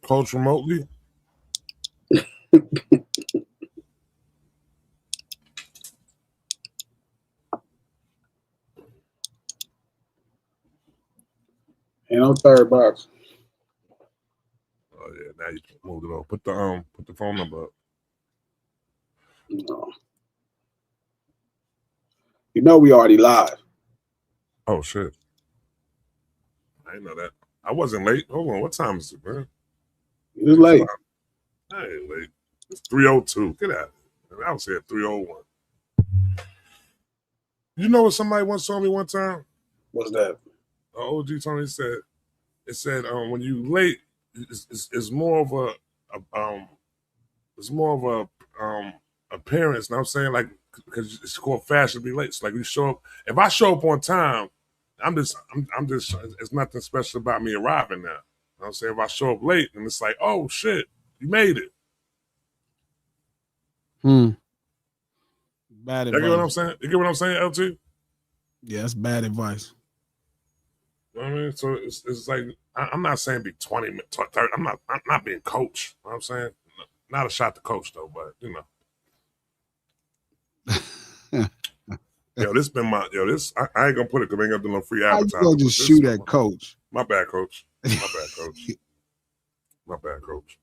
Coach remotely. And on third box. Oh yeah, now you moved it on. Put the phone number up. No. You know we already live. Oh shit. I didn't know that. I wasn't late. Hold on, what time is it, man? It was late. I ain't late. It's 3:02. Get out. I was here at 3:01. You know what somebody once told me one time? What's that? OG Tony said, it said when you late, it's more of a appearance. And I'm saying, like, because it's called fashion to be late. It's like you show up. If I show up on time, I'm just it's nothing special about me arriving now. You know what I'm saying? If I show up late and it's like, oh shit, you made it. Bad advice. You get what I'm saying? You get what I'm saying, LT? Yeah, that's bad advice. You know what I mean? So it's like, I'm not saying be 20 minutes, 30. I'm not being coach. You know what I'm saying? Not a shot to coach though, but you know. This been my I ain't gonna put it because I ain't gonna do no free advertising. How you gonna just shoot at coach? My bad, coach. My bad, coach. My bad, coach.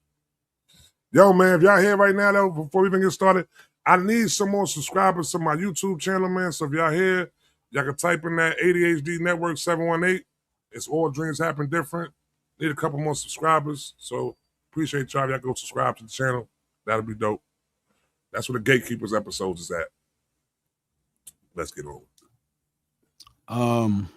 Yo, man, if y'all here right now though, before we even get started, I need some more subscribers to my YouTube channel, man. So if y'all here, y'all can type in that ADHD Network 718. It's All Dreams Happen Different. Need a couple more subscribers. So appreciate y'all. Y'all go subscribe to the channel. That'll be dope. That's where the Gatekeepers episodes is at. Let's get on.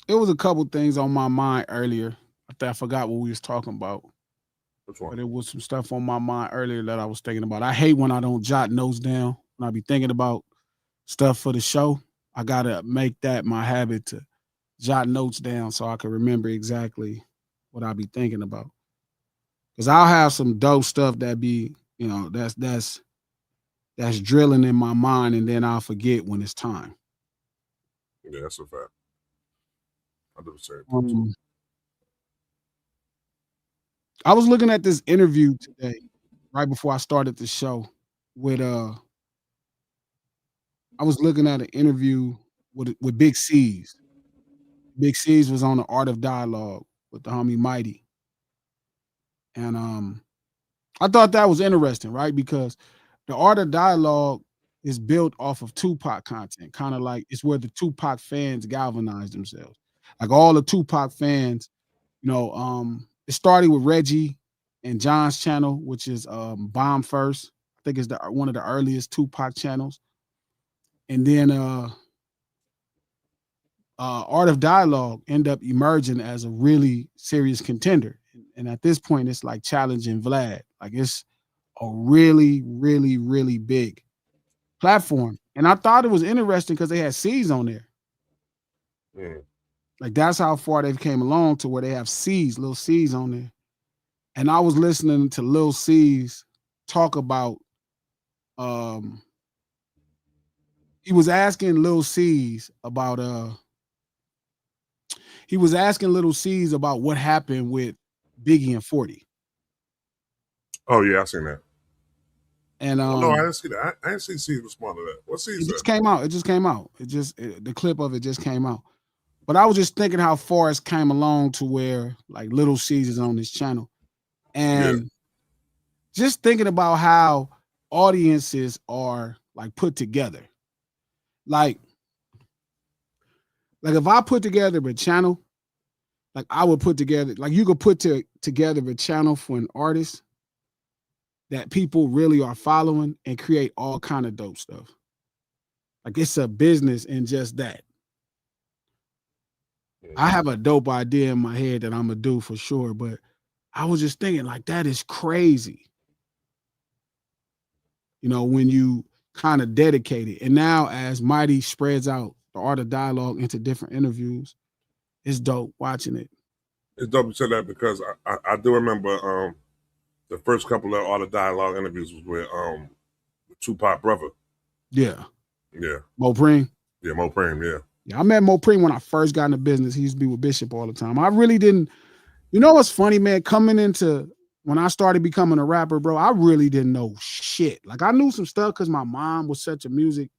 It was a couple things on my mind earlier. I forgot what we was talking about. Which one? But it was some stuff on my mind earlier that I was thinking about. I hate when I don't jot notes down. When I be thinking about stuff for the show, I gotta make that my habit to jot notes down so I can remember exactly what I be thinking about. Because I'll have some dope stuff that be, that's drilling in my mind, and then I'll forget when it's time. Yeah, that's a fact. I do the same. I was looking at this interview today, right before I started the show, with I was looking at an interview with Big C's. Big C's was on the Art of Dialogue with the homie Mighty. And I thought that was interesting, right? Because the Art of Dialogue is built off of Tupac content, kind of like it's where the Tupac fans galvanize themselves. Like all the Tupac fans, it started with Reggie and John's channel, which is Bomb First. I think it's one of the earliest Tupac channels. And then Art of Dialogue ended up emerging as a really serious contender. And at this point, it's like challenging Vlad. Like it's a really, really, really big platform. And I thought it was interesting because they had C's on there. Mm. Like that's how far they've came along to where they have C's, little C's on there. And I was listening to Lil C's talk about, he was asking Lil C's about, what happened with Biggie and 40. Oh yeah, I seen that. And no, I didn't see that. I didn't see C's respond to that. What C's? It just came out. The clip of it just came out. But I was just thinking how far it's came along to where like Little C's is on this channel. And just thinking about how audiences are like put together. Like if I put together a channel, like I would put together, like you could put together a channel for an artist that people really are following and create all kind of dope stuff. Like it's a business in just that. I have a dope idea in my head that I'm gonna do for sure, but I was just thinking like that is crazy. When you kind of dedicate it. And now as Mighty spreads out the Art of Dialogue into different interviews, it's dope watching it. It's dope you said that because I do remember the first couple of Art of Dialogue interviews was with Tupac brother. Yeah. Yeah. Mo Preem. Yeah, Mo Preem, yeah. Yeah, I met Mo Preem when I first got into business. He used to be with Bishop all the time. I really didn't You know what's funny, man? Coming into when I started becoming a rapper, bro, I really didn't know shit. Like I knew some stuff because my mom was such a music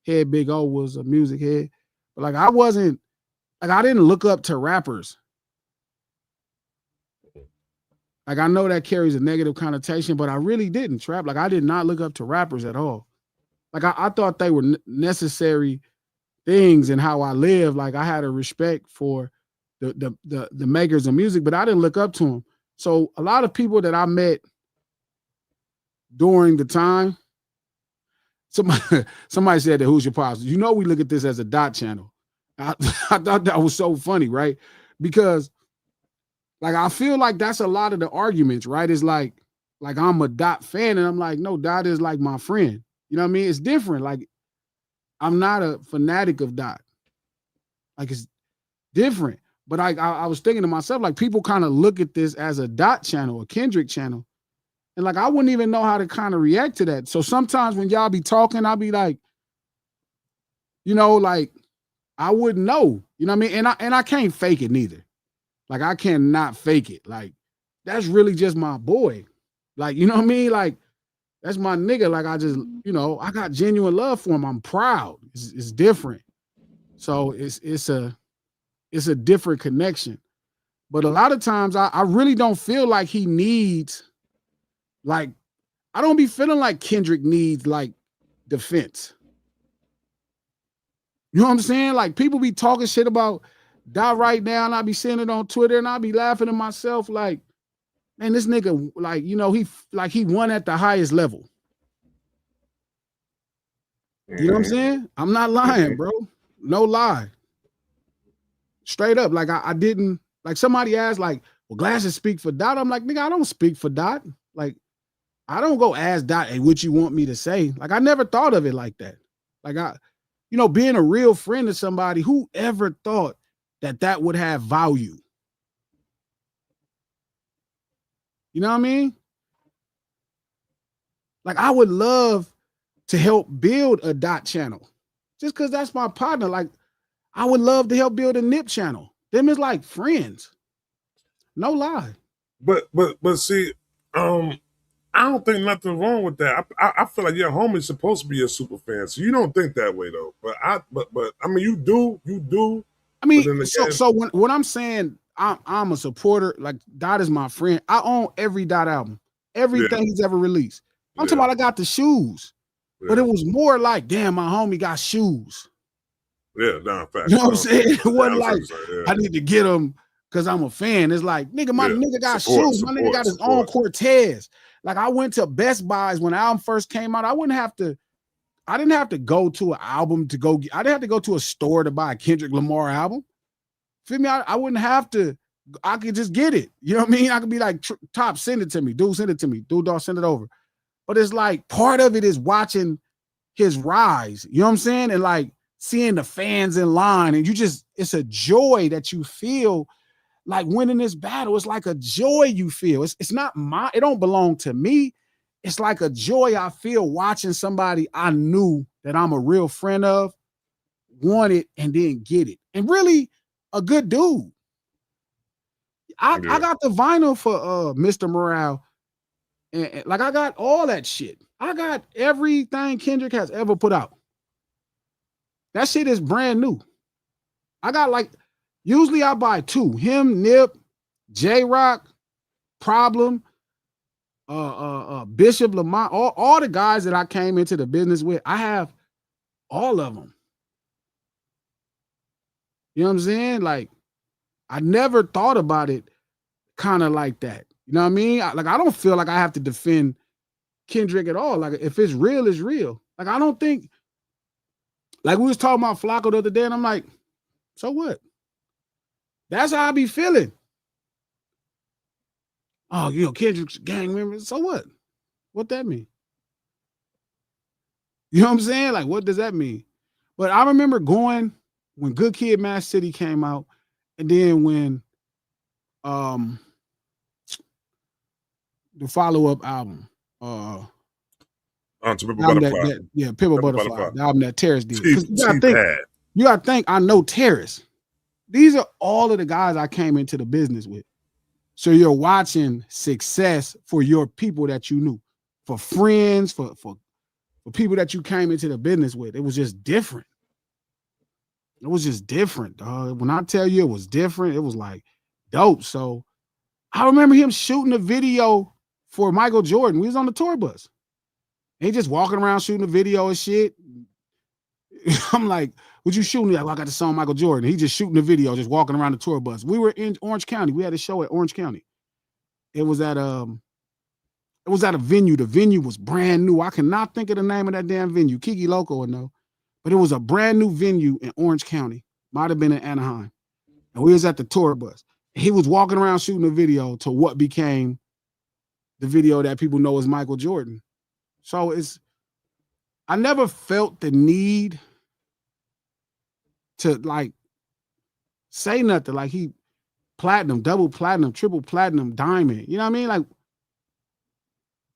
head. Big O was a music head, but like I wasn't like I didn't look up to rappers. Like I know that carries a negative connotation, but I really didn't trap. Like I did not look up to rappers at all. Like I thought they were necessary things in how I live. Like I had a respect for the makers of music, but I didn't look up to them. So a lot of people that I met during the time, somebody said that who's your pops? You know, we look at this as a dot channel. I thought that was so funny, right? Because like I feel like that's a lot of the arguments, right? It's like I'm a Dot fan, and I'm like, no, Dot is like my friend. You know what I mean? It's different. Like I'm not a fanatic of Dot. Like it's different. But I was thinking to myself, like people kind of look at this as a Dot channel, a Kendrick channel. And like I wouldn't even know how to kind of react to that. So sometimes when y'all be talking, I'll be like, you know, like I wouldn't know. You know what I mean? And I can't fake it neither. Like I cannot fake it. Like that's really just my boy. Like, you know what I mean? Like that's my nigga. Like I just, you know, I got genuine love for him. I'm proud. It's different. So it's a different connection. But a lot of times I really don't feel like he needs, like, I don't be feeling like Kendrick needs like defense. You know what I'm saying? Like people be talking shit about Dot right now, and I be seeing it on Twitter, and I be laughing to myself like, man, this nigga, like, you know, he won at the highest level. You know what I'm saying? I'm not lying, bro. No lie. Straight up. Like I didn't, like somebody asked, like, well, Glasses speak for Dot. I'm like, nigga, I don't speak for Dot. Like, I don't go ask Dot, hey, what you want me to say? Like, I never thought of it like that. Like you know, being a real friend to somebody, who ever thought that would have value? You know what I mean? Like I would love to help build a Dot channel just because that's my partner. Like I would love to help build a Nip channel. Them is like friends. No lie. But see, I don't think nothing wrong with that. I feel like your homie's supposed to be a super fan, so you don't think that way though. But I mean, you do. I mean, so when I'm saying I'm a supporter, like Dot is my friend. I own every Dot album, everything he's ever released. I'm talking about I got the shoes, but it was more like, damn, my homie got shoes. Yeah, facts. You know what I'm saying? It wasn't like I need to get them because I'm a fan. It's like, nigga, my nigga got shoes. My nigga got his own Cortez. Like I went to Best Buys when the album first came out. I didn't have to go to an album to go. I didn't have to go to a store to buy a Kendrick Lamar album. Feel me? I wouldn't have to. I could just get it. You know what I mean? I could be like, Top, send it to me. Dude, send it to me. Dude, dog, send it over. But it's like part of it is watching his rise. You know what I'm saying? And like seeing the fans in line, and it's a joy that you feel like winning this battle. It's like a joy you feel. It's not it don't belong to me. It's like a joy I feel watching somebody I knew that I'm a real friend of want it and then get it. And really a good dude. I got the vinyl for Mr. Morale. And like I got all that shit. I got everything Kendrick has ever put out. That shit is brand new. I got like, usually I buy two. Him, Nip, J-Rock, Problem, Bishop Lamont, all the guys that I came into the business with, I have all of them. You know what I'm saying? Like, I never thought about it kind of like that. You know what I mean? I don't feel like I have to defend Kendrick at all. Like, if it's real, it's real. Like, I don't think, like we was talking about Flacco the other day, and I'm like, so what? That's how I be feeling. Oh, you know, Kendrick's gang member. So what? What that mean? You know what I'm saying? Like, what does that mean? But I remember going when Good Kid, Mad City came out, and then when the follow-up album, Pimp a Butterfly. Pimp a Butterfly, the album that Terrace did. You gotta think I know Terrace. These are all of the guys I came into the business with. So you're watching success for your people that you knew, for friends, for people that you came into the business with. It was just different. It was just different, dog. When I tell you it was different, it was like dope. So I remember him shooting a video for Michael Jordan. We was on the tour bus. He just walking around shooting a video and shit. I'm like, what you shooting? Like, well, I got the song Michael Jordan. He just shooting a video, just walking around the tour bus. We were in Orange County. We had a show at Orange County. It was at a venue. The venue was brand new. I cannot think of the name of that damn venue. Kiki Loco would know. But it was a brand new venue in Orange County. Might have been in Anaheim. And we was at the tour bus. He was walking around shooting a video to what became the video that people know as Michael Jordan. So I never felt the need to like say nothing. Like he platinum, double platinum, triple platinum, diamond. You know what I mean? Like,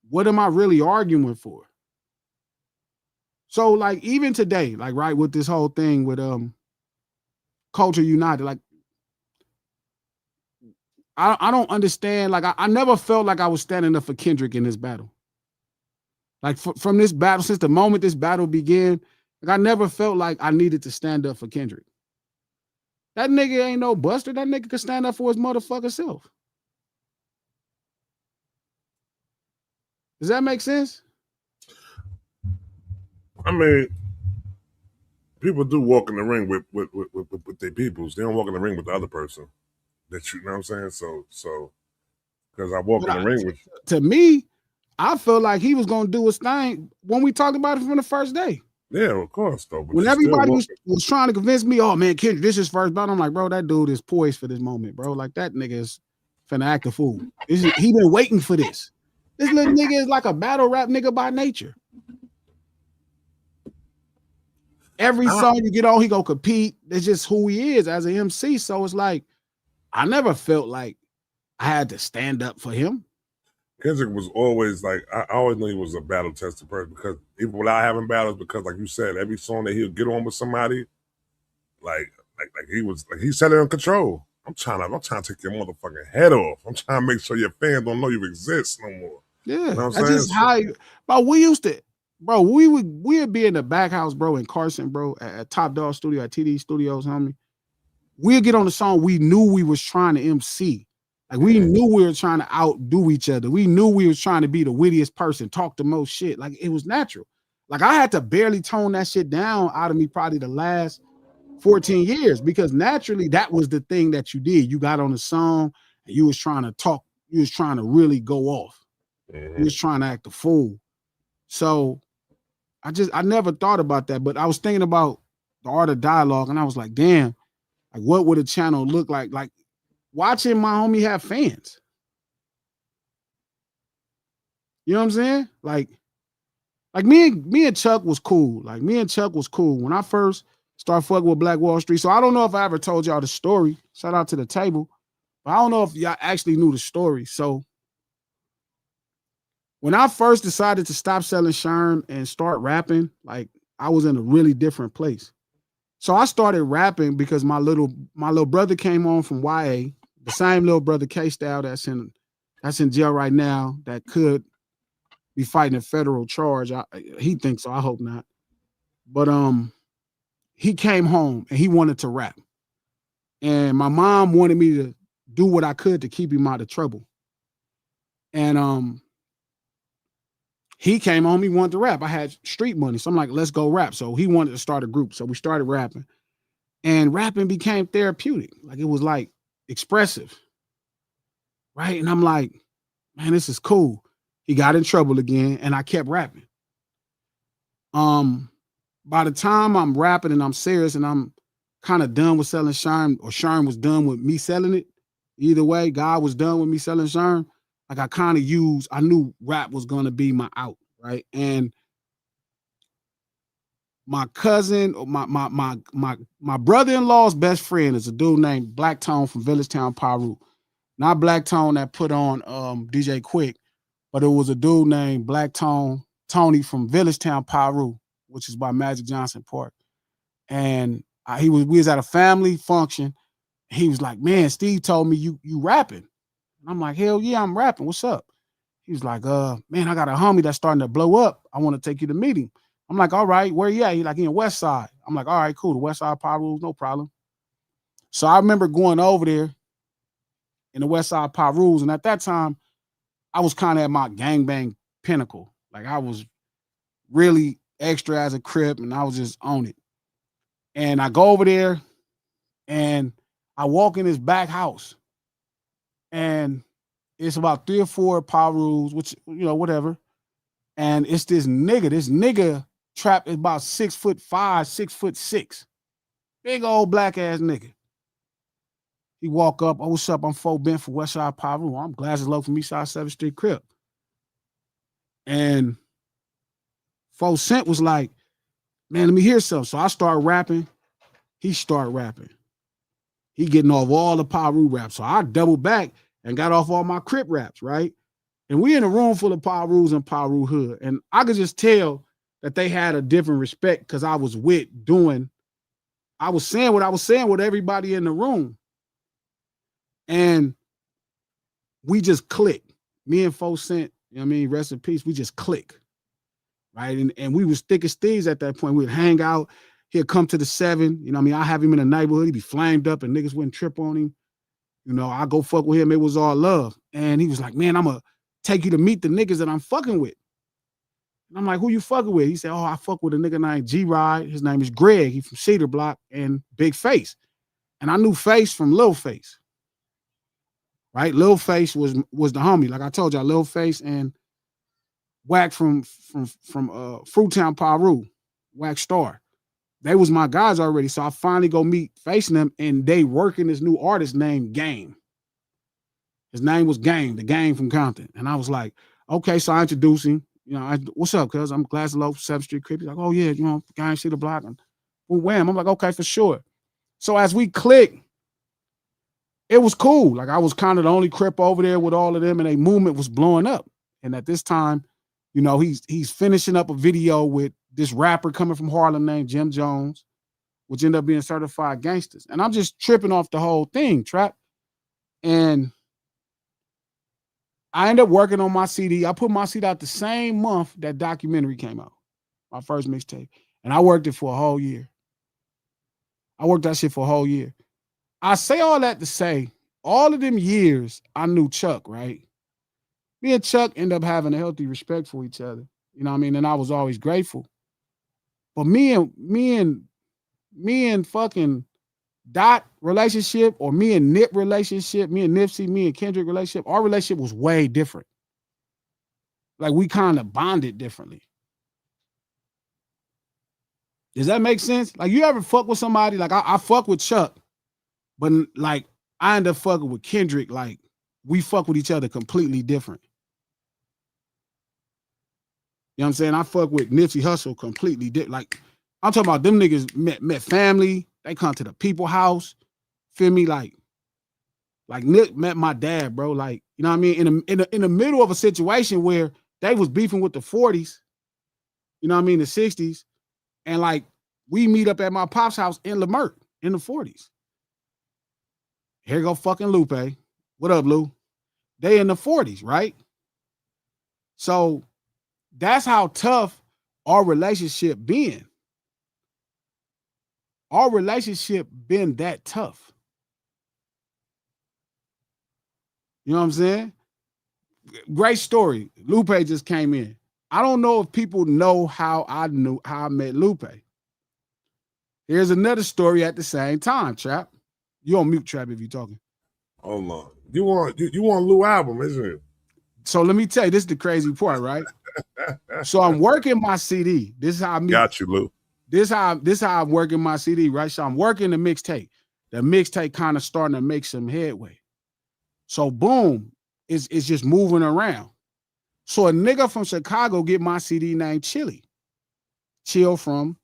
what am I really arguing for? So like even today, like right with this whole thing with Culture United, like I don't understand. Like I never felt like I was standing up for Kendrick in this battle. Like from this battle, since the moment this battle began, like I never felt like I needed to stand up for Kendrick. That nigga ain't no buster. That nigga can stand up for his motherfucking self. Does that make sense? I mean, people do walk in the ring with their peoples. They don't walk in the ring with the other person. That you know what I'm saying? So because I walk in the ring with. To me, I felt like he was gonna do his thing when we talked about it from the first day. Yeah, of course, though. When everybody was trying to convince me, oh man, Kendrick, this is his first battle. I'm like, bro, that dude is poised for this moment, bro. Like that nigga is finna act a fool. He been waiting for this. This little nigga is like a battle rap nigga by nature. Every song you get on, he gonna compete. That's just who he is as an MC. So it's like, I never felt like I had to stand up for him. Kendrick was always like, I always knew he was a battle tested person because even without having battles, because like you said, every song that he'll get on with somebody, like he said it in Control. I'm trying to take your motherfucking head off. I'm trying to make sure your fans don't know you exist no more. Yeah, you know that's just how. But we used to, bro. We'd be in the back house, bro, in Carson, bro, at Top Dog Studio, at TD Studios, homie. We'd get on the song. We knew we was trying to MC. Like we knew we were trying to outdo each other. We knew we was trying to be the wittiest person, talk the most shit. Like it was natural. Like I had to barely tone that shit down out of me probably the last 14 years because naturally that was the thing that you did. You got on the song and you was trying to talk. You was trying to really go off. You was trying to act a fool. So I never thought about that, but I was thinking about the art of dialogue and I was like, damn, like what would a channel look like? Like watching my homie have fans. You know what I'm saying? Like me and Chuck was cool. Like me and Chuck was cool. When I first started fucking with Black Wall Street. So I don't know if I ever told y'all the story. Shout out to the table. But I don't know if y'all actually knew the story. So when I first decided to stop selling Sherm and start rapping, like I was in a really different place. So I started rapping because my little brother came on from YA, the same little brother K-Style that's in jail right now that could be fighting a federal charge. He thinks so. I hope not. But he came home and he wanted to rap. And my mom wanted me to do what I could to keep him out of trouble. And he came home, he wanted to rap. I had street money. So I'm like, let's go rap. So he wanted to start a group. So we started rapping. And rapping became therapeutic. Like it was like expressive. Right? And I'm like, man, this is cool. He got in trouble again and I kept rapping. By the time I'm rapping and I'm serious and I'm kind of done with selling Sherm, or Sherm was done with me selling it, either way, God was done with me selling Sherm. Like I knew rap was gonna be my out, right? And my cousin, my brother-in-law's best friend is a dude named Black Tone from Villagetown, Paru. Not Black Tone that put on DJ Quick, but it was a dude named Black Tone, Tony from Villagetown, Paru, which is by Magic Johnson Park. And we was at a family function. He was like, man, Steve told me you rapping. And I'm like, hell yeah, I'm rapping. What's up? He was like, man, I got a homie that's starting to blow up. I want to take you to meet him. I'm like, all right, where you at? He like, in West Side. I'm like, all right, cool. The West Side Power Rules, no problem. So I remember going over there in the West Side Power Rules. And at that time, I was kind of at my gangbang pinnacle. Like I was really extra as a Crip and I was just on it. And I go over there and I walk in his back house. And it's about 3 or 4 Power Rules, which, you know, whatever. And it's this nigga trapped is about 6'5", 6'6". Big old black ass nigga. He walk up, oh, what's up? I'm Fo Bent for Westside Power Rule. I'm Glasses Malone from Eastside 7th Street Crip. And Fo Cent was like, man, let me hear something. So I start rapping. He start rapping. He getting off all the Power Rule raps. So I double back and got off all my Crip raps, right? And we in a room full of Power Rules and Power Rule Hood. And I could just tell that they had a different respect because I was I was saying what I was saying with everybody in the room. And we just clicked. Me and Fo Cent, you know what I mean, rest in peace, we just click. Right. And we was thick as thieves at that point. We'd hang out. He'd come to the 7. You know what I mean? I have him in the neighborhood. He'd be flamed up and niggas wouldn't trip on him. You know, I go fuck with him. It was all love. And he was like, man, I'm going to take you to meet the niggas that I'm fucking with. And I'm like, who you fucking with? He said, oh, I fuck with a nigga named G-Ride. His name is Greg. He from Cedar Block and Big Face. And I knew Face from Lil Face. Right? Lil Face was the homie. Like I told y'all, Lil Face and Wack from Fruittown Power Rule, Wack Star. They was my guys already. So I finally go meet Facing them, and they working this new artist named Game. His name was Game, the Game from Compton. And I was like, okay, so I introduce him. You know, what's up, cuz? I'm Glasses Malone, 7th Street Crip. He's like, oh yeah, you know, Gang Cedar Block. And wham. I'm like, okay, for sure. So as we click, it was cool. Like I was kind of the only Crip over there with all of them, and a movement was blowing up. And at this time, you know, he's finishing up a video with this rapper coming from Harlem named Jim Jones, which ended up being Certified Gangsters. And I'm just tripping off the whole thing, Trap. And I ended up working on my CD. I put my CD out the same month that documentary came out, my first mixtape. And I worked it for a whole year. I worked that shit for a whole year. I say all that to say, all of them years, I knew Chuck, right? Me and Chuck ended up having a healthy respect for each other. You know what I mean? And I was always grateful. But me and fucking Dot relationship, or me and Nip relationship, me and Nipsey, me and Kendrick relationship, our relationship was way different. Like we kind of bonded differently. Does that make sense? Like you ever fuck with somebody? Like I fuck with Chuck, but like I end up fucking with Kendrick. Like we fuck with each other completely different. You know what I'm saying? I fuck with Nipsey Hussle completely different. Like I'm talking about them niggas met family. They come to the people house. Feel me? Like Nick met my dad, bro. Like, you know what I mean? In the middle of a situation where they was beefing with the 40s, you know what I mean, the 60s. And like we meet up at my pop's house in Lamert in the 40s. Here go fucking Lupe. What up, Lou? They in the 40s, right? So that's how tough our relationship been. Our relationship been that tough. You know what I'm saying? Great story. Lupe just came in. I don't know if people know how I met Lupe. Here's another story at the same time, Trap. You on mute, Trap, if you're talking. Hold on. You want Lou album, isn't it? So let me tell you, this is the crazy part, right? So I'm working my CD. This is how I meet. Got you, Lou. This how I'm working my CD, right? So I'm working the mixtape. The mixtape kind of starting to make some headway. So boom, it's just moving around. So a nigga from Chicago get my CD named Chili. Chill from,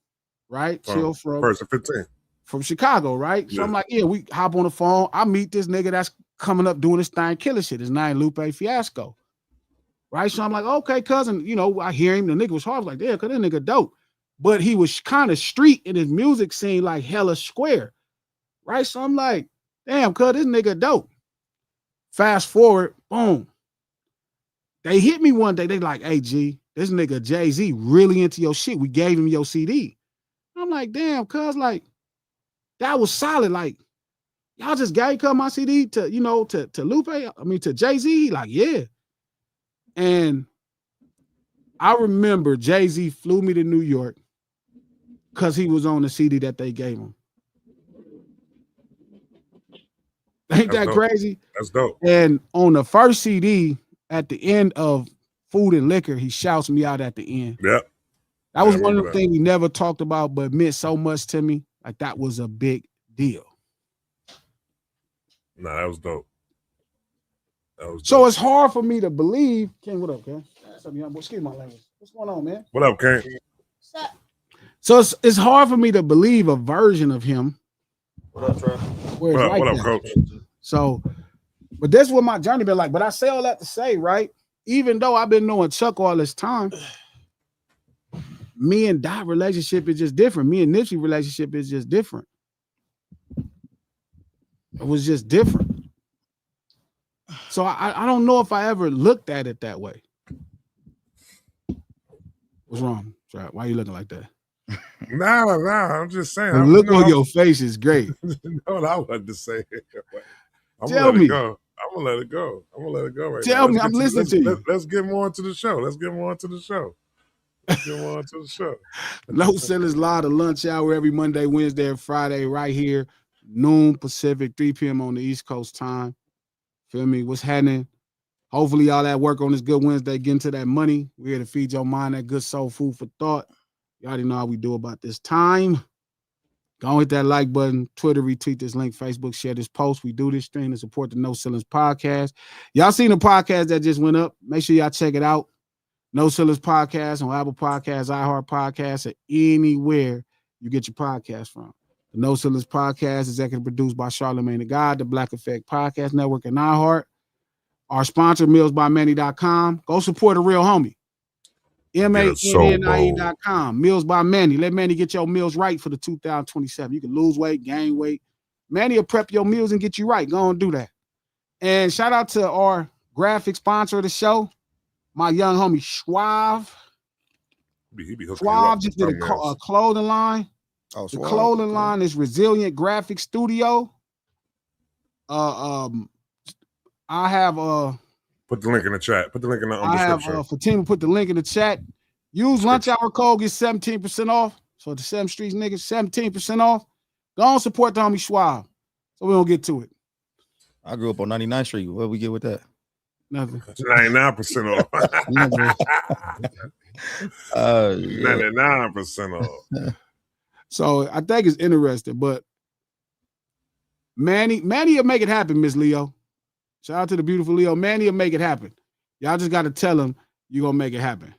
right? Chill from Person 15. From Chicago, right? Yeah. So I'm like, yeah, we hop on the phone. I meet this nigga that's coming up doing this thing, killer shit. His name Lupe Fiasco. Right? So I'm like, okay, cousin, you know, I hear him. The nigga was hard. I was like, yeah, cause this nigga dope. But he was kind of street in his music scene, like hella square. Right? So I'm like, damn, cuz this nigga dope. Fast forward, boom. They hit me one day. They like, hey, G, this nigga Jay-Z really into your shit. We gave him your CD. I'm like, damn, cuz like, that was solid. Like, y'all just gave my CD to, to Lupe, to Jay-Z. He like, yeah. And I remember Jay-Z flew me to New York because he was on the CD that they gave him. Ain't that crazy? That's dope. And on the first CD, at the end of Food and Liquor, he shouts me out at the end. Yep. That was one of the things we never talked about, but meant so much to me. Like, that was a big deal. Nah, that was dope. So it's hard for me to believe. Ken, what up, Ken? Excuse my language. What's going on, man? What up, Ken? What's up? So it's hard for me to believe a version of him. What up, Trey? What up, Coach? So, but that's what my journey been like. But I say all that to say, right? Even though I've been knowing Chuck all this time, me and Dot relationship is just different. Me and Nipsey relationship is just different. It was just different. So I don't know if I ever looked at it that way. What's wrong? Why are you looking like that? Nah, I'm just saying. The look on your face is great. No, I wanted to say. I'm Tell gonna me. go. I'm gonna let it go. I'm gonna let it go right Tell now. me, I'm listening to you. Let's get more into the show. Let's get more into the show. No Sellers Live, the lunch hour every Monday, Wednesday, and Friday, right here, noon Pacific, 3 p.m. on the East Coast time. Feel me? What's happening? Hopefully, y'all at work on this good Wednesday, getting to that money. We're here to feed your mind that good soul food for thought. You already know how we do about this time. Go hit that like button, Twitter, retweet this link, Facebook, share this post. We do this stream to support the No Ceilings podcast. Y'all seen the podcast that just went up? Make sure y'all check it out. No Ceilings podcast on Apple Podcasts, iHeart Podcasts, or anywhere you get your podcast from. The No Ceilings podcast is executive produced by Charlamagne the God, the Black Effect Podcast Network, and iHeart. Our sponsor, millsbymanny.com. Go support a real homie. MANNIE.com. Meals by Manny. Let Manny get your meals right for the 2027. You can lose weight, gain weight. Manny will prep your meals and get you right. Go and do that. And shout out to our graphic sponsor of the show, my young homie Schwab. Schwab just did a clothing line. Oh, the clothing line is Resilient Graphic Studio. I have put the link in the chat. Put the link in the description. Fatima put the link in the chat. Use lunch hour code, get 17% off. So the 7th Streets niggas, 17% off. Go on, support the homie Schwab. So we don't get to it. I grew up on 99th Street. What we get with that? Nothing. 99% off. 99% off. So I think it's interesting, but Manny will make it happen, Miss Leo. Shout out to the beautiful Leo. Manny will make it happen. Y'all just got to tell him you're going to make it happen.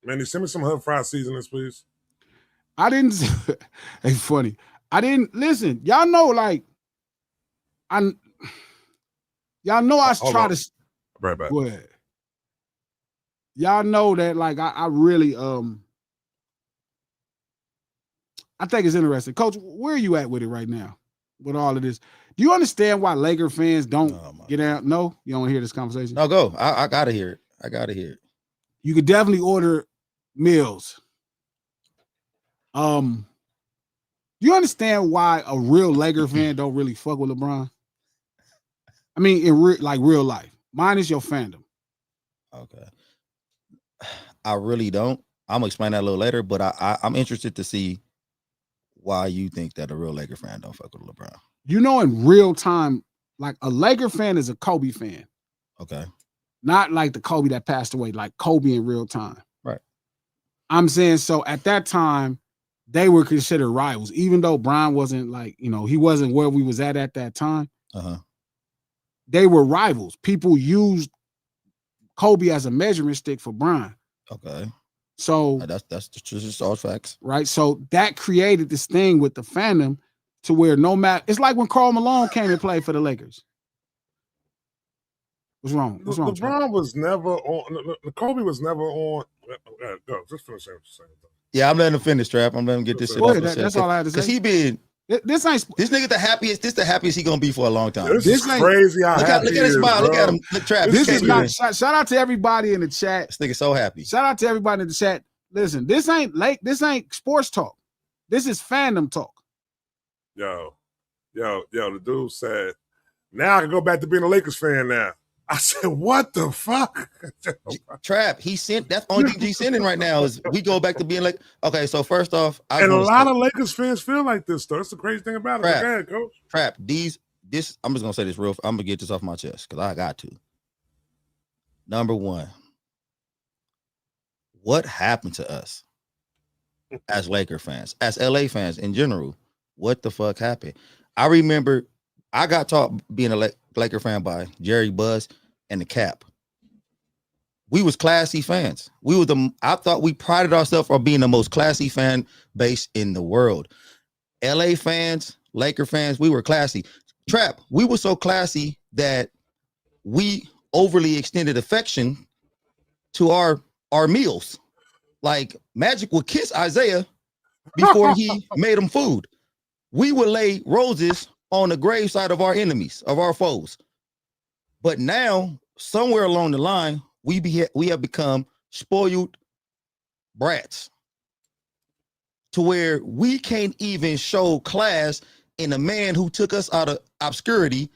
Manny, send me some Hub Fried seasonings, please. I didn't. It's funny. I didn't listen. Y'all know, like, y'all know I try to. Right back. Go ahead. Y'all know that, like, I really, I think it's interesting. Coach, where are you at with it right now? With all of this, do you understand why Laker fans don't get out? No, you don't hear this conversation. No, go. I gotta hear it. I gotta hear it. You could definitely order meals. Do you understand why a real Laker fan don't really fuck with LeBron? I mean, in real life, minus your fandom. Okay, I really don't. I'm gonna explain that a little later, but I'm interested to see why you think that a real Laker fan don't fuck with LeBron. You know, in real time, like a Laker fan is a Kobe fan. Okay. Not like the Kobe that passed away, like Kobe in real time. Right. I'm saying, so at that time, they were considered rivals, even though Bron wasn't like, he wasn't where we was at that time. Uh-huh. They were rivals. People used Kobe as a measuring stick for Bron. Okay. So that's just all facts. Right. So that created this thing with the fandom to where no matter, it's like when Karl Malone came and played for the Lakers. What's wrong? What's wrong? LeBron was never on. Kobe was never on. Go. Just finish what you're saying. Yeah, I'm letting him finish, Trap. I'm letting him get this shit off his chest. That's all I had to say. Because he been This ain't This nigga the happiest. This the happiest he gonna be for a long time. This This is ain't- crazy how Look happy at he his is, smile. Look bro. at him. Look, Travis. this This is can't not. even- Shout out to everybody in the chat. This nigga so happy. Shout out to everybody in the chat. Listen, this ain't sports talk. This is fandom talk. Yo, the dude said, now I can go back to being a Lakers fan now. I said, what the fuck? Trap. He sent. That's on DG sending right now. Is we go back to being like, okay. So first off, I And a wanna lot say- of Lakers fans feel like this, though. That's the crazy thing about it. Crap. Go ahead, coach. Trap. This. I'm just gonna say this real. I'm gonna get this off my chest because I got to. Number one. What happened to us as Laker fans, as LA fans in general? What the fuck happened? I remember I got taught being a Laker fan by Jerry Buzz and the Cap. We was classy fans. I thought we prided ourselves on being the most classy fan base in the world. LA fans, Laker fans, we were classy. Trap, we were so classy that we overly extended affection to our meals. Like Magic would kiss Isaiah before he made him food. We would lay roses on the graveside of our enemies, of our foes. But now, somewhere along the line, we have become spoiled brats to where we can't even show class in a man who took us out of obscurity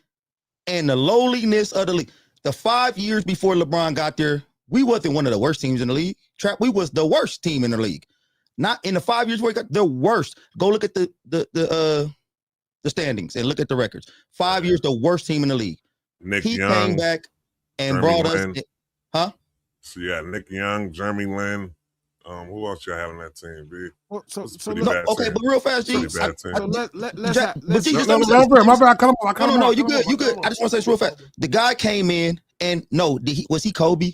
and the lowliness of the league. The 5 years before LeBron got there, we wasn't one of the worst teams in the league. Trap, we was the worst team in the league. Not in the 5 years where he got the worst. Go look at the standings and look at the records. 5 years, the worst team in the league. Nick He Young, came back and Jeremy brought us, Lin. huh? So yeah, Nick Young, Jeremy Lin. Who else y'all have on that team, B? Well, so It's so pretty let, bad. Okay, but real fast, G. Pretty bad team. so let's Jack, but let's you just No, let me no, say this. my bad. Cut him off. No, you good. You good. I just want to say this real fast. The guy came in and no, was he Kobe?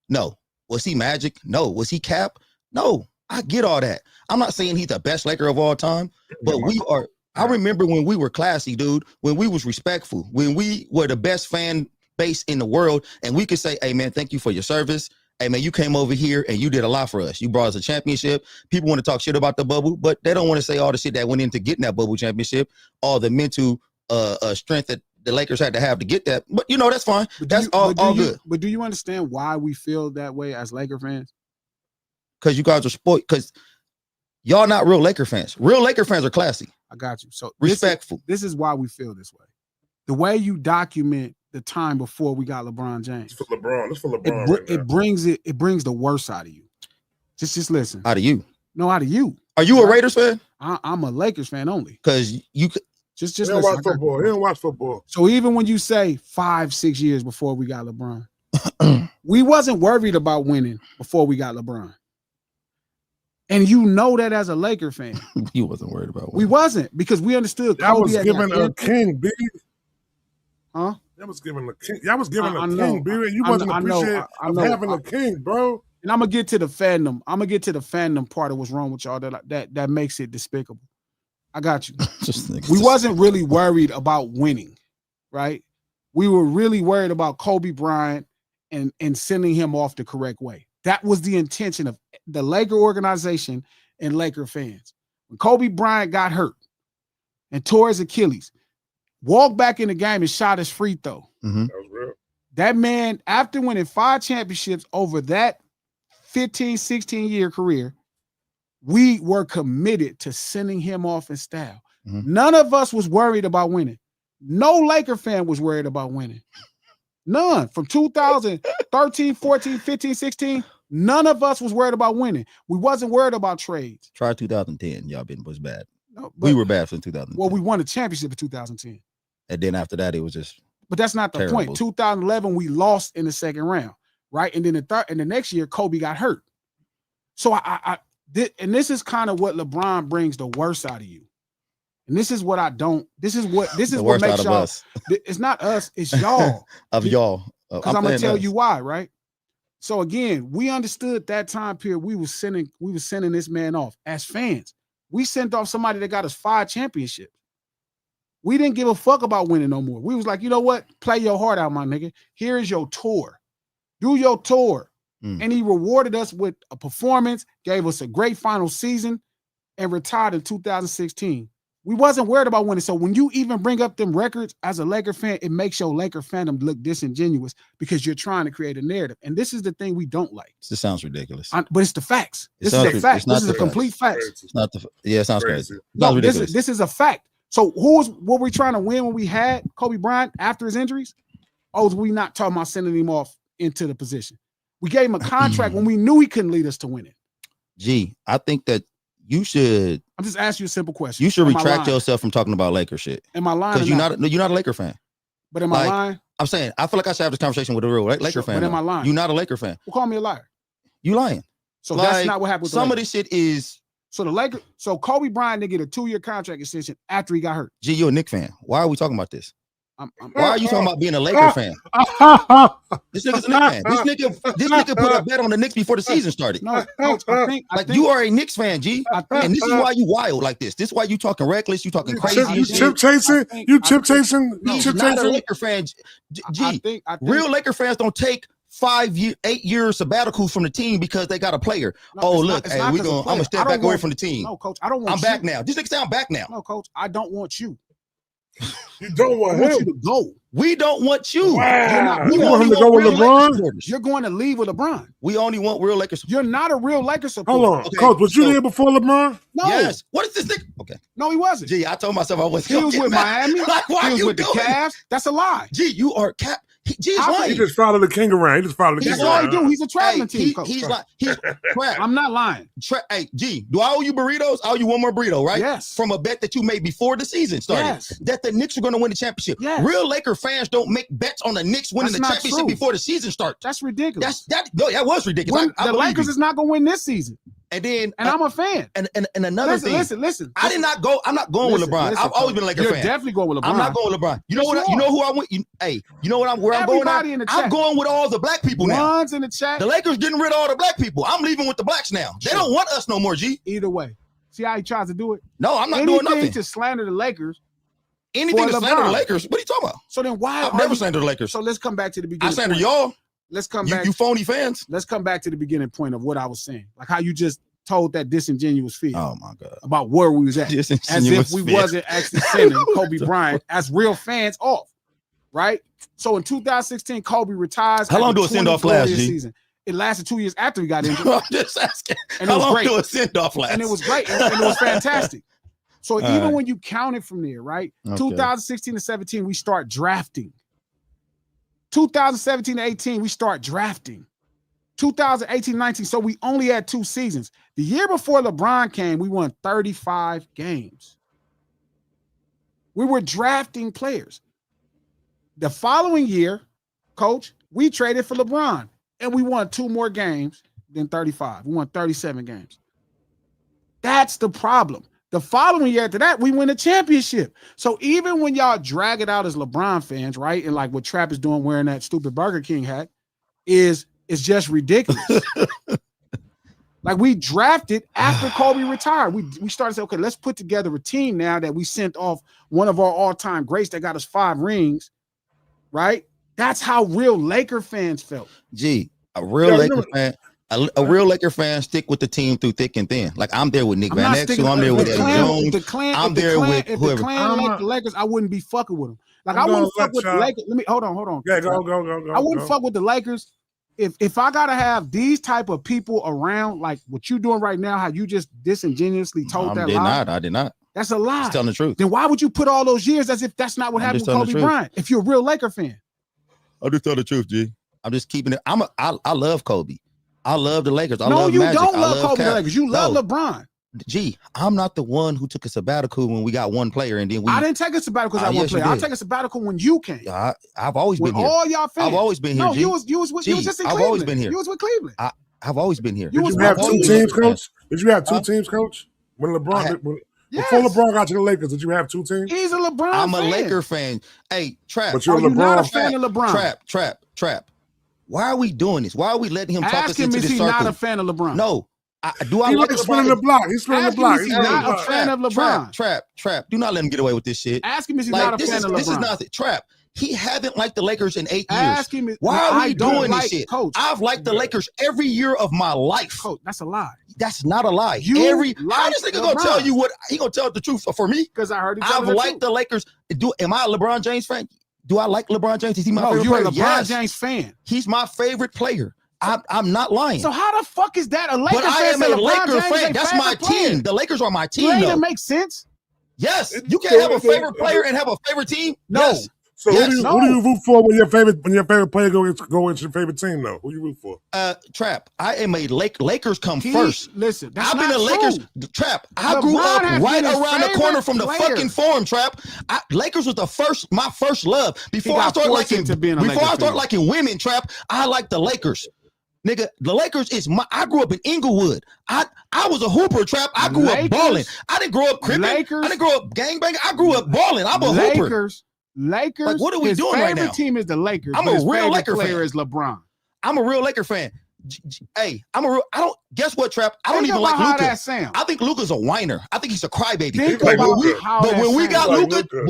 No. Was he Magic? No. Was he Cap? No. I get all that. I'm not saying he's the best Laker of all time, but we are. I remember when we were classy, dude, when we was respectful, when we were the best fan base in the world, and we could say, hey, man, thank you for your service. Hey, man, you came over here and you did a lot for us. You brought us a championship. People want to talk shit about the bubble, but they don't want to say all the shit that went into getting that bubble championship, all the mental strength that the Lakers had to have to get that. But, you know, that's fine. That's all good. But do you understand why we feel that way as Laker fans? Because you guys are spoiled. Because y'all not real Laker fans. Real Laker fans are classy, I got you. So respectful. This is why we feel this way. The way you document the time before we got LeBron James. It's for LeBron. It's for LeBron. Right now. It brings the worst out of you. Just listen. Out of you. No, out of you. Are you a Raiders fan? I'm a Lakers fan only. Because you could. Just He don't listen. watch football. He don't watch football. So even when you say 5-6 years before we got LeBron, we wasn't worried about winning before we got LeBron. And you know that as a Laker fan. You wasn't worried about We wasn't, because we understood Y'all Kobe was had giving got a injured. king, B. Huh? Y'all was giving a king. Y'all was giving I a know. king, B. And you I wasn't know. appreciative I of know. having a king, bro. And I'm gonna get to the fandom. I'm gonna get to the fandom part of what's wrong with y'all that makes it despicable. I got you. We wasn't really worried about winning, right? We were really worried about Kobe Bryant and sending him off the correct way. That was the intention of the Laker organization and Laker fans. When Kobe Bryant got hurt and tore his Achilles, walked back in the game and shot his free throw. Mm-hmm. That was real. That man, after winning 5 championships over that 15, 16-year career, we were committed to sending him off in style. Mm-hmm. None of us was worried about winning. No Laker fan was worried about winning. None. From 2013, 14, 15, 16, none of us was worried about winning. We wasn't worried about trades. Try 2010. Y'all was bad. No, We were bad since 2010. Well, we won a championship in 2010. And then after that, it was just But that's not the terrible. point. 2011, we lost in the second round, right? And then the next year, Kobe got hurt. So this is kind of what LeBron brings the worst out of you. And this is what I don't. This is what worst makes out of y'all. us. It's not us. It's y'all. Of y'all. Because I'm gonna tell you why, right? So again, we understood that time period. We was sending this man off as fans. We sent off somebody that got us 5 championships. We didn't give a fuck about winning no more. We was like, you know what? Play your heart out, my nigga. Here is your tour. Do your tour. And he rewarded us with a performance, gave us a great final season, and retired in 2016. We wasn't worried about winning. So when you even bring up them records as a Laker fan, it makes your Laker fandom look disingenuous because you're trying to create a narrative. And this is the thing we don't like. This sounds ridiculous. But it's the facts. It This is sounds- a fact. it's not This is a the complete fact. It's not the. Yeah, it sounds crazy. Crazy. It sounds No, this ridiculous. is a fact. So what we're trying to win when we had Kobe Bryant after his injuries? Oh, we not talking about sending him off into the position. We gave him a contract when we knew he couldn't lead us to winning. G, I think that you should. I'm just asking you a simple question. You should Am I retract lying? yourself from talking about Laker shit Am I lying? because or you're not a Laker fan. But am I like, lying? I'm saying I feel like I should have this conversation with a real Laker Sure, fan. but am though. I lying? You're not a Laker fan. Well, call me a liar. You lying. So Like, that's not what happened with the Some of Lakers. this shit is. So the Lakers, so Kobe Bryant didn't get a 2-year contract extension after he got hurt. G, you're a Knicks fan. Why are we talking about this? I'm Why are you talking about being a Laker fan? This nigga's a Knicks fan. This nigga put a bet on the Knicks before the season started. no, Coach, I think You are a Knicks fan, G. I think- And this is why you wild like this. This is why you talking reckless. You talking crazy. You and shit. chip chasing? You chip chasing? You He's chip not a chasing? Laker fan. G, I think real Laker fans don't take 8 year sabbaticals from the team because they got a player. No, Oh, it's not- look, it's hey, not I'm 'cause of gonna player. I step don't back away want- from the team. No, Coach, I don't want I'm you. back now. This nigga say I'm back now. No, Coach, I don't want you. You don't I want want you him. to go. We don't want you. Wow. We You only want him to want go with real Laker LeBron? supporters. You're going to leave with LeBron. We only want real Lakers supporters. You're not a real Lakers supporter. Hold on, Okay, Coach. Was you so- there before LeBron? No, Yes. What is this nigga? Okay. no, he wasn't. G, I told myself I wasn't. He gonna was get with mad. Miami. Like, why He was you with the doing Cavs. That's a lie. G, you are cap. G is How lying. He just followed the king around. He just followed the That's king all he around. do. He's a traveling Hey, team coach. he's like he's crap. I'm not lying. Hey, G, do I owe you burritos? I owe you one more burrito, right? Yes. From a bet that you made before the season started. Yes. That the Knicks are going to win the championship. Yes. Real Laker fans don't make bets on the Knicks winning That's the not championship true. before the season starts. That's ridiculous. That was ridiculous. When I the believe Lakers you. is not going to win this season, And then and I'm a fan. and another thing. Listen. I did not go. I'm not going with LeBron. Listen, I've always been a Laker You're fan. definitely going with LeBron. I'm not going with LeBron. You know Yes, what? you You know are. who I went. Hey, you know what? Where I'm going now? Everybody in the I'm chat. going with all the black people now. Ones in the chat. The Lakers getting rid of all the black people. I'm leaving with the blacks now. They Sure. don't want us no more. G. Either way, see how he tries to do it. No, I'm not Anything doing nothing. to slander the Lakers. Anything for to slander the LeBron. Lakers. What are you talking about? So then why? I've are never you- slandered the Lakers. So let's come back to the I beginning. slander point. y'all. Let's come You, back. you phony fans. Let's come back to the beginning point of what I was saying, like how you just told that disingenuous feel Oh my god. about where we was at, as if we wasn't actually sending Kobe Bryant as real fans off, right? So in 2016, Kobe retires. How long after do a send-off 20 last, glorious G? season. It lasted 2 years after he got injured, I'm just asking. and How it was long great. do a send off last? And it was great, and it was fantastic. So All even right. when you count it from there, right? Okay. 2016 to 17, we start drafting. 2017 to 18, we start drafting. 2018, 19, so we only had 2 seasons. The year before LeBron came, we won 35 games. We were drafting players. The following year, coach, we traded for LeBron, and we won 2 more games than 35. We won 37 games. That's the problem. The following year after that, we win a championship. So even when y'all drag it out as LeBron fans, right, and like what Trap is doing wearing that stupid Burger King hat, is just ridiculous. Like we drafted after Kobe retired. We started saying, okay, let's put together a team now that we sent off one of our all-time greats that got us 5 rings, right? That's how real Laker fans felt. G, a real Laker fan. A real Laker fan stick with the team through thick and thin. Like I'm there with Nick I'm Van not Exel. sticking I'm there with Eddie Jones. I'm there with if whoever. the Clan like the Lakers, I wouldn't be fucking with them. Like I'm I wouldn't gonna fuck let with the y'all- Lakers. Let me hold on. Yeah, go. I wouldn't fuck with the Lakers if I gotta have these type of people around, like what you doing right now, how you just disingenuously told that lie. I did not. That's a lie. Just telling the truth. Then why would you put all those years as if that's not what I'm happened just with telling the Kobe truth. Bryant? If you're a real Laker fan, I'll just tell the truth, G. I'm just keeping it. I love Kobe. I love the Lakers. I no, love you Magic. don't I love Kobe Cat. the Lakers. You love No. LeBron. G, I'm not the one who took a sabbatical when we got one player and then we. I didn't take a sabbatical because I want yes, to you play. I did. take a sabbatical when you came. I've always With been here. all y'all fans. I've always been here. No, G. you was with, you was G, just in I've Cleveland. always been here. You was with Cleveland. I've always been here. You Did was you with have all two these teams, Lakers coach? Did you have two Huh? teams, coach? When LeBron, I had- Yes. before LeBron got to the Lakers, did you have 2 teams? He's a LeBron I'm a fan. Laker fan. Hey, Trap. But you're Are a you not a LeBron fan of LeBron? Trap. Why are we doing this? Why are we letting him talk Ask us him, into is this he circle? not a fan of LeBron? No. Do I He like like spinning the LeBron? block. He's spinning the Ask him, block. is he He's spinning the not a block. fan of LeBron? Trap. Do not let him get away with this shit. Ask him, is he Like not a this fan is of this is LeBron? nothing. Trap. He haven't liked the Lakers in 8 years. Ask him. Why are we doing like, this shit? Coach, I've liked the Lakers every year of my life. Coach, that's a lie. That's not a lie. You How this nigga gonna tell you what he gonna tell the truth for me? Because I heard I've liked the Lakers. Am I a LeBron James fan? Do I like LeBron James? Is he my favorite you're player? a LeBron James fan. He's my favorite player. I'm not lying. So how the fuck is that a Laker but I fan? am a Laker fan. That's my team. The Lakers are my team. That makes sense. Yes, you can't have a favorite player and have a favorite team. No. Yes. So who do you root for when your favorite player go into your favorite team though? Who you root for? Trap. I am a Lakers come first. Listen, that's I've been not a Lakers Trap. I grew up right around the corner from the fucking Forum. Trap. Lakers was my first love. Before I start liking women. Trap. I like the Lakers. Nigga, the Lakers is I grew up in Inglewood. I was a hooper. Trap. I grew up balling. I didn't grow up cripping. I didn't grow up gangbanging. I grew up balling. I'm a hooper. Lakers. Like, what are we doing right now? His favorite team is the Lakers. I'm a real Laker player fan. Is LeBron. I'm a real Laker fan. Hey, I don't guess what, Trap. I don't even like Luka. I think Luka's a whiner. I think he's a crybaby. But when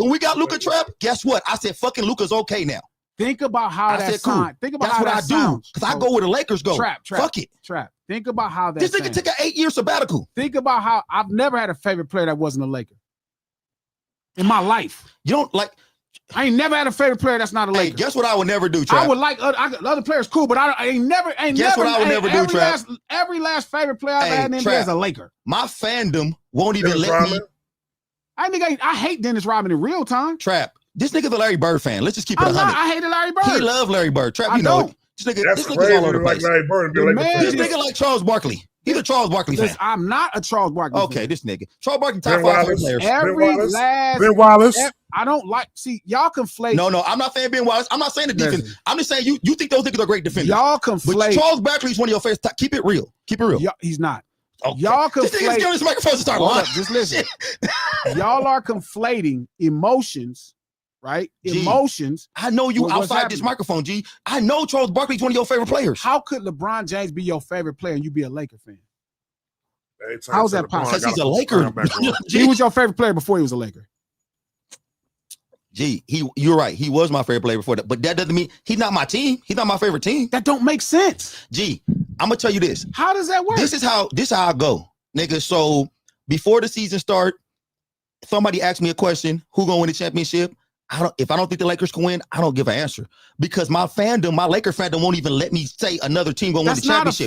we got Luka, Trap, guess what? I said fucking Luka's okay now. Think about how that sounds. Think about that's how what that I sounds. do. Because I go where the Lakers go. Trap. Fuck it. Trap. Think about how that. This nigga took an 8-year sabbatical. Think about how I've never had a favorite player that wasn't a Laker in my life. You don't like. I ain't never had a favorite player that's not a Laker. Hey, guess what I would never do, Trap? I would like other players, cool, but I ain't never. Guess what I would never do, Trap? Every last favorite player I've had in the NBA is a Laker. My fandom won't even let me. I hate Dennis Rodman in real time. Trap. This nigga's a Larry Bird fan. Let's just keep it 100. I hated Larry Bird. He loved Larry Bird. Trap, you know it. This nigga's all over the place. Larry Bird, this nigga like Charles Barkley. He's a Charles Barkley fan. I'm not a Charles Barkley fan. Okay, this nigga. Charles Barkley top 5 players. Ben Wallace. I don't like. See, y'all conflate. No, I'm not saying Ben Wallace. I'm not saying the defense. I'm just saying you think those niggas are great defenders. Y'all conflate. But Charles Barkley is one of your favorites. Keep it real. Keep it real. He's not. Okay. Y'all conflate. This nigga's getting this microphone to start lying. Just listen. Y'all are conflating emotions. Right? G, emotions. I know you outside this microphone, G. I know Charles Barkley's one of your favorite players. How could LeBron James be your favorite player and you be a Laker fan? How's that possible? Because he's a Laker. He was your favorite player before he was a Laker. G, you're right. He was my favorite player before that, but that doesn't mean he's not my team. He's not my favorite team. That don't make sense. G, I'm gonna tell you this. How does that work? This is how I go, nigga. So before the season start, somebody asked me a question: who gonna win the championship? If I don't think the Lakers can win, I don't give an answer because my Laker fandom won't even let me say another team gonna win the championship.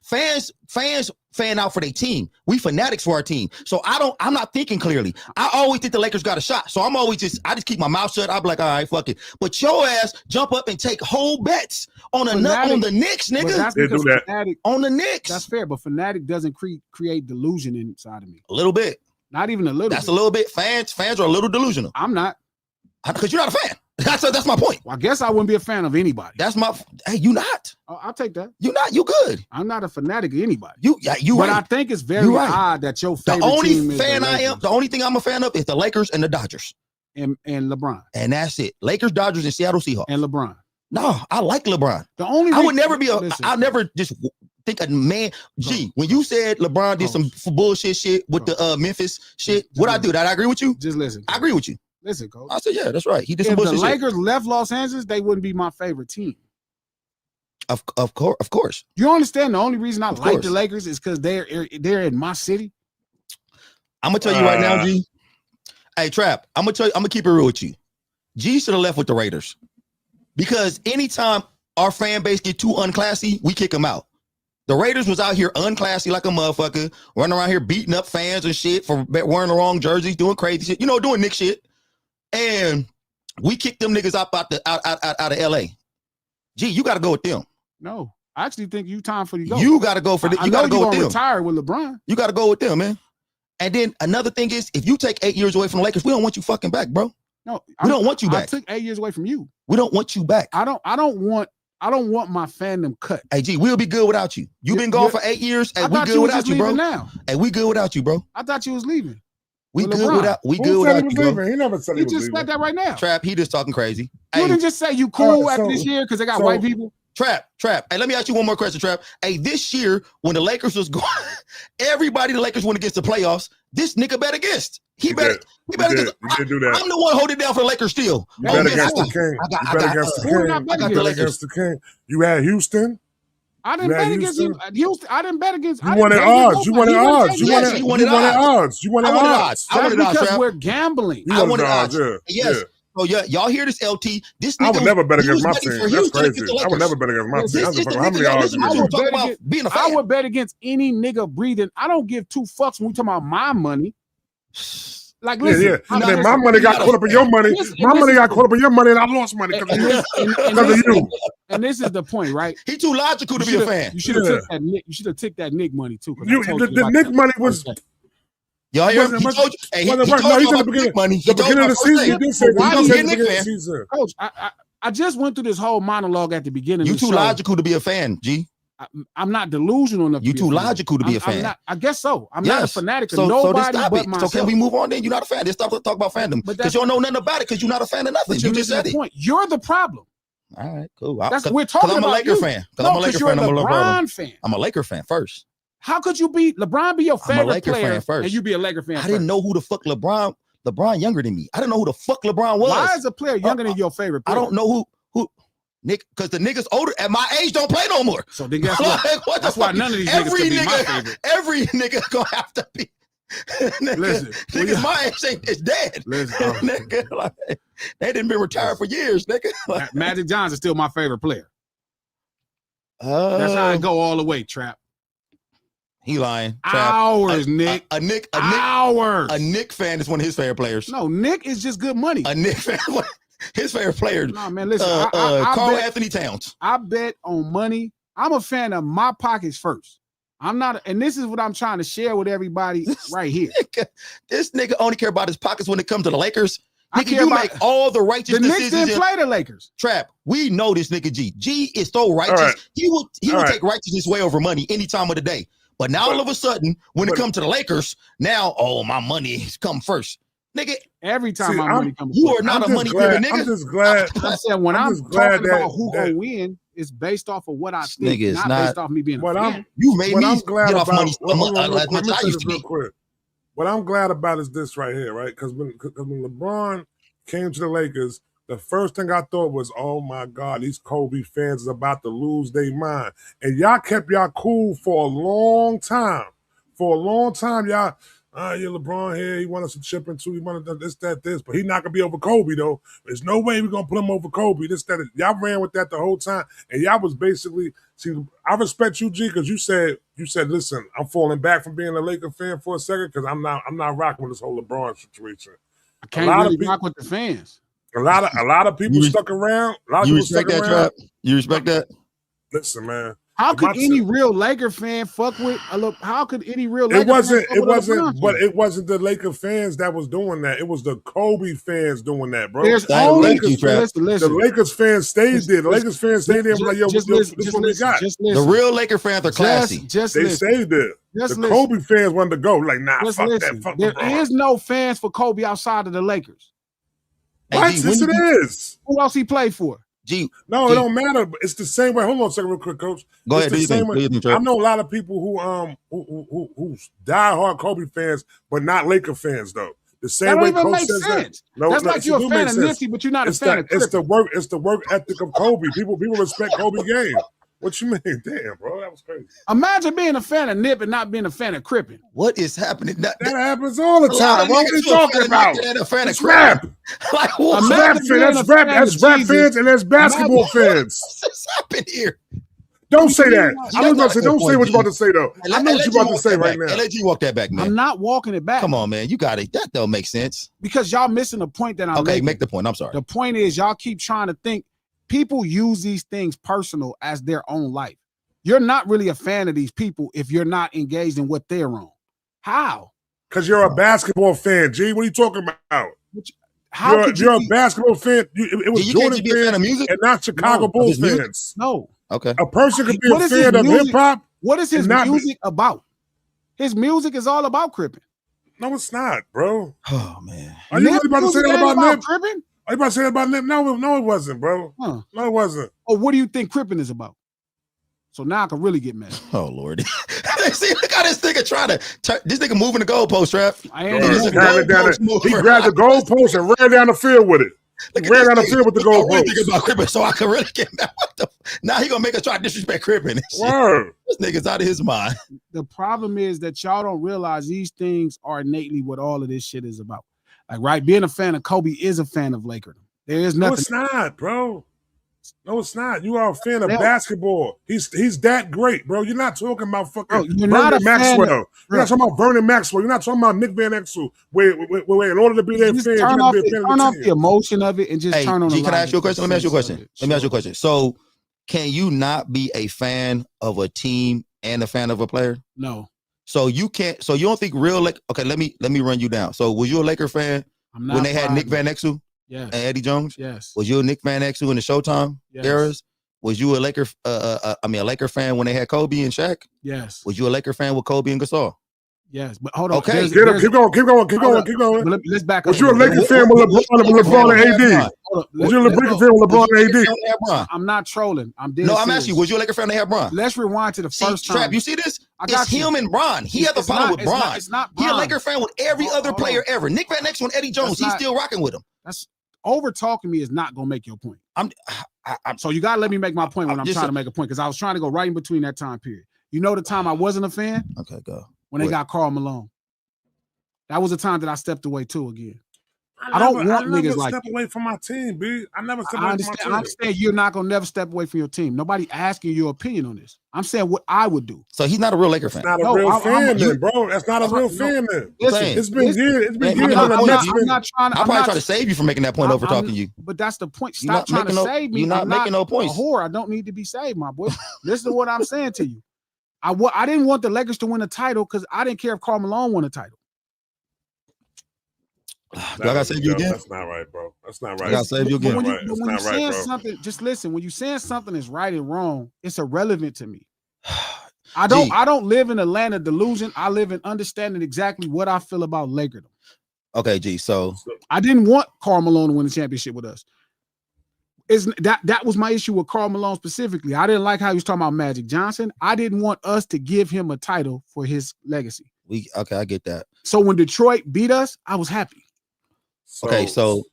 Fans fan out for their team. We fanatics for our team. So I'm not thinking clearly. I always think the Lakers got a shot. So I just keep my mouth shut. I'm like, all right, fuck it. But your ass jump up and take whole bets on the Knicks, nigga. They do that. On the Knicks. That's fair, but fanatic doesn't create delusion inside of me. A little bit. Not even a little. That's a little bit. Fans are a little delusional. I'm not. Because you're not a fan. That's my point. Well, I guess I wouldn't be a fan of anybody. Hey, you not. I'll take that. You not. You good. I'm not a fanatic of anybody. You but right. I think it's very odd that your favorite team is the only thing I'm a fan of is the Lakers and the Dodgers. And LeBron. And that's it. Lakers, Dodgers, and Seattle Seahawks. And LeBron. No, I like LeBron. I would never be I'll never just think a man. G, when you said LeBron did some bullshit shit with the Memphis shit, what I do? Did I agree with you? Just listen. I agree with you. Listen, Coach. I said, yeah, that's right. He did some bullshit shit. If the Lakers left Los Angeles, they wouldn't be my favorite team. Of course. You understand? The only reason I like the Lakers is because they're in my city. I'm gonna tell you right now, G. Hey, Trap. I'm gonna keep it real with you. G should have left with the Raiders because anytime our fan base get too unclassy, we kick them out. The Raiders was out here unclassy like a motherfucker, running around here beating up fans and shit for wearing the wrong jerseys, doing crazy shit, doing Nick shit. And we kicked them niggas out of LA. Gee, you got to go with them. No, I actually think time for you to go. You got to go for them. You got to go with them. Retire with LeBron. You got to go with them, man. And then another thing is, if you take 8 years away from the Lakers, we don't want you fucking back, bro. No, we don't want you back. I took 8 years away from you. We don't want you back. I don't want my fandom cut. Hey, G, we'll be good without you. You've been gone for 8 years, and we good without you, bro. Now. Hey, we good without you, bro. I thought you was leaving. We good without you, bro. He never said he was leaving. You just said that right now. Trap, he just talking crazy. You didn't just say you cool after this year because they got white people. Trap. Hey, let me ask you one more question, Trap. Hey, this year when the Lakers was going, everybody the Lakers went against the playoffs. This nigga bet against. He bet. You better You did do that. I'm the one holding down for the Lakers still. You bet against the King. You bet against the King. I bet against the King. You had Houston. I didn't bet against Houston. I didn't bet against. You wanted odds. You wanted odds. You wanted odds. You wanted odds. That's because we're gambling. I wanted odds. Yes. So y'all hear this, LT? This nigga, I would never bet against my team. That's crazy. I would never bet against my team. How many odds I would bet against any nigga breathing. I don't give two fucks when we talking about my money. Like, listen, my money got caught up in your money. My money got caught up in your money, and I lost money because of you. And this is the point, right? He too logical to be a fan. You should have took that Nick. You should have took that Nick money too. The Nick money was. Y'all hear him? He told you. He told you about Nick money. The beginning of the season, he did say why you a Nick fan? Coach, I just went through this whole monologue at the beginning. You too logical to be a fan, G. I'm not delusional enough. You too logical to be a fan. I guess so. I'm not a fanatic of so nobody stop but it. myself. So can we move on then? You're not a fan. Let's stop talk about fandom because you don't know nothing about it because you're not a fan of nothing. You just said it. Point. You're the problem. All right, cool. We're talking about. I'm a Laker fan. No, because you're a LeBron fan. I'm a Laker fan first. How could you be LeBron? Be your favorite player fan first, and you be a Laker fan? I didn't know who the fuck LeBron. LeBron younger than me. I didn't know who the fuck LeBron was. Why is a player younger than your favorite player? I don't know who. Nick, because the niggas older at my age don't play no more. So then guess what? What That's why none of these niggas can be my favorite. Every nigga gonna have to be. Listen, niggas my age is dead. Listen, nigga, like, they didn't been retired for years, nigga. Like, Magic Johnson's still my favorite player. That's how I go all the way, Trap. He lying. Hours, Nick. A Nick fan is one of his favorite players. No, Nick is just good money. A Nick fan. His favorite player. No, man, listen. Carl Anthony Towns. I bet on money. I'm a fan of my pockets first. I'm not, and this is what I'm trying to share with everybody right here. This nigga only care about his pockets when it comes to the Lakers. Nigga, you make all the righteous decisions. The Knicks didn't play the Lakers. Trap, we know this nigga G. G is so righteous. Right. He will take righteousness way over money any time of the day. But now all of a sudden, when it comes to the Lakers, now, my money come first. Nigga, every time my money comes, you are not a money giver, nigga. I'm just glad. I said when I'm talking about who gonna win, it's based off of what I think, not based off me being a fan. You made me get off money as much as I used to be. What I'm glad about is this right here, right? Because when LeBron came to the Lakers, the first thing I thought was, oh my God, these Kobe fans is about to lose their mind. And y'all kept y'all cool for a long time. For a long time, y'all. Yeah, LeBron here. He wanted us to chip into. He wanted this, that, this. But he's not going to be over Kobe, though. There's no way we're going to put him over Kobe. This, that. Y'all ran with that the whole time. And y'all was basically, see, I respect you, G, because you said, listen, I'm falling back from being a Laker fan for a second because I'm not rocking with this whole LeBron situation. I can't really rock with the fans. A lot of people stuck around. A lot of you people respect that, Trap? You respect that? Listen, man. How could any real Laker fan fuck with? How could any real Laker fan it wasn't the Laker fans that was doing that. It was the Kobe fans doing that, bro. There's only the Lakers fans stayed there. The Lakers fans stayed there and like, yo, this what we got. The real Laker fans are classy. They stayed there. The Kobe fans wanted to go. Like, nah, fuck that. Fuck there is no fans for Kobe outside of the Lakers. What? Yes, it is. Who else he played for? G. No, it don't matter. It's the same way. Hold on a second, real quick, Coach. Go ahead. I know a lot of people who diehard Kobe fans, but not Laker fans, though. The same way Coach says that. No, that's like you're a fan of Nipsey, but you're not a fan of Crippen. It's the work ethic of Kobe. People respect Kobe game. What you mean? Damn, bro, that was crazy. Imagine being a fan of Nip and not being a fan of Crippen. What is happening? That happens all the time. What are you talking about? It's rap. Like, That's rap fans and that's basketball fans. What's happened here? Don't say that. I was about to say, don't say what you're about to say, though. I know what you're about to say right now. Let you walk that back, man. I'm not walking it back. Come on, man. You got it. That don't make sense. Because y'all missing the point that I'm making. Okay, make the point. I'm sorry. The point is y'all keep trying to think people use these things personal as their own life. You're not really a fan of these people if you're not engaged in what they're on. How? Because you're a basketball fan, G. What are you talking about? You're a basketball fan. It was Jordan fans of music and not Chicago Bulls fans. No. Okay. A person could be a fan of hip hop. What is his music about? His music is all about Crippen. No, it's not, bro. Oh man. Are you really about to say that about Nip? Crippen? Are you about to say that about Nip? No, it wasn't, bro. Huh. No, it wasn't. Oh, what do you think Crippen is about? So now I can really get mad. Oh Lord. See, look how this nigga trying to turn. This nigga moving the goalpost, Trap. I ain't He moving. grabbed the goalpost and ran down the field with it. He ran down the field with the goalpost. About Crippen, so I can really get mad. Now he gonna make us try to disrespect Crippen. Word. This nigga's out of his mind. The problem is that y'all don't realize these things are innately what all of this shit is about. Like, right, being a fan of Kobe is a fan of Lakers. There is nothing. No, it's not, bro. No, it's not. You are a fan of basketball. He's that great, bro. You're not talking about fucking Vernon Maxwell. You're not talking about Vernon Maxwell. You're not talking about Nick Van Exel. Where in order to be their fan, turn off the emotion of it and just turn on the light. Can I ask you a question? Let me ask you a question. So, can you not be a fan of a team and a fan of a player? No. So you can't. So you don't think okay? Let me run you down. So was you a Laker fan when they had Nick Van Exel? Yes. And Eddie Jones? Yes. Was you a Nick Van Exel in the Showtime eras? Was you a Laker fan when they had Kobe and Shaq? Yes. Was you a Laker fan with Kobe and Gasol? Yes, but hold on. Okay, keep going. Let's back up. Was you a Laker fan with LeBron and AD? Was you a Laker fan with LeBron and AD? I'm not trolling. I'm dead. No, I'm asking you. Was you a Laker fan? They had Bron. Let's rewind to the first time. Trap, you see this? It's him and Bron. He has a problem with Bron. It's not Bron. He a Laker fan with every other player ever. Nick Van Exel and Eddie Jones. He's still rocking with him. That's over talking me is not gonna make your point. So you gotta let me make my point when I'm trying to make a point, because I was trying to go right in between that time period. You know the time I wasn't a fan? Okay, go. When they got Karl Malone. That was the time that I stepped away too again. I don't want niggas like step away from my team, B. I never step away from my team. I understand you're not gonna never step away from your team. Nobody asking your opinion on this. I'm saying what I would do. So he's not a real Laker fan. That's not a real fan, then, bro. That's not a real fan, then. It's been years. It's been years. I'm probably trying to save you from making that point over talking to you. But that's the point. Stop trying to save me. You're not making no points. A whore. I don't need to be saved, my boy. Listen to what I'm saying to you. I didn't want the Lakers to win a title because I didn't care if Karl Malone won a title. Do I gotta save you again? That's not right, bro. That's not right. I gotta save you again. When you're saying something, just listen. When you're saying something is right and wrong, it's irrelevant to me. I don't live in a land of delusion. I live in understanding exactly what I feel about Lakers. Okay, G. So I didn't want Karl Malone to win the championship with us. That was my issue with Karl Malone specifically. I didn't like how he was talking about Magic Johnson. I didn't want us to give him a title for his legacy. I get that. So when Detroit beat us, I was happy. So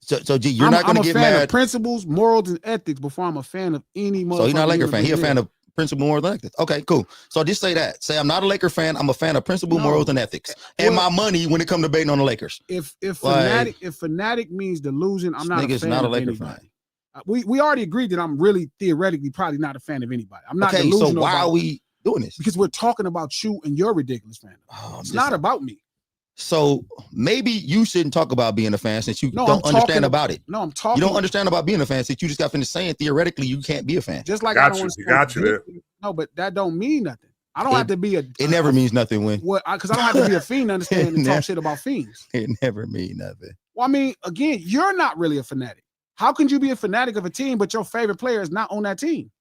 G, you're not going to get mad. I'm a fan of principles, morals, and ethics before I'm a fan of any motherfucker. So he's not a Laker fan. He's a fan of principles, morals, and ethics. Okay, cool. So just say that. Say I'm not a Laker fan. I'm a fan of principles, morals, and ethics. And my money when it comes to betting on the Lakers. If fanatic means delusion, I'm not a fan of anybody. We already agreed that I'm really theoretically probably not a fan of anybody. I'm not delusional. So why are we doing this? Because we're talking about you and your ridiculous fandom. It's not about me. So maybe you shouldn't talk about being a fan since you don't understand about it. No, I'm talking. You don't understand about being a fan since you just got finished saying theoretically you can't be a fan. Just like got you there. No, but that don't mean nothing. I don't have to be It never means nothing when. Because I don't have to be a fiend to understand and talk shit about fiends. It never means nothing. Well, I mean, again, you're not really a fanatic. How can you be a fanatic of a team, but your favorite player is not on that team?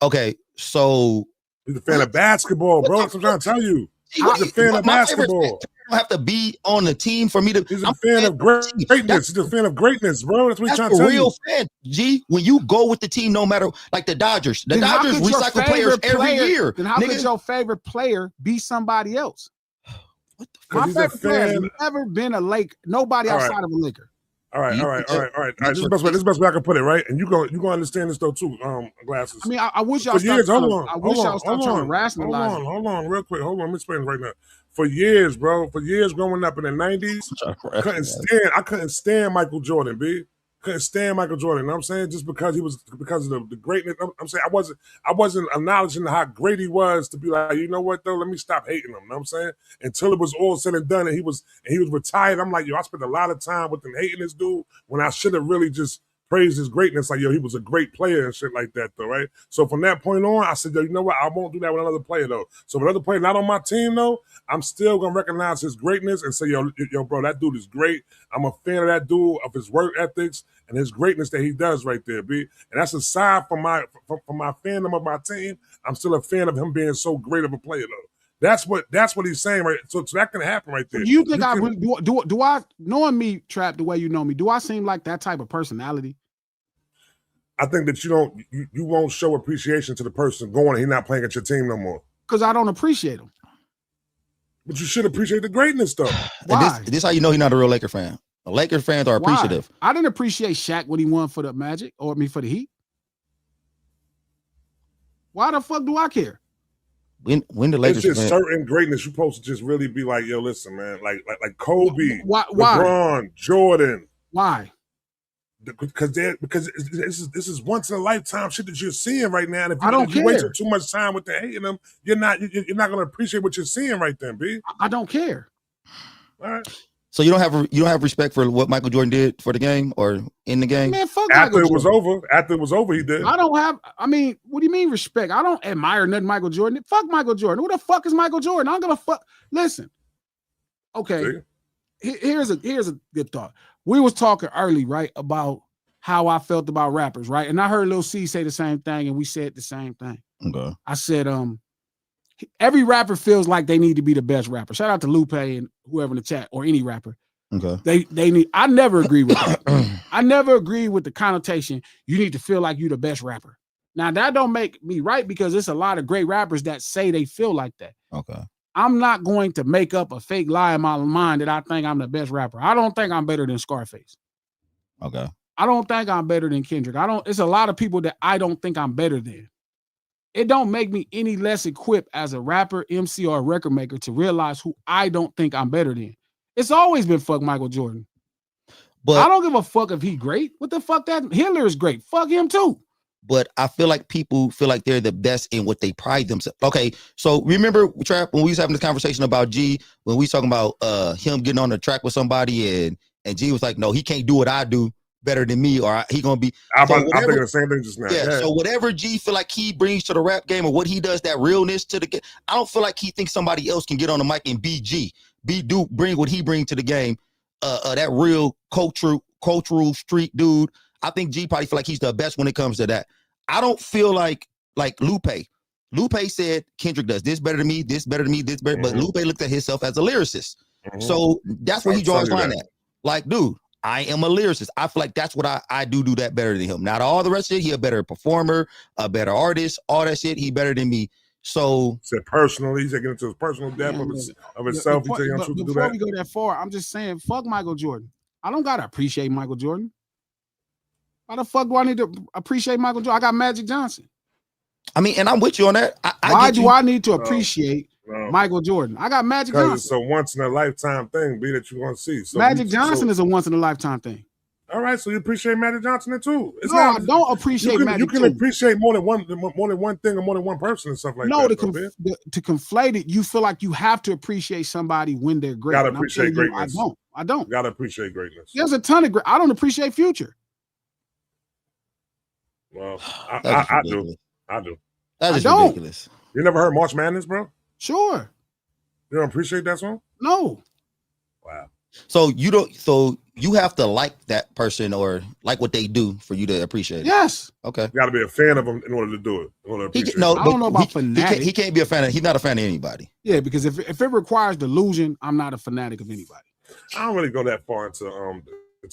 Okay, so he's a fan of basketball, bro. That's what I'm trying to tell you. He's a fan of basketball. Don't have to be on the team for me to. He's a fan of greatness. He's a fan of greatness, bro. That's what he's trying to tell you. That's a real fan, G. When you go with the team, no matter like the Dodgers recycle players every year. Then how could your favorite player be somebody else? What the fuck? My favorite player has never been a Laker. Nobody outside of a Laker. All right. This is the best way I can put it, right? And you gonna understand this though too, Glasses. I mean, I wish y'all stop trying to rationalize. Hold on, real quick. Hold on, let me explain right now. For years, bro, growing up in the 90s, I couldn't stand Michael Jordan, B. Couldn't stand Michael Jordan. You know what I'm saying? Just because of the greatness. I'm saying I wasn't acknowledging how great he was to be like, you know what though? Let me stop hating him. You know what I'm saying? Until it was all said and done and he was retired. I'm like, yo, I spent a lot of time with them hating this dude when I should have really just praised his greatness. Like, yo, he was a great player and shit like that though, right? So from that point on, I said, yo, you know what? I won't do that with another player though. So with another player not on my team though, I'm still gonna recognize his greatness and say, yo, bro, that dude is great. I'm a fan of that dude, of his work ethics and his greatness that he does right there, B. And that's aside from my fandom of my team. I'm still a fan of him being so great of a player though. That's what he's saying, right? So that can happen right there. You think do I knowing me, Trap, the way you know me, do I seem like that type of personality? I think that you won't show appreciation to the person going and he's not playing at your team no more. Because I don't appreciate him. But you should appreciate the greatness, though. Why? This how you know he's not a real Laker fan. Laker fans are appreciative. Why? I didn't appreciate Shaq when he won for the Magic or for the Heat. Why the fuck do I care? When the Lakers, it's just certain greatness you supposed to just really be like, yo, listen, man, like Kobe, LeBron, Jordan. Why? Because this is once in a lifetime shit that you're seeing right now. And if you waste too much time with the hating them, you're not gonna appreciate what you're seeing right then, B. I don't care. All right. So you don't have respect for what Michael Jordan did for the game or in the game? Man, fuck After Michael Jordan. After it was over, he did. I don't have. I mean, what do you mean respect? I don't admire nothing Michael Jordan. Fuck Michael Jordan. Who the fuck is Michael Jordan? I don't give a fuck. Listen. Okay. Here's a good thought. We was talking early, right, about how I felt about rappers, right? And I heard Lil C say the same thing, and we said the same thing. Okay. I said, every rapper feels like they need to be the best rapper. Shout out to Lupe and whoever in the chat or any rapper. Okay. They need. I never agree with that. I never agree with the connotation. You need to feel like you the best rapper. Now that don't make me right because there's a lot of great rappers that say they feel like that. Okay. I'm not going to make up a fake lie in my mind that I think I'm the best rapper. I don't think I'm better than Scarface. Okay. I don't think I'm better than Kendrick. It's a lot of people that I don't think I'm better than. It don't make me any less equipped as a rapper, MC, or a record maker to realize who I don't think I'm better than. It's always been fuck Michael Jordan. But I don't give a fuck if he great. What the fuck that? Hitler is great. Fuck him too. But I feel like people feel like they're the best in what they pride themselves. Okay, so remember, Trap, when we was having this conversation about G, when we was talking about him getting on the track with somebody and G was like, no, he can't do what I do better than me, or he gonna be. I'm thinking the same thing just now. Yeah, so whatever G feel like he brings to the rap game or what he does, that realness to the game, I don't feel like he thinks somebody else can get on the mic and be G. Bring what he brings to the game, that real cultural street dude. I think G probably feel like he's the best when it comes to that. I don't feel like Lupe. Lupe said Kendrick does this better than me, this better than me, this better. But Lupe looked at himself as a lyricist. So that's where he draws his line at. Like, dude, I am a lyricist. I feel like that's what I do that better than him. Not all the rest of it. He a better performer, a better artist, all that shit. He better than me. So said personally, he's taking it to his personal depth of himself. He's taking to do that. Before we go that far, I'm just saying, fuck Michael Jordan. I don't gotta appreciate Michael Jordan. Why the fuck do I need to appreciate Michael Jordan? I got Magic Johnson. I mean, and I'm with you on that. Why do I need to appreciate Michael Jordan? I got Magic Johnson. It's a once in a lifetime thing, B, that you're gonna see. So Magic Johnson is a once in a lifetime thing. All right, so you appreciate Magic Johnson too. I don't appreciate Magic. You can appreciate more than one thing or more than one person and stuff like that. No, to conflate it, you feel like you have to appreciate somebody when they're great. Gotta appreciate greatness. I don't. You gotta appreciate greatness. There's a ton of great. I don't appreciate Future. Well, I do. That's just ridiculous. You never heard March Madness, bro? Sure. You don't appreciate that song? No. Wow. So you don't. So you have to like that person or like what they do for you to appreciate it. Yes. Okay. You got to be a fan of them in order to do it. In order to appreciate I don't know about fanatic. He can't be a fan of. He's not a fan of anybody. Yeah, because if it requires delusion, I'm not a fanatic of anybody. I don't really go that far into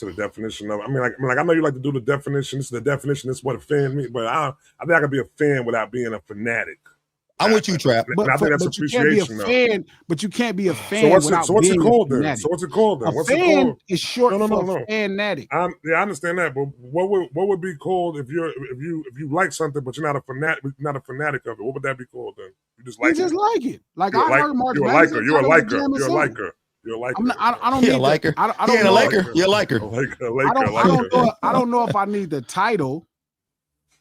the definition of it. I mean, I know you like to do the definition. This is the definition. This is what a fan means. But I think I can be a fan without being a fanatic. I'm with you, Trap. But I think that's appreciation. But you can't be a fan. So what's it called then? So what's it called then? What's fan it called? Is short for fanatic. I understand that, but what would be called if you like something but you're not a fanatic of it? What would that be called then? You just like it. Like I heard March Madness. You're a liker. You're a liker. I don't need a liker. I don't know. Liker. You're a liker. I don't know if I need the title.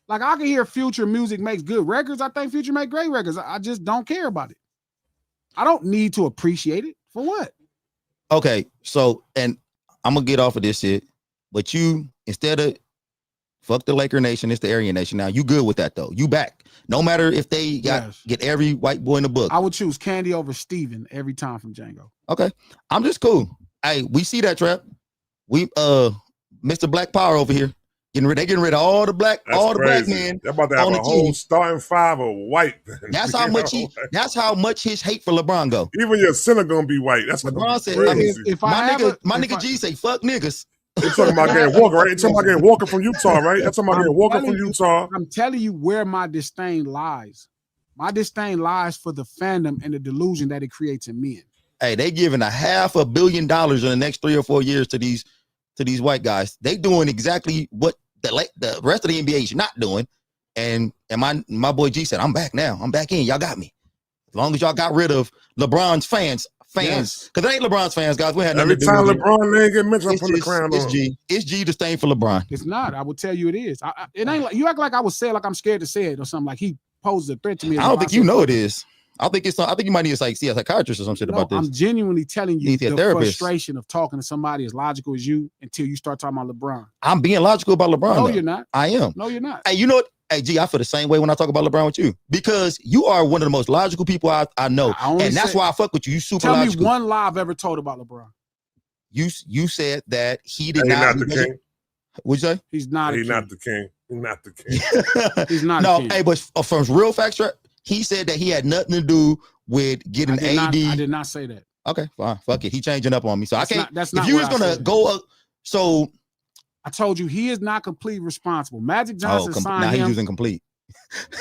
Like I can hear Future music makes good records. I think Future make great records. I just don't care about it. I don't need to appreciate it. For what? Okay, so and I'm gonna get off of this shit, but you instead of fuck the Laker Nation, it's the Aryan Nation. Now you good with that though? You back? No matter if they get every white boy in the book. I would choose Candy over Steven every time from Django. Okay, I'm just cool. Hey, we see that, Trap. We Mr. Black Power over here. They getting rid of all the black men. They're about to have a whole starting five of white. That's how much that's how much his hate for LeBron go. Even your center gonna be white. That's LeBron said. My nigga G say fuck niggas. They're talking about getting Walker, right? They're talking about getting Walker from Utah, right? They're talking about getting Walker from Utah. I'm telling you where my disdain lies. My disdain lies for the fandom and the delusion that it creates in men. Hey, they giving $500 million in the next 3 or 4 years to these white guys. They doing exactly what the rest of the NBA is not doing. And my boy G said, I'm back now. I'm back in. Y'all got me. As long as y'all got rid of LeBron's fans, because it ain't LeBron's fans, guys. We had Every time LeBron name get mentioned, I put the crown it's on. G. It's G to stain for LeBron. It's not. I will tell you it is. It ain't like you act like I would say it like I'm scared to say it or something. Like he poses a threat to me. I don't think you know it is. I think you might need to see a psychiatrist or some shit about this. I'm genuinely telling you the therapist. frustration of talking to somebody as logical as you until you start talking about LeBron. I'm being logical about LeBron. No, though. you're not. I am. No, you're not. Hey, you know what? Hey, G, I feel the same way when I talk about LeBron with you because you are one of the most logical people I know, and that's why I fuck with you. You super logical. Tell me one lie I've ever told about LeBron. You said that he did not the king. What'd you say? He's not. He's not the king. He's not the king. He's not. No, a king. hey, but from real facts, he said that he had nothing to do with getting AD. I did not say that. Okay, fine. Fuck it. He changing up on me, so I can't. That's not. If you was gonna go, so I told you he is not completely responsible. Magic Johnson signed now him. he's using complete.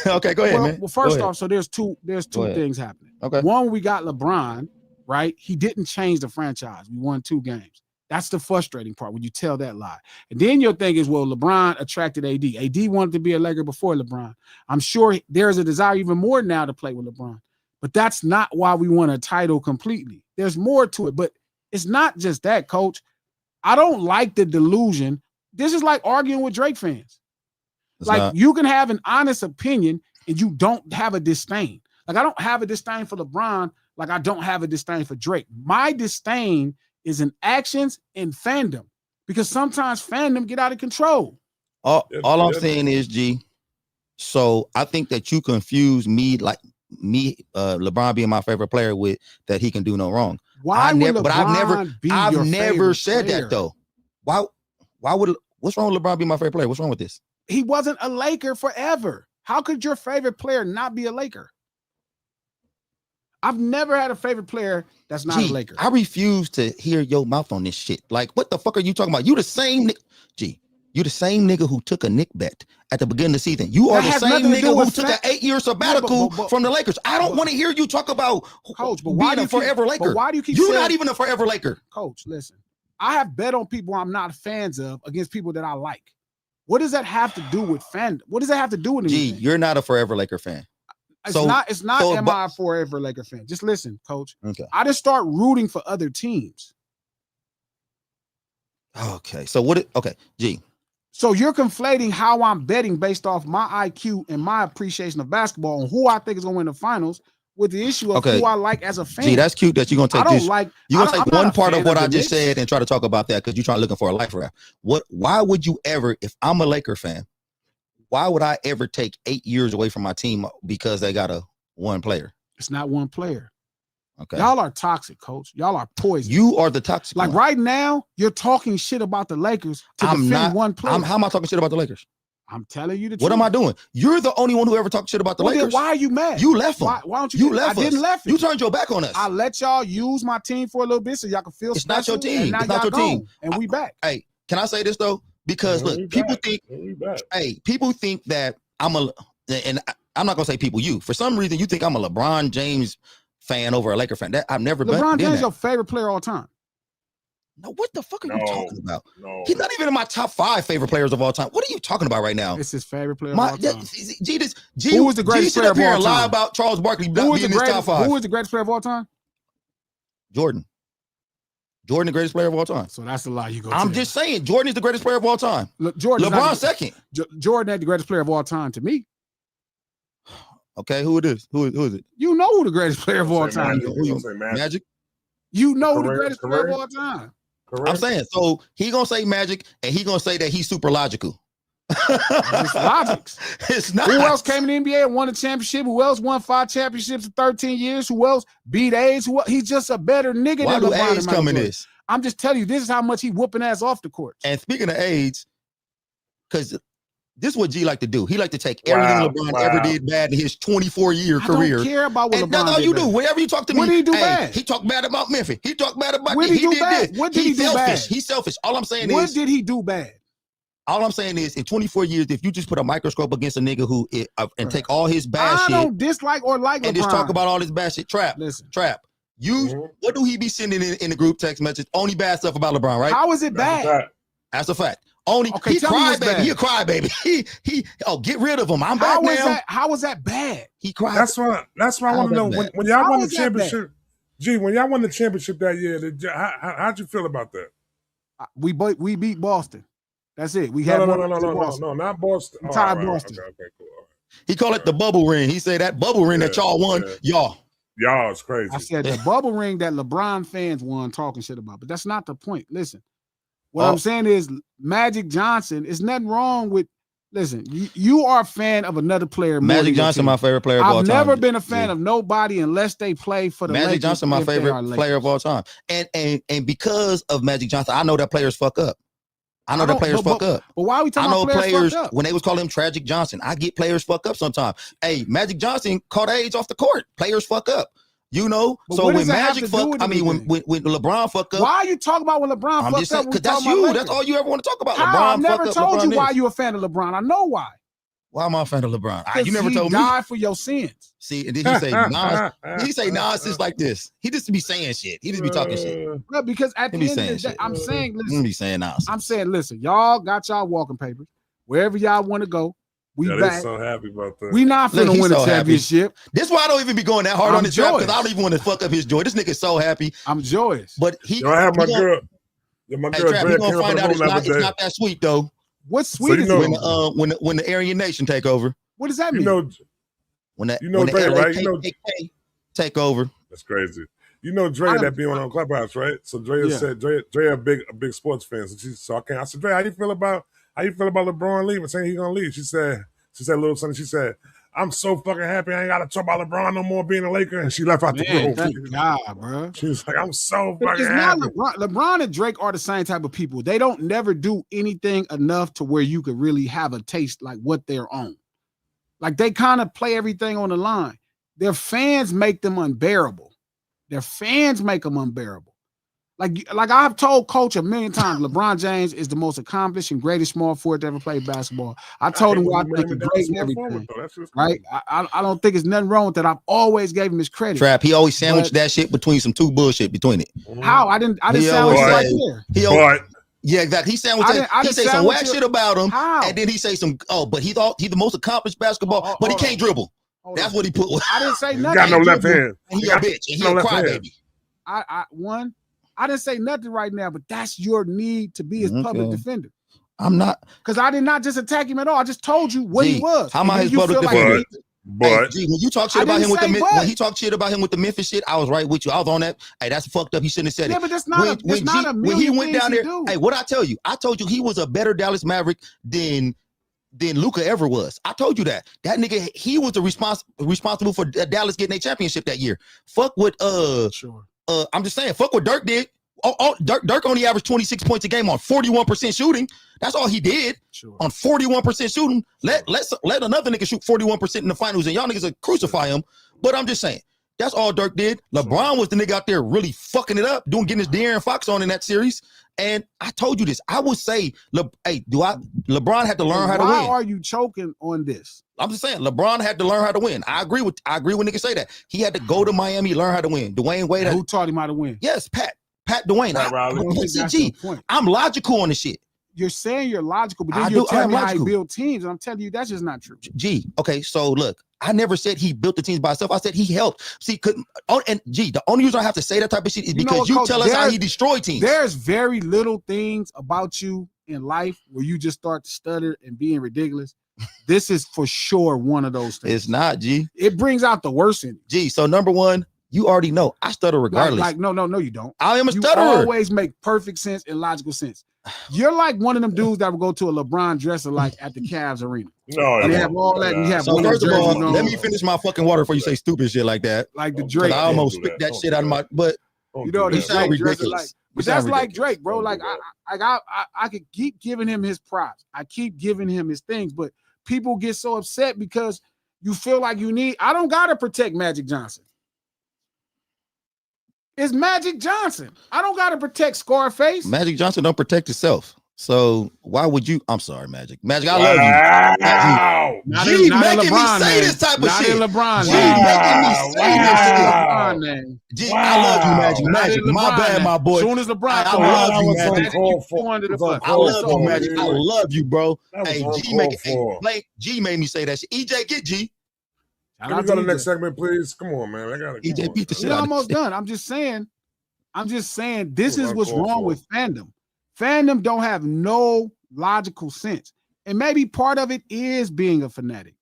Okay, go ahead, man. Well, first off, so there's two things happening. Okay. One, we got LeBron, right? He didn't change the franchise. We won 2 games. That's the frustrating part when you tell that lie. And then your thing is, well, LeBron attracted AD. AD wanted to be a Laker before LeBron. I'm sure there's a desire even more now to play with LeBron. But that's not why we won a title completely. There's more to it. But it's not just that, Coach. I don't like the delusion. This is like arguing with Drake fans. You can have an honest opinion and you don't have a disdain. Like, I don't have a disdain for LeBron like I don't have a disdain for Drake. My disdain is in actions and fandom because sometimes fandom get out of control. All I'm saying is, G, so I think that you confuse me, LeBron being my favorite player with that he can do no wrong. I've never said that though. What's wrong with LeBron being my favorite player? What's wrong with this? He wasn't a Laker forever. How could your favorite player not be a Laker? I've never had a favorite player that's not a Laker. I refuse to hear your mouth on this shit. Like, what the fuck are you talking about? You the same you the same nigga who took a Nick bet at the beginning of the season. You are the same nigga who took an 8-year sabbatical from the Lakers. I don't want to hear you talk about Coach, but being a forever Laker. But why do you keep You're saying, not even a forever Laker. Coach, listen. I have bet on people I'm not fans of against people that I like. What does that have to do with fandom? What does that have to do with anything? G, you're not a forever Laker fan. It's not am I a forever Laker fan? Just listen, Coach. Okay. I just start rooting for other teams. Okay. So G. So you're conflating how I'm betting based off my IQ and my appreciation of basketball and who I think is going to win the finals with the issue of who I like as a fan. Gee, that's cute that you're going to take this. You're going to take one part of what I just said and try to talk about that because you're looking for a life raft. Why would you ever, if I'm a Laker fan, why would I ever take 8 years away from my team because they got one player? It's not one player. Okay. Y'all are toxic, Coach. Y'all are poison. You are the toxic one. Right now, you're talking shit about the Lakers to defend one player. How am I talking shit about the Lakers? I'm telling you the truth. What am I doing? You're the only one who ever talked shit about the Lakers. Then why are you mad? You left them. Why don't you? Left us. I didn't left it. You turned your back on us. I let y'all use my team for a little bit so y'all can feel it's special. Not your team. It's not your team. And we back. Hey, can I say this though? Because look, people think that and I'm not gonna say people. You for some reason you think I'm a LeBron James fan over a Laker fan. That I've never been. LeBron James your favorite player of all time. No, what the fuck are you talking about? No. He's not even in my top 5 favorite players of all time. What are you talking about right now? It's his favorite player of all time. Who was the greatest player of all time? Lie about Charles Barkley not being in his top 5. Who was the greatest player of all time? Jordan, the greatest player of all time. So that's the lie you go. I'm just saying, Jordan is the greatest player of all time. Look, LeBron second. Jordan had the greatest player of all time to me. Okay, who it is? Who is it? You know who the greatest player of all time is. Magic. You know who the greatest player of all time. Correct. I'm saying, so he gonna say Magic, and he gonna say that he's super logical. It's logics. It's not. Who else came in the NBA and won a championship? Who else won 5 championships in 13 years? Who else beat AIDS? He's just a better nigga Why than do LeBron. AIDS come in this? I'm just telling you, this is how much he whooping ass off the court. And speaking of AIDS, because this is what G like to do. He like to take everything LeBron ever did bad in his 24-year career. I don't care about what LeBron did. You do. Whenever you talk to me, what did he do bad? He talked bad about Memphis. He talked bad about what me. He did bad? What did he do bad? He's selfish. All I'm saying is, what did he do bad? All I'm saying is, in 24 years, if you just put a microscope against a nigga who and take all his bad shit, I don't dislike or like LeBron. And just talk about all his bad shit. Trap. What do he be sending in the group text message? Only bad stuff about LeBron, right? How is it bad? That's a fact. Only Okay, he tell me cried, what's baby. bad. He a cry, baby. He get rid of him. I'm back now. How was that bad? He cried. That's why I want to know when y'all won the championship. G, when y'all won the championship that year, how'd you feel about that? We beat Boston. That's it. We No, not Boston. We tied Boston. Okay, cool. All right. He called it the bubble ring. He said that bubble ring that y'all won, y'all it's crazy. I said the bubble ring that LeBron fans won talking shit about, but that's not the point. Listen, what I'm saying is Magic Johnson. Is nothing wrong with. Listen, you are a fan of another player. Magic Johnson, my favorite player of all time. I've never been a fan of nobody unless they play for the Magic Lakers. Johnson, my favorite player of all time. And because of Magic Johnson, I know that players fuck up. I know that players fuck up. But why are we talking about players fuck up? When they was calling him Tragic Johnson, I get players fuck up sometimes. Hey, Magic Johnson caught AIDS off the court. Players fuck up. You know, but so when Magic fuck, I mean, when LeBron fuck up. Why are you talking about when LeBron fuck up? I'm just saying, because that's you. That's all you ever want to talk about. LeBron. I never told you why you a fan of LeBron. I know why. Why am I a fan of LeBron? You never told me. He died died for your sins. See, and did he say nonsense like this? He just be saying shit. He just be talking shit. Well, because at the end of the day, I'm saying, listen. Be saying nonsense. I'm saying, listen, y'all got y'all walking papers. Wherever y'all want to go, we back. So happy about that. We not finna win a championship. This is why I don't even be going that hard on this draft, because I don't even want to fuck up his joy. This nigga's so happy. I'm joyous. But I have my girl. My girl, Trap, gonna find out it's not that sweet though. What's sweet is when the Aryan Nation take over. What does that mean? When the Dre, right? Take over. That's crazy. You know Dre that be on Clubhouse, right? So Dre said Dre a big sports fan. So I said, Dre, how you feel about LeBron leaving? Saying he's gonna leave. She said a little something. She said, I'm so fucking happy I ain't gotta talk about LeBron no more being a Laker. And she left out the room. Thank God, bro. She was like, I'm so fucking happy. LeBron and Drake are the same type of people. They don't never do anything enough to where you could really have a taste like what they're on. Like they kind of play everything on the line. Their fans make them unbearable. Like I've told Coach a million times, LeBron James is the most accomplished and greatest small forward to ever play basketball. I told him what I think is great and everything. Right? I don't think there's nothing wrong with that. I've always gave him his credit. Trap, he always sandwiched that shit between some two bullshit between it. How? I didn't sandwich it right there. Yeah, exactly. He sandwiched he say some whack shit about him, and then he say some, but he thought he's the most accomplished basketball, but he can't dribble. That's what he put. I didn't say nothing. He got no left hand. And he a bitch. And he a crybaby. I didn't say nothing right now, but that's your need to be his public defender. I'm not. Because I did not just attack him at all. I just told you what he was. How am I his public defender? But G, when you talk shit about him when he talked shit about him with the Memphis shit, I was right with you. I was on that. Hey, that's fucked up. He shouldn't have said it. Yeah, but that's not when he went down there. Hey, what I tell you? I told you he was a better Dallas Maverick than Lupe ever was. I told you that. That nigga, he was the responsible for Dallas getting a championship that year. Fuck what I'm just saying, fuck what Dirk did. Dirk only averaged 26 points a game on 41% shooting. That's all he did on 41% shooting. Let another nigga shoot 41% in the finals, and y'all niggas will crucify him. But I'm just saying, that's all Dirk did. LeBron was the nigga out there really fucking it up, getting his De'Aaron Fox on in that series. And I told you this. I would say, LeBron had to learn how to win. Why are you choking on this? I'm just saying, LeBron had to learn how to win. I agree when niggas say that. He had to go to Miami, learn how to win. Dwayne Wade. Who taught him how to win? Yes, Pat Dwayne. I'm logical on this shit. You're saying you're logical, but then you're telling me how he built teams, and I'm telling you that's just not true. Okay, so look, I never said he built the teams by himself. I said he helped. See, the only reason I have to say that type of shit is because you tell us how he destroyed teams. There's very little things about you in life where you just start to stutter and being ridiculous. This is for sure one of those things. It's not, G. It brings out the worst in you. G, so number one, you already know I stutter regardless. No, you don't. I am a stutterer. You always make perfect sense and logical sense. You're like one of them dudes that would go to a LeBron dresser like at the Cavs arena. No, you have all that. And you have so first of all, let me finish my fucking water before you say stupid shit like that. Like the Drake. I almost spit that shit out of my. But you know what he sound ridiculous. But that's like Drake, bro. Like I could keep giving him his props. I keep giving him his things, but people get so upset because you feel like you need. I don't gotta protect Magic Johnson. It's Magic Johnson. I don't gotta protect Scarface. Magic Johnson don't protect himself. So why would you? I'm sorry, Magic. Magic, I love you. Wow. Not G in making me LeBron say name. this type of Not shit. in LeBron G name. making me say this shit. LeBron name. G, I love you, Magic. Wow. Not Magic, in my LeBron bad, name. my boy. Soon as LeBron, I come love on, you, That was Magic. uncalled for. you under the It was bus. I uncalled love for, you, Magic. G. I love you, bro. That was Hey, G uncalled make it. for. Hey, G made me say that shit. EJ, get G. Can we go to the next segment, please? Come on, man. I got it. EJ beat the shit We're out of almost the done. I'm just saying this It was is what's uncalled wrong for. with fandom. Fandom don't have no logical sense. And maybe part of it is being a fanatic.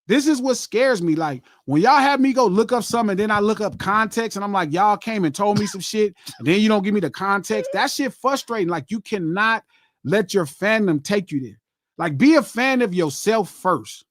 This is what scares me. Like when y'all have me go look up something and then I look up context and I'm like, y'all came and told me some shit and then you don't give me the context. That shit frustrating. Like you cannot let your fandom take you there. Like be a fan of yourself first.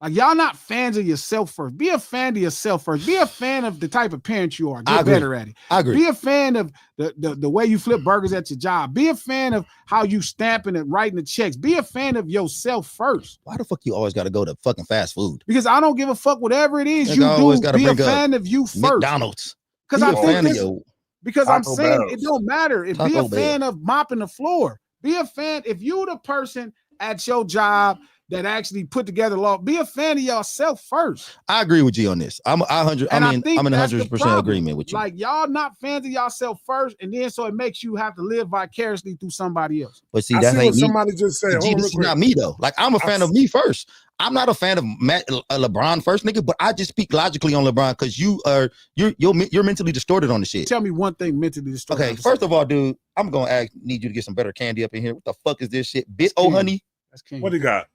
Like y'all not fans of yourself first. Be a fan of yourself first. Be a fan of the type of parent you are. Get better at it. I agree. Be a fan of the way you flip burgers at your job. Be a fan of how you stamping and writing the checks. Be a fan of yourself first. Why the fuck you always got to go to fucking fast food? Because I don't give a fuck whatever it is Nigga, you I always do. gotta Be a bring up fan of you first. McDonald's. Because Be I a think fan of this. your Because I'm Taco saying Bells. it don't matter. Be Taco a fan of mopping the floor. Be a fan. If you the person at your job that actually put together law, be a fan of yourself first. I agree with you on this. I'm in that's the 100% problem. agreement with you. Like y'all not fans of yourself first, and then so it makes you have to live vicariously through somebody else. But see, I that see ain't what me. somebody just said. G, Hold on this real is quick. not me though. Like I'm a fan of me first. I'm not a fan of LeBron first, nigga. But I just speak logically on LeBron because you're mentally distorted on the shit. Tell me one thing mentally distorted. Okay, first of all, dude, I'm gonna need you to get some better candy up in here. What the fuck is this shit? Bit That's honey. That's king. What do you got?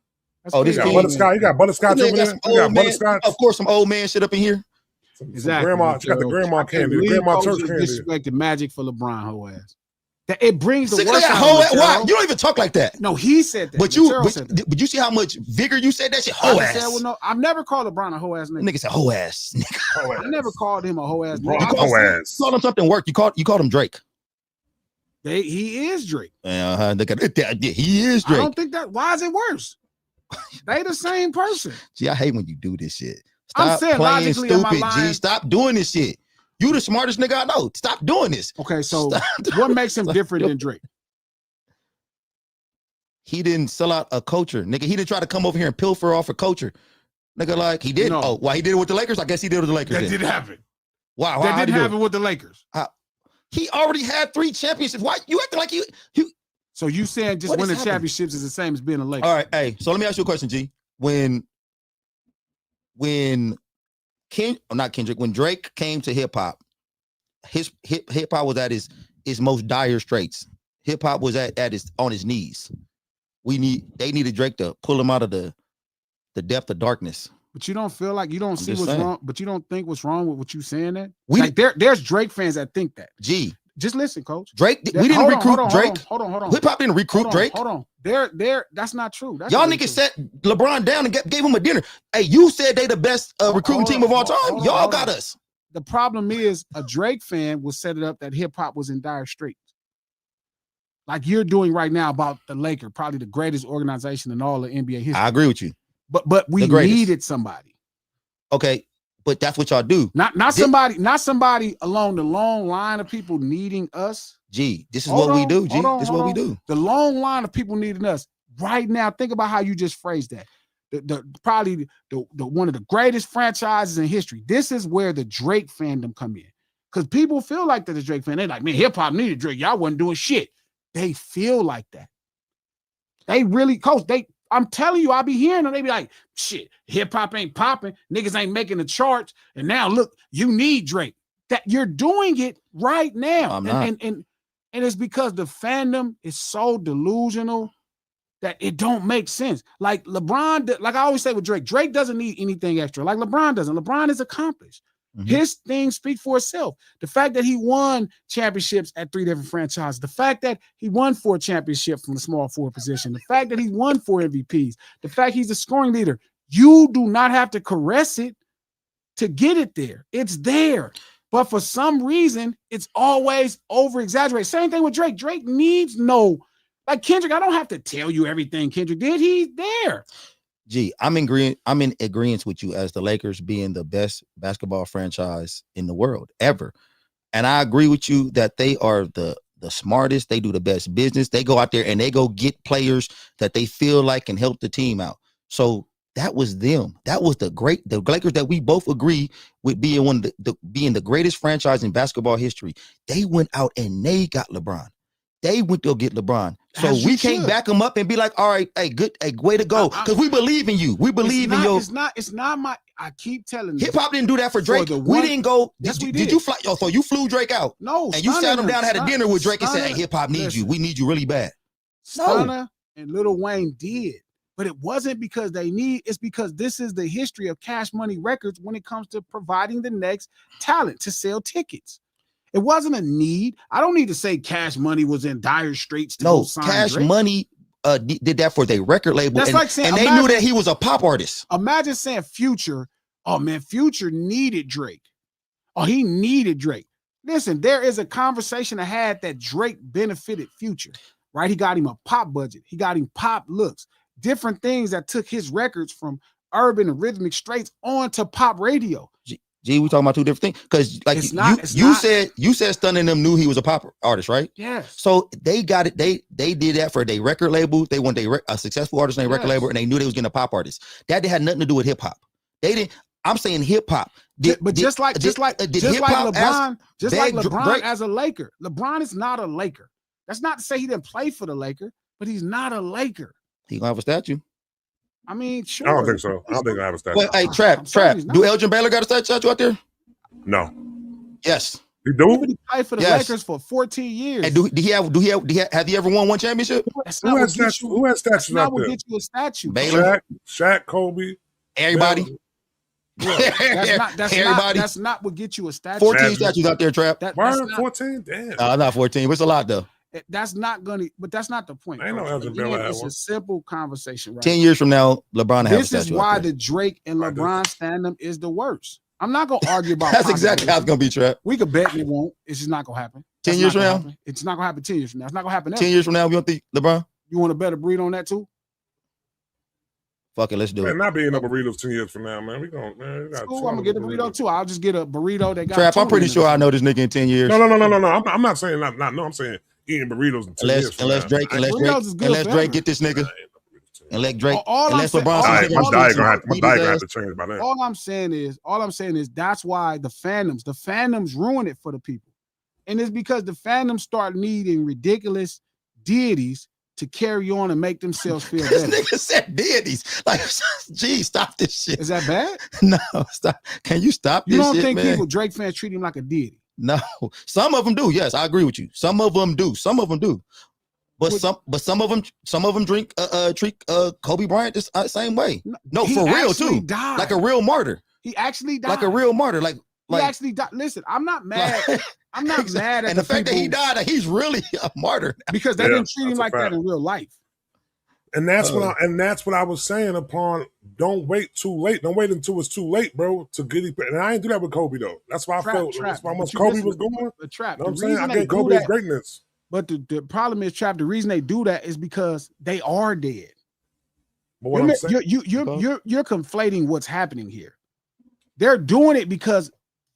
That's Oh, this You king. got King. butterscotch. You got butterscotch This over nigga got there. some You got old man, butterscotch. of course, some old man shit up in here. Some Exactly. grandma. She got the grandma I can't candy. The believe grandma Coach church just candy. disrespected Magic for LeBron whole ass. That it brings the Sick of worst that out hoe of ass. Why? Matero. You don't even talk like that. No, he said that. But Matero said that. you see how much vigor you said that shit? I Hoe just said, ass. well, no, I've never called LeBron a hoe ass nigga. Nigga said hoe ass. I never called him a hoe ass Bro, nigga. I hoe just said ass. You called him something work. You called him Drake. he is Drake. He is I Drake. don't think that. Why is it worse? They the same person. Gee, I hate when you do this shit. I'm Stop saying playing logically, am I stupid, lying? G. Stop doing this shit. You the smartest nigga I know. Stop doing this. Okay, so Stop what makes him Stop different doing- than Drake? He didn't sell out a culture, nigga. He didn't try to come over here and pilfer off a culture, nigga. Like he did. No. Oh, why he did it with the Lakers? I guess he did it with the Lakers. That then. didn't happen. Wow, That how'd didn't he do happen it? with the Lakers. He already had 3 championships. Why you acting like you? So you saying just What is winning happening? championships is the same as being a Laker? All right, hey. So let me ask you a question, G. When Drake came to hip hop, his hip hop was at his most dire straits. Hip hop was on his knees. They needed Drake to pull him out of the depth of darkness. But you don't feel like you don't see just what's saying. wrong. But you don't think what's wrong with what you saying that? We Like there's Drake fans that think that. G. Just listen, coach. Drake, That- we didn't hold on, recruit hold on, Drake. Hold on. Hip hop didn't recruit Drake. Hold on. They're that's not true. That's Y'all not niggas true. set LeBron down and gave him a dinner. Hey, you said they the best recruiting Hold team on, of all hold time. on, Y'all hold got on. us. The problem is a Drake fan will set it up that hip hop was in dire straits. Like you're doing right now about the Lakers, probably the greatest organization in all of NBA history. I agree with you. But we the greatest. needed somebody. Okay, but that's what y'all do. Not somebody along the long line of people needing us. G, this is Hold what we on, do. G, hold on, this is hold what we on. do. The long line of people needing us right now. Think about how you just phrased that. The probably the one of the greatest franchises in history. This is where the Drake fandom come in. Because people feel like they're the Drake fan. They're like, man, hip hop needed Drake. Y'all wasn't doing shit. They feel like that. They really, coach, I'm telling you, I be hearing them. They be like, shit, hip hop ain't popping. Niggas ain't making the charts. And now look, you need Drake. That you're doing it right now. I'm not. And it's because the fandom is so delusional that it don't make sense. Like LeBron, like I always say with Drake doesn't need anything extra. Like LeBron doesn't. LeBron is accomplished. Mhm. His thing speaks for itself. The fact that he won championships at 3 different franchises, the fact that he won 4 championships from the small forward position, the fact that he won 4 MVPs, the fact he's a scoring leader, you do not have to caress it to get it there. It's there. But for some reason, it's always over-exaggerated. Same thing with Drake. Drake needs like Kendrick, I don't have to tell you everything Kendrick did. He's there. G, I'm in agreement with you as the Lakers being the best basketball franchise in the world ever. And I agree with you that they are the the smartest. They do the best business. They go out there and they go get players that they feel like can help the team out. So that was them. That was the Lakers that we both agree with being one of being the greatest franchise in basketball history. They went out and they got LeBron. They went to go get LeBron. So we can't back them up and be like, all right, hey, good, hey, way to go. Because we believe in you. We believe in your. It's not my, I keep telling you. Hip hop didn't do that for Drake. We didn't go. Yes, we did you fly? Oh, so you flew Drake out? No. And you sat him down, had a dinner with Drake and said, hey, hip hop needs you. We need you really bad. Stunner and Lil Wayne did. But it wasn't because they need, it's because this is the history of Cash Money Records when it comes to providing the next talent to sell tickets. It wasn't a need. I don't need to say Cash Money was in dire straits to go sign Cash Drake. Money did that for their record label. That's like saying, and they knew that he was a pop artist. Imagine saying Future, oh man, Future needed Drake. Oh, he needed Drake. Listen, there is a conversation I had that Drake benefited Future, right? He got him a pop budget. He got him pop looks. Different things that took his records from urban and rhythmic straights on to pop radio. Gee, we talking about two different things because, like you said, Stunning them knew he was a pop artist, right? Yes. So they got it. They did that for their record label. They want a successful artist in their record label, and they knew they was getting a pop artist. That had nothing to do with hip hop. They didn't. I'm saying hip hop. Just like LeBron as a Laker. LeBron is not a Laker. That's not to say he didn't play for the Laker, but he's not a Laker. He gonna have a statue. I mean, sure. I don't think so. I don't think I have a statue. Well, hey, Trap. Do Elgin Baylor got a statue out there? No. Yes. He do? He played for the Lakers for 14 years. And have he ever won one championship? Who has statues out there? Get you a statue. Baylor, Shaq, Kobe, everybody. That's not what gets you a statue. 14 statues out there, Trap. 14? Damn. Not 14. It's a lot though. That's not gonna, but that's not the point. I know Elgin Baylor had it's one. a simple conversation, right? 10 years from now, LeBron has a statue. This is why the Drake and LeBron stand-up is the worst. I'm not gonna argue about that's exactly how it's gonna be, Trap. We could bet it won't. It's just not gonna happen. 10 years from now? It's not gonna happen 10 years from now. It's not gonna happen. 10 years from now, we don't think LeBron? You want to bet a breed on that too? Fuck it, let's do it. Not being no burritos 10 years from now, man. We got cool, I'm gonna get a burrito too. I'll just get a burrito that got Trap. I'm pretty sure I know this nigga in 10 years. No. I'm not saying not. No, I'm saying eating burritos in 10 years from unless now. Unless Drake get this nigga. And let Drake. Unless LeBron. My diet gonna have to change by then. All I'm saying is that's why the fandoms ruin it for the people, and it's because the fandoms start needing ridiculous deities to carry on and make themselves feel better. This nigga said deities. Like, gee, stop this shit. Is that bad? No, stop. Can you stop this shit, man? You don't think people, Drake fans, treat him like a deity? No, some of them do. Yes, I agree with you. Some of them do. But some of them treat Kobe Bryant the same way. No, for real too. Died. Like a real martyr. He actually died. Like a real martyr. Like he actually died. Listen, I'm not mad. I'm not mad at and the fact that he died, he's really a martyr because they didn't treat him like that in real life. And that's what I was saying. Upon don't wait too late. Don't wait until it's too late, bro. To get it. And I ain't do that with Kobe though. That's why I felt. That's why much Kobe was going. The Trap. You know what I'm saying? I get Kobe's greatness. But the problem is, Trap. The reason they do that is because they are dead. But what I'm saying, you're conflating what's happening here. They're doing it because,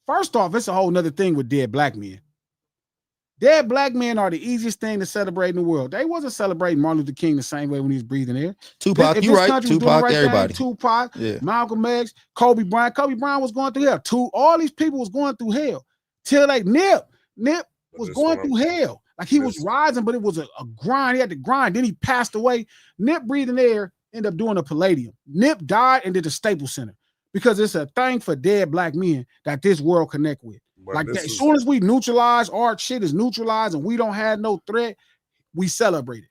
first off, it's a whole nother thing with dead black men. Dead black men are the easiest thing to celebrate in the world. They wasn't celebrating Martin Luther King the same way when he was breathing air. Tupac, you right. Tupac, everybody. Tupac, Malcolm X, Kobe Bryant. Kobe Bryant was going through hell. All these people was going through hell. Till like Nip was going through hell. Like he was rising, but it was a grind. He had to grind. Then he passed away. Nip breathing air ended up doing a Palladium. Nip died and did a Staples Center because it's a thing for dead black men that this world connect with. But like that, as soon as we neutralize, our shit is neutralized and we don't have no threat, we celebrate it.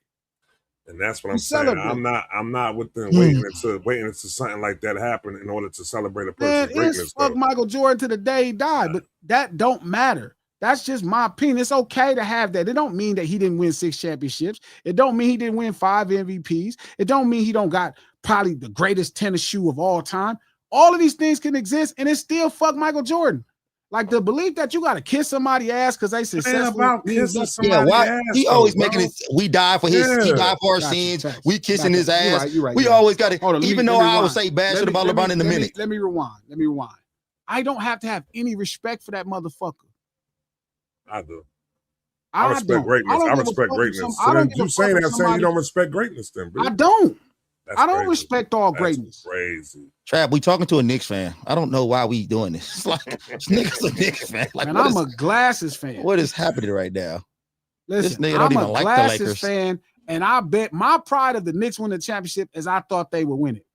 And that's what I'm saying. I'm not with them waiting until something like that happen in order to celebrate a person's greatness. Fuck Michael Jordan to the day he died, but that don't matter. That's just my opinion. It's okay to have that. It don't mean that he didn't win 6 championships. It don't mean he didn't win 5 MVPs. It don't mean he don't got probably the greatest tennis shoe of all time. All of these things can exist, and it's still fuck Michael Jordan. Like the belief that you got to kiss somebody's ass because they successful. He always making it. We die for his. He died for our sins. We kissing his ass. You're right, we always got it. Even though I would say bad shit about LeBron in a minute. Let me rewind. I don't have to have any respect for that motherfucker. I do. I respect greatness. I respect greatness. So then you saying that saying you don't respect greatness, then, bro? I don't. That's I don't crazy. respect all That's greatness. Crazy. Trap, we talking to a Knicks fan. I don't know why we doing this. It's like this nigga's a Knicks fan. Like, And I'm a Glasses fan. What is happening right now? Listen, this nigga don't I'm even a like the Glasses Lakers. fan, and I bet my pride of the Knicks winning the championship is I thought they would win it.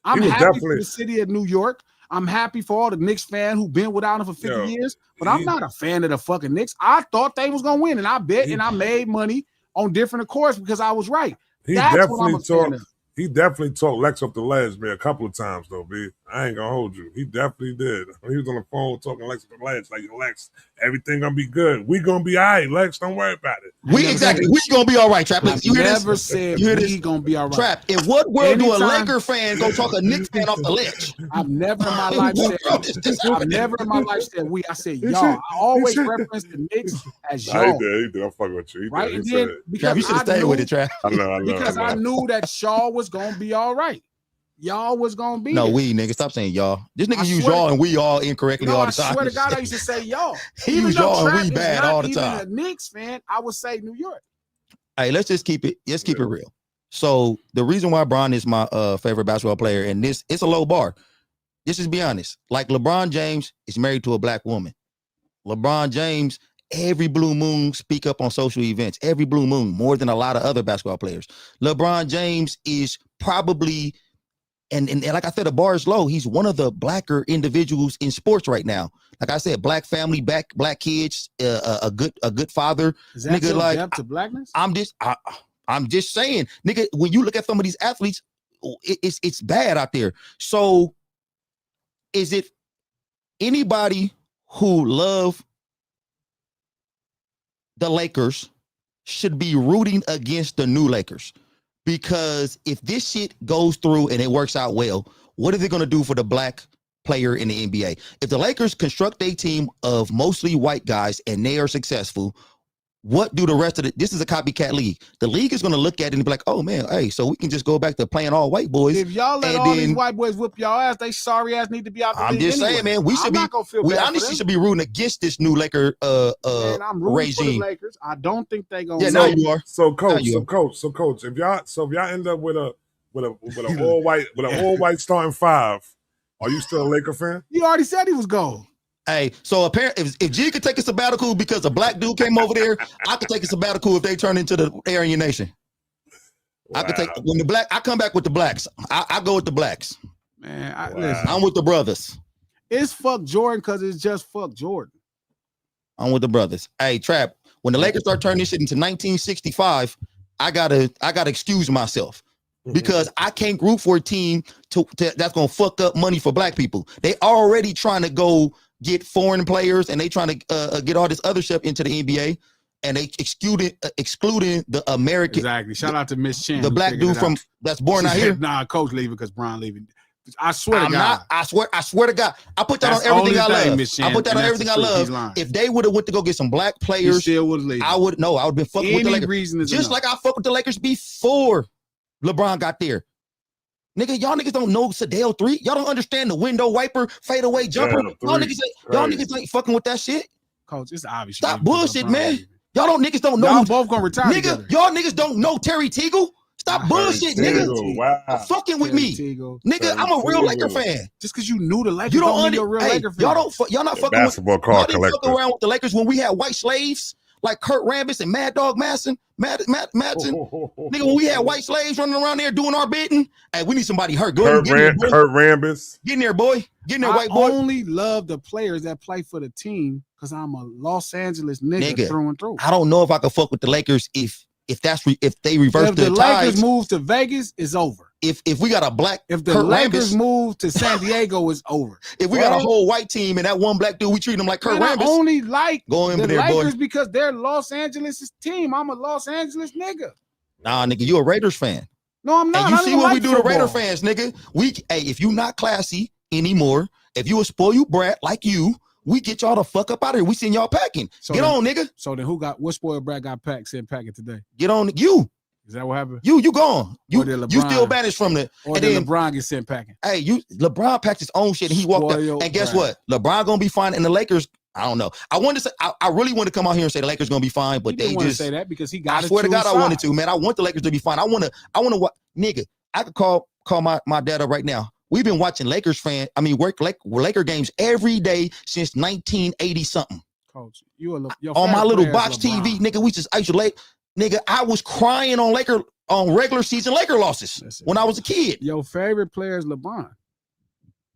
I'm happy for the city of New York. I'm happy for all the Knicks fans who've been without them for 50 years, but I'm not a fan of the fucking Knicks. I thought they was gonna win, and I bet and I made money on different accords because I was right. That's what I'm a fan of. He definitely talked Lex up the ledge, man, a couple of times, though, B. I ain't gonna hold you. He definitely did. He was on the phone talking Lex up the ledge, like, Lex, everything gonna be good. We gonna be all right, Lex. Don't worry about it. We gonna be all right, Trap. You never said we gonna be all right. Trap, in what world do a Laker fan go talk a Knicks fan off the ledge? I've never in my life said we. I said y'all. I always reference the Knicks as y'all. He did. I'm fucking with you. Right? And then because you should have stayed with it, Trap. I know. Because I knew that Shaw was gonna be all right. Y'all was gonna be we nigga. Stop saying y'all. This nigga use y'all and we all incorrectly all the time. I swear to God, I used to say y'all. He use y'all and we bad all the time. Even a Knicks fan, I would say New York. Hey, let's just keep it. Let's keep it real. So the reason why Bron is my favorite basketball player, and it's a low bar. This is be honest. Like LeBron James is married to a black woman. LeBron James, every blue moon, speak up on social events. Every blue moon, more than a lot of other basketball players. LeBron James is probably, and like I said, the bar is low. He's one of the blacker individuals in sports right now. Like I said, black family, black kids, a good father. Is that nigga, like depth to blackness? I'm just saying, nigga. When you look at some of these athletes, it's bad out there. So, is it anybody who love the Lakers should be rooting against the new Lakers? Because if this shit goes through and it works out well, what are they going to do for the black player in the NBA? If the Lakers construct a team of mostly white guys and they are successful, what do the rest of this is a copycat league. The league is going to look at it and be like, oh man, hey, so we can just go back to playing all white boys. If y'all let all these white boys whip y'all ass, they sorry ass need to be out the league. I'm just saying, man, we honestly should be rooting against this new Laker I'm rooting regime. for the Lakers. I don't think they gonna now you are. So coach, if y'all end up with an all white starting five, are you still a Laker fan? You already said he was gold. Hey, so apparently, if G could take a sabbatical because a black dude came over there, I could take a sabbatical if they turn into the Aryan Nation. Wow. I could take I come back with the blacks. I go with the blacks. Man, listen, I'm with the brothers. It's fuck Jordan because it's just fuck Jordan. I'm with the brothers. Hey, Trap, when the Lakers start turning this shit into 1965, I gotta excuse myself. Because I can't root for a team that's gonna fuck up money for black people. They already trying to go get foreign players and they trying to get all this other stuff into the NBA, and they excluding the American. Exactly. Shout out to Miss Chan, the black dude from that's born out here. Nah, coach leaving because Bron leaving. I swear to God. I swear to God. I put that on everything I love. I put that on everything I love. If they would have went to go get some black players, I would have been fucking with the Lakers. Just like I fuck with the Lakers before LeBron got there. Nigga, y'all niggas don't know Sedale 3. Y'all don't understand the window wiper, fadeaway jumper. Y'all niggas ain't fucking with that shit. Coach, it's obvious. Stop bullshit, man. Y'all niggas don't know. Y'all both gonna retire nigga, together. Y'all niggas don't know Terry Teagle. Stop bullshit, nigga. Wow. Fucking with me. Nigga, I'm a real Laker fan. Just because you knew the Lakers, you don't you're a real Laker fan. Y'all not fucking basketball with card y'all didn't fuck around with the Lakers when we had white slaves like Kurt Rambis and Mad Dog Madsen. Nigga, when we had white slaves running around there doing our bidding, hey, we need somebody hurt. Kurt Rambis. Get in there, boy. Get in there, white boy. I only love the players that play for the team because I'm a Los Angeles nigga through and through. I don't know if I could fuck with the Lakers if they reverse the Lakers move to Vegas, it's over. If we got a black, if the Lakers move to San Diego, it's over. If we got a whole white team and that one black dude, we treat them like Kurt Rambis. I only like the Lakers because they're Los Angeles' team. I'm a Los Angeles nigga. Nah, nigga, you a Raiders fan. No, I'm not. And you see what we do to Raider fans, nigga. If you not classy anymore, if you a spoiled brat like you, we get y'all the fuck up out of here. We send y'all packing. Get on, nigga. So then what spoiled brat got sent packing today? Get on you. Is that what happened? You gone. You still banished from the. Or and then LeBron gets sent packing. Hey, LeBron packed his own shit and he walked up. And guess what? LeBron gonna be fine in the Lakers. I don't know. I wanted to say I really want to come out here and say the Lakers gonna be fine, but He didn't they want to just say that because he got I swear to God, I wanted to. to, man. I want the Lakers to be fine. I want to nigga. I could call my dad up right now. We've been watching Laker games every day since 1980 something. Coach, your On my little favorite box player is TV, LeBron. nigga. We just isolate, nigga. I was crying on regular season Laker losses Listen, when I was a kid. Your favorite player is LeBron.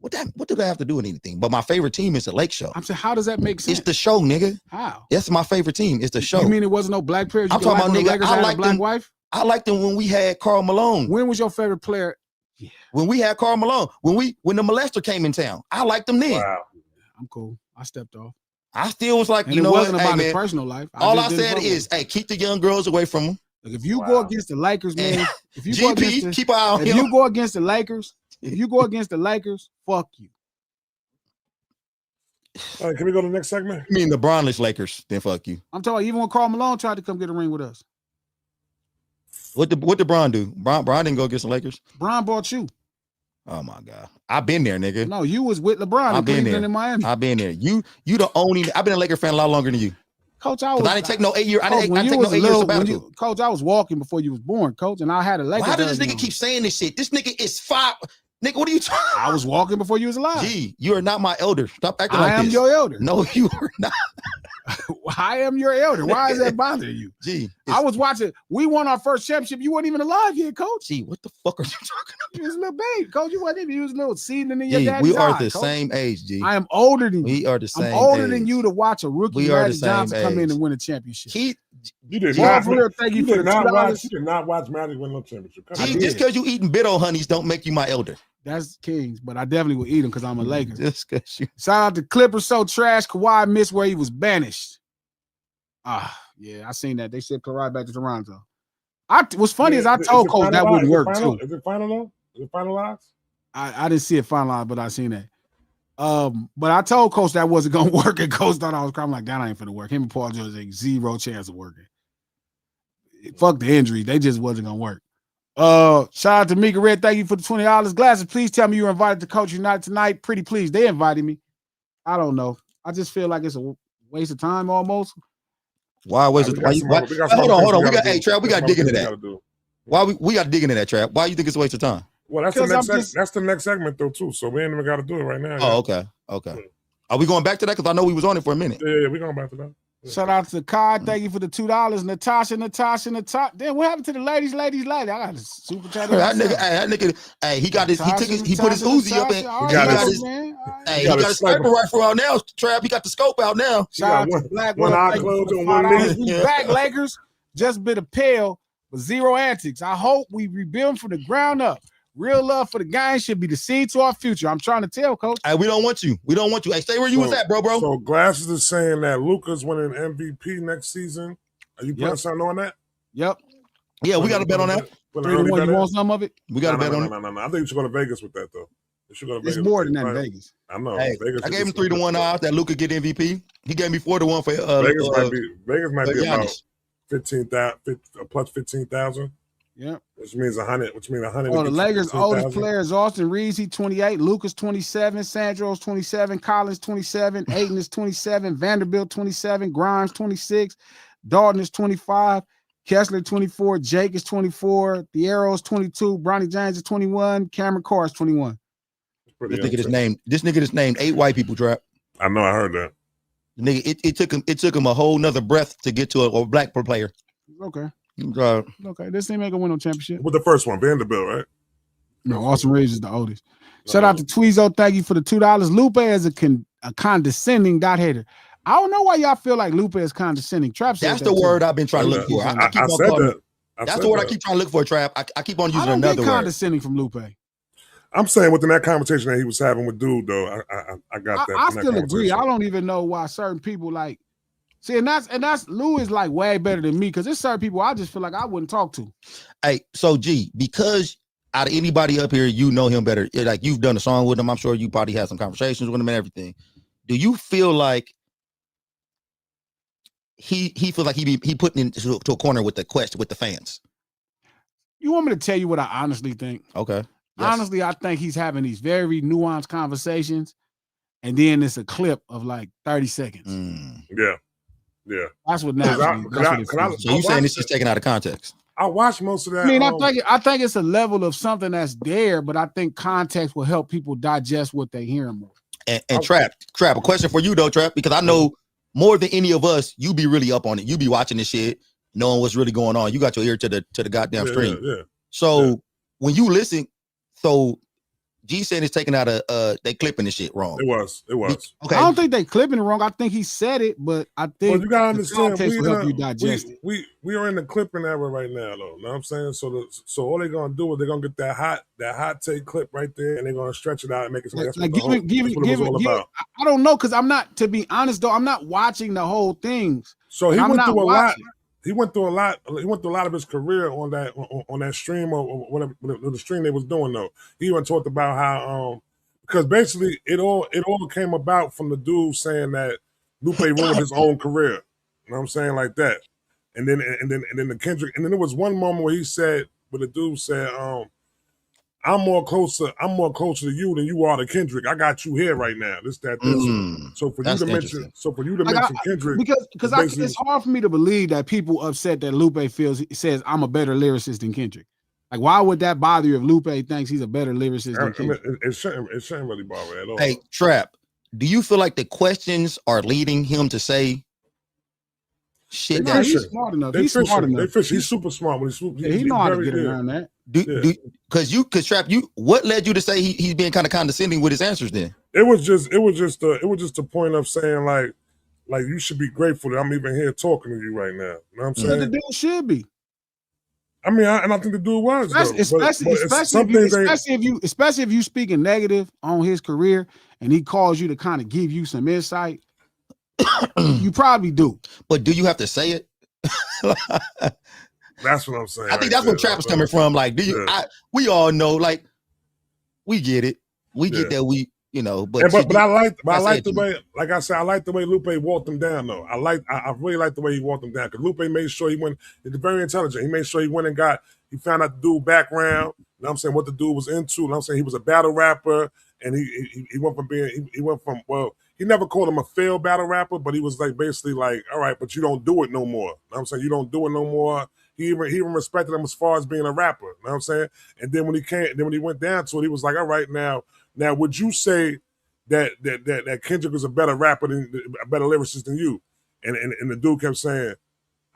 What do that have to do with anything? But my favorite team is the Lake Show. I'm saying, how does that make sense? It's the show, nigga. How? That's my favorite team. It's the show. You mean it wasn't no black players? I'm talking about, nigga, Lakers I had like a black them. wife. I liked them when we had Karl Malone. When was your favorite player? Yeah, When we had Karl Malone. When the molester came in town. I liked them then. Wow. I'm cool. I stepped off. I still was like, And you it know wasn't what? about Hey, his man, personal life. all I just didn't said fuck is, with hey, keep the young girls away from them. him. Like, if you go against the Lakers, man, if you go against GP, keep an eye on if him. you go against the Lakers, fuck you. All right, can we go to the next segment? You mean the Bronless Lakers? Then fuck you. I'm talking even when Karl Malone tried to come get a ring with us. What did Bron do? Bron didn't go against the Lakers. Bron bought you. Oh my God, I've been there, nigga. No, you was with LeBron in I've been Cleveland there. and Miami. I've been there. You the only. I've been a Laker fan a lot longer than you. Coach, I Cause I didn't take no 8 year. I Coach, didn't when take you no was 8 year little, sabbatical. Coach, I was walking before you was born, Coach, and I had a Laker. Why does this jersey nigga on. keep saying this shit? This nigga is 5. Nigga, what are you talking? I was walking before you was alive. Gee, you are not my elder. Stop acting I like am this. your elder. No, you are not. I am your elder. Why is that bothering you? Gee, I was watching. We won our first championship. You weren't even alive yet, Coach. gee, what the fuck are you talking You was a little babe, Coach. You wasn't even. You was a little seasoning in about? your Gee, daddy's we are eye, the Coach. same age, G. I am older than you. We are the same. I'm older age. than you to watch a rookie We are the Magic same Johnson come in age. and win a championship. He, You did Well, not. for real, thank you for the $2. You did not watch Magic win no championship. Come I Gee, on. did. just because you eating Biddo honeys don't make you my elder. That's Kings, but I definitely will eat them because I'm a Lakers. Just because you. Shout out to Clippers, so trash. Kawhi missed where he was banished. Yeah, I seen that. They sent Kawhi back to Toronto. What's funny is I told Coach that wouldn't work too. Is it final though? Is it finalized? I didn't see it finalized, but I seen that. But I told Coach that wasn't gonna work, and Coach thought I was crying. I'm like, that ain't finna work. Him and Paul George ain't zero chance of working. Fuck the injury, they just wasn't gonna work. Shout out to Mika Red. Thank you for the $20. Glasses, please tell me you were invited to Coach United tonight. Pretty please. They invited me. I don't know. I just feel like it's a waste of time almost. Why was it? Hold on. We got Trav. We got to dig into that. Why we got to dig into that, Trav? Why you think it's a waste of time? Well, that's the next. That's the next segment though too. So we ain't even got to do it right now. Oh, okay. Are we going back to that? Because I know we was on it for a minute. Yeah, we going back to that. Shout out to Kai. Thank you for the $2. Natasha. Then what happened to the ladies? I got a super chat. That nigga, hey, he got his, he put his Uzi up and he got his sniper rifle out now. Trav, he got the scope out now. Shout out to Black one eye closed and one knee. We back, Lakers. Just bit of pale, but zero antics. I hope we rebuild from the ground up. Real love for the game should be the seed to our future. I'm trying to tell, Coach. Hey, we don't want you. Hey, stay where you was at, bro. So Glasses is saying that Luka's winning MVP next season. Are you putting something on that? Yep. Yeah, we got to bet on that. 3-1. You want some of it? We got to bet on it. No. I think you should go to Vegas with that though. It's more than that in Vegas. I know. Hey, Vegas I gave him 3-1 odds that Luka get MVP. He gave me 4-1 for Vegas might be about 15,000 plus 15,000. Yeah, which means 100. Which means 100. Oh, the Lakers' oldest player is Austin Reeves. He 28. Lucas 27. Sandro's 27. Collins 27. Ayton is 27. Vanderbilt 27. Grimes 26. Dalton is 25. Kessler 24. Jake is 24. Thiero is 22. Bronny James is 21. Cameron Carr is 21. This nigga is named 8 white people. Trap. I know. I heard that. Nigga, it took him a whole nother breath to get to a black player. Okay. Okay, this ain't make a win no championship. With the first one, Vanderbilt, right? No, Austin Reeves is the oldest. Shout out to Tweezo. Thank you for the $2. Lupe is a condescending dot hater. I don't know why y'all feel like Lupe is condescending. Trap said that's the word too. I've been trying to look for. I keep on calling it. That's the word I keep trying to look for, Trap. I keep on using another word. Condescending from Lupe. I'm saying within that conversation that he was having with Dude, though, I got that. I still agree. I don't even know why certain people like. See, and that's Lou is like way better than me because there's certain people I just feel like I wouldn't talk to. Hey, so G, because out of anybody up here, you know him better. Like you've done a song with him. I'm sure you probably had some conversations with him and everything. Do you feel like he feels like he put into a corner with the fans? You want me to tell you what I honestly think? Okay. Yes. Honestly, I think he's having these very nuanced conversations. and then it's a clip of like 30 seconds. Yeah. That's what Cause naturally. That's what it feels. So you saying it's just taken out of context? I watched most of that. I mean, I think it's a level of something that's there, but I think context will help people digest what they hear more. And Trap, a question for you though, Trap, because I know more than any of us, you be really up on it. You be watching this shit, knowing what's really going on. You got your ear to the goddamn stream. Yeah. So when you listen, so G saying it's taking out they clipping this shit wrong. It was. Okay. I don't think they clipping it wrong. I think he said it, but I think Well, you gotta understand, context will help you digest it. we are in the clipping era right now, though. Know what I'm saying? So all they're gonna do is they're gonna get that hot take clip right there, and they're gonna stretch it out and make it something. That's what it was all about. I don't know, because I'm not, to be honest though, I'm not watching the whole things. So he went through a lot. watching. He went through a lot. He went through a lot of his career on that stream or whatever the stream they was doing though. He even talked about how because basically it all came about from the dude saying that Lupe ruined his own career. You know what I'm saying, like that. And then the Kendrick, and then there was one moment where the dude said, I'm more closer to you than you are to Kendrick. I got you here right now. This. So for you to mention Kendrick, because it's hard for me to believe that people upset that Lupe says I'm a better lyricist than Kendrick. Like, why would that bother you if Lupe thinks he's a better lyricist than Kendrick? It shouldn't really bother at all. Hey, Trap, do you feel like the questions are leading him to say shit? He's smart enough. He's smart enough. He's super smart. He know how to get around that. Because Trap, what led you to say he's being kind of condescending with his answers? Then it was just a point of saying like you should be grateful that I'm even here talking to you right now. You know what I'm saying? The dude should be. I mean, I think the dude was, especially if you speaking negative on his career and he calls you to kind of give you some insight. You probably do. But do you have to say it? That's what I'm saying. I think that's where Trap is coming from. Like, we all know, like, we get it. We get that but I like the way, like I said, I like the way Lupe walked him down though. I really like the way he walked him down, because Lupe made sure he went. He's very intelligent. He made sure he went and he found out the dude background. You know what I'm saying, what the dude was into. You know what I'm saying, he was a battle rapper, and he went from he never called him a failed battle rapper, but he was like basically like, all right, but you don't do it no more. You know what I'm saying, you don't do it no more. He even respected him as far as being a rapper. You know what I'm saying? And then when he went down to it, he was like, all right, now would you say that Kendrick was a better rapper a better lyricist than you? And the dude kept saying,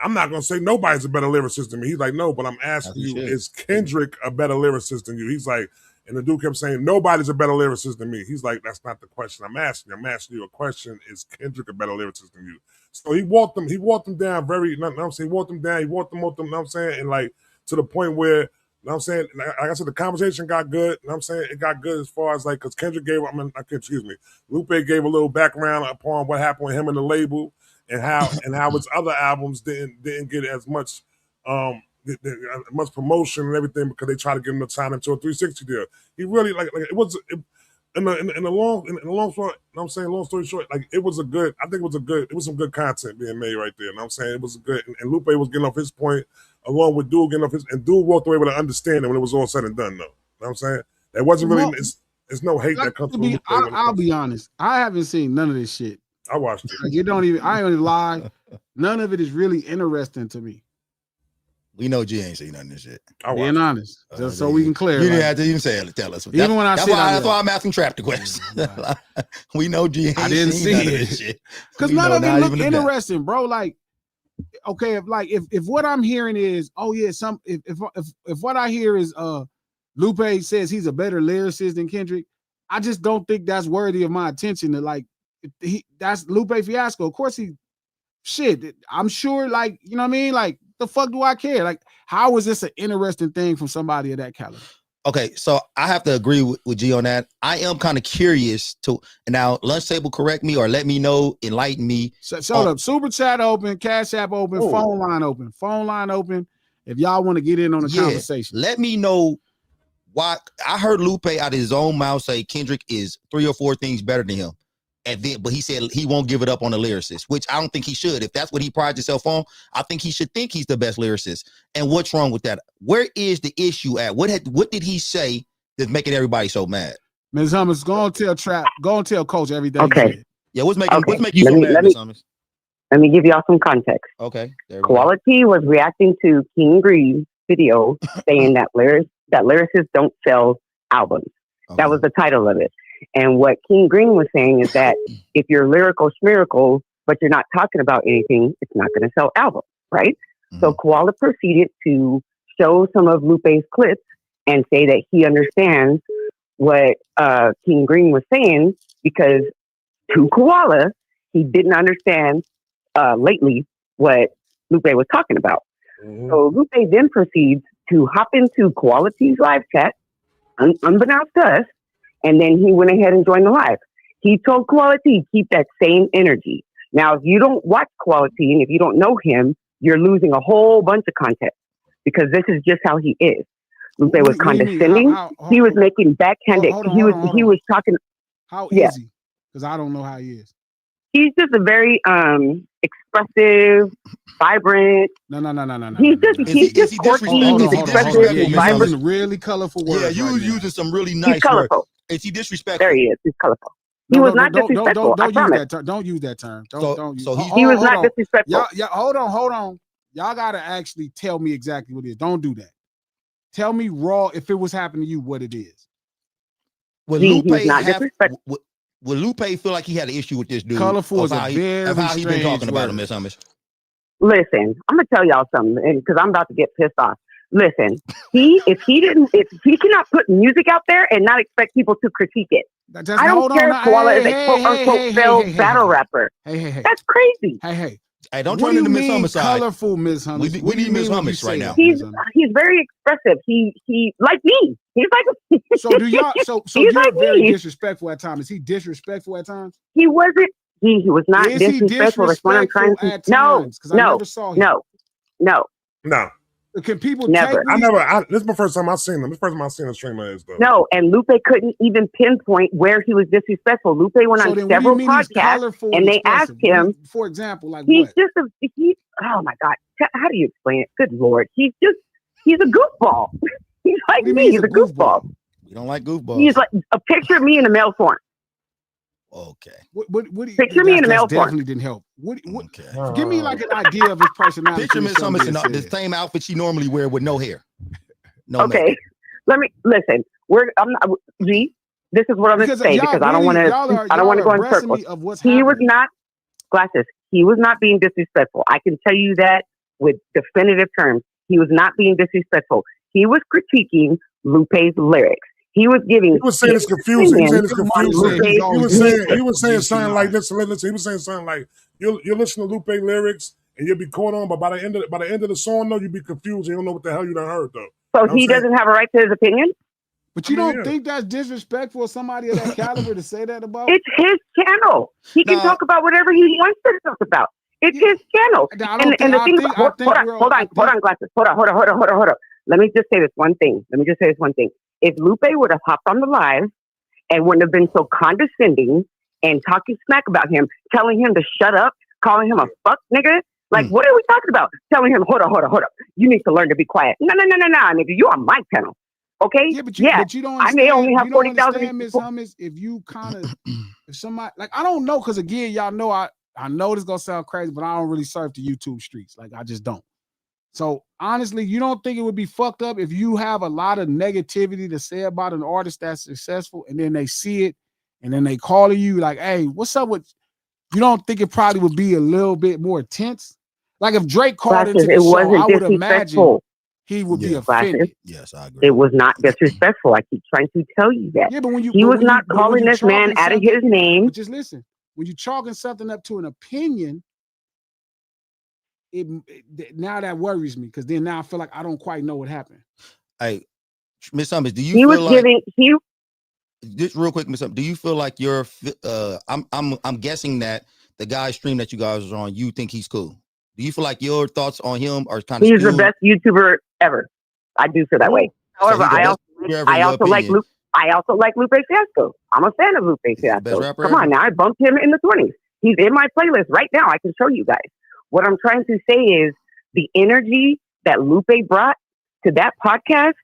I'm not gonna say nobody's a better lyricist than me. He's like, no, but I'm asking you, is Kendrick a better lyricist than you? He's like, and the dude kept saying, nobody's a better lyricist than me. He's like, that's not the question I'm asking. I'm asking you a question, is Kendrick a better lyricist than you? So he walked them down very, you know what I'm saying, he walked them, you know what I'm saying, and like to the point where, you know what I'm saying, like I said, the conversation got good. You know what I'm saying, it got good as far as like, because Kendrick Lupe gave a little background upon what happened with him and the label, and how his other albums didn't get as much much promotion and everything, because they tried to get him to sign into a 360 deal. He really in the long story, you know what I'm saying, long story short, like it was some good content being made right there. You know what I'm saying? It was good, and Lupe was getting off his point along with Dude getting off his, and Dude walked away with an understanding when it was all said and done though. You know what I'm saying? That wasn't really, it's no hate that comes from Lupe. I'll be honest, I haven't seen none of this shit. I watched it. Like, I ain't even lie. None of it is really interesting to me. We know G ain't seen none of this shit. Being honest, just so we can clear. You didn't have to even say it. Tell us. Even when that's why I'm asking Trap the question. We know G ain't seen none of this shit. Because none of it look interesting, bro. Like, okay, if what I'm hearing is, if what I hear is Lupe says he's a better lyricist than Kendrick, I just don't think that's worthy of my attention. That's Lupe Fiasco. Of course I'm sure, like, you know what I mean? Like, the fuck do I care? Like, how is this an interesting thing from somebody of that caliber? Okay, so I have to agree with G on that. I am kind of curious to now. Lunch Table, correct me or let me know, enlighten me. So up, Super Chat open, Cash App open, phone line open. If y'all want to get in on the conversation, let me know why. I heard Lupe out of his own mouth say Kendrick is 3 or 4 things better than him. But he said he won't give it up on the lyricist, which I don't think he should. If that's what he prides himself on, I think he should think he's the best lyricist. And what's wrong with that? Where is the issue at? What did he say that's making everybody so mad? Ms. Hummus, go and tell Coach everything. Okay. You said. Yeah, what's making Okay. you so mad, Miss Thomas? Let me give y'all some context. Okay. There we go. Quality was reacting to King Greaves' video saying that lyricists don't sell albums. Okay. That was the title of it. And what King Green was saying is that if you're lyrical schmirical, but you're not talking about anything, it's not going to sell albums, right? Mhm. So Koala proceeded to show some of Lupe's clips and say that he understands what King Green was saying, because to Koala, he didn't understand lately what Lupe was talking about. Mhm. So Lupe then proceeds to hop into Quality's live chat, unbeknownst to us, and then he went ahead and joined the live. He told Quality, keep that same energy. Now, if you don't watch Quality and if you don't know him, you're losing a whole bunch of content, because this is just how he is. Lupe was What do you mean? condescending. He was making backhanded. Hold on, He hold on, hold was on. talking. How Yeah. is he? Because I don't know how he is. He's just a very expressive, vibrant. No. He's just Is he quirky. disrespectful? He's Is he expressive. disrespectful, Yeah, He's you're Miss vibrant. using really colorful words. Yeah, you right was now. using some really He's nice words. colorful. Is he disrespectful? There he is. He's colorful. He was not disrespectful. I Don't use promise. that term. Don't use that term. So- Don't use. so he- He was hold not on. disrespectful. Yeah, hold on. Y'all gotta actually tell me exactly what it is. Don't do that. Tell me raw, if it was happening to you, what it is. Would He's Lupe not have? disrespectful. Would Lupe feel like he had an issue with this dude? Colorful is of a how he very been strange talking about him, word. Miss Hummus? Listen, I'm gonna tell y'all something, because I'm about to get pissed off. Listen, if he cannot put music out there and not expect people to critique it. I don't care if Koala is a quote unquote failed battle rapper. Hey. That's crazy. Hey. Hey, don't What turn do you into Miss mean Hummus side. colorful, Miss Hummus? We need Miss Hummus right now. He's very expressive. He like me. He's like So do y'all? So He's you're like very me. disrespectful at times. Is he disrespectful at times? He wasn't. He was not Is he disrespectful. That's what I'm trying disrespectful to. at times? Because I never saw him. No. No, Can people Never. take this is my first time I've seen him. This is the first time I've seen a stream of his though. No, and Lupe couldn't even pinpoint where he was disrespectful. Lupe went So on then several what do you mean he's podcasts, colorful and they expressive? asked him. For example, like He's what? just oh my God. How do you explain it? Good Lord. He's a goofball. He's like What do you me. mean He's a goofball. We don't like goofballs. He's like a picture of me in a male form. Okay. What do you, Picture me in a that male form. definitely didn't help. What? Okay. Give me like an idea of his personality. Picture Miss something Hummus in that the said. same outfit she normally wear with no hair. No Okay. makeup. Let me listen. I'm not. G. This is what I'm going to say, because I don't want to. I don't want to go in circles. Of what's He was happening. not Glasses. He was not being disrespectful. I can tell you that with definitive terms. He was not being disrespectful. He was critiquing Lupe's lyrics. He was giving. He was saying it's confusing. He was saying Lupe's something like, listen. He was saying something like, you listen to Lupe lyrics and you'll be caught on, but by the end of the song, though, you be confused. You don't know what the hell you done heard, though. So he doesn't have a right to his opinion? But you don't think that's disrespectful of somebody of that caliber to say that about? It's his channel. He can talk about whatever he wants to talk about. It's his channel. And the thing about, hold on, Glasses. Hold on. Let me just say this one thing. If Lupe would have hopped on the live and wouldn't have been so condescending and talking smack about him, telling him to shut up, calling him a fuck nigga, like, what are we talking about? Telling him, hold up. You need to learn to be quiet. No, nigga. You on my channel. Okay? Yeah, but you don't understand. I may only have 40,000. Miss Hummus, if you kind of, if somebody, like, I don't know, because again, y'all know, I know this gonna sound crazy, but I don't really surf the YouTube streets. Like, I just don't. So honestly, you don't think it would be fucked up if you have a lot of negativity to say about an artist that's successful, and then they see it, and then they call you like, hey, what's up with, you don't think it probably would be a little bit more tense? Like if Drake called into the show, I would imagine he would be offended. Yes, I agree. It was not disrespectful. I keep trying to tell you that. Yeah, but he was not calling this man out of his name. But just listen, when you're chalking something up to an opinion, now that worries me, because then now I feel like I don't quite know what happened. Hey, Miss Hummus, do you feel like just real quick, Miss Hummus, do you feel like you're I'm guessing that the guy's stream that you guys are on, you think he's cool? Do you feel like your thoughts on him are kind of He's the best YouTuber ever. I do feel that way. However, I also like Lupe. I also like Lupe Fiasco. I'm a fan of Lupe Fiasco. Come on now, I bumped him in the 20s. He's in my playlist right now. I can show you guys. What I'm trying to say is the energy that Lupe brought to that podcast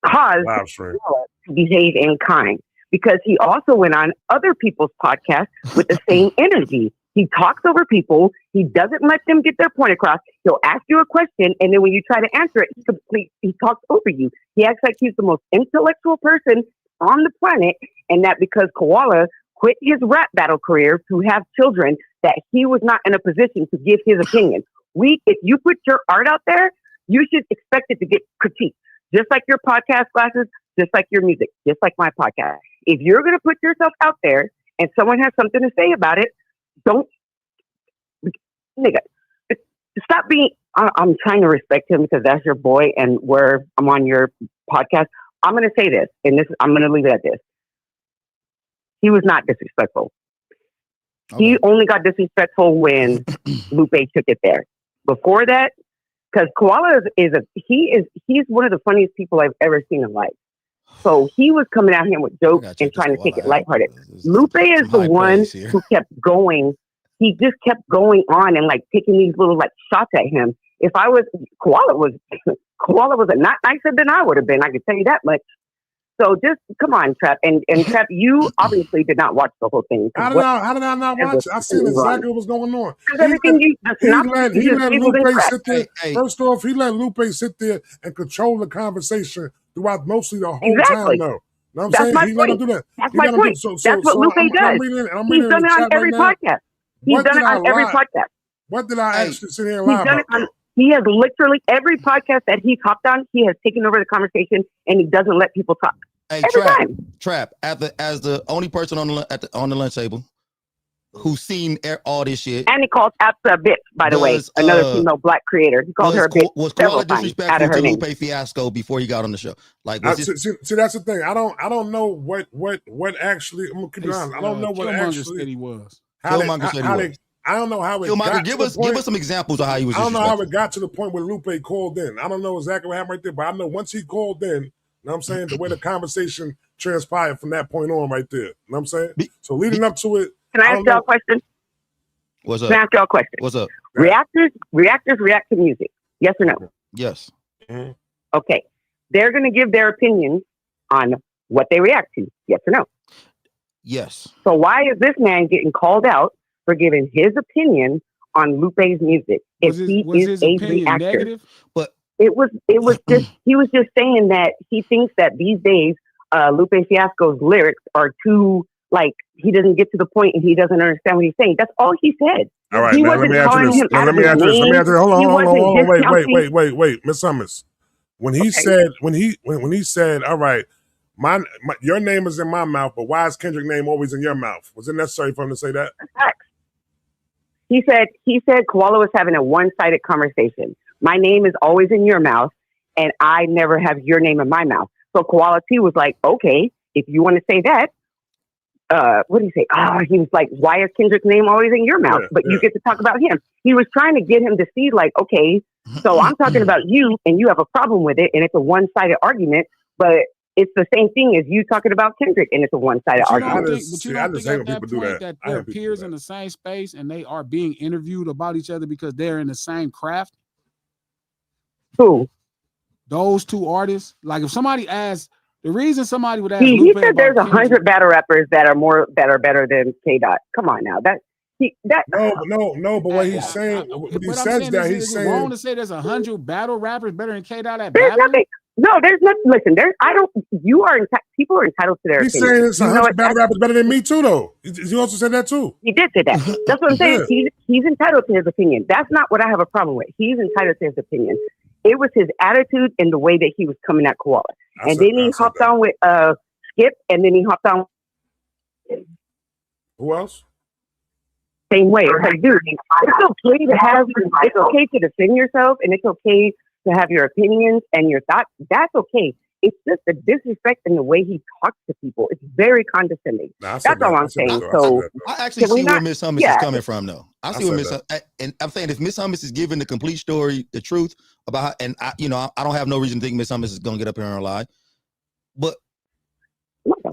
caused people to behave in kind. because he also went on other people's podcasts with the same energy. He talks over people. He doesn't let them get their point across. He'll ask you a question, and then when you try to answer it, he talks over you. He acts like he's the most intellectual person on the planet, and that because Koala quit his rap battle career to have children, that he was not in a position to give his opinion. If you put your art out there, you should expect it to get critiqued. Just like your podcast, Glasses, just like your music, just like my podcast. If you're going to put yourself out there and someone has something to say about it, don't, nigga, stop being, I'm trying to respect him because that's your boy and I'm on your podcast. I'm going to say this, and I'm going to leave it at this. He was not disrespectful. Okay. He only got disrespectful when Lupe took it there. Before that, because Koala he's one of the funniest people I've ever seen in life. So he was coming out here with jokes and trying to take it lighthearted. Lupe is the one who kept going. He just kept going on and like taking these little like shots at him. If I was Koala was a not nicer than I would have been. I can tell you that much. So just come on, Trap, and Trap, you obviously did not watch the whole thing. How did I not watch it? I seen exactly what was going on. He let Lupe sit there. First off, he let Lupe sit there and control the conversation throughout mostly the whole time, though. You know what I'm saying? He let him do that. That's my point. That's what Lupe does. He's done it on every podcast. He's done it on every podcast. What did I actually sit here and lie about? He has literally every podcast that he's hopped on. He has taken over the conversation, and he doesn't let people talk. Hey, Trap, as the only person on the lunch table who's seen all this shit, and he called Apsa a bitch. By the way, another female black creator. He called her a bitch. Was Koala disrespectful to Lupe Fiasco before he got on the show? Like, see, that's the thing. I don't know what actually. I'm gonna keep it honest. I don't know what actually said he was. Killmonger said he was. I don't know how it got give us some examples of how he was. I don't know how it got to the point where Lupe called in. I don't know exactly what happened right there, but I know once he called in, you know what I'm saying, the way the conversation transpired from that point on right there. You know what I'm saying? So leading up to it. Can I ask y'all a question? What's up? Can I ask y'all a question? What's up? Reactors react to music. Yes or no? Yes. Mm-hmm. Okay. They're going to give their opinions on what they react to. Yes or no? Yes. So why is this man getting called out for giving his opinion on Lupe's music if he is a reactor? Negative? But it was just he was just saying that he thinks that these days Lupe Fiasco's lyrics are too like he doesn't get to the point and he doesn't understand what he's saying. That's all he said. All right, now, let me ask you this. Let me ask you this. Hold on. Wait, Miss Summers. When he said, all right, your name is in my mouth, but why is Kendrick's name always in your mouth? Was it necessary for him to say that? He said Koala was having a one-sided conversation. My name is always in your mouth, and I never have your name in my mouth. So Koala T was like, okay, if you want to say that, what did he say? He was like, why is Kendrick's name always in your mouth? But you get to talk about him. He was trying to get him to see like, okay, so I'm talking about you and you have a problem with it. And it's a one-sided argument, but it's the same thing as you talking about Kendrick and it's a one-sided argument. But you don't think at that point that they're peers in the same space and they are being interviewed about each other because they're in the same craft? Who? Those two artists. Like if somebody asked, the reason somebody would ask he said there's 100 battle rappers that are better than K Dot. Come on now. No, but what he's saying, when he says that, he's saying wrong to say there's 100 battle rappers better than K Dot at battle. Nothing. No, there's nothing. Listen, people are entitled to their opinion. He's saying it's 100 battle rappers better than me too, though. You also said that too. He did say that. That's what I'm saying. Yeah. He's entitled to his opinion. That's not what I have a problem with. He's entitled to his opinion. It was his attitude and the way that he was coming at Koala. Then he hopped on with Skip, and then he hopped on. Who else? Same way. It's like, dude, it's okay to defend yourself, and it's okay to have your opinions and your thoughts. That's okay. It's just the disrespect and the way he talks to people. It's very condescending. That's all I'm saying. So I actually see where Miss Hummus is coming from, though. I see where Miss, and I'm saying if Miss Hummus is giving the complete story, the truth about, and I don't have no reason to think Miss Hummus is gonna get up here and lie, but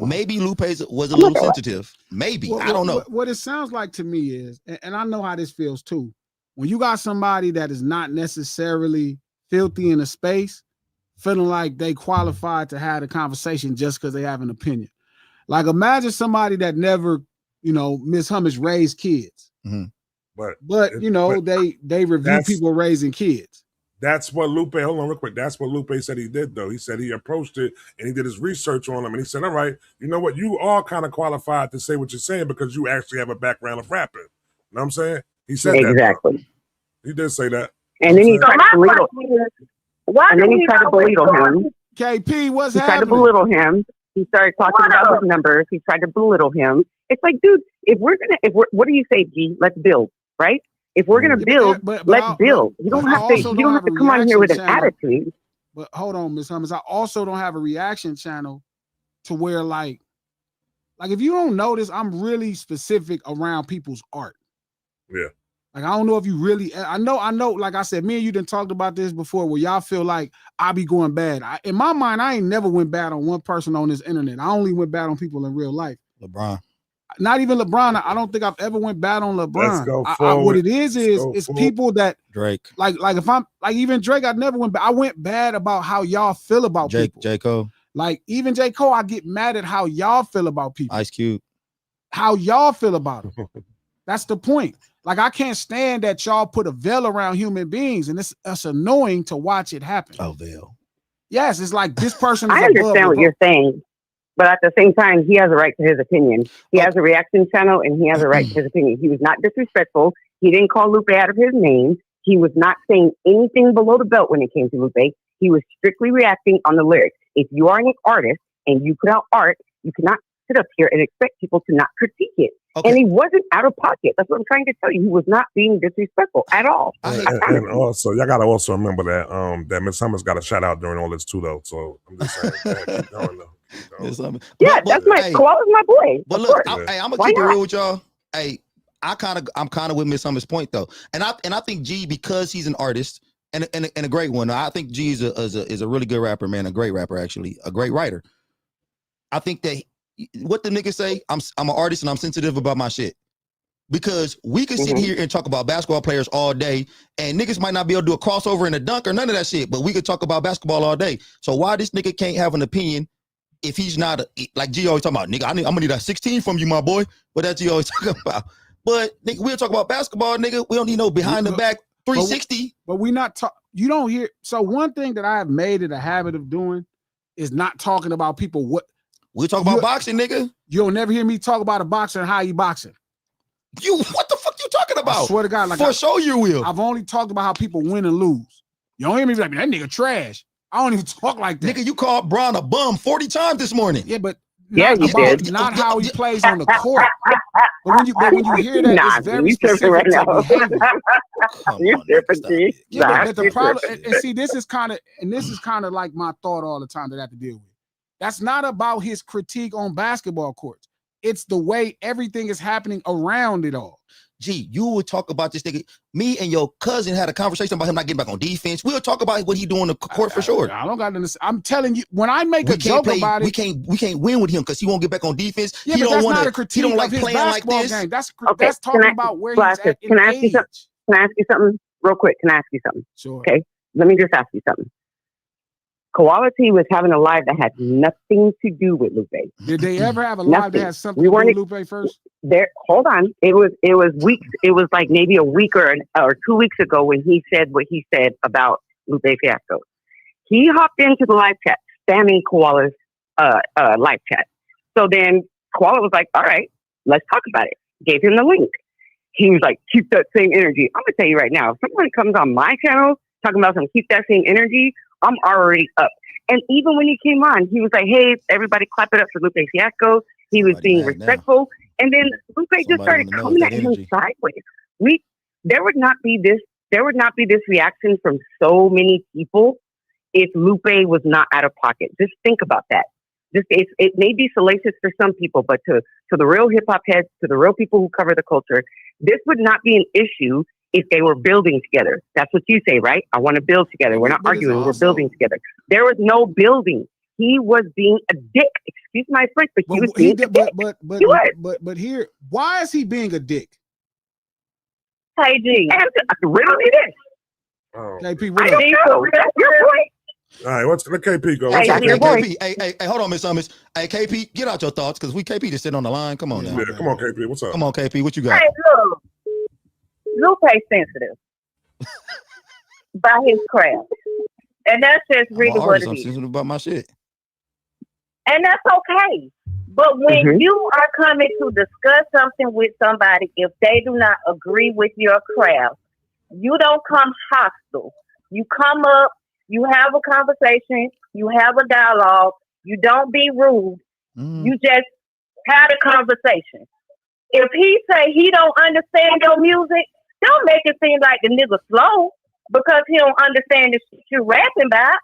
maybe Lupe was a little sensitive. Maybe I don't know. What it sounds like to me is, and I know how this feels too. When you got somebody that is not necessarily filthy in a space, feeling like they qualified to have a conversation just because they have an opinion. Like imagine somebody that never, you know, Miss Hummus raised kids. Mm-hmm. But you know, they review people raising kids. That's what Lupe, hold on real quick. That's what Lupe said he did, though. He said he approached it and he did his research on them. And he said, all right, you know what? You are kind of qualified to say what you're saying because you actually have a background of rapping. You know what I'm saying? He said that. Exactly. He did say that. And then he tried to belittle him. KP, what's happening? He tried to belittle him. He started talking about his numbers. He tried to belittle him. It's like, dude, what do you say, G? Let's build, right? If we're gonna build, let's build. You don't have to come on here with an attitude. But hold on, Miss Hummus. I also don't have a reaction channel to where like if you don't notice, I'm really specific around people's art. Yeah. Like, I don't know if you really, I know, like I said, me and you done talked about this before where y'all feel like I be going bad. In my mind, I ain't never went bad on one person on this internet. I only went bad on people in real life. LeBron. Not even LeBron. I don't think I've ever went bad on LeBron. Let's go forward. What it is it's people that Drake. Like if I'm like even Drake, I never went bad. I went bad about how y'all feel about people. J. Cole. Like even J. Cole, I get mad at how y'all feel about people. Ice Cube. How y'all feel about them. That's the point. Like I can't stand that y'all put a veil around human beings, and it's annoying to watch it happen. Oh, veil. Yes, it's like this person. Is I understand what you're saying. But at the same time, he has a right to his opinion. He has a reaction channel and he has a right to his opinion. He was not disrespectful. He didn't call Lupe out of his name. He was not saying anything below the belt when it came to Lupe. He was strictly reacting on the lyrics. If you are an artist and you put out art, you cannot sit up here and expect people to not critique it. Okay. And he wasn't out of pocket. That's what I'm trying to tell you. He was not being disrespectful at all. And also, y'all gotta also remember that that Miss Summers got a shout out during all this too, though. So I'm just saying, keep going, though. Yeah, that's my Koala's my boy. But look, I'm gonna keep it real with y'all. Hey, I'm kind of with Miss Summers' point though, and I think G, because he's an artist and a great one. I think G is a really good rapper, man, a great rapper actually, a great writer. I think that what the niggas say, I'm an artist and I'm sensitive about my shit. Because we can sit here and talk about basketball players all day, and niggas might not be able to do a crossover and a dunk or none of that shit, but we could talk about basketball all day. So why this nigga can't have an opinion if he's not like G always talking about, nigga, I'm gonna need a 16 from you, my boy. But that's G always talking about. But nigga, we'll talk about basketball, nigga. We don't need no behind the back 360. But we not talk. You don't hear. So one thing that I have made it a habit of doing is not talking about people. We'll talk about boxing, nigga. You'll never hear me talk about a boxer and how he boxing. What the fuck you talking about? I swear to God, like for sure you will. I've only talked about how people win and lose. You don't hear me be like, that nigga trash. I don't even talk like that. Nigga, you called Bron a bum 40 times this morning. Yeah, but you did. Not how he plays on the court. But when you hear that, it's very specific right now. behavior. You're tripping. Yeah, but the problem, and see, this is kind of like my thought all the time that I have to deal with. That's not about his critique on basketball courts. It's the way everything is happening around it all. Gee, you would talk about this nigga. Me and your cousin had a conversation about him not getting back on defense. We'll talk about what he doing on the court for sure. I don't got to. I'm telling you, when I make a joke about it, we can't win with him because he won't get back on defense. Yeah, he but don't want to. He don't like playing like this. Game. That's talking about where he's at. Can I ask you something? Can I ask you something real quick? Can I ask you something? Sure. Okay. Let me just ask you something. Koala T was having a live that had nothing to do with Lupe. Did they ever have a live that had something to do with Lupe first? Hold on. It was weeks. It was like maybe a week or 2 weeks ago when he said what he said about Lupe Fiasco. He hopped into the live chat, spamming Koala's live chat. So then Koala was like, all right, let's talk about it. Gave him the link. He was like, keep that same energy. I'm going to tell you right now, if someone comes on my channel talking about some keep that same energy, I'm already up. And even when he came on, he was like, hey, everybody clap it up for Lupe Fiasco. He was being respectful. Now. And then Lupe just started coming at him sideways. There would not be this reaction from so many people if Lupe was not out of pocket. Just think about that. It may be salacious for some people, but to the real hip hop heads, to the real people who cover the culture, this would not be an issue if they were building together. That's what you say, right? I want to build together. We're not arguing. We're building together. There was no building. He was being a dick. Excuse my French, but he was being a dick. But here, why is he being a dick? Hey, G. Riddle me this. KP, I don't know. That's your point. All right, let KP go. Hey, Okay, your voice. KP. Hey, hold on, Miss Summers. Hey, KP, get out your thoughts because KP just sitting on the line. Come on now. Yeah, come on, KP. What's up? Come on, KP. What you got? Hey, look, Lupe sensitive by his craft, and that's just really what it I'm is. sensitive about my shit. And that's okay. But when you are coming to discuss something with somebody, if they do not agree with your craft, you don't come hostile. You come up, you have a conversation, you have a dialogue, you don't be rude. You just had a conversation. If he say he don't understand your music, don't make it seem like the nigga slow because he don't understand the shit you rapping about.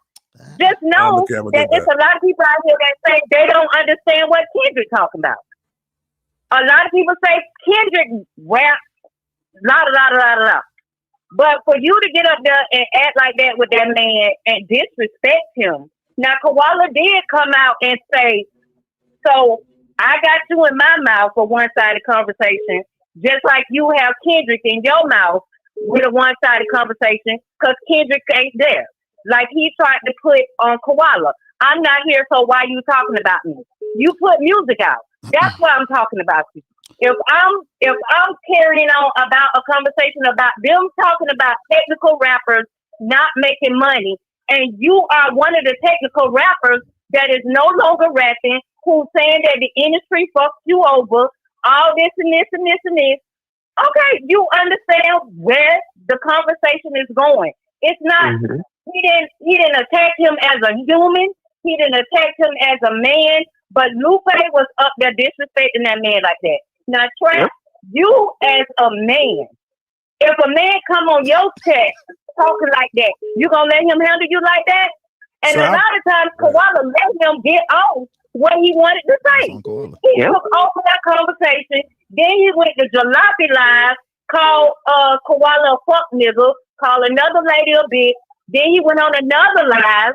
Just know that it's a lot of people out here that say they don't understand what Kendrick talking about. A lot of people say Kendrick rap, la la la la la. But for you to get up there and act like that with that man and disrespect him. Now, Koala did come out and say, so I got you in my mouth for one-sided conversation, just like you have Kendrick in your mouth with a one-sided conversation because Kendrick ain't there. Like he tried to put on Koala. I'm not here, so why you talking about me? You put music out. That's why I'm talking about you. If I'm carrying on about a conversation about them talking about technical rappers not making money, and you are one of the technical rappers that is no longer rapping, who's saying that the industry fucks you over, all this and this and this and this. Okay, you understand where the conversation is going. It's not. He didn't attack him as a human. He didn't attack him as a man. But Lupe was up there disrespecting that man like that. Now, Trap, you as a man, if a man come on your text talking like that, you gonna let him handle you like that? And so a lot of times, Koala let him get off what he wanted to say. He took over that conversation. Then he went to Jalopy Live, called Koala a fuck nigga, called another lady a bitch. Then he went on another live.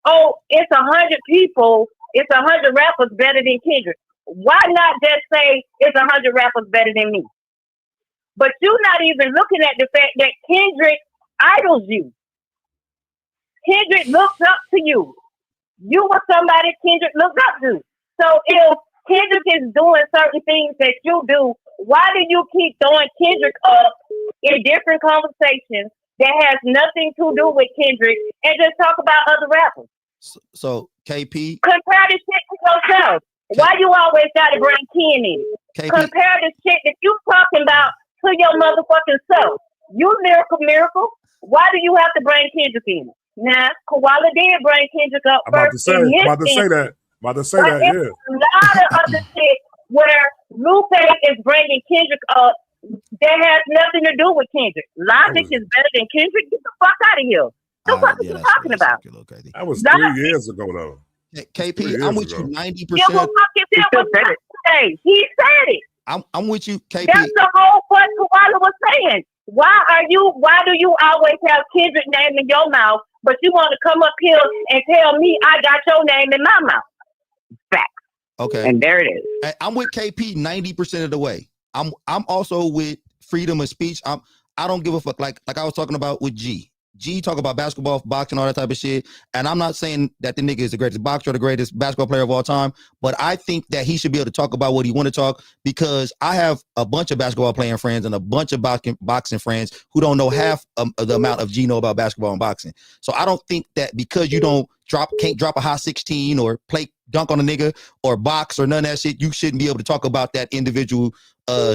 Oh, it's 100 people. It's 100 rappers better than Kendrick. Why not just say it's 100 rappers better than me? But you're not even looking at the fact that Kendrick idols you. Kendrick looks up to you. You were somebody Kendrick looked up to. So if Kendrick is doing certain things that you do, why do you keep throwing Kendrick up in different conversations that has nothing to do with Kendrick and just talk about other rappers? So KP, compare this shit to yourself. Why you always got to bring Ken in? KP. Compare this shit that you talking about to your motherfucking self. You miracle. Why do you have to bring Kendrick in? Now, Koala did bring Kendrick up about first. To say that, yeah. A lot of other shit where Lupe is bringing Kendrick up that has nothing to do with Kendrick. Logic is better than Kendrick. Get the fuck out of here. What are you talking about? That was 3 years ago, though. KP, I'm with you 90%. He said it. I'm with you, KP. That's the whole point Koala was saying. Why do you always have Kendrick name in your mouth, but you want to come up here and tell me I got your name in my mouth? Facts. Okay. And there it is. I'm with KP 90% of the way. I'm also with freedom of speech. I don't give a fuck. Like I was talking about with G talk about basketball, boxing, all that type of shit. And I'm not saying that the nigga is the greatest boxer or the greatest basketball player of all time, but I think that he should be able to talk about what he want to talk because I have a bunch of basketball playing friends and a bunch of boxing friends who don't know half of the amount of G know about basketball and boxing. So I don't think that because you can't drop a high 16 or play dunk on a nigga or box or none of that shit, you shouldn't be able to talk about that individual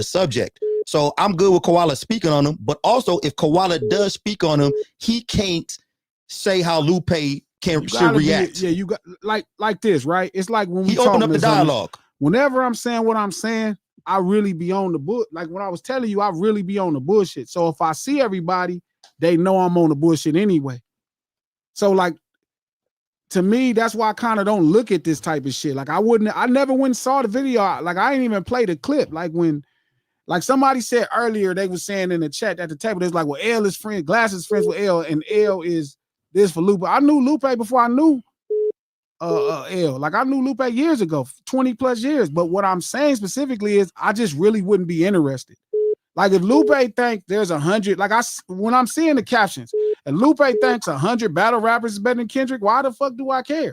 subject. So I'm good with Koala speaking on him, but also if Koala does speak on him, he can't say how Lupe should react. You got like this, right? It's like when he opened up the dialogue. Whenever I'm saying what I'm saying, I really be on the bull. Like when I was telling you, I really be on the bullshit. So if I see everybody, they know I'm on the bullshit anyway. So like to me, that's why I kind of don't look at this type of shit. Like I never went and saw the video. Like I ain't even played a clip. Like somebody said earlier, they was saying in the chat at the table, there's like, well, L is friend, Glasses friends with L, and L is this for Lupe. I knew Lupe before I knew L. Like I knew Lupe years ago, 20 plus years. But what I'm saying specifically is I just really wouldn't be interested. Like if Lupe think there's 100, like when I'm seeing the captions, And Lupe thinks 100 battle rappers is better than Kendrick. Why the fuck do I care?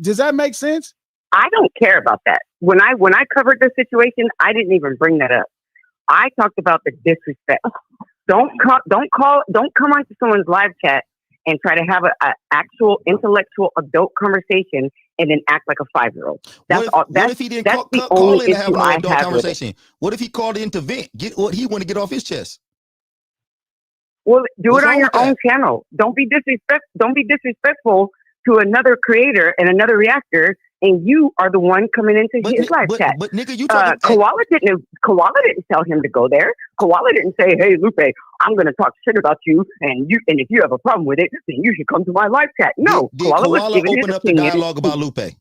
Does that make sense? I don't care about that. When I covered the situation, I didn't even bring that up. I talked about the disrespect. Don't come onto someone's live chat and try to have an actual intellectual adult conversation and then act like a 5-year-old. What if he didn't call in to have no adult conversation? What if he called in to vent? Get what he want to get off his chest? Well, do it on your own channel. Don't be disrespectful to another creator and another reactor, and you are the one coming into his live chat. But nigga, you talking? Koala didn't tell him to go there. Koala didn't say, "Hey, Lupe, I'm going to talk shit about you, and if you have a problem with it, then you should come to my live chat." No, did Koala open up the dialogue about Lupe?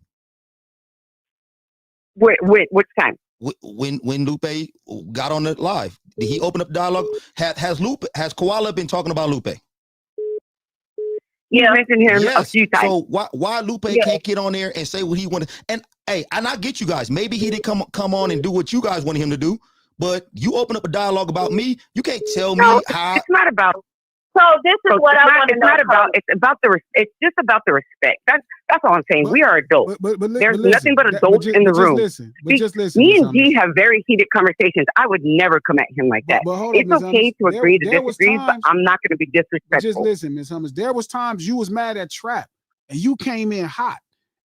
Which time? When Lupe got on the live, did he open up the dialogue? Has Koala been talking about Lupe? You mentioned him a few times. So why Lupe can't get on there and say what he wanted? And hey, and I get you guys. Maybe he didn't come on and do what you guys wanted him to do. But you open up a dialogue about me. You can't tell me how. It's not about. So this is what I want to know. It's just about the respect. That's all I'm saying. We are adults. But there's nothing but adults in the room. Just listen. Me and G have very heated conversations. I would never come at him like that. It's okay to agree to disagree, but I'm not going to be disrespectful. Just listen, Ms. Hummers. There was times you was mad at Trap, and you came in hot,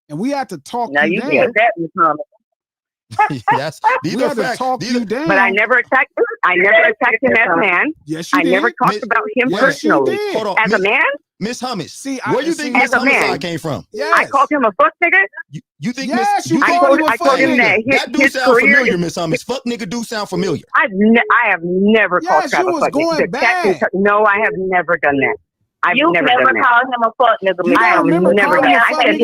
and we had to talk you down. Did that, Ms. Hummers. These are facts. Down. But I never attacked him. I never attacked him as a man. Yes, you I did. never talked about him personally. Hold on, as a man. Miss Hummus, see, where you think Miss Hummus came from? Yes. I called him a fuck nigga. You think yes, Miss? I told him that do sound familiar, Miss Hummus. Fuck nigga do sound familiar. I have never called Trap a fuck nigga. No, I have never done that. You've never called him a fuck nigga. I have never done that. I said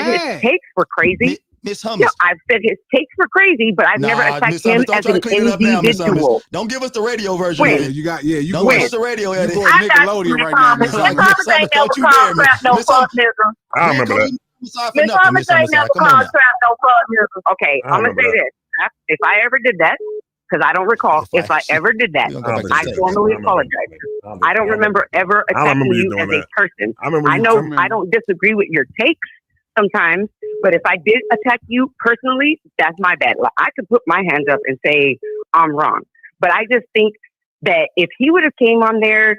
his takes were crazy. Miss Hummus. No, I've said his takes were crazy, but I've never attacked him as an individual. Don't give us the radio version. You got don't give us the radio edit. You going Nickelodeon right now, Miss Hummus. Miss Hummus ain't never called Trap no fuck nigga. I remember that. Miss Hummus ain't never called Trap no fuck nigga. Okay, I'm gonna say this. If I ever did that, because I don't recall if I ever did that, I formally apologize. I don't remember ever attacking you as a person. I know I don't disagree with your takes sometimes, but if I did attack you personally, that's my bad. Like, I could put my hands up and say I'm wrong, but I just think that if he would have came on there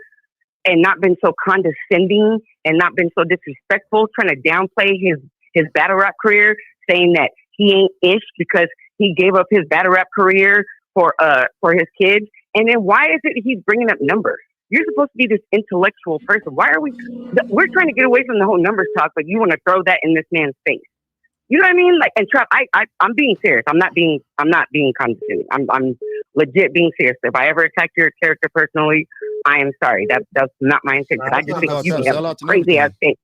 and not been so condescending and not been so disrespectful, trying to downplay his battle rap career, saying that he ain't ish because he gave up his battle rap career for his kids, and then why is it he's bringing up numbers? You're supposed to be this intellectual person. Why are we're trying to get away from the whole numbers talk, but you want to throw that in this man's face? You know what I mean? Like, and Trap, I'm being serious. I'm not being condescending. I'm legit being serious. If I ever attacked your character personally, I am sorry. That's not my intention. I just think you have crazy ass things.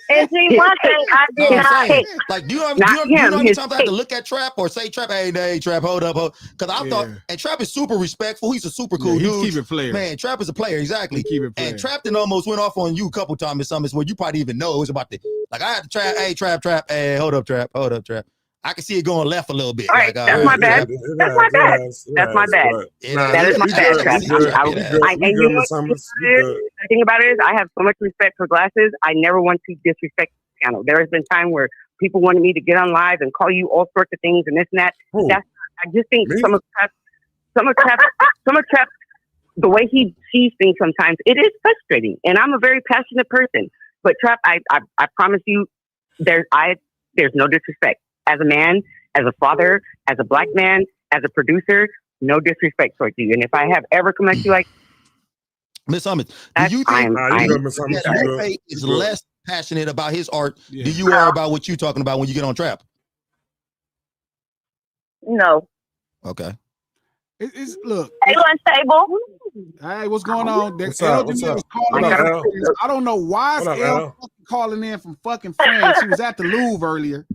And see, one thing I did not take. Like, do you know how many times I had to look at Trap or say Trap, hey, Trap, hold up. Because I thought, and Trap is super respectful. He's a super cool dude. Keep it player. Man, Trap is a player, exactly. Keep it player. And Trap then almost went off on you a couple times in some where you probably even know it was about the, like, I had to Trap, hey, Trap, hey, hold up, Trap. I can see it going left a little bit. All right, that's my bad. That's my bad. That's my bad. That is my bad, Trap. The thing about it is I have so much respect for Glasses. I never want to disrespect the channel. There has been time where people wanted me to get on live and call you all sorts of things and this and that. I just think some of Trap, the way he sees things sometimes, it is frustrating. And I'm a very passionate person. But Trap, I promise you, there's no disrespect. As a man, as a father, as a black man, as a producer, no disrespect towards you. And if I have ever come at you like Miss Hummons, do you think Lupe is less passionate about his art than you are about what you're talking about when you get on Trap? No. Okay. Look. Hey, Unstable. Hey, what's going on? What's up? I don't know why is Elle calling in from fucking France. She was at the Louvre earlier.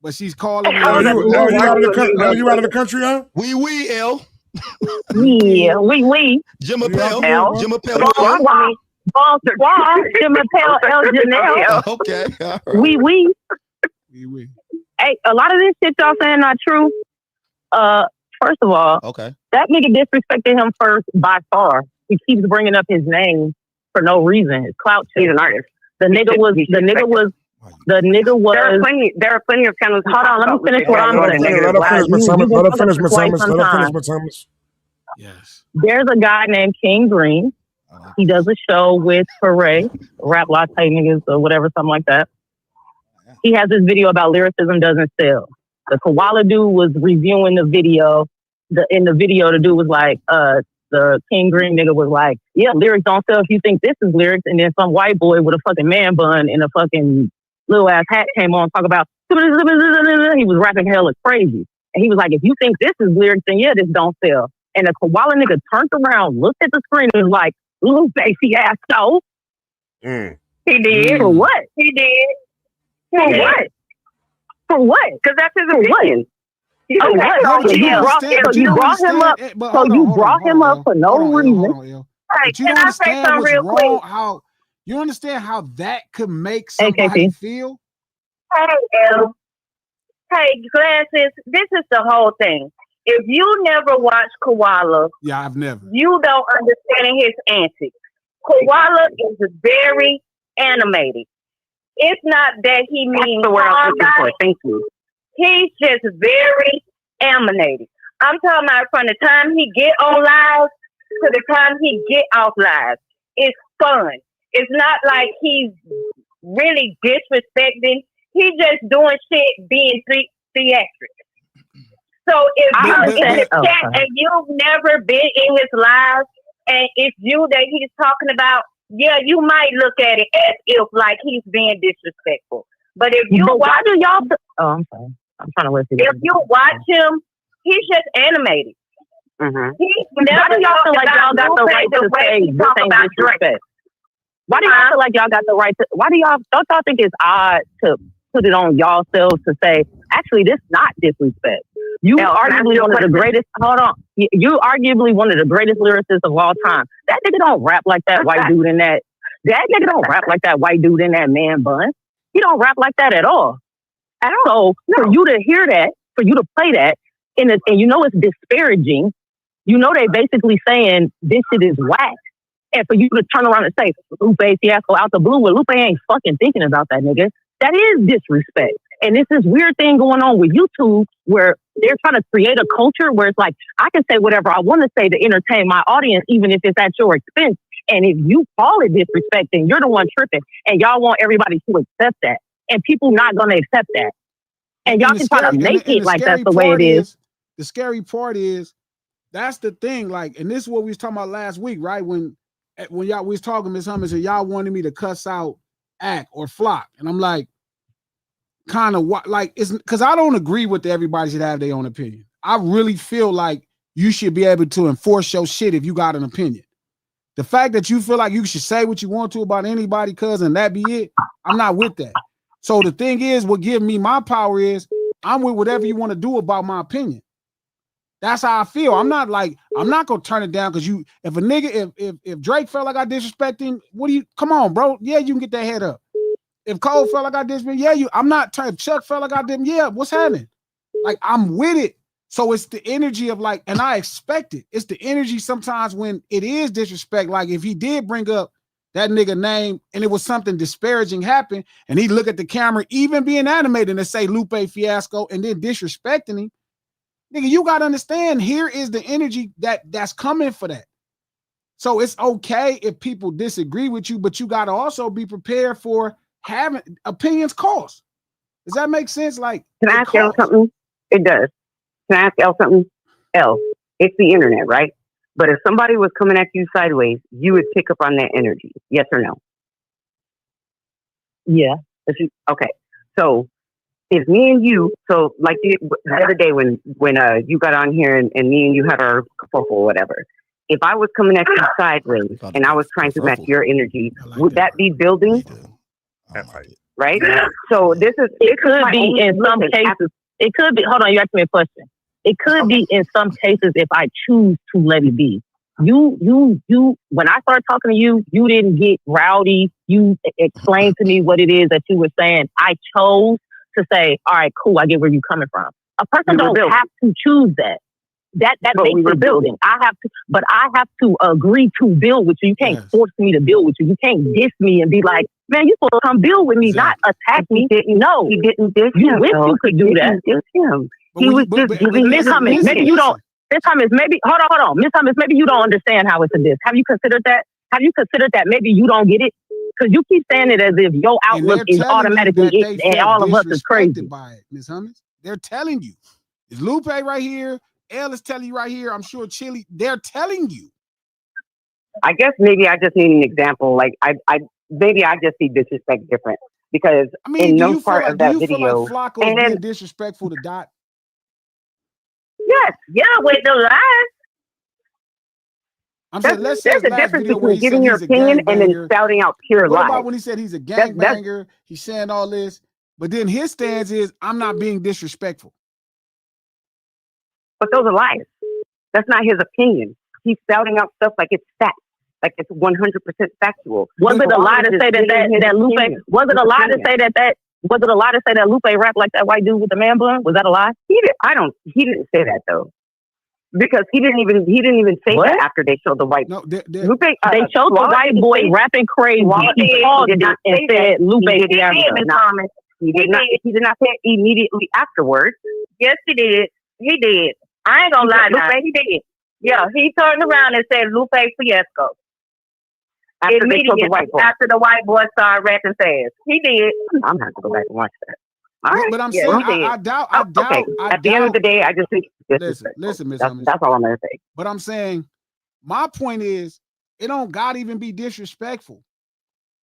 But she's calling me. You out of the country, huh? Oui, L. Yeah, oui. Jim Appel. L. Okay. All right. Oui. Hey, a lot of this shit y'all saying not true. First of all, okay, that nigga disrespected him first by far. He keeps bringing up his name for no reason. His clout. He's an artist. The nigga was. There are plenty of channels. Hold on, let me finish what I'm saying. Let her finish, Miss Thomas. Let her finish, Miss Thomas. Let her finish, Miss Thomas. Yes. There's a guy named King Green. He does a show with Foray, rap latte niggas or whatever, something like that. He has this video about lyricism doesn't sell. The koala dude was reviewing the video. In the video, the dude was like, the King Green nigga was like, yeah, lyrics don't sell if you think this is lyrics. And then some white boy with a fucking man bun and a fucking little ass hat came on, talk about, he was rapping hella crazy. And he was like, if you think this is lyrics, then yeah, this don't sell. And the koala nigga turned around, looked at the screen and was like, Lupe, Fiasco. He did. For what? He did. For what? For what? Because that's his opinion. Okay, so you brought him up. So you brought him up for no reason. But you don't understand what's wrong. How you understand how that could make somebody feel? Hey, Glasses. This is the whole thing. If you never watched Koala, yeah, I've never. You don't understand his antics. Koala is very animated. It's not that he means the word I was looking for. Thank you. He's just very animated. I'm talking about from the time he get on live to the time he get off live. It's fun. It's not like he's really disrespecting. He's just doing shit being theatric. So if you're in his chat and you've never been in his live, and it's you that he's talking about, yeah, you might look at it as if like he's being disrespectful. But if you watch, I'm sorry. I'm trying to listen. If you watch him, he's just animated. Mm-hmm. Why do y'all feel like y'all got the right to say this ain't disrespect? Why do y'all feel like y'all got the right to? Why do don't y'all think it's odd to put it on y'all selves to say, actually, this not disrespect? You arguably one of the greatest. Hold on. You arguably one of the greatest lyricists of all time. That nigga don't rap like that white dude in that. That nigga don't rap like that white dude in that man bun. He don't rap like that at all. So for you to hear that, for you to play that, and you know it's disparaging. You know they basically saying this shit is whack. And for you to turn around and say Lupe Fiasco out the blue, well, Lupe ain't fucking thinking about that nigga. That is disrespect. And it's this weird thing going on with YouTube where they're trying to create a culture where it's like, I can say whatever I want to say to entertain my audience, even if it's at your expense. And if you call it disrespect, then you're the one tripping. And y'all want everybody to accept that. And people not going to accept that. And y'all can try to make it like that's the way it is. The scary part is, that's the thing. Like, and this is what we was talking about last week, right? When y'all we was talking, Ms. Hummers, and y'all wanted me to cuss out Act or Flock. And I'm like, kind of what, like, it's because I don't agree with everybody should have their own opinion. I really feel like you should be able to enforce your shit if you got an opinion. The fact that you feel like you should say what you want to about anybody, cuz, and that be it, I'm not with that. So the thing is, what gives me my power is I'm with whatever you want to do about my opinion. That's how I feel. I'm not gonna turn it down because if a nigga, if Drake felt like I disrespect him, come on, bro. Yeah, you can get that head up. If Cole felt like I disrespect, yeah, I'm not turning. If Chuck felt like I didn't, yeah, what's happening? Like, I'm with it. So it's the energy of like, and I expect it. It's the energy sometimes when it is disrespect. Like if he did bring up that nigga name and it was something disparaging happen, and he look at the camera, even being animated, and say Lupe Fiasco and then disrespecting him, nigga, you gotta understand, here is the energy that's coming for that. So it's okay if people disagree with you, but you gotta also be prepared for having opinions cost. Does that make sense? Like, can I ask y'all something? It does. Can I ask y'all something? It's the internet, right? But if somebody was coming at you sideways, you would pick up on that energy. Yes or no? Yeah. Okay. So if me and you, so like the other day when you got on here and me and you had our kerfuffle or whatever, if I was coming at you sideways and I was trying to match your energy, would that be building? Right? So it could be in some cases. It could be, hold on, you asked me a question. It could be in some cases if I choose to let it be. You, when I started talking to you, you didn't get rowdy. You explained to me what it is that you were saying. I chose to say, all right, cool, I get where you're coming from. A person don't have to choose that. that makes it building. I have to agree to build with you. You can't force me to build with you. You can't diss me and be like, man, you supposed to come build with me, not attack me. No, he didn't diss him. You wish you could do that. Diss him. He was just giving Miss Hummus. Maybe you don't. Miss Hummus, maybe hold on. Miss Hummus, maybe you don't understand how it's a diss. Have you considered that? Have you considered that maybe you don't get it? Because you keep saying it as if your outlook is automatically it, and all of us is crazy. By it, Ms. Hummus. They're telling you. Is Lupe right here? L is telling you right here. I'm sure Chili. They're telling you. I guess maybe I just need an example. Like maybe I just see disrespect different because in no part of that video. Like Flacco being disrespectful to Dot? Yes, yeah, with the lies. I'm saying, let's there's a difference between giving your opinion and then spouting out pure lies. What about when he said he's a gangbanger? He's saying all this, but then his stance is, I'm not being disrespectful. But those are lies. That's not his opinion. He's spouting out stuff like it's fact, like it's 100% factual. Was it a lie to say that Lupe? Was it a lie to say that? Was it a lie to say that Lupe rapped like that white dude with the man bun? Was that a lie? He didn't say that though, because he didn't even say that after they showed the white. No, Lupe, they showed the white boy rapping crazy. He paused it and said Lupe the African. He did not say it immediately afterwards. Yes, he did. He did. I ain't gonna lie, Lupe, he did. Yeah, he turned around and said Lupe Fiasco. After the white boy started rapping fast. He did. I'm gonna have to go back and watch that. All right. But I'm saying, I doubt. At the end of the day, I just think listen, Miss Hummus. That's all I'm gonna say. But I'm saying, my point is, it don't gotta even be disrespectful.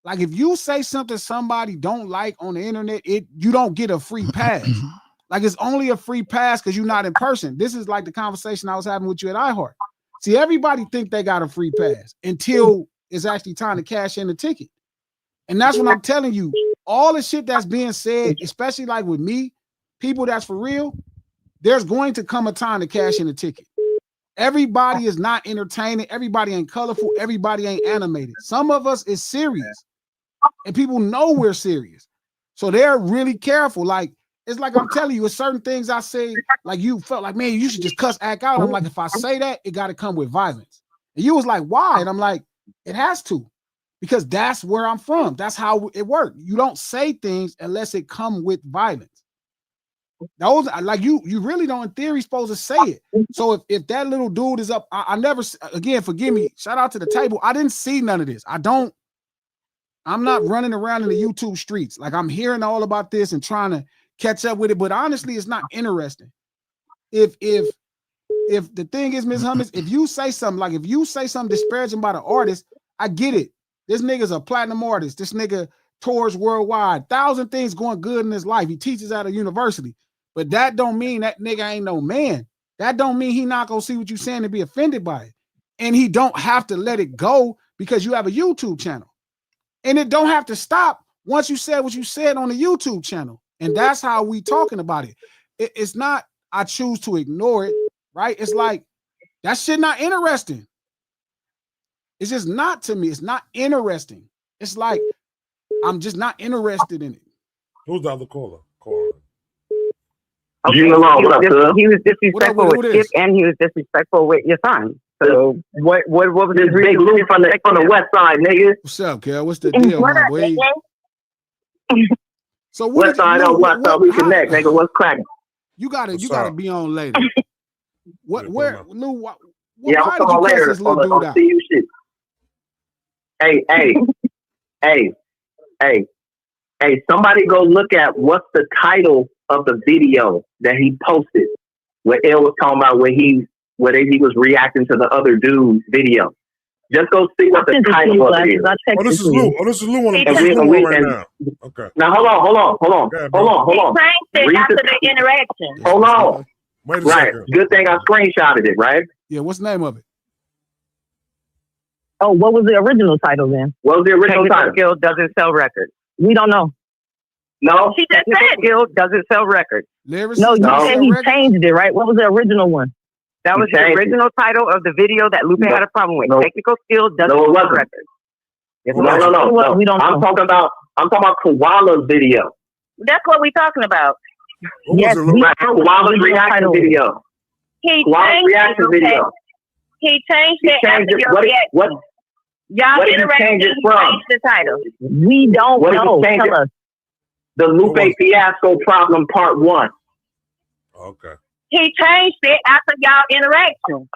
Like if you say something somebody don't like on the internet, you don't get a free pass. Like it's only a free pass because you're not in person. This is like the conversation I was having with you at iHeart. See, everybody think they got a free pass until it's actually time to cash in the ticket. And that's what I'm telling you. All the shit that's being said, especially like with me, people that's for real, there's going to come a time to cash in the ticket. Everybody is not entertaining. Everybody ain't colorful. Everybody ain't animated. Some of us is serious. And people know we're serious. So they're really careful. Like, it's like I'm telling you, it's certain things I say, like you felt like, man, you should just cuss act out. I'm like, if I say that, it got to come with violence. And you was like, why? And I'm like, it has to, because that's where I'm from. That's how it works. You don't say things unless it come with violence. Those, like you really don't in theory supposed to say it. So if that little dude is up, I never, again, forgive me, shout out to the table. I didn't see none of this. I'm not running around in the YouTube streets. Like I'm hearing all about this and trying to catch up with it, but honestly, it's not interesting. If the thing is, Ms. Hummus, if you say something disparaging about an artist, I get it. This nigga's a platinum artist. This nigga tours worldwide. 1,000 things going good in his life. He teaches at a university, but that don't mean that nigga ain't no man. That don't mean he not gonna see what you saying and be offended by it. And he don't have to let it go because you have a YouTube channel. And it don't have to stop once you said what you said on the YouTube channel. And that's how we talking about it. It's not, I choose to ignore it, right? It's like, that shit not interesting. It's just not to me. It's not interesting. It's like, I'm just not interested in it. Who's the other caller? Okay, he was disrespectful with Skip and he was disrespectful with your son. So what was this big Lupe from the west side, nigga? What's up, Kel? What's the deal, my boy? So west side on west side, we connect, nigga. What's cracking? You gotta be on later. Where Lou? Why did you later this little dude out? Shit. Hey, somebody go look at what's the title of the video that he posted where El was talking about where he was reacting to the other dude's video. Just go see what the title of it is. This is Lou. This is Lou right now. Okay. Now hold on. He pranked it after the interaction. Hold on. Wait a right. second. Good thing I screenshotted it, right? Yeah, what's the name of it? Oh, what was the original title then? What was the original title? Skill doesn't sell records. We don't know. No, she just said Skill doesn't sell records. No, you said he changed it, right? What was the original one? That was the original title of the video that Lupe had a problem with. Technical Skill doesn't sell records. No. We don't know. I'm talking about Koala's video. That's what we're talking about. Yes, Koala's reaction video. He Squad changed reaction it, okay? video. He changed He it changed after it. your reaction. Y'all what did he interacted, change it he from? changed the title. We don't What did he know. change Tell it? us. The Lupe Fiasco problem part 1. Okay. He changed it after y'all interaction.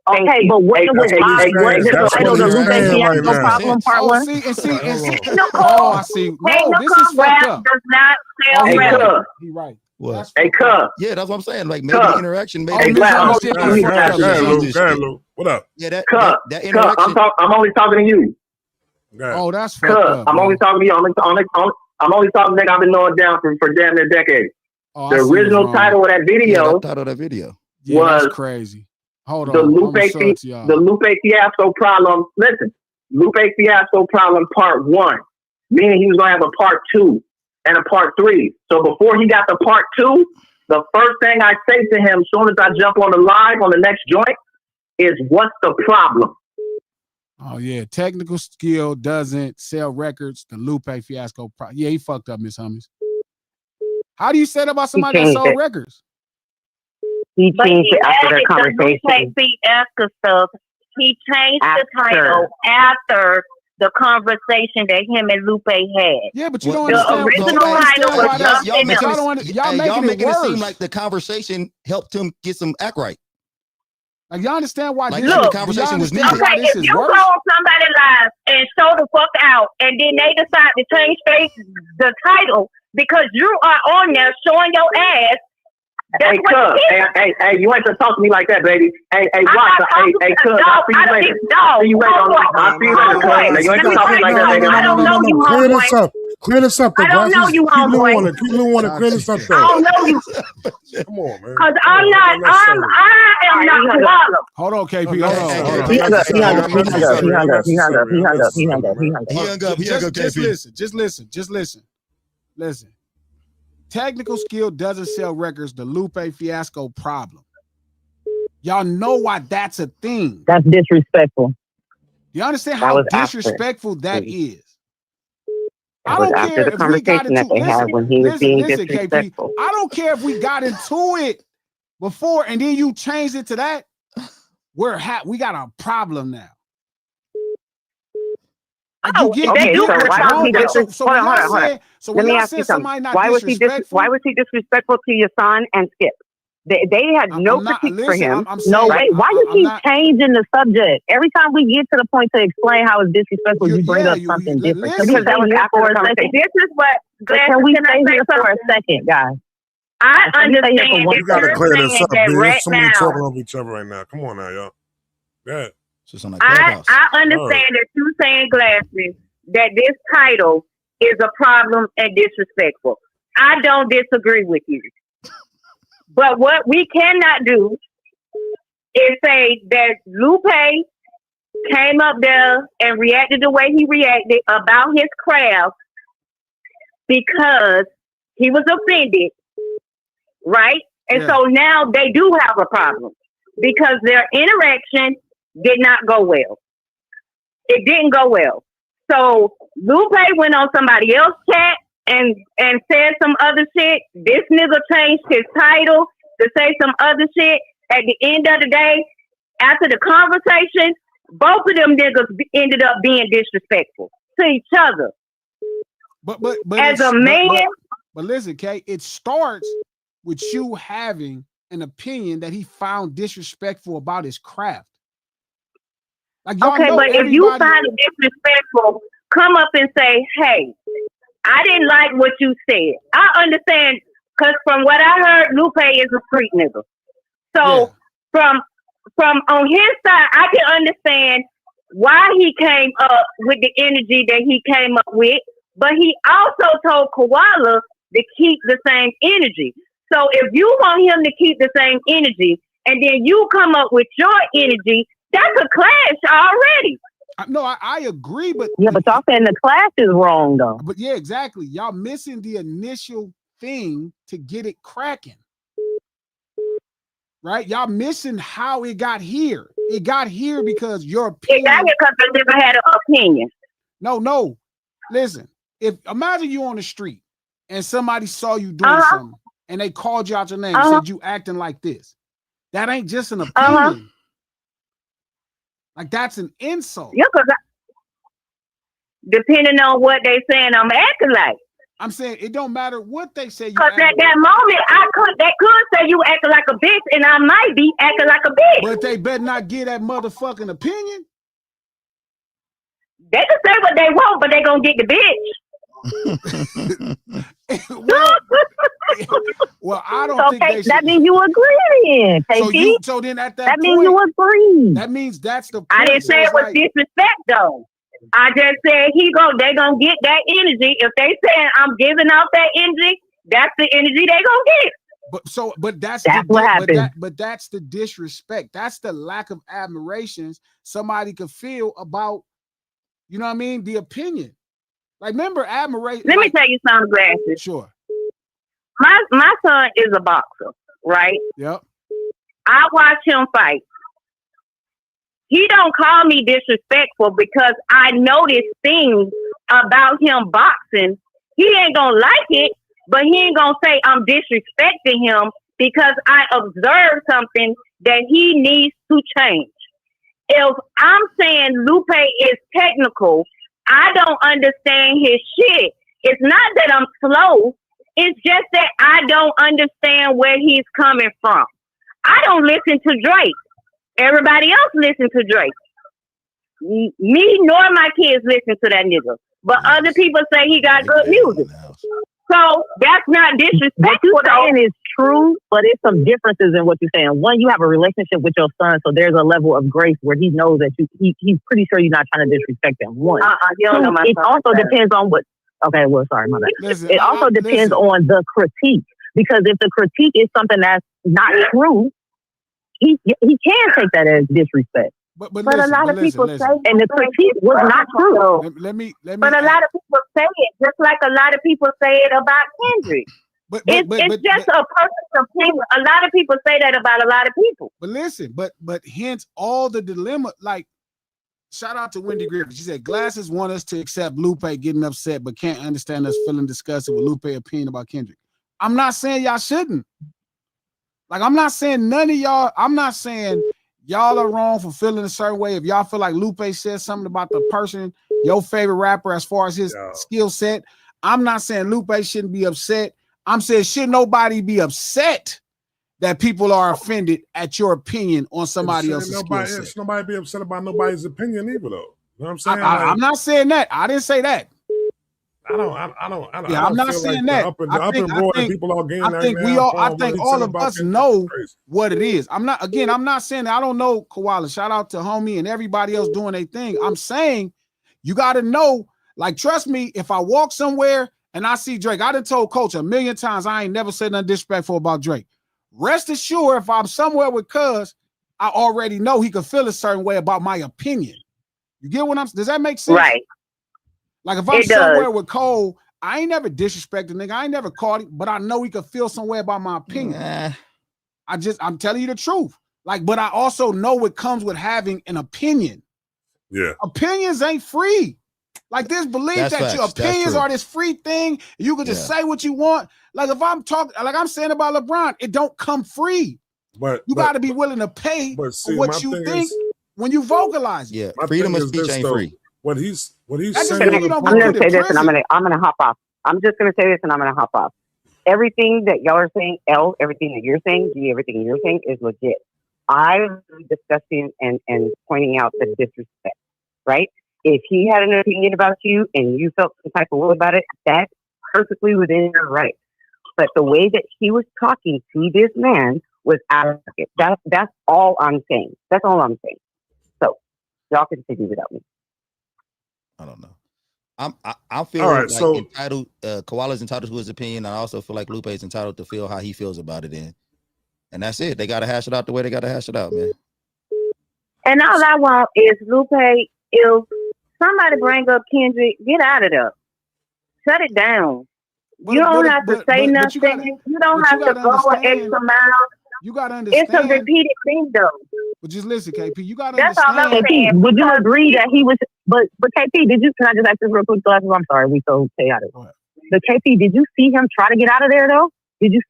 Okay, but what Hey, was hey, my hey, Glenn, the that's title what the he's Lupe saying right Fiasco now. problem part Oh, one? see, and see, and see. Hold on. Oh, I see. No, this is Technical fucked rap up. does not sell Oh, he Hey, rap. right. Cub. He right. What? That's Hey, fucked up. Cub. Yeah, that's what I'm saying. Like maybe Cub. the interaction, maybe Oh, Hey, the Black, I'm misunderstand. only, He let me fucked up. Go ahead, use Luke. this Go ahead, shit. Luke. What up? Yeah, that Cub. that Cub, interaction. I'm only talking to you. Go ahead. Oh, that's fucked Cub, up. I'm man. only talking to you. I'm only talking to nigga I've been knowing down for damn near decades. Oh, I The see what's original wrong. title of that Yeah, video that title of that video. Yeah, that's was crazy. Hold the on. I'm Lupe, gonna show it to y'all. the Lupe Fiasco problem. Listen, Lupe Fiasco problem part 1, meaning he was gonna have a part 2 and a part 3. So before he got the part 2, the first thing I say to him, as soon as I jump on the live on the next joint, is what's the problem? Oh yeah, technical skill doesn't sell records. The Lupe Fiasco. Yeah, he fucked up, Miss Hummus. How do you say that about somebody that changed sold it. records? He But changed he it after their added the Lupe conversation. Fiasco stuff. He changed the After. title after the conversation that him and Lupe had. Yeah, but you What- don't The understand. But you original don't understand title why was that's. something But y'all else. don't. Y'all making it it seem worse. like the conversation helped him get some act right. Like y'all understand why Like, this? the do conversation y'all was understand needed. why Okay, this if is you go worse? on somebody live and show the fuck out, and then they decide to change the title because you are on there showing your ass. That's Hey, what Cub, it is. hey, you ain't to talk to me like that, baby. Hey, I'm watch, not talking hey, to Cub, the I'll dog. see you later. I'll see you later. I'll see you later, Cub. Hey, you ain't to talk to me like that, baby. I don't know you, Clear homeboy. this up. Clear this up. The I don't know Glasses. you, Keep Lou homeboy. on it. Keep Lou on it. Clear this up, I though. don't know you, Come on, man. cause Come I'm on, not. unnecessary. I am not Koala. Hold on, KP. No, Hold on. hey, Hold on. hey, He hung up. He hung up. He hung up. He unnecessary, hung up. He hung up. He hung up. He hung up. unnecessary, He hung up. He man. hung up. He hung up. He hung up. Just KP. listen. Just listen. Just listen. Listen. Technical skill doesn't sell records. The Lupe Fiasco problem. Y'all know why that's a thing. That's disrespectful. You understand That how was after. disrespectful that is? That I was don't after care the if we got conversation that into they had when he was being disrespectful. KP. I don't care if we got into it before and then you changed it to that. We got a problem now. Like Oh, you they get do what got you problems. want. So Hold when on, y'all hold on. say, so Let when me y'all ask you say something. somebody not Why was he disrespectful to your son and Skip? They had no I'm not- critique for listen, him. I'm No, saying, wait. Why you I'm keep not- changing the subject? Every time we get to the point to explain how it's disrespectful, you bring up something different. listen. Can we stay here for a second? This is what. Can we stay here for a second, guys? I Can we stay here understand for that one You gotta you're clear this saying up, that dude. right There's somebody now. talking over each other right now. Come on now, y'all. Go ahead. Just on that clubhouse. I understand that you saying, Glasses, that this title is a problem and disrespectful. I don't disagree with you. But what we cannot do is say that Lupe came up there and reacted the way he reacted about his craft because he was offended, right? And so now they do have a problem because their interaction did not go well. It didn't go well. So Lupe went on somebody else's chat and said some other shit. This nigga changed his title to say some other shit. At the end of the day, after the conversation, both of them niggas ended up being disrespectful to each other. But as a man, but listen, Kay, it starts with you having an opinion that he found disrespectful about his craft. Like y'all okay, know but if you find it disrespectful, come up and say, "Hey, I didn't like what you said." I understand, because from what I heard, Lupe is a street nigga. So from on his side, I can understand why he came up with the energy that he came up with, but he also told Koala to keep the same energy. So if you want him to keep the same energy, and then you come up with your energy, that's a clash already. No, I agree, but yeah, but y'all saying the class is wrong though. But yeah, exactly. Y'all missing the initial thing to get it cracking. Right? Y'all missing how it got here. It got here because your opinion. It got here because they never had an opinion. No. Listen, if imagine you on the street and somebody saw you doing something and they called you out your name and said you acting like this. That ain't just an opinion. Like that's an insult. Yeah, because depending on what they saying, I'm acting like. I'm saying it don't matter what they say. Because at that moment, they could say you acting like a bitch, and I might be acting like a bitch. But they better not get that motherfucking opinion. They can say what they want, but they gonna get the bitch. well, I don't think they should. That means you agree, KP. So then at that means you agree. That means that's the point. I didn't say it was disrespect though. I just said they gonna get that energy. If they saying I'm giving off that energy, that's the energy they gonna get. But that's what happened. But that's the disrespect. That's the lack of admirations somebody could feel about, you know what I mean, the opinion. Like, remember, admiration. Let me tell you something, Glasses. Sure. My son is a boxer, right? Yep. I watch him fight. He don't call me disrespectful because I notice things about him boxing. He ain't gonna like it, but he ain't gonna say I'm disrespecting him because I observed something that he needs to change. If I'm saying Lupe is technical, I don't understand his shit. It's not that I'm slow. It's just that I don't understand where he's coming from. I don't listen to Drake. Everybody else listen to Drake. Me nor my kids listen to that nigga. But other people say he got good music. So that's not disrespectful. What you're saying is true, but it's some differences in what you're saying. One, you have a relationship with your son, so there's a level of grace where he knows that he's pretty sure you're not trying to disrespect him. One. It also depends on what. Okay, well, sorry, my bad. Listen, it also depends on the critique, because if the critique is something that's not true, he can take that as disrespect. But a lot of people say, and the critique was not true. Let me. But a lot of people say it, just like a lot of people say it about Kendrick. It's just a person's opinion. A lot of people say that about a lot of people. But listen, but hence all the dilemma. Like, shout out to Wendy Griffin. She said Glasses want us to accept Lupe getting upset, but can't understand us feeling disgusted with Lupe's opinion about Kendrick. I'm not saying y'all shouldn't. Like, I'm not saying none of y'all. I'm not saying y'all are wrong for feeling a certain way. If y'all feel like Lupe said something about the person, your favorite rapper, as far as his skill set, I'm not saying Lupe shouldn't be upset. I'm saying should nobody be upset that people are offended at your opinion on somebody else's skill set. Should nobody be upset about nobody's opinion either, though. You know what I'm saying? I'm not saying that. I didn't say that. I'm not saying that. I think all of us know what it is. I'm not saying that. I don't know Koala. Shout out to homie and everybody else doing their thing. I'm saying you got to know, like, trust me, if I walk somewhere and I see Drake, I done told Coach a million times I ain't never said nothing disrespectful about Drake. Rest assured, if I'm somewhere with Cuz, I already know he could feel a certain way about my opinion. You get what does that make sense? Right. Like, if I'm somewhere with Cole, I ain't never disrespected nigga. I ain't never called him, but I know he could feel some way about my opinion. I'm telling you the truth. Like, but I also know what comes with having an opinion. Yeah. Opinions ain't free. Like, this belief that your opinions are this free thing. You can just say what you want. Like, if I'm talking, like I'm saying about LeBron, it don't come free. But you got to be willing to pay for what you think when you vocalize. Yeah, freedom of speech ain't free. What he's saying. I'm gonna say this, and I'm gonna hop off. I'm just gonna say this, and I'm gonna hop off. Everything that y'all are saying, everything that you're saying, G, everything you're saying is legit. I'm discussing and pointing out the disrespect, right? If he had an opinion about you and you felt some type of way about it, that's perfectly within your right. But the way that he was talking to this man was out of pocket. That's all I'm saying. That's all I'm saying. So y'all can figure without me. I don't know. I feel entitled. Koala's entitled to his opinion. I also feel like Lupe is entitled to feel how he feels about it. And that's it. They got to hash it out the way they got to hash it out, man. And all I want is Lupe, if somebody bring up Kendrick, get out of there. Shut it down. You don't have to say nothing. You don't have to go an extra mile. You got to understand. It's a repeated thing, though. But just listen, KP. You got to understand. That's all I'm saying. Would you agree that he was? But KP, can I just ask this real quick? I'm sorry, we so chaotic. But KP, did you see him try to get out of there though? Did you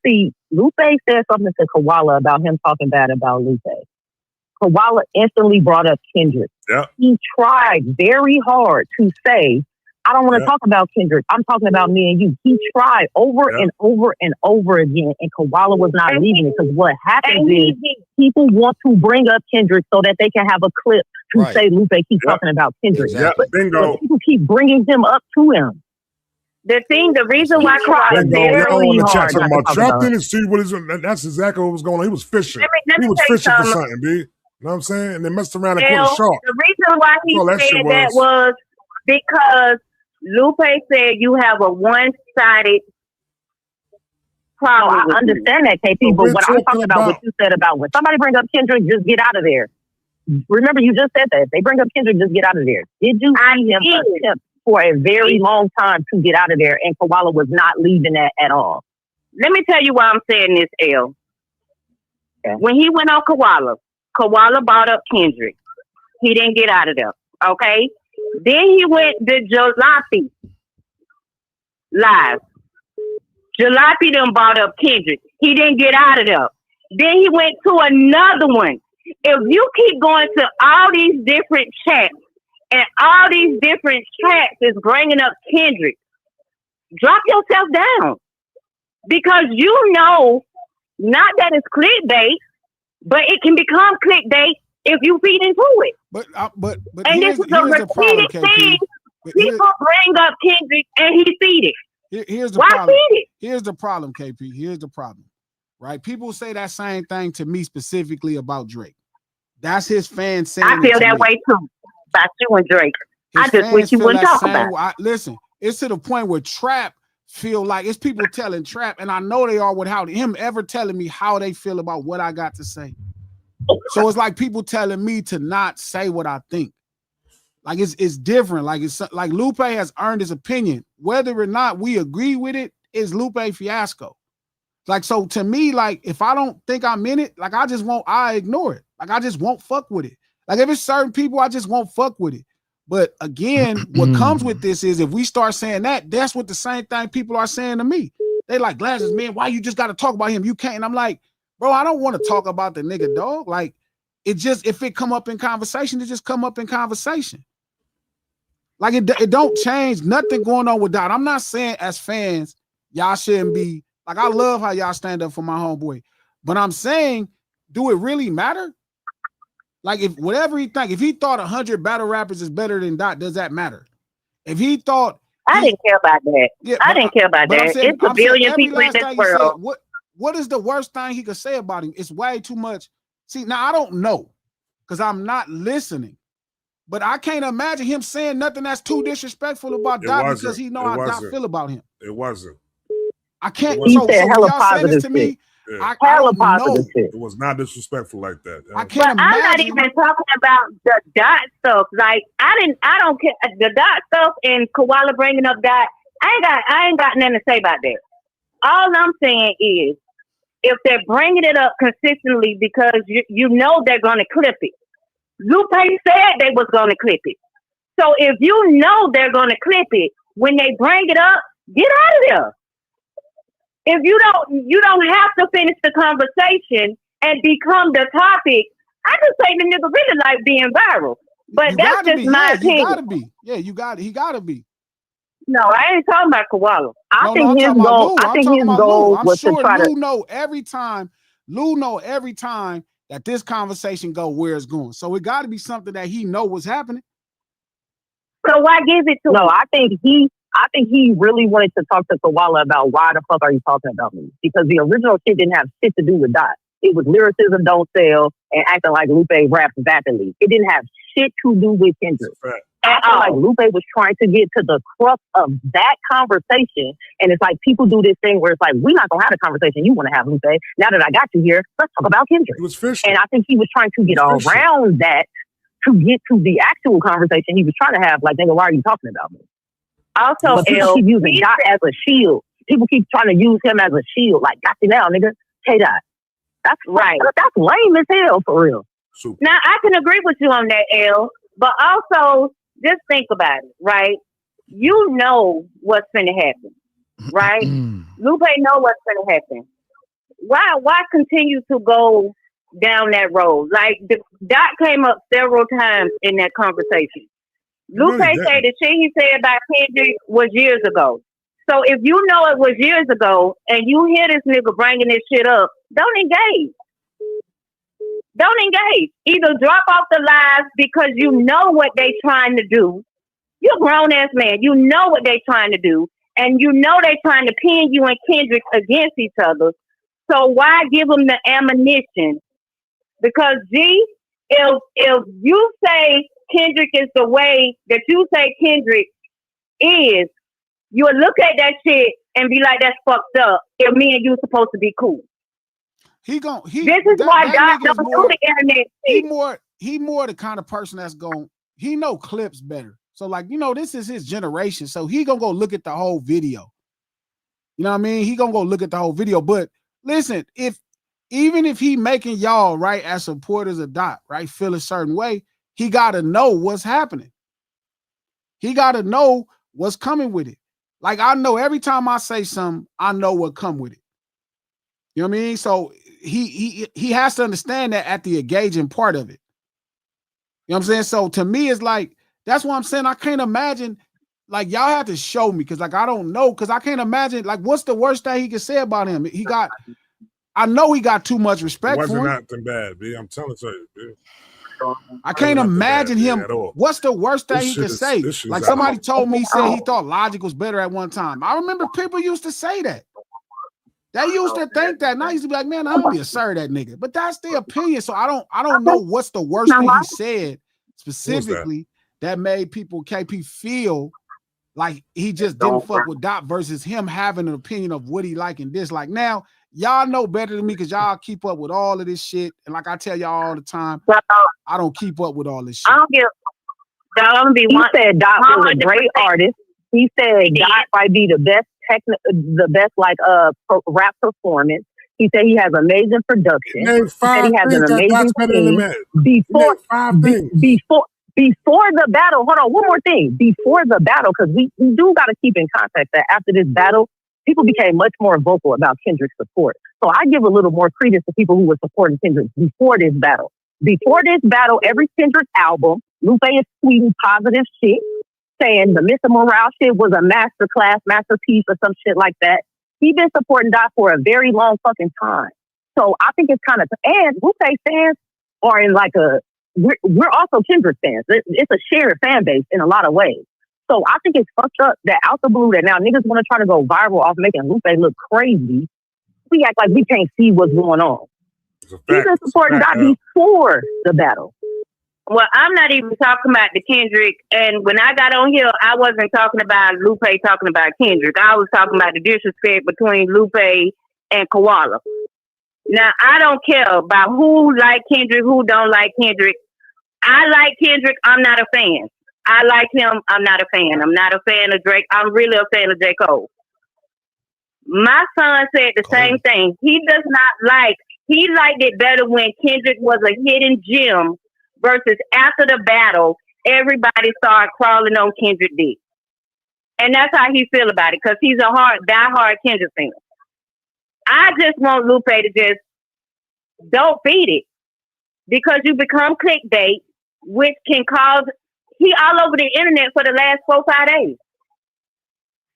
see Lupe said something to Koala about him talking bad about Lupe. Koala instantly brought up Kendrick. Yeah. He tried very hard to say, I don't want to talk about Kendrick. I'm talking about me and you. He tried over and over and over again, and Koala was not leaving it because what happens is people want to bring up Kendrick so that they can have a clip to say Lupe keep talking about Kendrick. Exactly. But people keep bringing him up to him. The reason why Koala Bingo. Y'all in the chat talking about trapped about in his street. That's exactly what was going on. He was fishing. Let me He was tell you fishing for something. something, B. You know what I'm saying? And they messed around and caught a shark. The reason why he said that was because Lupe said you have a one-sided problem. I understand that, KP, but what I'm talking about, what you said about when somebody bring up Kendrick, just get out of there. Remember, you just said that. If they bring up Kendrick, just get out of there. Did you see him attempt for a very long time to get out of there, and Koala was not leaving that at all? Let me tell you why I'm saying this, L. Okay. When he went on Koala brought up Kendrick. He didn't get out of there, okay? Then he went to Jalopy live. Jalopy done brought up Kendrick. He didn't get out of there. Then he went to another one. If you keep going to all these different chats and all these different tracks is bringing up Kendrick, drop yourself down. Because you know, not that it's clickbait, but it can become clickbait if you feed into it. But and this is a repeated thing. People bring up Kendrick and he feed it. Here's the Why problem. feed it? Here's the problem, KP. Here's the problem. Right? People say that same thing to me specifically about Drake. That's his fans saying. I feel that way too about you and Drake. I just wish you wouldn't talk about it. Listen, it's to the point where Trap feel like it's people telling Trap, and I know they are without him ever telling me how they feel about what I got to say. So it's like people telling me to not say what I think. Like it's different. Like it's like Lupe has earned his opinion. Whether or not we agree with it is Lupe Fiasco. Like, so to me, like if I don't think I'm in it, like I ignore it. Like I just won't fuck with it. Like if it's certain people, I just won't fuck with it. But again, what comes with this is if we start saying that, that's what the same thing people are saying to me. They like, Glasses, man, why you just got to talk about him? You can't. And I'm like, bro, I don't want to talk about the nigga, dog. Like, it just, if it come up in conversation, it just come up in conversation. Like, it don't change nothing going on with that. I'm not saying as fans, y'all shouldn't be, like, I love how y'all stand up for my homeboy. But I'm saying, do it really matter? Like, if whatever he think, if he thought 100 battle rappers is better than Dot, does that matter? If he thought... I didn't care about that. Yeah, I didn't care about that. It's a billion people in this world. What is the worst thing he could say about him? It's way too much. See, now I don't know because I'm not listening. But I can't imagine him saying nothing that's too disrespectful about Dot because he know how Dot feel about him. It wasn't. I can't. He said hella positive to me. Yeah. I don't know. It was not disrespectful like that. I can't imagine. I'm not even talking about the Dot stuff. Like I don't care the Dot stuff and Koala bringing up Dot. I ain't got nothing to say about that. All I'm saying is if they're bringing it up consistently because you know they're going to clip it. Lupe said they was going to clip it. So if you know they're going to clip it, when they bring it up, get out of there. If you don't have to finish the conversation and become the topic. I just say the nigga really like being viral. But that's just my opinion. You gotta be. Yeah, he gotta be. No, I ain't talking about Koala. I think his goal was to try to. Lou know every time that this conversation go where it's going. So it got to be something that he know what's happening. So why give it to him? No, I think he really wanted to talk to Koala about why the fuck are you talking about me? Because the original shit didn't have shit to do with Dot. It was lyricism don't sell and acting like Lupe raps vapidly. It didn't have shit to do with Kendrick. I feel like Lupe was trying to get to the crux of that conversation. And it's like people do this thing where it's like, we're not going to have a conversation you want to have, Lupe. Now that I got you here, let's talk about Kendrick. It was fishing. And I think he was trying to get around that to get to the actual conversation he was trying to have. Like, nigga, why are you talking about me? Also, people keep using Dot as a shield. People keep trying to use him as a shield. Like, got you now, nigga. K-Dot. That's right. That's lame as hell, for real. Super. Now, I can agree with you on that, L. But also, just think about it, right? You know what's going to happen, right? Lupe know what's going to happen. why continue to go down that road? Like Doc came up several times in that conversation. Lupe said the shit he said about Kendrick was years ago. So if you know it was years ago and you hear this nigga bringing this shit up, don't engage. Don't engage. Either drop off the lives because you know what they trying to do. You're a grown ass man. You know what they trying to do. And you know they trying to pin you and Kendrick against each other. So why give them the ammunition? Because G, if you say Kendrick is the way that you say Kendrick is, you'll look at that shit and be like, that's fucked up. If me and you supposed to be cool. This is why God don't do the internet shit. He more the kind of person that's he know clips better. So like, you know, this is his generation. So he gonna go look at the whole video. You know what I mean? He gonna go look at the whole video. But listen, even if he making y'all, right, as supporters of Doc, right, feel a certain way, he gotta know what's happening. He gotta know what's coming with it. Like I know every time I say something, I know what come with it. You know what I mean? So he has to understand that at the engaging part of it. You know what I'm saying? So to me, it's like, that's what I'm saying. I can't imagine, like, y'all have to show me, because like I don't know, because I can't imagine, like, what's the worst thing he can say about him? I know he got too much respect for him. It wasn't nothing bad, B. I'm telling you, B. I can't imagine him. What's the worst thing he could say? Like somebody told me, said he thought Logic was better at one time. I remember people used to say that. They used to think that, and I used to be like, man, I don't be a sir that nigga. But that's their opinion. So I don't know what's the worst thing he said specifically that made people KP feel like he just didn't fuck with Doc versus him having an opinion of what he like and dislike. Now, y'all know better than me because y'all keep up with all of this shit. And like I tell y'all all the time, I don't keep up with all this shit. I don't give. He said Doc was a great artist. He said Doc might be the best rap performance. He said he has amazing production. He said he has an amazing team. Before the battle, hold on, one more thing. Before the battle, because we do got to keep in context that after this battle, people became much more vocal about Kendrick's support. So I give a little more credence to people who were supporting Kendrick before this battle. Before this battle, every Kendrick album, Lupe is tweeting positive shit, saying the Mr. Morale shit was a masterpiece or some shit like that. He's been supporting Doc for a very long fucking time. So I think it's kind of, and Lupe fans are in like we're also Kendrick fans. It's a shared fan base in a lot of ways. So I think it's fucked up that out the blue that now niggas want to try to go viral off making Lupe look crazy. We act like we can't see what's going on. He's been supporting Doc before the battle. Well, I'm not even talking about the Kendrick. And when I got on here, I wasn't talking about Lupe talking about Kendrick. I was talking about the disrespect between Lupe and Koala. Now, I don't care about who like Kendrick, who don't like Kendrick. I like Kendrick. I'm not a fan. I like him. I'm not a fan. I'm not a fan of Drake. I'm really a fan of J. Cole. My son said the same thing. He liked it better when Kendrick was a hidden gem versus after the battle, everybody started crawling on Kendrick dick. And that's how he feel about it, because he's a diehard Kendrick fan. I just want Lupe to just don't feed it, because you become clickbait, which can cause, he all over the internet for the last 4-5 days.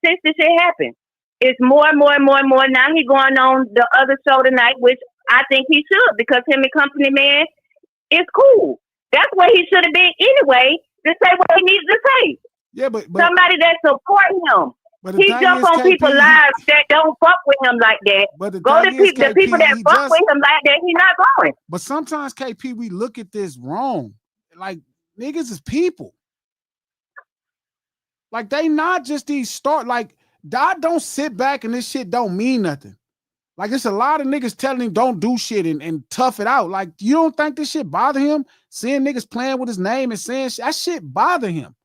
Since this shit happened. It's more and more and more and more. Now he going on the other show tonight, which I think he should, because him and Company Man is cool. That's where he should have been anyway, to say what he needs to say. Yeah, but somebody that support him. He jump on people's lives that don't fuck with him like that. But the people that fuck with him like that, he's not going. But sometimes, KP, we look at this wrong. Like, niggas is people. Like, they not just these like, Doc don't sit back and this shit don't mean nothing. Like, it's a lot of niggas telling him don't do shit and tough it out. Like, you don't think this shit bother him? Seeing niggas playing with his name and saying that shit bother him.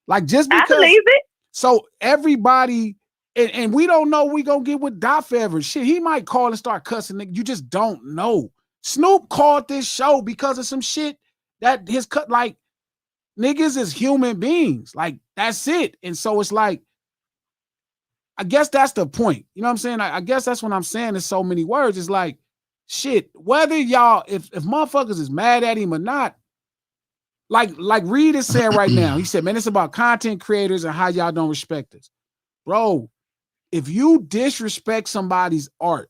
Like, just because. I believe it. So everybody, and we don't know we gonna get with Doc forever. Shit, he might call and start cussing. Nigga, you just don't know. Snoop called this show because of some shit that his cut. Like, niggas is human beings. Like, that's it. And so it's like, I guess that's the point. You know what I'm saying? I guess that's what I'm saying in so many words. It's like, shit, whether y'all, if motherfuckers is mad at him or not, like Reed is saying right now, he said, man, it's about content creators and how y'all don't respect us. Bro, if you disrespect somebody's art,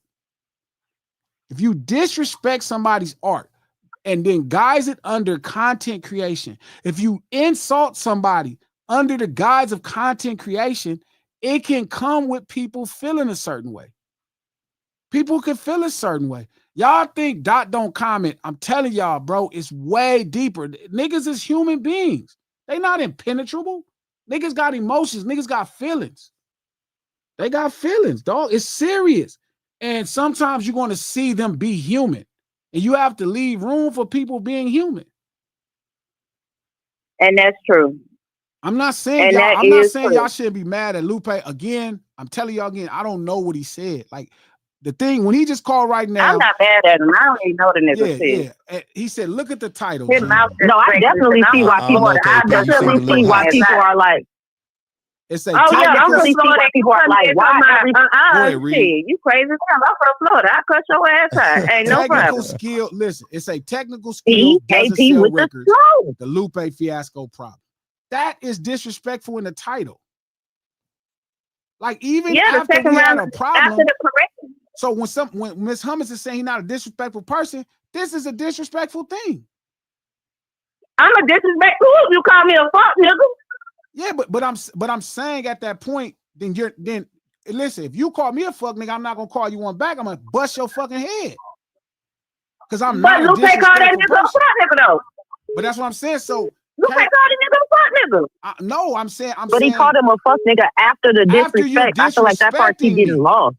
and then guise it under content creation, if you insult somebody under the guise of content creation, it can come with people feeling a certain way. People can feel a certain way. Y'all think Dot don't comment. I'm telling y'all, bro, it's way deeper. Niggas is human beings. They not impenetrable. Niggas got emotions. Niggas got feelings. They got feelings, dog. It's serious. And sometimes you're going to see them be human. And you have to leave room for people being human. And that's true. I'm not saying y'all shouldn't be mad at Lupe. Again, I'm telling y'all again, I don't know what he said. Like, the thing, when he just called right now. I'm not mad at him. I don't even know the nigga said. Yeah. He said, look at the title. No, I definitely see why people are like. It's a I'm from Florida. People are like, why? Shit, you crazy? I'm from Florida. I cut your ass out. Ain't no problem. Skill. Listen, it's a technical skill. Doesn't sell with records. The Lupe Fiasco problem. That is disrespectful in the title. Like, even after we had a problem. After the correction. So when Miss Hummus is saying he's not a disrespectful person, this is a disrespectful thing. I'm a disrespectful. You call me a fuck nigga. Yeah, but I'm saying at that point, then listen, if you call me a fuck nigga, I'm not gonna call you one back. I'm gonna bust your fucking head. Cause I'm not. But Lupe called that nigga a fuck nigga though. But that's what I'm saying. So Lupe called the nigga a fuck nigga. No, I'm saying. But he called him a fuck nigga after the disrespect. I feel like that part keep getting lost.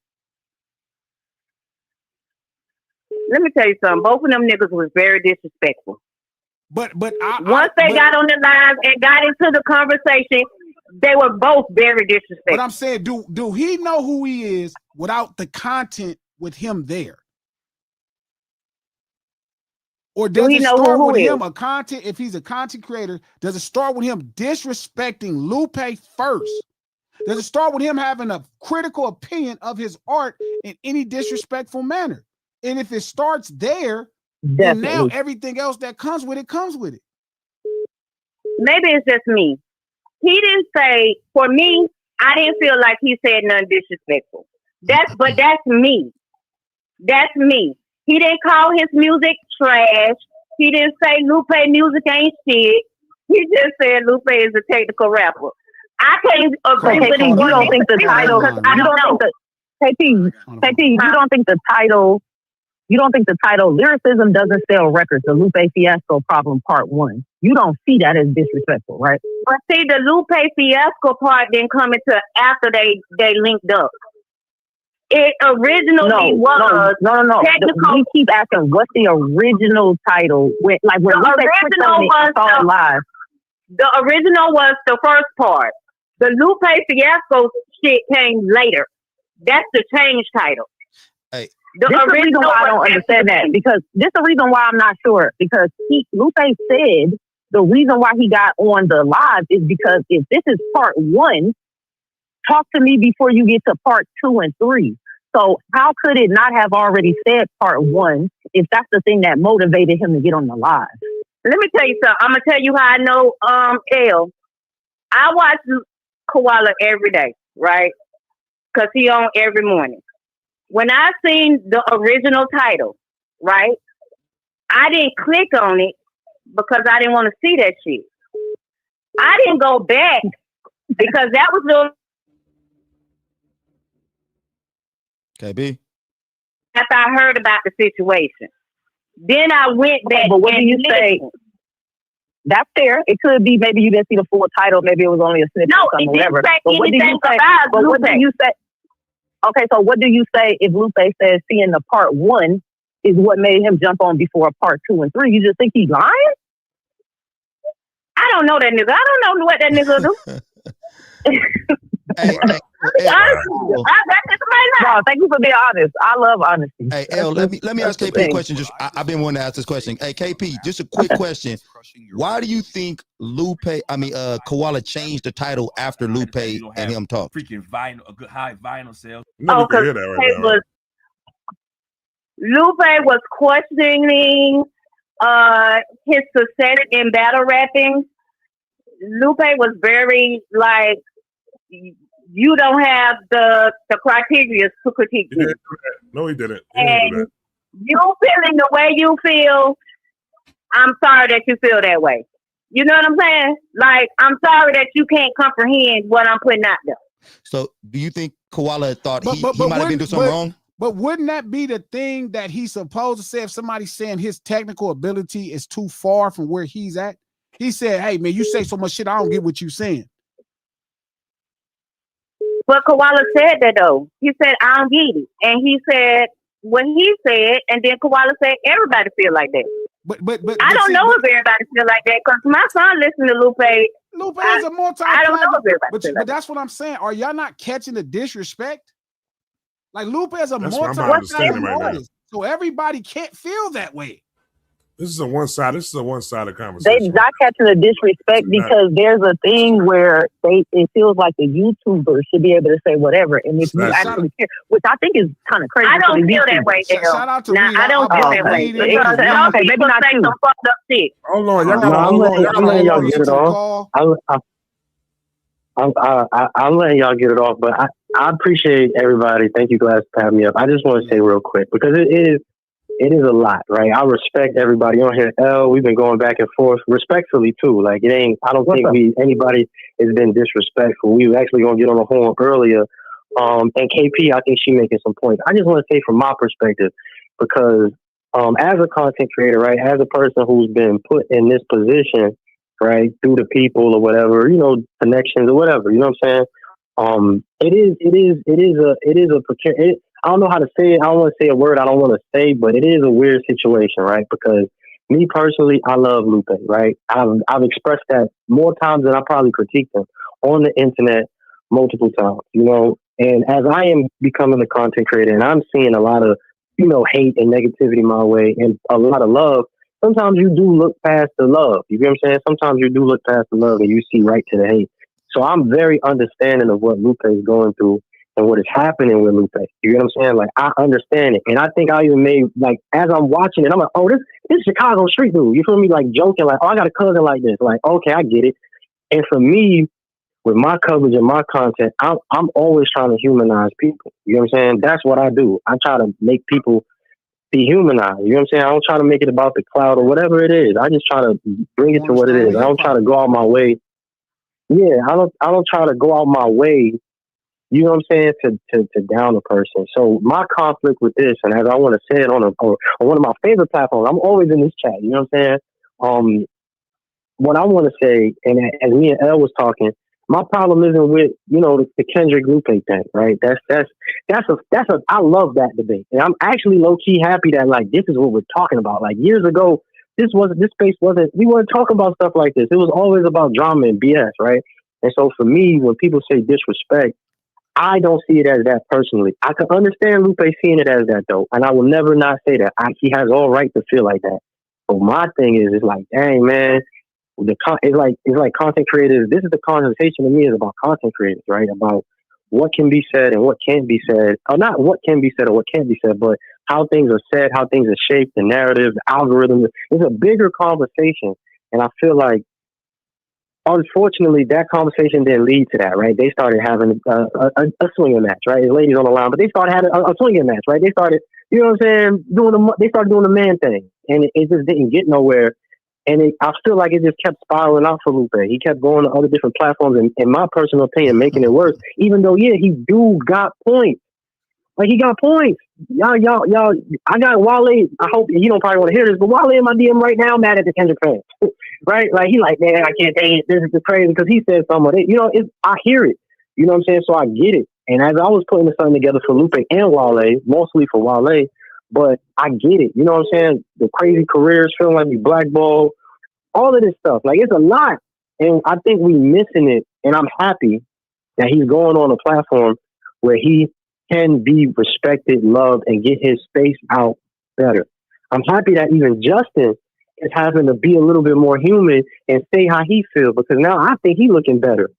Let me tell you something. Both of them niggas was very disrespectful. But once they got on the line and got into the conversation, they were both very disrespectful. But I'm saying, do he know who he is without the content with him there? Or does it start with him a content? If he's a content creator, does it start with him disrespecting Lupe first? Does it start with him having a critical opinion of his art in any disrespectful manner? And if it starts there, then now everything else that comes with it comes with it. Maybe it's just me. He didn't say, for me, I didn't feel like he said nothing disrespectful. But that's me. That's me. He didn't call his music trash. He didn't say Lupe music ain't shit. He just said Lupe is a technical rapper. I can't agree with him. You don't think the title, you don't think the title lyricism doesn't sell records, the Lupe Fiasco problem part 1. You don't see that as disrespectful, right? But see, the Lupe Fiasco part didn't come into after they linked up. It originally was technical. We keep asking what's the original title. The original was the first part. The Lupe Fiasco shit came later. That's the change title. Hey. This is the reason why I don't understand that, because this is the reason why I'm not sure, because Lupe said the reason why he got on the live is because if this is part 1, talk to me before you get to part 2 and 3. So how could it not have already said part 1 if that's the thing that motivated him to get on the live? Let me tell you something. I'm gonna tell you how I know L. I watch Koala every day, right? Because he on every morning. When I seen the original title, right, I didn't click on it because I didn't want to see that shit. I didn't go back because that was the KB. after I heard about the situation. Then I went back. But what do you say? That's fair. It could be maybe you didn't see the full title. Maybe it was only a snippet or something, whatever. But what do you say? But what do you say? Okay, so what do you say if Lupe says seeing the part 1 is what made him jump on before part 2 and 3? You just think he's lying? I don't know that nigga. I don't know what that nigga do. Hey, No, thank you for being honest. I love honesty. hey, L, let me ask KP a question. Just I've been wanting to ask this question. Hey, KP, just a quick question. Why do you think Koala changed the title after Lupe and him talk? Freaking vinyl, a good high vinyl sales. No, because Lupe was questioning his success in battle rapping. Lupe was very like, you don't have the criteria to critique me. No, he didn't. And you feeling the way you feel, I'm sorry that you feel that way. You know what I'm saying? Like, I'm sorry that you can't comprehend what I'm putting out there. So, do you think Koala thought he might have been doing something wrong? But wouldn't that be the thing that he's supposed to say if somebody's saying his technical ability is too far from where he's at? He said, hey, man, you say so much shit, I don't get what you're saying. But Koala said that, though. He said, I don't get it. And he said what he said, and then Koala said, everybody feel like that. But I don't know if everybody feel like that, because my son listened to Lupe. Lupe is a I don't know if everybody but that's what I'm saying. Are y'all not catching the disrespect? Like, Lupe is a multi-platinum artist, so everybody can't feel that way. This is a one-sided conversation. They not catching the disrespect because there's a thing where it feels like the YouTuber should be able to say whatever, and if you actually care, which I think is kind of crazy. I don't feel that way. Shout out to I don't feel that way. Because okay, maybe not say some fucked up shit. Hold on, I'm letting y'all get it off. I'm letting y'all get it off, but I appreciate everybody. Thank you, Glasses, for having me up. I just want to say real quick, because it is a lot, right? I respect everybody on here. L, we've been going back and forth respectfully too. Like, it ain't, I don't think anybody has been disrespectful. We were actually going to get on the horn earlier. And KP, I think she making some points. I just want to say from my perspective, because as a content creator, right, as a person who's been put in this position, right, through the people or whatever, you know, connections or whatever, you know what I'm saying? It is a precarious. I don't know how to say it. I don't want to say a word I don't want to say, but it is a weird situation, right? Because me personally, I love Lupe, right? I've expressed that more times than I probably critiqued him on the internet multiple times, you know. And as I am becoming a content creator and I'm seeing a lot of, you know, hate and negativity my way and a lot of love, sometimes you do look past the love. You get what I'm saying? Sometimes you do look past the love and you see right to the hate. So I'm very understanding of what Lupe is going through and what is happening with Lupe. You get what I'm saying? Like, I understand it. And I think I even made, like, as I'm watching it, I'm like, oh, this Chicago street dude. You feel me? Like, joking, like, oh, I got a cousin like this. Like, okay, I get it. And for me, with my coverage and my content, I'm always trying to humanize people. You know what I'm saying? That's what I do. I try to make people be humanized. You know what I'm saying? I don't try to make it about the cloud or whatever it is. I just try to bring it to what it is. I don't try to go out my way. Yeah, I don't try to go out my way, you know what I'm saying, to down a person. So my conflict with this, and as I want to say it on one of my favorite platforms, I'm always in this chat, you know what I'm saying? What I want to say, and as me and Elle was talking, my problem isn't with, you know, the Kendrick Lupe thing, right? I love that debate. And I'm actually low key happy that, like, this is what we're talking about. Like, years ago, we weren't talking about stuff like this. It was always about drama and BS, right? And so for me, when people say disrespect, I don't see it as that personally. I can understand Lupe seeing it as that, though, and I will never not say that. He has all right to feel like that. But my thing is, it's like, dang, man, it's like content creators. This is the conversation to me is about content creators, right? About what can be said and what can't be said. Or not what can be said or what can't be said, but how things are said, how things are shaped, the narrative, the algorithm. It's a bigger conversation. And I feel like, unfortunately, that conversation didn't lead to that, right? They started having a swinging match, right? There's ladies on the line, but they started having a swinging match, right? They started, you know what I'm saying, they started doing the man thing. And it just didn't get nowhere. And I feel like it just kept spiraling out for Lupe. He kept going to other different platforms, and in my personal opinion, making it worse. Even though, yeah, he do got points. Like, he got points. Y'all, I got Wale. I hope he don't probably want to hear this, but Wale in my DM right now mad at the Kendrick fans. Right? Like, he like, man, I can't take it. This is crazy because he said something. You know, I hear it. You know what I'm saying? So I get it. And as I was putting this something together for Lupe and Wale, mostly for Wale, but I get it. You know what I'm saying? The crazy careers, feeling like we blackballed, all of this stuff. Like, it's a lot. And I think we missing it. And I'm happy that he's going on a platform where he can be respected, loved, and get his space out better. I'm happy that even Justin is having to be a little bit more human and say how he feels, because now I think he's looking better.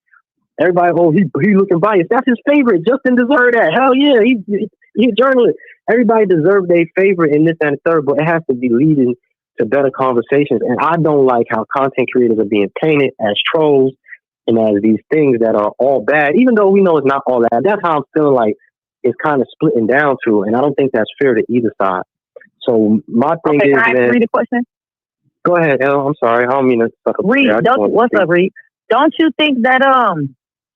Everybody, he looking biased. That's his favorite. Justin deserved that. Hell yeah, he's a journalist. Everybody deserves their favorite in this and the third, but it has to be leading to better conversations. And I don't like how content creators are being painted as trolls and as these things that are all bad, even though we know it's not all that. That's how I'm feeling like it's kind of splitting down to, and I don't think that's fair to either side. So my thing is, can I read a question? Go ahead, El. I'm sorry. I don't mean to suck up. Reed, what's up, Reed? Don't you think that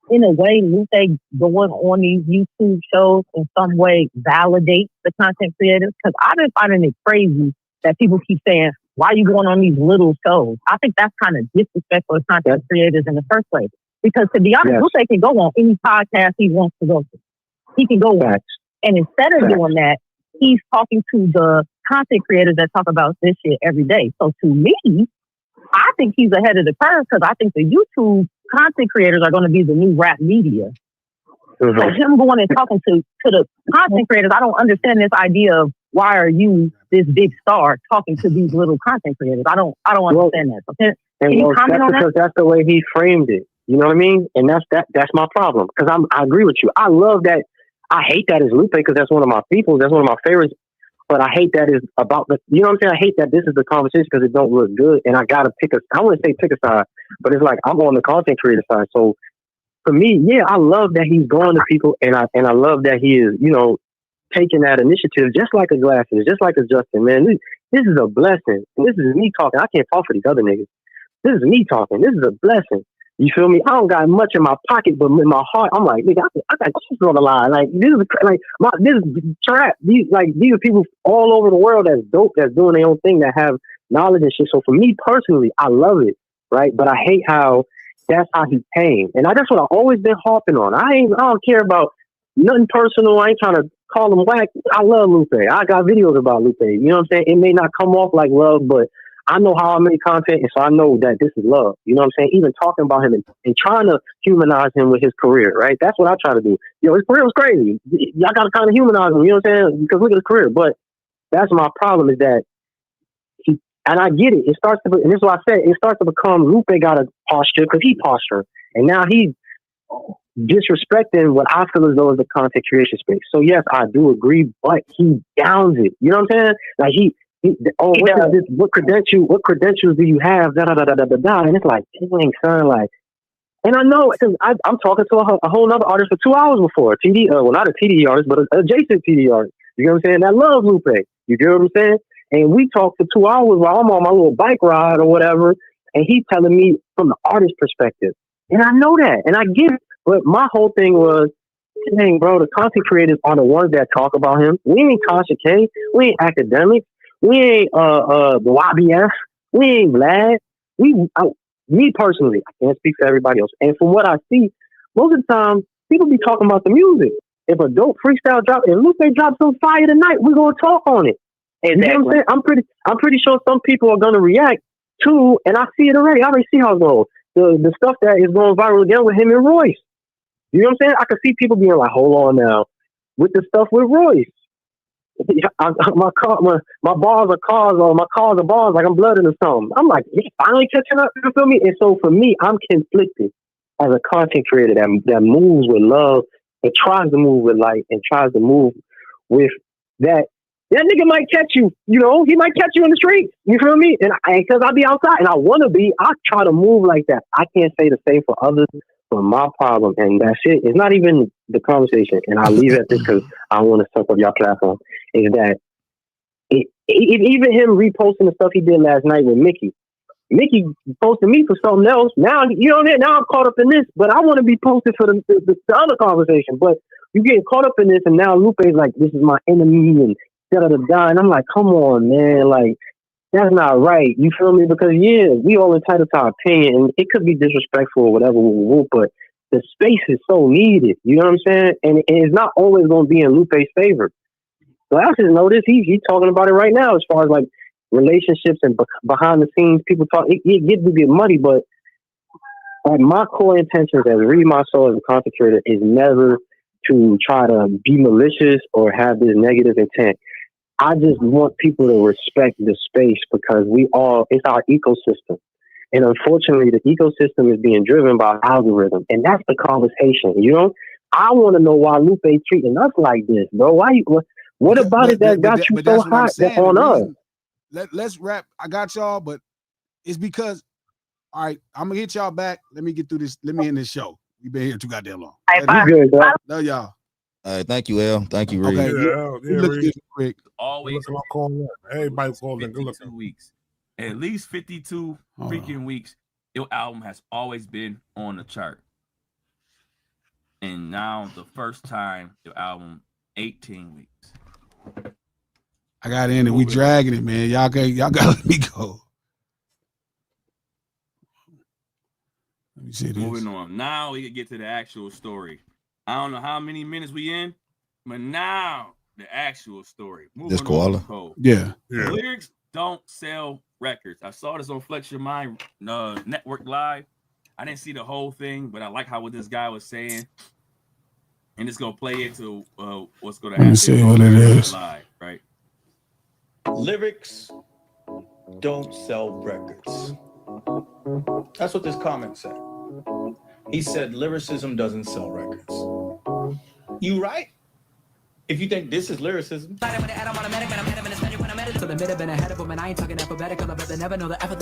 in a way, Lupe going on these YouTube shows in some way validates the content creators? Because I've been finding it crazy that people keep saying, why are you going on these little shows? I think that's kind of disrespectful to content creators in the first place. Because to be honest, Lupe can go on any podcast he wants to go to. He can go on. And instead of doing that, he's talking to the content creators that talk about this shit every day. So to me, I think he's ahead of the curve, because I think the YouTube content creators are going to be the new rap media. Mm-hmm. So him going and talking to the content creators, I don't understand this idea of why are you this big star talking to these little content creators? I don't understand that. So can you comment on that? Because that's the way he framed it. You know what I mean? And that's my problem. Because I agree with you. I love that. I hate that it's Lupe, because that's one of my people. That's one of my favorites. But I hate that it's about the, you know what I'm saying? I hate that this is the conversation because it don't look good. And I got to I wouldn't say pick a side, but it's like I'm on the content creator side. So for me, yeah, I love that he's going to people, and I love that he is, you know, taking that initiative, just like a Glasses, just like a Justin, man. This is a blessing. And this is me talking. I can't talk for these other niggas. This is me talking. This is a blessing. You feel me? I don't got much in my pocket, but in my heart, I'm like, nigga, I got questions on the line. Like, this is trap. These are people all over the world that's dope, that's doing their own thing, that have knowledge and shit. So for me personally, I love it, right? But I hate how that's how he came. And that's what I've always been harping on. I don't care about nothing personal. I ain't trying to call him whack. I love Lupe. I got videos about Lupe. You know what I'm saying? It may not come off like love, but I know how I make content, and so I know that this is love. You know what I'm saying? Even talking about him and trying to humanize him with his career, right? That's what I try to do. You know, his career was crazy. Y'all got to kind of humanize him, you know what I'm saying? Because look at his career. But that's my problem, is that and I get it. It starts to, and this is what I said, it starts to become Lupe got a posture because he postured. And now he's disrespecting what I feel as though is the content creation space. So yes, I do agree, but he downs it. You know what I'm saying? Like what credentials do you have? And it's like, dang, son, like, and I know because I'm talking to a whole other artist for 2 hours before well, not a TD artist, but an adjacent TD artist. You know what I'm saying? That loves Lupe. You get what I'm saying? And we talked for 2 hours while I'm on my little bike ride or whatever, and he's telling me from the artist perspective, and I know that, and I get it. But my whole thing was, dang, bro, the content creators are the ones that talk about him. We ain't Tasha K. We ain't academics. We ain't the YBF. We ain't Vlad. Me personally, I can't speak for everybody else. And from what I see, most of the time, people be talking about the music. If a dope freestyle drop, if Lupe drops some fire tonight, we're gonna talk on it. Exactly. You know what I'm saying? I'm pretty sure some people are gonna react to, and I see it already. I already see how it goes. The stuff that is going viral again with him and Royce. You know what I'm saying? I can see people being like, hold on now, with the stuff with Royce. My bars are cars, or my cars are bars, like I'm blooding or something. I'm like, he's finally catching up, you feel me? And so for me, I'm conflicted as a content creator that moves with love and tries to move with light and tries to move with that. That nigga might catch you, you know, he might catch you in the street, you feel me? And because I be outside and I want to be, I try to move like that. I can't say the same for others. For my problem, and that's it. It's not even the conversation, and I'll leave it at this because I want to suck up y'all platform. Is that even him reposting the stuff he did last night with Mickey posted me for something else. Now you know that now I'm caught up in this, but I want to be posted for the other conversation. But you get caught up in this, and now Lupe's like, this is my enemy, and da-da-da-da. And I'm like, come on, man, like. That's not right. You feel me? Because, yeah, we all entitled to our opinion, and it could be disrespectful or whatever, but the space is so needed. You know what I'm saying? And it's not always going to be in Lupe's favor. So I just noticed he's talking about it right now as far as, like, relationships and behind the scenes. People talk. It gets to get muddy, but Like my core intentions as Read My Soul as a content creator is never to try to be malicious or have this negative intent. I just want people to respect the space because it's our ecosystem. And unfortunately, the ecosystem is being driven by algorithm. And that's the conversation, you know? I want to know why Lupe treating us like this, bro. What about it that got you so hot on us? Let's wrap. I got y'all, but it's because, all right, I'm gonna hit y'all back. Let me get through this. Let me end this show. We've been here too goddamn long. You good, bro? Love y'all. All right, thank you, L. Thank you, Reed. Okay, yeah, look Reed. this quick. Always Everybody calling. Good 52 looking. weeks. At least 52 freaking weeks. Your album has always been on the chart. And now the first time your album 18 weeks. I got in and we dragging it, man. Y'all gotta let me go. Let me see this. Moving on. Now we can get to the actual story. I don't know how many minutes we in, but now the actual story. This koala. Yeah. Lyrics don't sell records. I saw this on Flex Your Mind Network Live. I didn't see the whole thing, but I like how what this guy was saying. And it's gonna play into what's gonna happen. Let me see what it is. Live, right? Lyrics don't sell records. That's what this comment said. He said lyricism doesn't sell records. You right? If you think this is lyricism.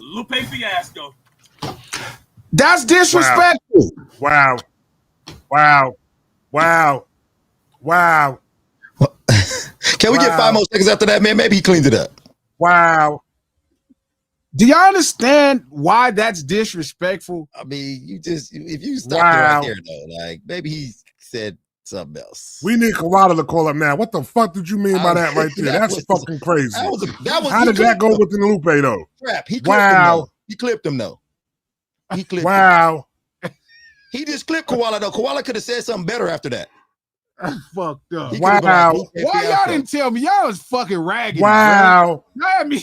Lupe Fiasco. That's disrespectful. Wow. Can we get 5 more seconds after that, man? Maybe he cleaned it up. Wow. Do y'all understand why that's disrespectful? I mean, if you stop right there, though, like maybe he said something else. We need Koala to call up now. What the fuck did you mean by that right there? That's fucking crazy. How did that go within Lupe though? Crap. He clipped him though. He clipped him though. He clipped him. He just clipped Koala though. Koala could have said something better after that. Fucked up. Wow. Why y'all didn't tell me? Y'all was fucking raggedy. Wow. Y'all had me.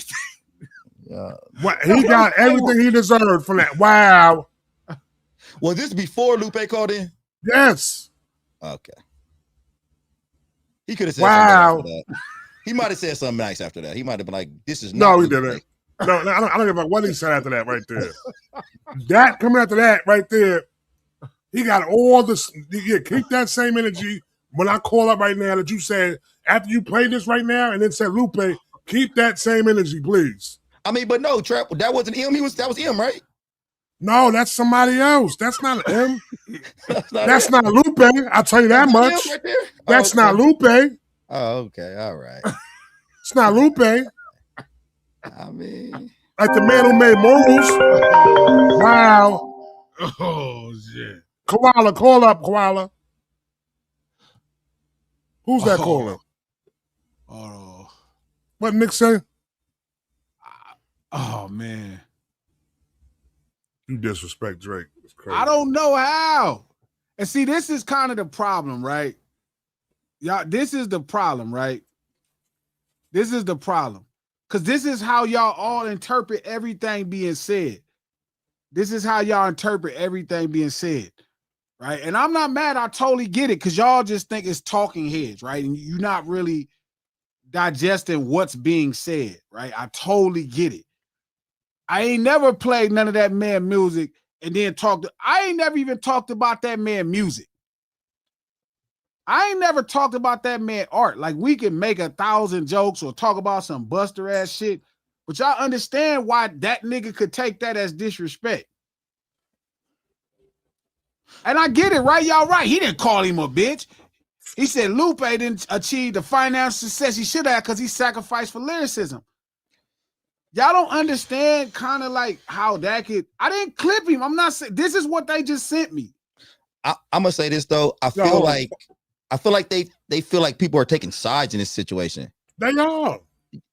He got everything he deserved from that. Wow. Was this before Lupe called in? Yes. Okay. He could have said something after that. He might have said something nice after that. He might have been like, "This is not." No, he didn't. No, I don't give a what he said after that right there. That coming after that right there, he got all this. Yeah, keep that same energy. When I call up right now that you said after you play this right now, and then said Lupe, keep that same energy, please. I mean, but no, Trap, that wasn't him. That was him, right? No, that's somebody else. That's not him. That's not Lupe. I'll tell you that much. Right there? That's not Lupe. Oh, okay. All right. It's not Lupe. I mean, like the man who made morals. Wow. Oh shit. Koala, call up, Koala. Who's that calling? Oh. What Nick say? Oh man. You disrespect Drake. It's crazy. I don't know how. And see, this is kind of the problem, right? Y'all, this is the problem, right? This is the problem. Because this is how y'all all interpret everything being said. This is how y'all interpret everything being said, right? And I'm not mad. I totally get it because y'all just think it's talking heads, right? And you're not really digesting what's being said, right? I totally get it. I ain't never played none of that man music and then I ain't never even talked about that man music. I ain't never talked about that man art. Like we can make 1,000 jokes or talk about some buster ass shit, but y'all understand why that nigga could take that as disrespect. And I get it, right? Y'all right. He didn't call him a bitch. He said Lupe didn't achieve the financial success he should have because he sacrificed for lyricism. Y'all don't understand kind of like how that could. I didn't clip him. I'm not saying this is what they just sent me. I'm gonna say this though. I feel like they feel like people are taking sides in this situation. They are.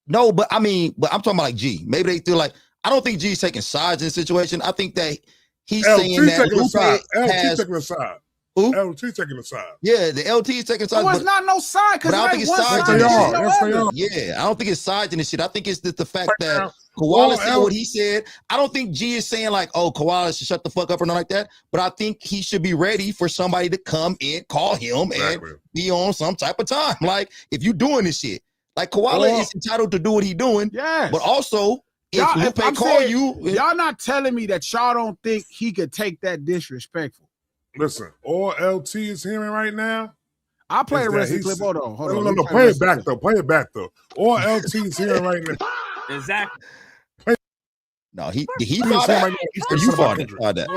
No, but I'm talking about like G. Maybe they feel like I don't think G's taking sides in this situation. I think that he's saying that Lupe has taking a side. Who? LT taking a side. Yeah, the LT is taking sides. No, it's not no side because I don't think it's sides in they this are. shit. Yes, they are. Yeah, I don't think it's sides in this shit. I think it's just the fact that Koala said what he said. I don't think G is saying like, oh, Koala should shut the fuck up or nothing like that. But I think he should be ready for somebody to come in, call him, and be on some type of time. Like, if you doing this shit, like Koala is entitled to do what he doing. Yes. But also, if Lupe call you, y'all not telling me that y'all don't think he could take that disrespectful. Listen, all LT is hearing right now. I'll play the rest of the clip. Hold on. No, play it back though. Play it back though. All LT is hearing right now. Exactly. No, he fought that. Right you fought that.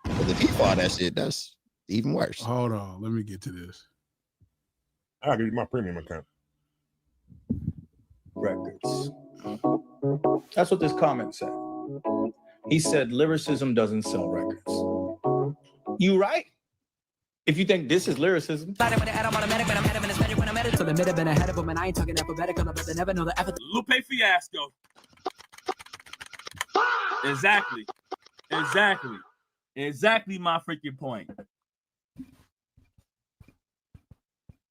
Because if he fought that shit, that's even worse. Hold on, let me get to this. I'll give you my premium account. Records. That's what this comment said. He said lyricism doesn't sell records. You right? If you think this is lyricism. Lupe Fiasco. Exactly my freaking point.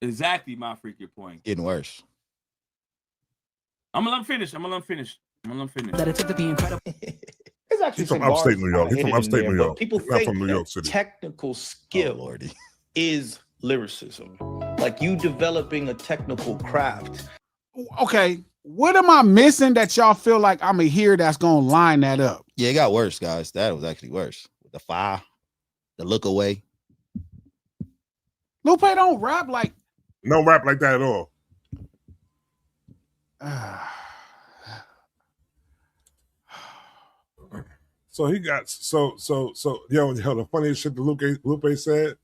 Exactly my freaking point. Getting worse. I'm gonna let him finish. That it took to be incredible. It's actually He's from upstate New York. He's from upstate New York. People not think from New York City. Technical skill is lyricism. Like you developing a technical craft. Okay, what am I missing that y'all feel like I'm a hear that's gonna line that up? Yeah, it got worse, guys. That was actually worse. The fire, the look away. Lupe don't rap like. No rap like that at all. So he got so yo the funniest shit that Lupe said.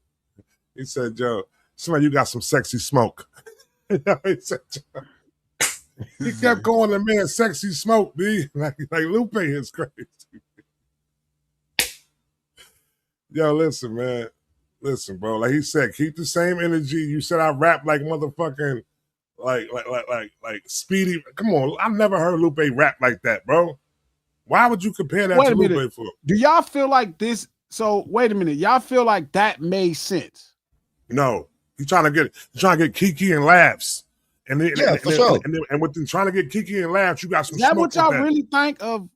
He said, "Yo, somebody you got some sexy smoke." He said, he kept calling the man sexy smoke, B. Like Lupe is crazy. Yo, listen, man. Listen, bro. Like he said, keep the same energy. You said I rap like motherfucking like Speedy. Come on, I've never heard Lupe rap like that, bro. Why would you compare that to Lupe for? Do y'all feel like this? So wait a minute. Y'all feel like that made sense? No. He's trying to get Kiki and laughs. And then, for sure. And with them trying to get Kiki and laughs, you got some. Is that smoke what y'all with that. really think of?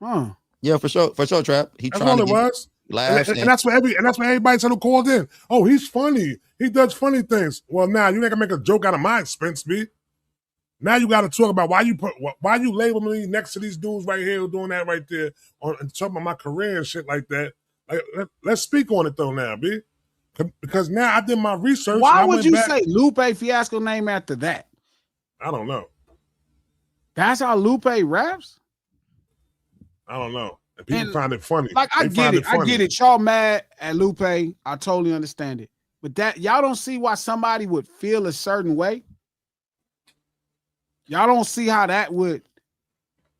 Huh? Yeah, for sure, Trap. He That's trying all to it was. Laughs and that's what everybody said who called in. Oh, he's funny. He does funny things. Well, now you ain't gonna make a joke out of my expense, B. Now you got to talk about why you label me next to these dudes right here who doing that right there and talking about my career and shit like that. Like, let's speak on it though now, B. Because now I did my research. Why would you say Lupe Fiasco name after that? I don't know. That's how Lupe raps? I don't know. And people find it funny. Like I get it. Y'all mad at Lupe. I totally understand it. But that y'all don't see why somebody would feel a certain way. Y'all don't see how that would,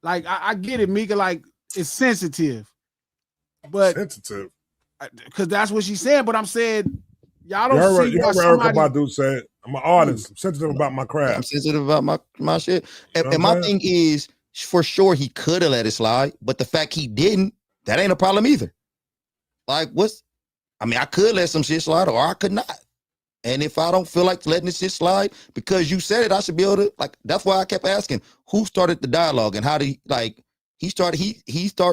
like, I get it, Mika, like, it's sensitive. But sensitive? Because that's what she said, but I'm saying, y'all don't see why somebody... Erykah Badu said, I'm an artist. I'm sensitive about my craft. I'm sensitive about my shit. And my thing is, for sure, he could have let it slide, but the fact he didn't, that ain't a problem either. Like, I could let some shit slide or I could not. And if I don't feel like letting this shit slide because you said it, I should be able to, like, that's why I kept asking who started the dialogue and how he started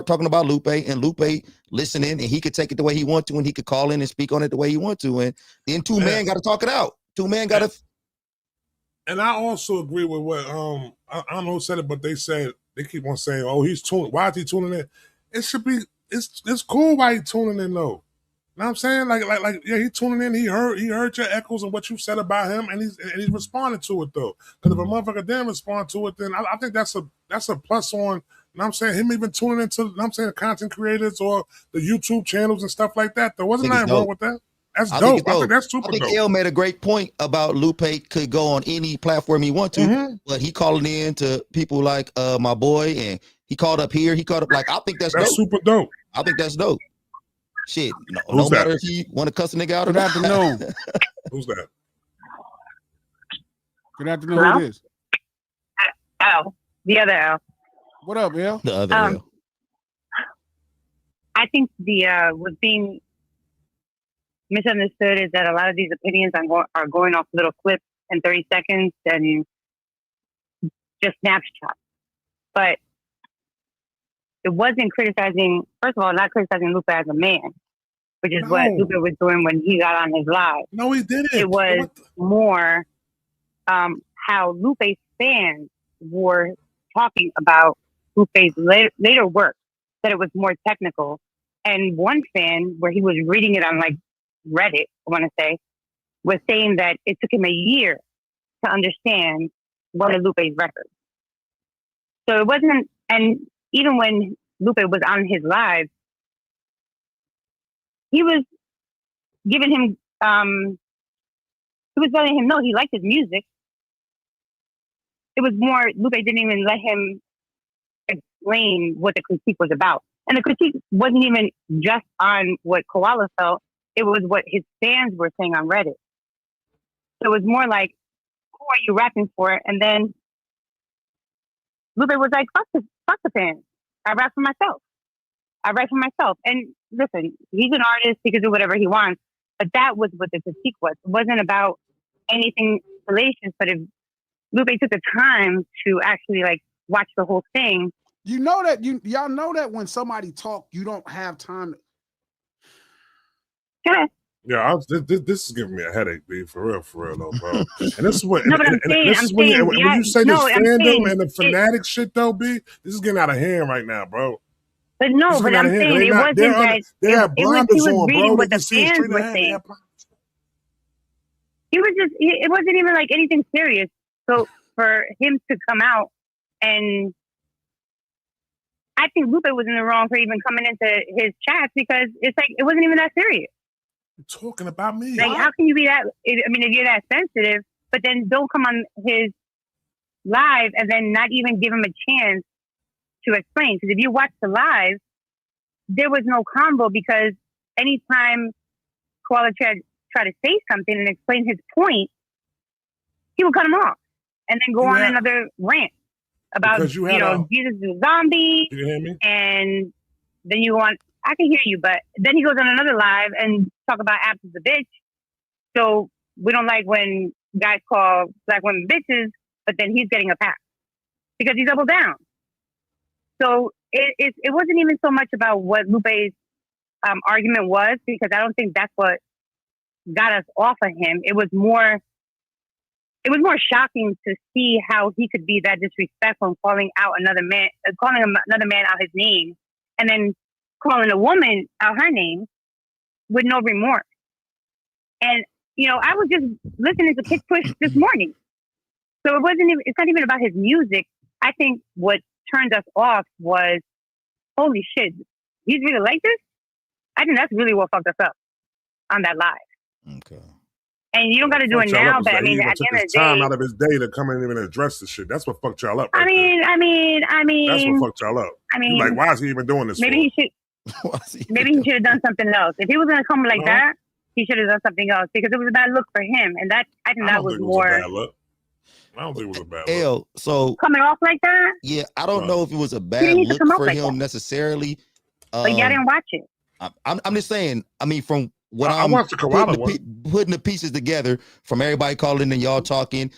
talking about Lupe and Lupe listening and he could take it the way he want to and he could call in and speak on it the way he want to. And then two men got to talk it out. Two men got to. And I also agree with what, I don't know who said it, but they keep on saying, oh, he's tuning. Why is he tuning in? It should be, it's cool why he's tuning in though. You know what I'm saying? Like, yeah, he tuning in. He heard your echoes and what you said about him, and he's responding to it though. Because if a motherfucker didn't respond to it, then I think that's a plus on. You know what I'm saying? Him even tuning into, you know what I'm saying, content creators or the YouTube channels and stuff like that. There wasn't nothing wrong with that. That's dope. I think that's super dope. I think L made a great point about Lupe could go on any platform he want to, but he calling in to people like my boy, and he called up here. He called up like I think that's dope. Super dope. I think that's dope. Shit, no matter if you want to cuss a nigga out or not. Good afternoon. Who's that? Good afternoon. Hello? Who it is? Al. The other Al. What up, Al? The other Al. I think what's being misunderstood is that a lot of these opinions are going off little clips in 30 seconds and just snapshots. But it wasn't criticizing. First of all, not criticizing Lupe as a man, which is what Lupe was doing when he got on his live. No, he didn't. It was more how Lupe's fans were talking about Lupe's later work, that it was more technical. And one fan, where he was reading it on like Reddit, I want to say, was saying that it took him a year to understand one of Lupe's records. So it wasn't, and even when Lupe was on his live, he was giving him, he was letting him know he liked his music. It was more, Lupe didn't even let him explain what the critique was about. And the critique wasn't even just on what Koala felt, it was what his fans were saying on Reddit. So it was more like, who are you rapping for? And then Lupe was like, fuck the fans. I rap for myself. I write for myself. And listen, he's an artist, he can do whatever he wants. But that was what the critique was. It wasn't about anything salacious, but if Lupe took the time to actually like watch the whole thing. You know that y'all know that when somebody talk, you don't have time. Yeah, this is giving me a headache, B. For real, though, bro. And this is what. No, but when you say this fandom and the fanatic shit, though, B. This is getting out of hand right now, bro. But no, but I'm saying it wasn't that. They have blinders on, bro. What the fans were saying. He was just. It wasn't even like anything serious. So for him to come out and. I think Lupe was in the wrong for even coming into his chats because it's like it wasn't even that serious. You're talking about me. Like, how can you be that? I mean, if you're that sensitive, but then don't come on his live and then not even give him a chance to explain. Because if you watch the live, there was no combo because anytime Koala try to say something and explain his point, he would cut him off and then go on another rant. About, Jesus is a zombie. Can you hear me? And then you want, I can hear you, but then he goes on another live and talk about apps as a bitch. So we don't like when guys call black women bitches, but then he's getting a pass because he doubled down. So it wasn't even so much about what Lupe's argument was, because I don't think that's what got us off of him. It was more shocking to see how he could be that disrespectful and calling another man out his name, and then calling a woman out her name with no remorse. And I was just listening to Kick Push this morning, so it's not even about his music. I think what turned us off was, holy shit, he's really like this. I think that's really what fucked us up on that live. Okay. And you don't got to do it now, but I mean, at the end of the day, time out of his day to come in and even address the shit. That's what fucked y'all up. I mean, that's what fucked y'all up. I mean, like, why is he even doing this? Maybe he should have done something else. If he was gonna come like that, he should have done something else because it was a bad look for him. And I think that was more. I don't think it was a bad look. So coming off like that. Yeah, I don't know if it was a bad look for him necessarily. But y'all didn't watch it. I'm just saying. I mean, from what I watched the Koala putting the pieces together from everybody calling and y'all talking.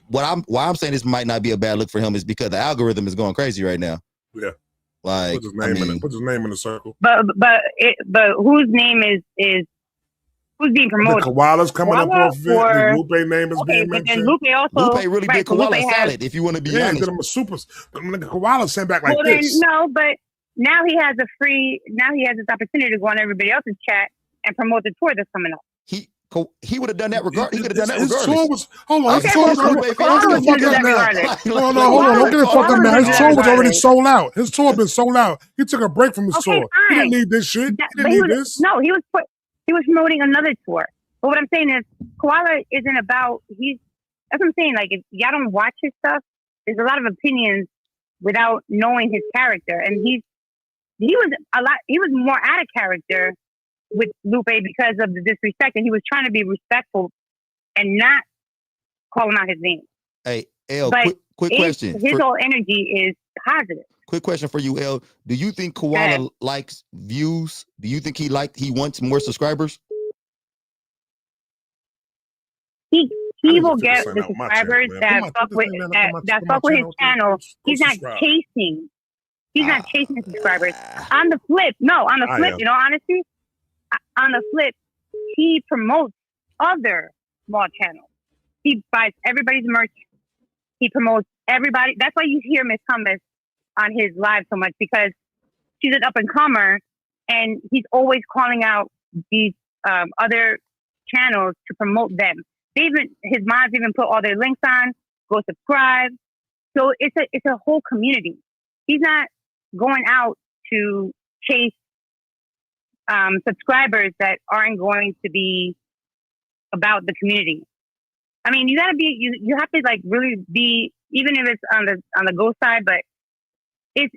Why I'm saying this might not be a bad look for him is because the algorithm is going crazy right now. Yeah. Like, put his name in the circle. But whose name is who's being promoted? The Koala's coming up off it. The Lupe name is being mentioned. Lupe also really did Koala solid. If you want to be honest, I'm a super. The Koala sent back like this. No, but now he has this opportunity to go on everybody else's chat and promote the tour that's coming up. He would have done that regardless. He could have done that regardless. His tour was hold on. Okay, his tour was hold on. Don't get it fucked up now. His tour was already sold out. His tour been sold out. He took a break from his tour. Fine. He didn't need this shit. He didn't need this. No, he was promoting another tour. But what I'm saying is, Koala isn't about. That's what I'm saying. Like, if y'all don't watch his stuff, there's a lot of opinions without knowing his character, and he was more out of character with Lupe because of the disrespect, and he was trying to be respectful and not call him out his name. Hey, L, quick question. His whole energy is positive. Quick question for you, L. Do you think Koala likes views? Do you think he wants more subscribers? He will get the subscribers that fuck with his channel. He's not chasing He's not chasing subscribers. On the flip, in all honesty, on the flip, he promotes other small channels. He buys everybody's merch. He promotes everybody. That's why you hear Miss Hummus on his live so much, because she's an up and comer, and he's always calling out these other channels to promote them. His mods even put all their links on. Go subscribe. So it's a whole community. He's not going out to chase subscribers that aren't going to be about the community. I mean, you gotta be, you have to like really be, even if it's on the go side, but it's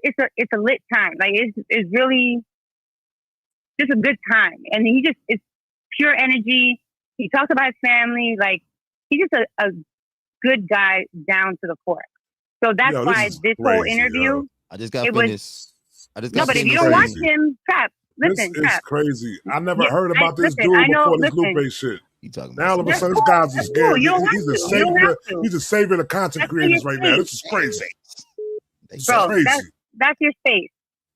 a lit time. Like it's really just a good time. And it's pure energy. He talks about his family. Like he's just a good guy down to the core. So that's why this whole interview. I just got finished. No, but if you don't watch him, Trap, listen. This is crazy. I never heard about this dude before this Lupe shit. Now all of a sudden, this guy's just scared. He's a savior. He's a savior of the content creators right now. This is crazy. Bro, that's your space.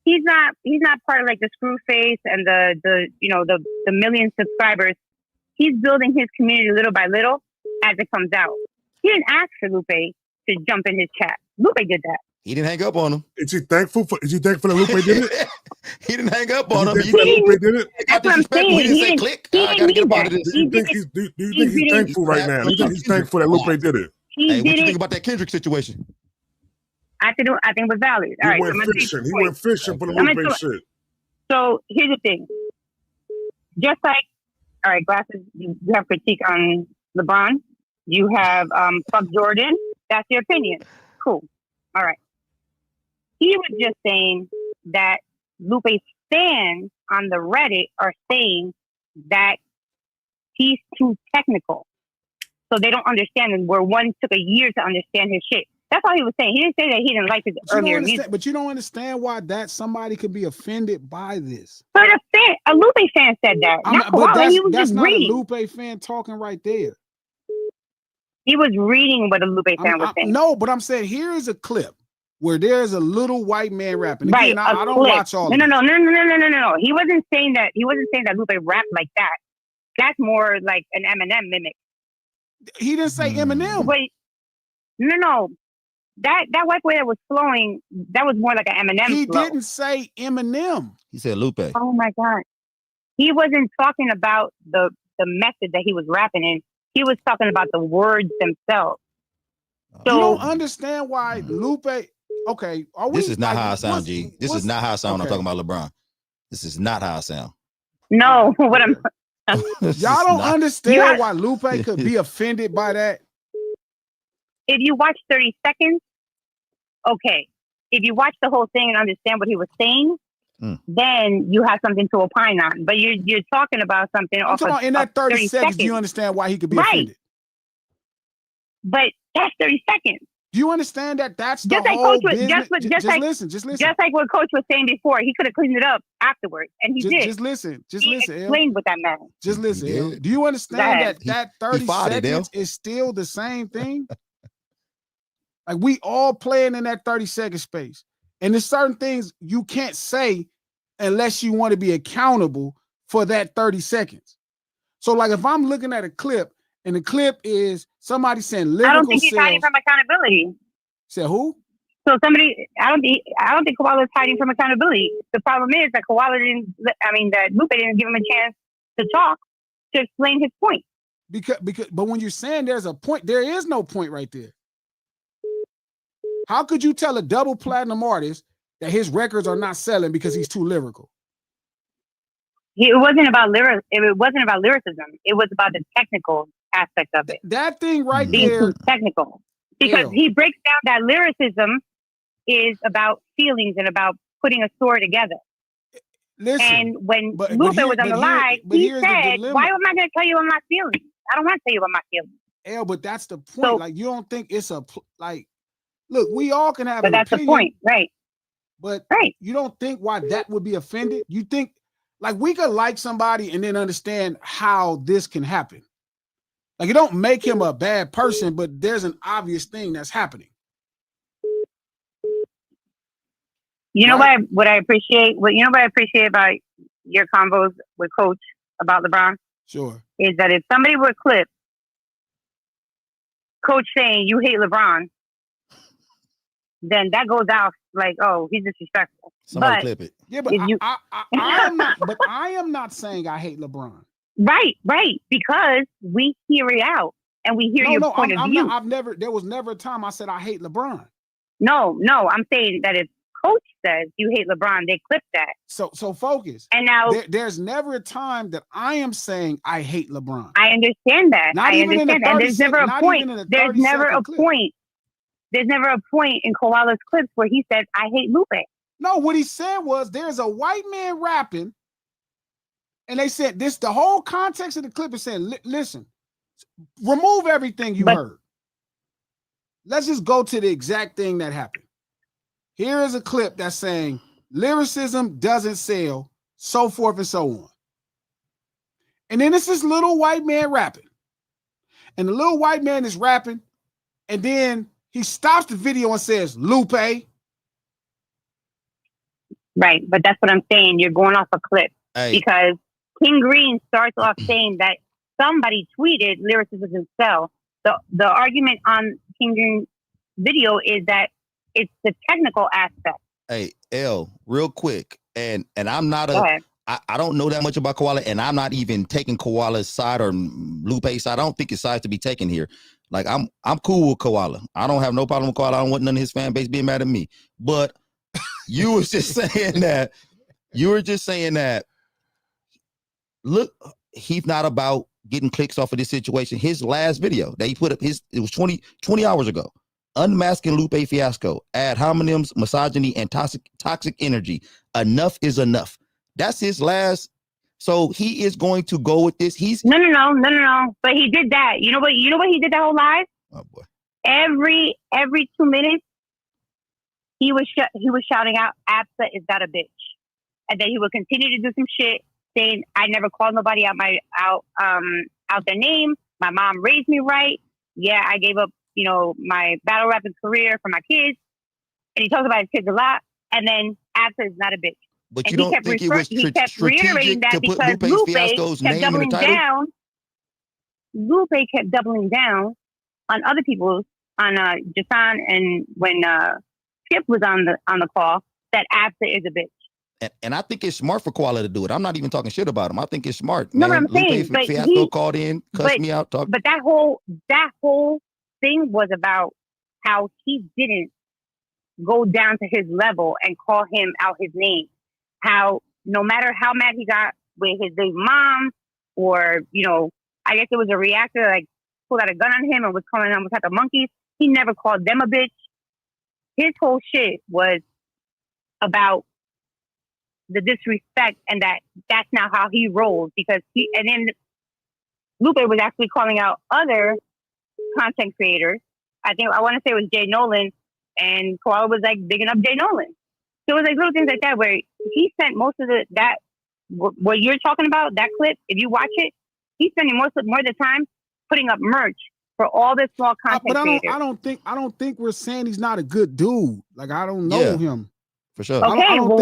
He's not part of like the screw face and the million subscribers. He's building his community little by little as it comes out. He didn't ask for Lupe to jump in his chat. Lupe did that. He didn't hang up on him. Is he thankful that Lupe did it? He didn't hang up on him. Lupe did it? That's what I'm saying. He didn't say click. I gotta get about this. Do you think he's thankful right now? Do you think he's thankful that Lupe did it? Hey, what you think about that Kendrick situation? I think it was valid. All right, he went fishing for the Lupe shit. So here's the thing. Just like, all right, Glasses, you have critique on LeBron. You have fuck Jordan. That's your opinion. Cool. All right. He was just saying that Lupe's fans on the Reddit are saying that he's too technical. So they don't understand him, where one took a year to understand his shit. That's all he was saying. He didn't say that he didn't like his earlier music. But you don't understand why somebody could be offended by this. But a Lupe fan said that. That's not a Lupe fan talking right there. He was reading what a Lupe fan was saying. No, but I'm saying here is a clip where there's a little white man rapping. Again, right, I don't watch all. No. He wasn't saying that. He wasn't saying that Lupe rapped like that. That's more like an Eminem mimic. He didn't say Eminem. Wait, no. That white boy that was flowing, that was more like an Eminem. He flow. didn't say Eminem. He said Lupe. Oh my God. He wasn't talking about the method that he was rapping in. He was talking about the words themselves. So, you don't understand why Lupe. Okay, this is not how I sound, G. This is not how I sound when I'm talking about LeBron. This is not how I sound. No, what I'm. Y'all don't understand why Lupe could be offended by that. If you watch 30 seconds, okay. If you watch the whole thing and understand what he was saying, then you have something to opine on. But you're talking about something. I'm talking about in that 30 seconds, do you understand why he could be offended? But that's 30 seconds. Do you understand that that's the just like whole Coach was, business? Just listen. Just like what Coach was saying before, he could have cleaned it up afterwards, and he did. Just listen. He explained what that meant. Just listen. El. Do you understand that 30 seconds is still the same thing? Like we all playing in that 30-second space. And there's certain things you can't say unless you want to be accountable for that 30 seconds. So like if I'm looking at a clip and the clip is somebody saying lyrical I don't think he's hiding from accountability. Said who? So I don't think Koala is hiding from accountability. The problem is that that Lupe didn't give him a chance to talk to explain his point. But when you're saying there's a point, there is no point right there. How could you tell a double platinum artist that his records are not selling because he's too lyrical? It wasn't about lyricism. It was about the technical aspect of it. That thing right being there, too technical, because he breaks down that lyricism is about feelings and about putting a story together. Listen, and when Lupe was on the live, he said, "Why am I going to tell you about my feelings? I don't want to tell you about my feelings." But that's the point. So, like you don't think it's look, we all can have but an that's opinion, the point, right? But you don't think why that would be offended? You think like we could like somebody and then understand how this can happen. Like it don't make him a bad person, but there's an obvious thing that's happening. You know what I appreciate? What I appreciate about your convos with Coach about LeBron? Sure. Is that if somebody would clip Coach saying you hate LeBron, then that goes out like, oh, he's disrespectful. Somebody but clip it. Yeah, but I am not. But I am not saying I hate LeBron. Right, because we hear it out and we hear your point of view. There was never a time I said I hate LeBron. No, I'm saying that if Coach says you hate LeBron, they clip that. So focus. And now there's never a time that I am saying I hate LeBron. I understand that. Not even in the 30 and there's never a point. There's never a clip. point. There's never a point in Koala's clips where he says, I hate Lupe. No, what he said was there's a white man rapping, and they said this, the whole context of the clip is saying, listen, remove everything you heard. Let's just go to the exact thing that happened. Here is a clip that's saying lyricism doesn't sell, so forth and so on. And then it's this little white man rapping. And the little white man is rapping, and then he stops the video and says, Lupe. Right, but that's what I'm saying. You're going off a clip. Because King Green starts off saying that somebody tweeted lyricism doesn't sell. The argument on King Green's video is that it's the technical aspect. Hey, L, real quick, and I'm not I don't know that much about Koala, and I'm not even taking Koala's side or Lupe's side. I don't think his sides to be taken here. Like I'm cool with Koala. I don't have no problem with Koala. I don't want none of his fan base being mad at me. But you was just saying that. You were just saying that. Look, he's not about getting clicks off of this situation. His last video that he put up, it was 20 hours ago. Unmasking Lupe Fiasco, ad hominems, misogyny, and toxic energy. Enough is enough. That's his last. So he is going to go with this. He's no. But he did that. You know what he did that whole live? Oh boy. Every 2 minutes, he was shouting out, "Absa is that a bitch," and then he would continue to do some shit saying, "I never called nobody out their name. My mom raised me right. Yeah, I gave up, my battle rapping career for my kids." And he talks about his kids a lot. And then Absa is not a bitch. But and you don't think it was reiterating that to put because Lupe Fiasco's kept name in the title? down. Lupe kept doubling down on other people's, on Jason, and when Skip was on the call, that Absa is a bitch. And I think it's smart for Koala to do it. I'm not even talking shit about him. I think it's smart. No, man. but I'm saying, Lupe but Fiasco called in, cussed me out. But that whole thing was about how he didn't go down to his level and call him out his name. How no matter how mad he got with his big mom, or I guess it was a reactor like pulled out a gun on him and was calling them type of monkeys. He never called them a bitch. His whole shit was about the disrespect, and that's now how he rolls, because and then Lupe was actually calling out other content creators. I want to say it was Jay Nolan, and Koala was like bigging up Jay Nolan. So it was like little things like that where he spent most of what you're talking about, that clip, if you watch it, he's spending more of the time putting up merch for all the small content creators. I don't think we're saying he's not a good dude. Like, I don't know him. For sure. Okay, I don't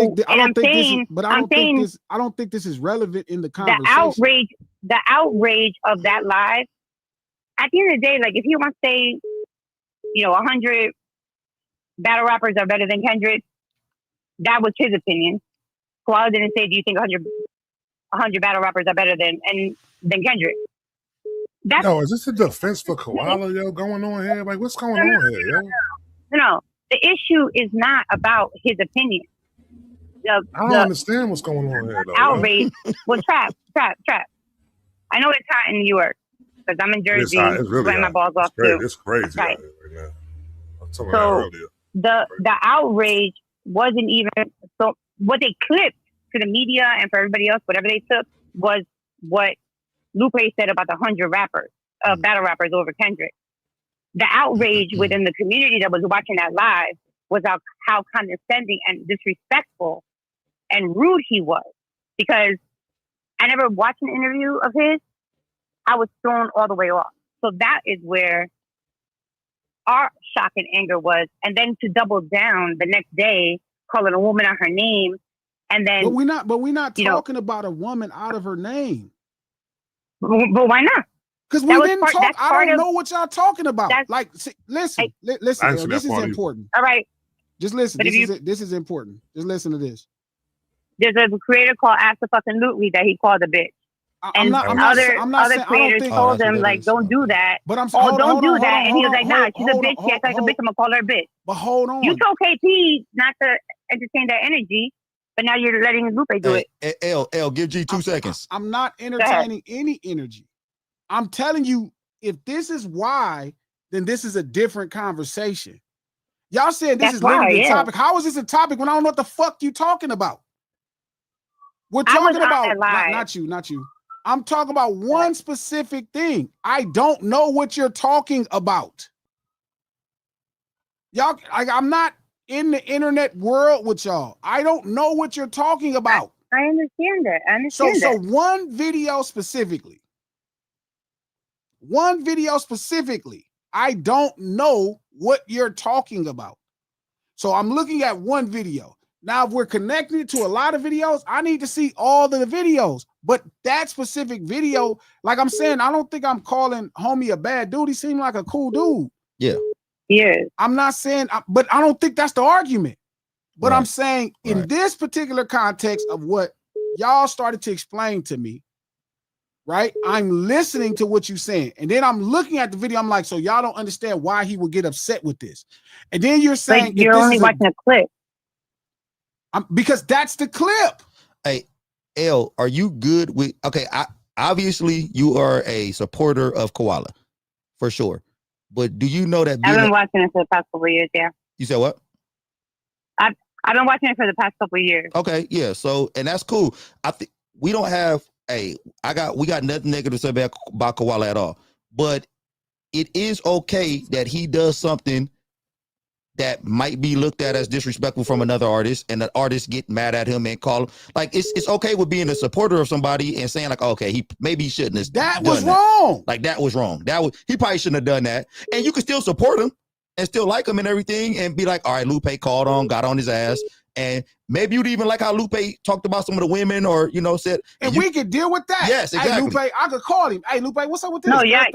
think this is relevant in the conversation. The outrage of that live. At the end of the day, like if he wants to say, 100 battle rappers are better than Kendrick, that was his opinion. Koala didn't say, "Do you think 100 battle rappers are better than Kendrick?" Is this a defense for Koala, going on here? Like, what's going on here, yo? No. The issue is not about his opinion. I don't understand what's going on here, though. Outrage. Well, trap. I know it's hot in New York because I'm in Jersey. It's really my balls off too. It's crazy right. Right now. I was talking about earlier. The outrage wasn't even so. What they clipped to the media and for everybody else, whatever they took, was what Lupe said about the 100 rappers, battle rappers over Kendrick. The outrage within the community that was watching that live was how condescending and disrespectful and rude he was. Because I never watched an interview of his. I was thrown all the way off. So that is where our shock and anger was. And then to double down the next day, calling a woman out her name, and then But we're not talking about a woman out of her name. But why not? Because we didn't talk. I don't know what y'all talking about. Like, see, listen, listen. This is important. All right. Just listen. This is important. Just listen to this. There's a creator called Absolutely that he called a bitch. And other creators told him, like, don't do that. But I'm saying, don't do that. And he was like, nah, she's a bitch. She acts like a bitch. I'm going to call her a bitch. But hold on. You told KP not to entertain that energy, but now you're letting Lupe do it. L, give G 2 seconds. I'm not entertaining any energy. I'm telling you, if this is why, then this is a different conversation. Y'all saying this is literally a topic. How is this a topic when I don't know what the fuck you talking about? We're talking about not you. I'm talking about one specific thing. I don't know what you're talking about. Y'all, I'm not in the internet world with y'all. I don't know what you're talking about. I understand that. So one video specifically, I don't know what you're talking about. So I'm looking at one video. Now, if we're connected to a lot of videos, I need to see all of the videos. But that specific video, like I'm saying, I don't think I'm calling homie a bad dude. He seemed like a cool dude. Yeah. Yeah. I'm not saying, but I don't think that's the argument. But I'm saying in this particular context of what y'all started to explain to me, right? I'm listening to what you're saying. And then I'm looking at the video. I'm like, so y'all don't understand why he would get upset with this. And then you're saying, like you're only watching a clip. Because that's the clip. Hey, L, are you good with? Okay, obviously you are a supporter of Koala, for sure. But do you know that? I've been watching it for the past couple of years. Yeah. You said what? I've been watching it for the past couple of years. Okay, yeah. So, and that's cool. I think we don't have we got nothing negative to say about Koala at all. But it is okay that he does something that might be looked at as disrespectful from another artist, and the artist get mad at him and call him. Like, it's okay with being a supporter of somebody and saying like, okay, he shouldn't have that was wrong. Like, that was wrong. He probably shouldn't have done that. And you can still support him and still like him and everything and be like, all right, Lupe got on his ass. And maybe you'd even like how Lupe talked about some of the women, or said, and we could deal with that. Yes, exactly. Hey, Lupe, I could call him. Hey, Lupe, what's up with this? No, yeah.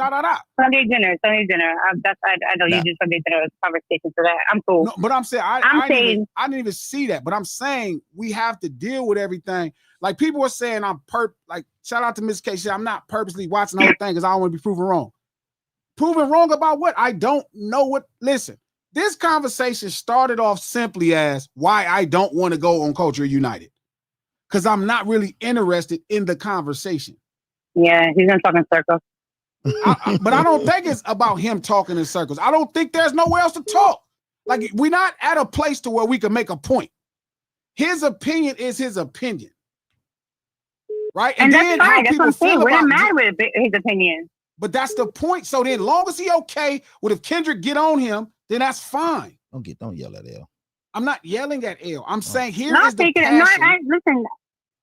Sunday dinner. I know you do Sunday dinner conversation for that. I'm cool. No, but I'm saying I didn't even see that. But I'm saying we have to deal with everything. Like, people are saying like, shout out to Miss K. I'm not purposely watching the whole thing because I don't want to be proven wrong. Proven wrong about what? I don't know what. Listen. This conversation started off simply as why I don't want to go on Culture United, because I'm not really interested in the conversation. Yeah, he's gonna talk in circles. But I don't think it's about him talking in circles. I don't think there's nowhere else to talk. Like, we're not at a place to where we can make a point. His opinion is his opinion, right? And that's fine. That's what I'm saying. We're not mad with his opinion. But that's the point. So then, long as he okay with if Kendrick get on him, then that's fine. Don't yell at L. I'm not yelling at L. I'm saying listen,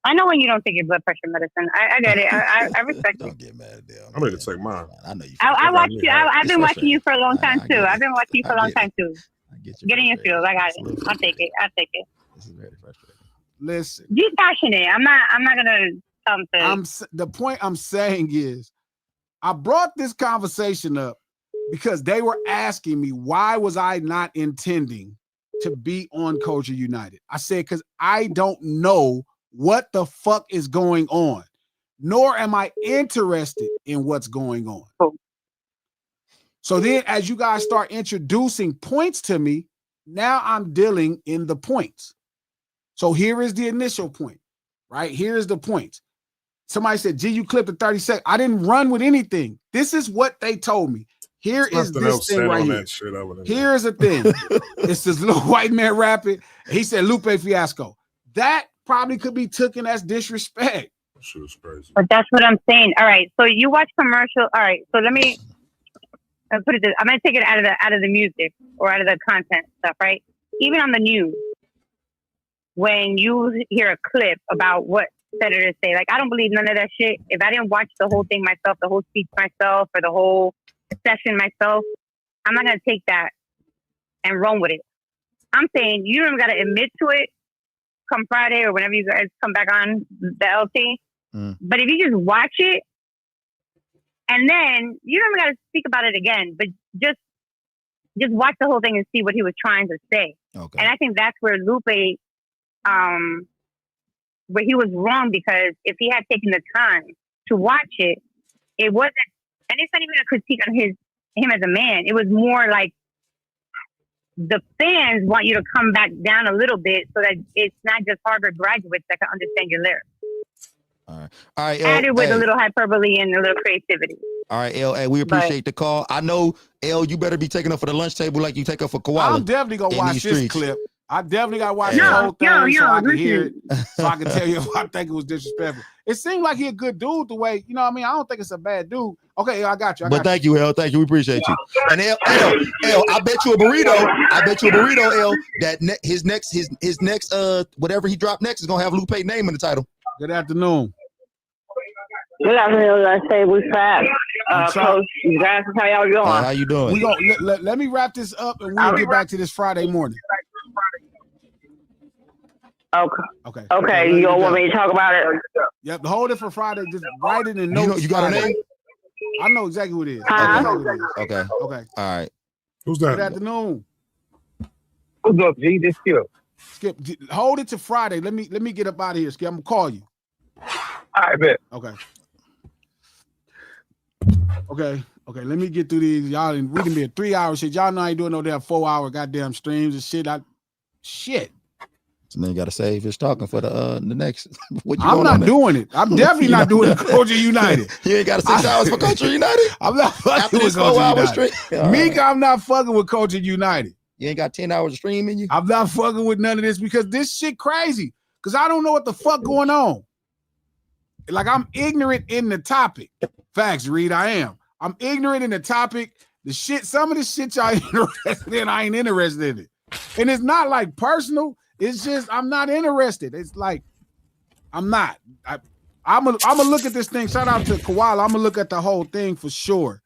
I know when you don't take your blood pressure medicine. I get it. I respect it. Don't get mad at L. I'm ready to take mine. I know you. I watch you. I've been watching you for a long time too. I've been watching you for a long time too. Get in your field. I got it. I'll take it. This is very frustrating. Listen. Be passionate. I'm not gonna the point I'm saying is, I brought this conversation up because they were asking me, why was I not intending to be on Culture United? I said, because I don't know what the fuck is going on, nor am I interested in what's going on. Oh. So then as you guys start introducing points to me, now I'm dealing in the points. So here is the initial point, right? Here's the point. Somebody said, G, you clipped the 30 seconds. I didn't run with anything. This is what they told me. Here is this thing right here. Here's the thing. It's this little white man rapping. He said Lupe Fiasco. That probably could be taken as disrespect. Shit was crazy. But that's what I'm saying. All right. So you watch commercial. All right. So let me put it this. I'm gonna take it out of the music or out of the content stuff, right? Even on the news, when you hear a clip about what senators say, like, I don't believe none of that shit. If I didn't watch the whole thing myself, the whole speech myself, or the whole session myself, I'm not gonna take that and run with it. I'm saying you don't got to admit to it come Friday or whenever you guys come back on the LT. But if you just watch it, and then you don't got to speak about it again, but just watch the whole thing and see what he was trying to say. Okay. And I think that's where Lupe, where he was wrong, because if he had taken the time to watch it, it wasn't, and it's not even a critique on him as a man. It was more like the fans want you to come back down a little bit so that it's not just Harvard graduates that can understand your lyrics. All right. Added with a little hyperbole and a little creativity. All right, L. Hey, we appreciate the call. I know, L, you better be taking up for the lunch table like you take up for Koala. I'm definitely gonna watch this streets. clip. I definitely gotta watch the whole thing so I can hear it, so I can tell you if I think it was disrespectful. It seemed like he a good dude the way, you know what I mean? I don't think it's a bad dude. Okay, I got you. But thank you, L. Thank you. We appreciate you. And L, I bet you a burrito. L, that his next whatever he dropped next is gonna have Lupe's name in the title. Good afternoon. Good afternoon. I say we fat. Coach, you guys, how y'all doing? How you doing? We go. Let me wrap this up and we'll get back to this Friday morning. Okay. You don't want me to talk about it? Yep. Hold it for Friday. Just write it in notes. You got a name? I know exactly who it is. Okay. All right. Who's that? Good afternoon. What's up, G? This Skip. Hold it to Friday. Let me get up out of here, Skip. I'm gonna call you. I bet. Okay. Let me get through these. Y'all, we can be a 3 hour shit. Y'all know I ain't doing no damn 4 hour goddamn streams and shit. So then you got to save his talking for the next. I'm not doing it. I'm definitely not doing it. Culture United. You ain't got 6 hours for Culture United. I'm not fucking with Culture United. Meek, I'm not fucking with Culture United. You ain't got 10 hours of streaming you. I'm not fucking with none of this because this shit crazy. Because I don't know what the fuck going on. Like, I'm ignorant in the topic. Facts, Reed, I am. I'm ignorant in the topic. Some of the shit y'all interested in, I ain't interested in it. And it's not like personal. It's just I'm not interested. It's like I'm not. I'm gonna look at this thing. Shout out to Koala. I'm gonna look at the whole thing for sure.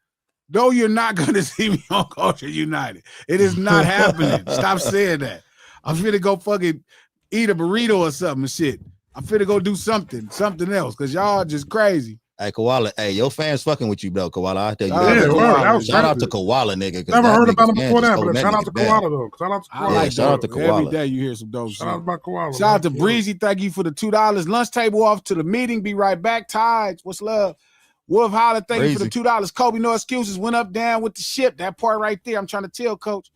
Though you're not gonna see me on Culture United. It is not happening. Stop saying that. I'm finna go fucking eat a burrito or something and shit. I'm finna go do something else because y'all just crazy. Hey, Koala. Hey, your fans fucking with you, though, Koala. I tell you. Shout out to Koala, nigga. Never heard about him before that, but shout out to Koala, though. Shout out to Koala. Every day you hear some dope shit. Shout out to Koala. Shout out to Breezy. Thank you for the $2. Lunch table off to the meeting. Be right back. Tides. What's love? Wolf Holler. Thank you for the $2. Kobe, no excuses. Went up, down with the ship. That part right there. I'm trying to tell, Coach.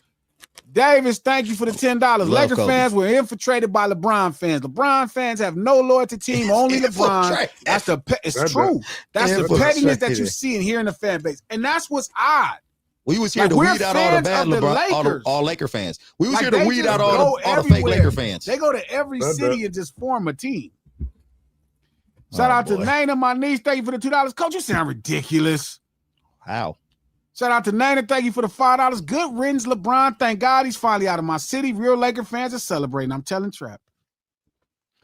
Davis, thank you for the $10. Laker fans were infiltrated by LeBron fans. LeBron fans have no loyalty team, only LeBron. It's true. That's the pettiness that you see and hear in the fan base. And that's what's odd. We was here to weed out all the bad LeBron, all Laker fans. We was here to weed out all the fake Laker fans. They go to every city and just form a team. Shout out to Nana, my niece. Thank you for the $2. Coach, you sound ridiculous. How? Shout out to Nana. Thank you for the $5. Good riddance, LeBron. Thank God he's finally out of my city. Real Laker fans are celebrating. I'm telling Trap.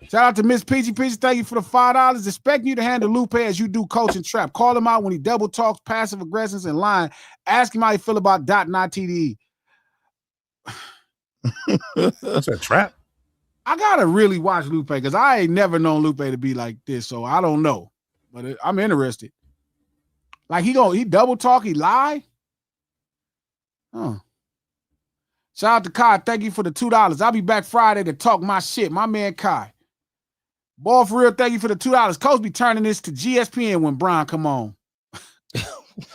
Shout out to Miss Peachy Peachy. Thank you for the $5. Expecting you to handle Lupe as you do Coach and Trap. Call him out when he double talks, passive aggressions, and lying. Ask him how he feel about dot not TDE. That's a Trap. I gotta really watch Lupe because I ain't never known Lupe to be like this, so I don't know. But I'm interested. Like he double talk, he lie. Huh. Shout out to Kai. Thank you for the $2. I'll be back Friday to talk my shit. My man Kai. Ball for real. Thank you for the $2. Coach be turning this to GSPN when Bron come on.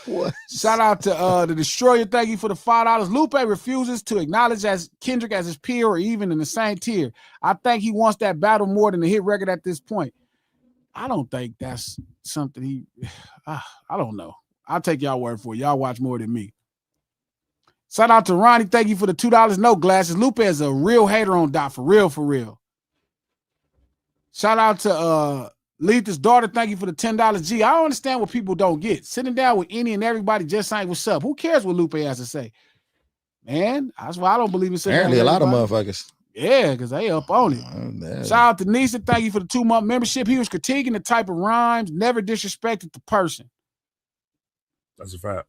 What? Shout out to the Destroyer. Thank you for the $5. Lupe refuses to acknowledge as Kendrick as his peer or even in the same tier. I think he wants that battle more than a hit record at this point. I don't think that's something I don't know. I'll take y'all word for it. Y'all watch more than me. Shout out to Ronnie. Thank you for the $2. No glasses. Lupe is a real hater on Dot. For real. Shout out to Letha's daughter. Thank you for the $10. G, I don't understand what people don't get. Sitting down with any and everybody just saying what's up. Who cares what Lupe has to say? Man, that's why I don't believe in sitting Apparently a lot of motherfuckers. Yeah, because they up on it. Shout out to Nisa. Thank you for the 2-month membership. He was critiquing the type of rhymes, never disrespected the person. That's a fact.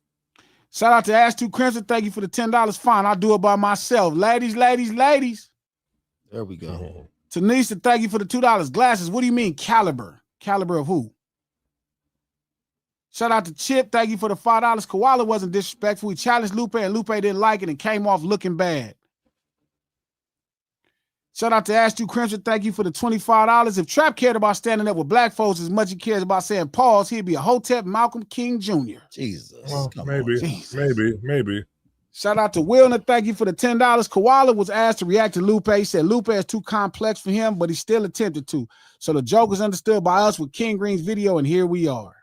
Shout out to Ash 2 Crimson. Thank you for the $10. Fine, I'll do it by myself. Ladies. There we go. Tanisha, thank you for the $2. Glasses, what do you mean caliber? Caliber of who? Shout out to Chip. Thank you for the $5. Koala wasn't disrespectful. He challenged Lupe, and Lupe didn't like it and came off looking bad. Shout out to Ash 2 Crimson. Thank you for the $25. If Trap cared about standing up with black folks as much as he cares about saying pause, he'd be a Hotep Malcolm King Jr. Jesus. Well, maybe. Shout out to Wilner. Thank you for the $10. Koala was asked to react to Lupe. He said Lupe is too complex for him, but he still attempted to. So the joke is understood by us with King Green's video, and here we are.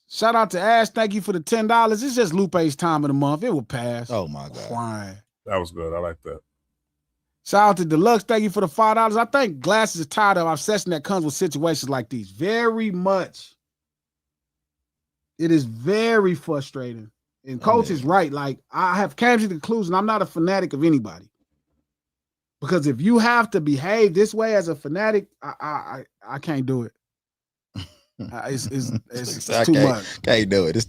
Shout out to Ash. Thank you for the $10. It's just Lupe's time of the month. It will pass. Oh, my God. Fine. That was good. I like that. Shout out to Deluxe. Thank you for the $5. I think Glasses is tired of obsession that comes with situations like these. Very much. It is very frustrating. And Coach is right. Like, I have came to the conclusion I'm not a fanatic of anybody. Because if you have to behave this way as a fanatic, I can't do it. It's too much. Can't do it. It's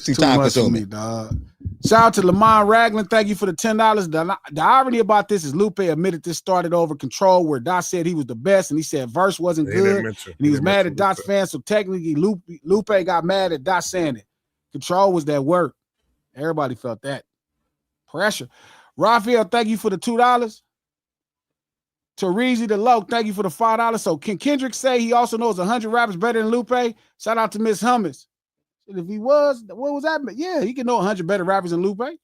too time much consuming. for me, dog. Shout out to Lamont Ragland. Thank you for the $10. The irony about this is Lupe admitted this started over Control, where Dot said he was the best, and he said Verse wasn't good, and he was mad at Dot's fans. So technically, Lupe got mad at Dot saying it. Control was that work. Everybody felt that pressure. Raphael, thank you for the $2. Terizi the Low, thank you for the $5. So can Kendrick say he also knows 100 rappers better than Lupe? Shout out to Miss Hummus. If he was, what was that? Yeah, he can know 100 better rappers than Lupe.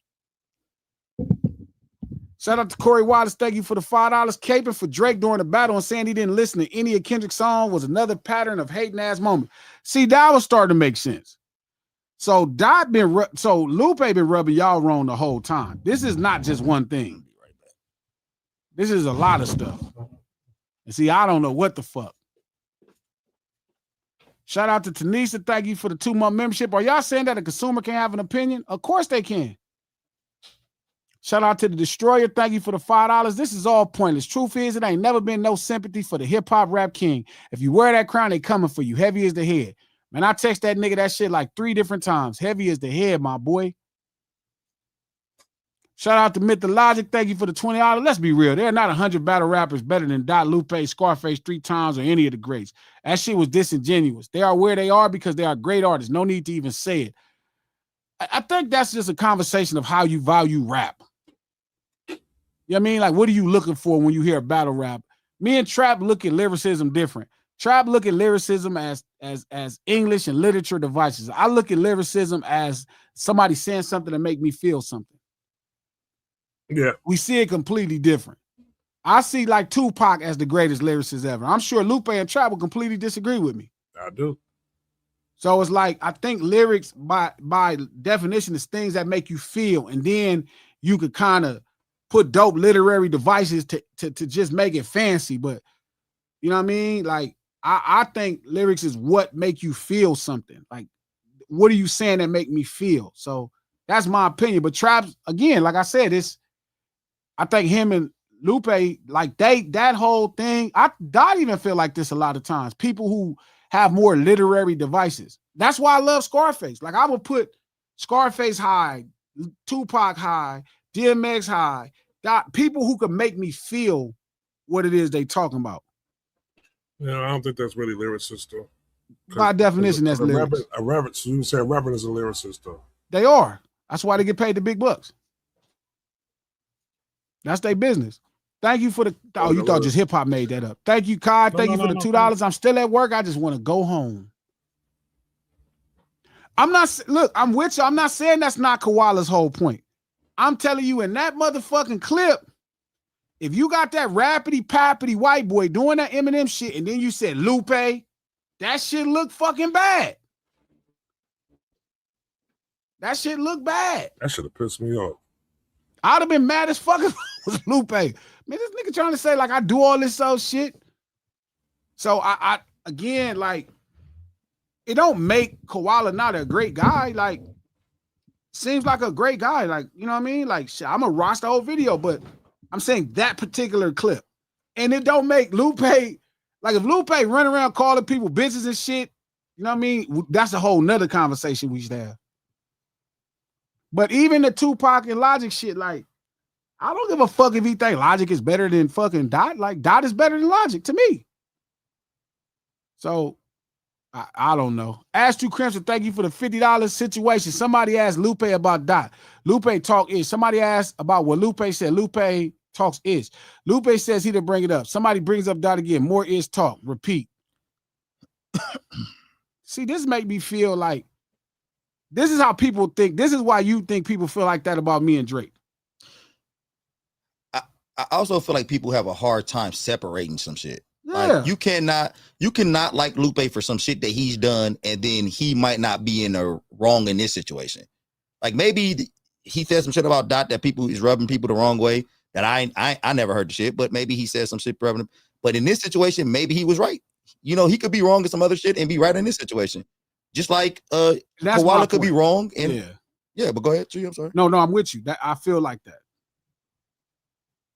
Shout out to Corey Wallace. Thank you for the $5. Caping for Drake during the battle and saying he didn't listen to any of Kendrick's songs was another pattern of hating ass moment. See, that was starting to make sense. So Lupe been rubbing y'all wrong the whole time. This is not just one thing. This is a lot of stuff. And see, I don't know what the fuck. Shout out to Tanisha. Thank you for the 2-month membership. Are y'all saying that a consumer can have an opinion? Of course they can. Shout out to the Destroyer. Thank you for the $5. This is all pointless. Truth is, it ain't never been no sympathy for the hip-hop rap king. If you wear that crown, they coming for you. Heavy as the head. Man, I text that nigga that shit like 3 different times. Heavy as the head, my boy. Shout out to Mythologic. Thank you for the $20. Let's be real. There are not 100 battle rappers better than Dot, Lupe, Scarface 3 times, or any of the greats. That shit was disingenuous. They are where they are because they are great artists. No need to even say it. I think that's just a conversation of how you value rap. You know what I mean? Like, what are you looking for when you hear a battle rap? Me and Trap look at lyricism different. Trap look at lyricism as English and literature devices. I look at lyricism as somebody saying something to make me feel something. Yeah. We see it completely different. I see like Tupac as the greatest lyricist ever. I'm sure Lupe and Trap will completely disagree with me. I do. So it's like, I think lyrics by definition is things that make you feel. And then you could kind of put dope literary devices to just make it fancy. But you know what I mean? Like, I think lyrics is what make you feel something. Like, what are you saying that make me feel? So that's my opinion. But Trap's, again, like I said, I think him and Lupe, like that whole thing, Dot even feel like this a lot of times. People who have more literary devices. That's why I love Scarface. Like, I would put Scarface high, Tupac high, DMX high. Dot, people who can make me feel what it is they talking about. I don't think that's really lyricist though. By definition, that's lyrics. So you say a rapper is a lyricist though. They are. That's why they get paid the big bucks. That's their business. Thank you for the. Oh, you thought just hip hop made that up. Thank you, Kai. Thank you for the $2. I'm still at work. I just want to go home. I'm with you. I'm not saying that's not Koala's whole point. I'm telling you, in that motherfucking clip, if you got that rappity pappity white boy doing that Eminem shit, and then you said Lupe, that shit look fucking bad. That shit look bad. That should have pissed me off. I'd have been mad as fuck if it was Lupe. Man, this nigga trying to say like I do all this old shit. So I again, like, it don't make Koala not a great guy. Like, seems like a great guy. Like, you know what I mean? Like, shit, I'm gonna watch the whole video, but I'm saying that particular clip. And it don't make Lupe, like, if Lupe run around calling people bitches and shit, You know what I mean? That's a whole nother conversation we should have. But even the Tupac and Logic shit, like, I don't give a fuck if he think Logic is better than fucking Dot. Like, Dot is better than Logic to me. So, I don't know. Ask Two Crimson, thank you for the $50 situation. Somebody asked Lupe about Dot. Lupe talk is. Somebody asked about what Lupe said. Lupe talks is. Lupe says he didn't bring it up. Somebody brings up Dot again. More is talk. Repeat. See, this make me feel like this is how people think. This is why you think people feel like that about me and Drake. I also feel like people have a hard time separating some shit. Yeah. Like you cannot like Lupe for some shit that he's done, and then he might not be in the wrong in this situation. Like maybe he said some shit about Dot that people is rubbing people the wrong way. That I never heard the shit, but maybe he said some shit rubbing him. But in this situation, maybe he was right. You know, he could be wrong in some other shit and be right in this situation. Just like Koala could be wrong. And yeah, but go ahead, G. I'm sorry. No, I'm with you. That I feel like that.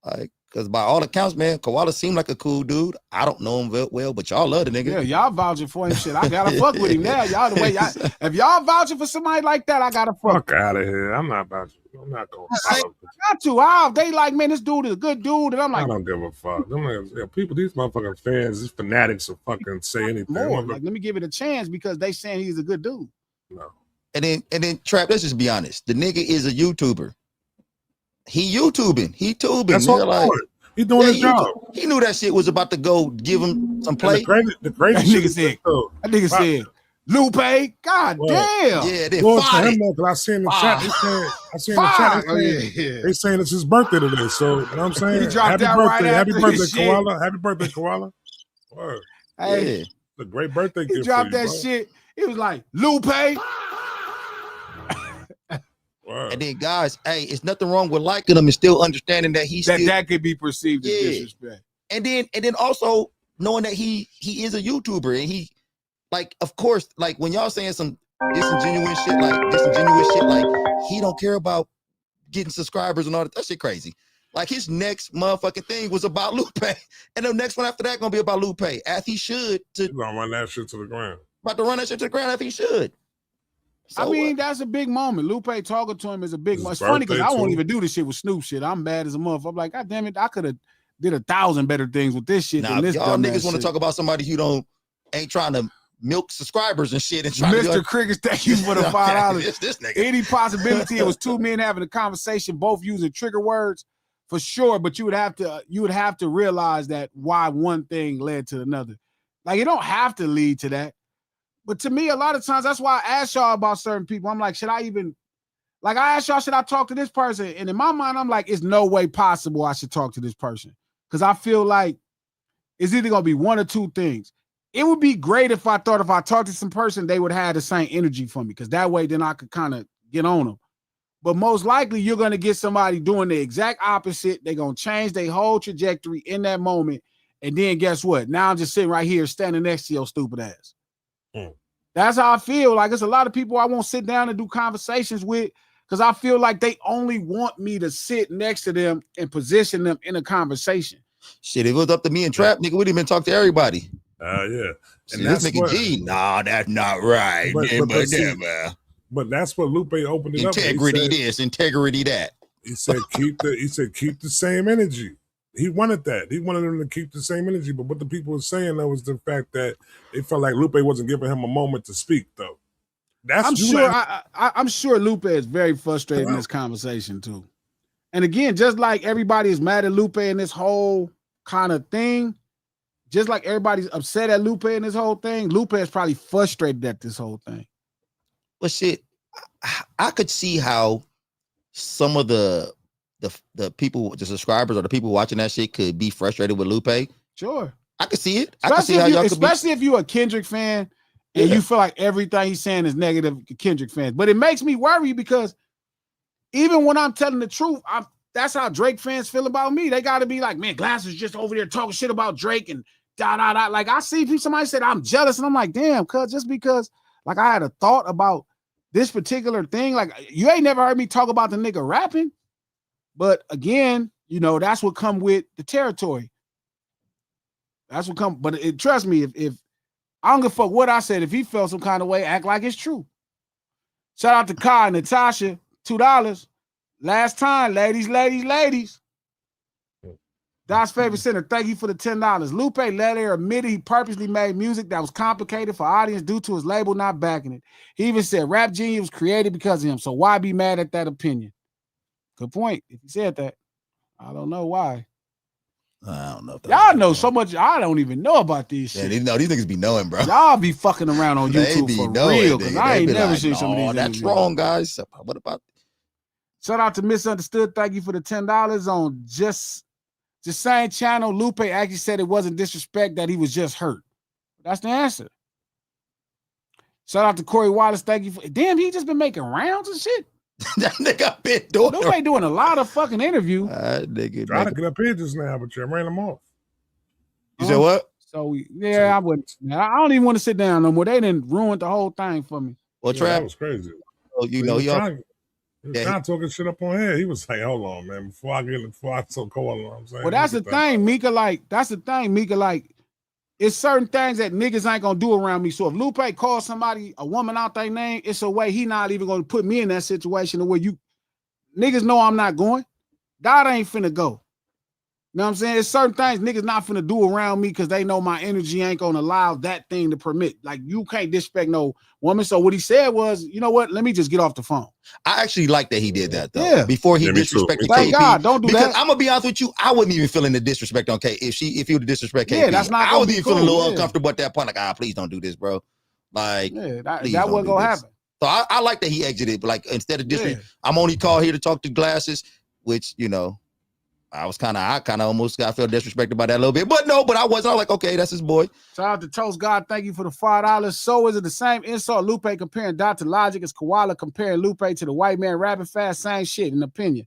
Like, because by all accounts, man, Koala seemed like a cool dude. I don't know him well, but y'all love the nigga. Yeah, y'all vouching for him. Shit, I gotta fuck with him now. Y'all the way y'all. If y'all vouching for somebody like that, I gotta fuck out of here. I'm not vouching. I'm not going to. Got to. They like, man, this dude is a good dude, and I'm like, I don't give a fuck. People, these motherfucking fans, these fanatics will fucking say anything. More. Like, let me give it a chance because they saying he's a good dude. No. And then Trap, let's just be honest. The nigga is a YouTuber. He YouTubing. He tubing. That's what like, he doing his job. He knew that shit was about to go give him some play. The crazy nigga said, that nigga said, Lupe, god damn. Yeah, they fought it. I seen the chat. I seen the chat. They saying it's his birthday today. So, you know what I'm saying? He dropped Happy that birthday. right Happy after birthday, his Koala. shit. Happy birthday, Koala. Word. Hey, It's a great birthday he gift. dropped for you, that bro. shit. He was like, Lupe. And then guys, hey, it's nothing wrong with liking him and still understanding that he's that could be perceived as disrespect. And then also knowing that he is a YouTuber and he, like, of course, like when y'all saying some disingenuous shit, like he don't care about getting subscribers and all that shit crazy. Like his next motherfucking thing was about Lupe, and the next one after that gonna be about Lupe, as he should. He's gonna run that shit to the ground. About to run that shit to the ground, as he should. So, I mean, that's a big moment. Lupe talking to him is a big moment. It's funny because I won't even do this shit with Snoop shit. I'm bad as a motherfucker. I'm like, God damn it, I could have did 1,000 better things with this shit than this. Y'all niggas want to talk about somebody who ain't trying to milk subscribers and shit. And Mr. Crickets, thank you for the $5. This nigga. Any possibility it was two men having a conversation, both using trigger words, for sure. But you would have to realize that why one thing led to another. Like it don't have to lead to that. But to me, a lot of times, that's why I ask y'all about certain people. I'm like, should I even, like I asked y'all, should I talk to this person? And in my mind, I'm like, it's no way possible I should talk to this person. Because I feel like it's either going to be one or two things. It would be great if I talked to some person, they would have the same energy for me. Because that way, then I could kind of get on them. But most likely, you're going to get somebody doing the exact opposite. They're going to change their whole trajectory in that moment. And then guess what? Now I'm just sitting right here standing next to your stupid ass. That's how I feel. Like it's a lot of people I won't sit down and do conversations with because I feel like they only want me to sit next to them and position them in a conversation. Shit, if it was up to me and Trap, nigga, we'd have been talking to everybody. Yeah. And this nigga G, nah, that's not right. But that's what Lupe opened it integrity up. This, integrity that. He said keep the same energy. He wanted that. He wanted them to keep the same energy. But what the people were saying though was the fact that they felt like Lupe wasn't giving him a moment to speak though. I'm sure Lupe is very frustrated in this conversation too. And again, just like everybody is mad at Lupe in this whole kind of thing, just like everybody's upset at Lupe in this whole thing, Lupe is probably frustrated at this whole thing. But shit, I could see how some of the people, the subscribers or the people watching that shit could be frustrated with Lupe. Sure. I could see it. Especially if you're a Kendrick fan and you feel like everything he's saying is negative Kendrick fans. But it makes me worry because even when I'm telling the truth, that's how Drake fans feel about me. They got to be like, man, Glasses just over there talking shit about Drake and da. Like I see somebody said I'm jealous and I'm like, damn, cuz just because like I had a thought about this particular thing, like you ain't never heard me talk about the nigga rapping. But again, you know, that's what come with the territory. That's what come. But trust me, if I don't give a fuck what I said. If he felt some kind of way, act like it's true. Shout out to Kai and Natasha, $2. Last time, ladies. Doc's favorite center, thank you for the $10. Lupe later admitted he purposely made music that was complicated for audience due to his label not backing it. He even said Rap Genius was created because of him, so why be mad at that opinion? Good point. If he said that, I don't know why. I don't know. Y'all know so much. I don't even know about these shit. These niggas be knowing, bro. Y'all be fucking around on YouTube for real, because I ain't never seen some of these. That's wrong, guys. What about? Shout out to Misunderstood. Thank you for the $10 on just the same channel. Lupe actually said it wasn't disrespect, that he was just hurt. That's the answer. Shout out to Corey Wallace. Thank you for. Damn, he just been making rounds and shit. That nigga been doing. Lupe doing a lot of fucking interview. Nigga, trying to get up here just now, but you ran them off. You said what? So I wouldn't. I don't even want to sit down no more. They didn't ruin the whole thing for me. Well, Yeah, Trav, that was crazy. Oh, you know, he was trying to talking shit up on here. He was like, "Hold on, man, before I so cold." I'm saying. Well, that's the thing, Mika. Like, it's certain things that niggas ain't gonna do around me. So if Lupe calls somebody, a woman out their name, it's a way he not even gonna put me in that situation where you niggas know I'm not going. God ain't finna go. You know what I'm saying? It's certain things niggas not finna do around me because they know my energy ain't gonna allow that thing to permit. Like, you can't disrespect no woman. So what he said was, you know what? Let me just get off the phone. I actually like that he did that though. Yeah. Before he disrespected Thank KP. God, don't do because that. I'm gonna be honest with you, I wasn't even feeling the disrespect on K. If he would disrespect KP, Yeah, that's not I was gonna even be feeling a cool, little yeah. uncomfortable at that point. Like, please don't do this, bro. Like, Yeah, that please don't wasn't do gonna this. happen. So I like that he exited, but like instead of disrespect, I'm only called here to talk to Glasses, which, you know, I kind of almost got felt disrespected by that a little bit, but I wasn't. I was like, okay, that's his boy. Shout out to Toast God. Thank you for the $5. So is it the same insult Lupe comparing Dr. Logic as Koala comparing Lupe to the white man rapping fast? Same shit in opinion.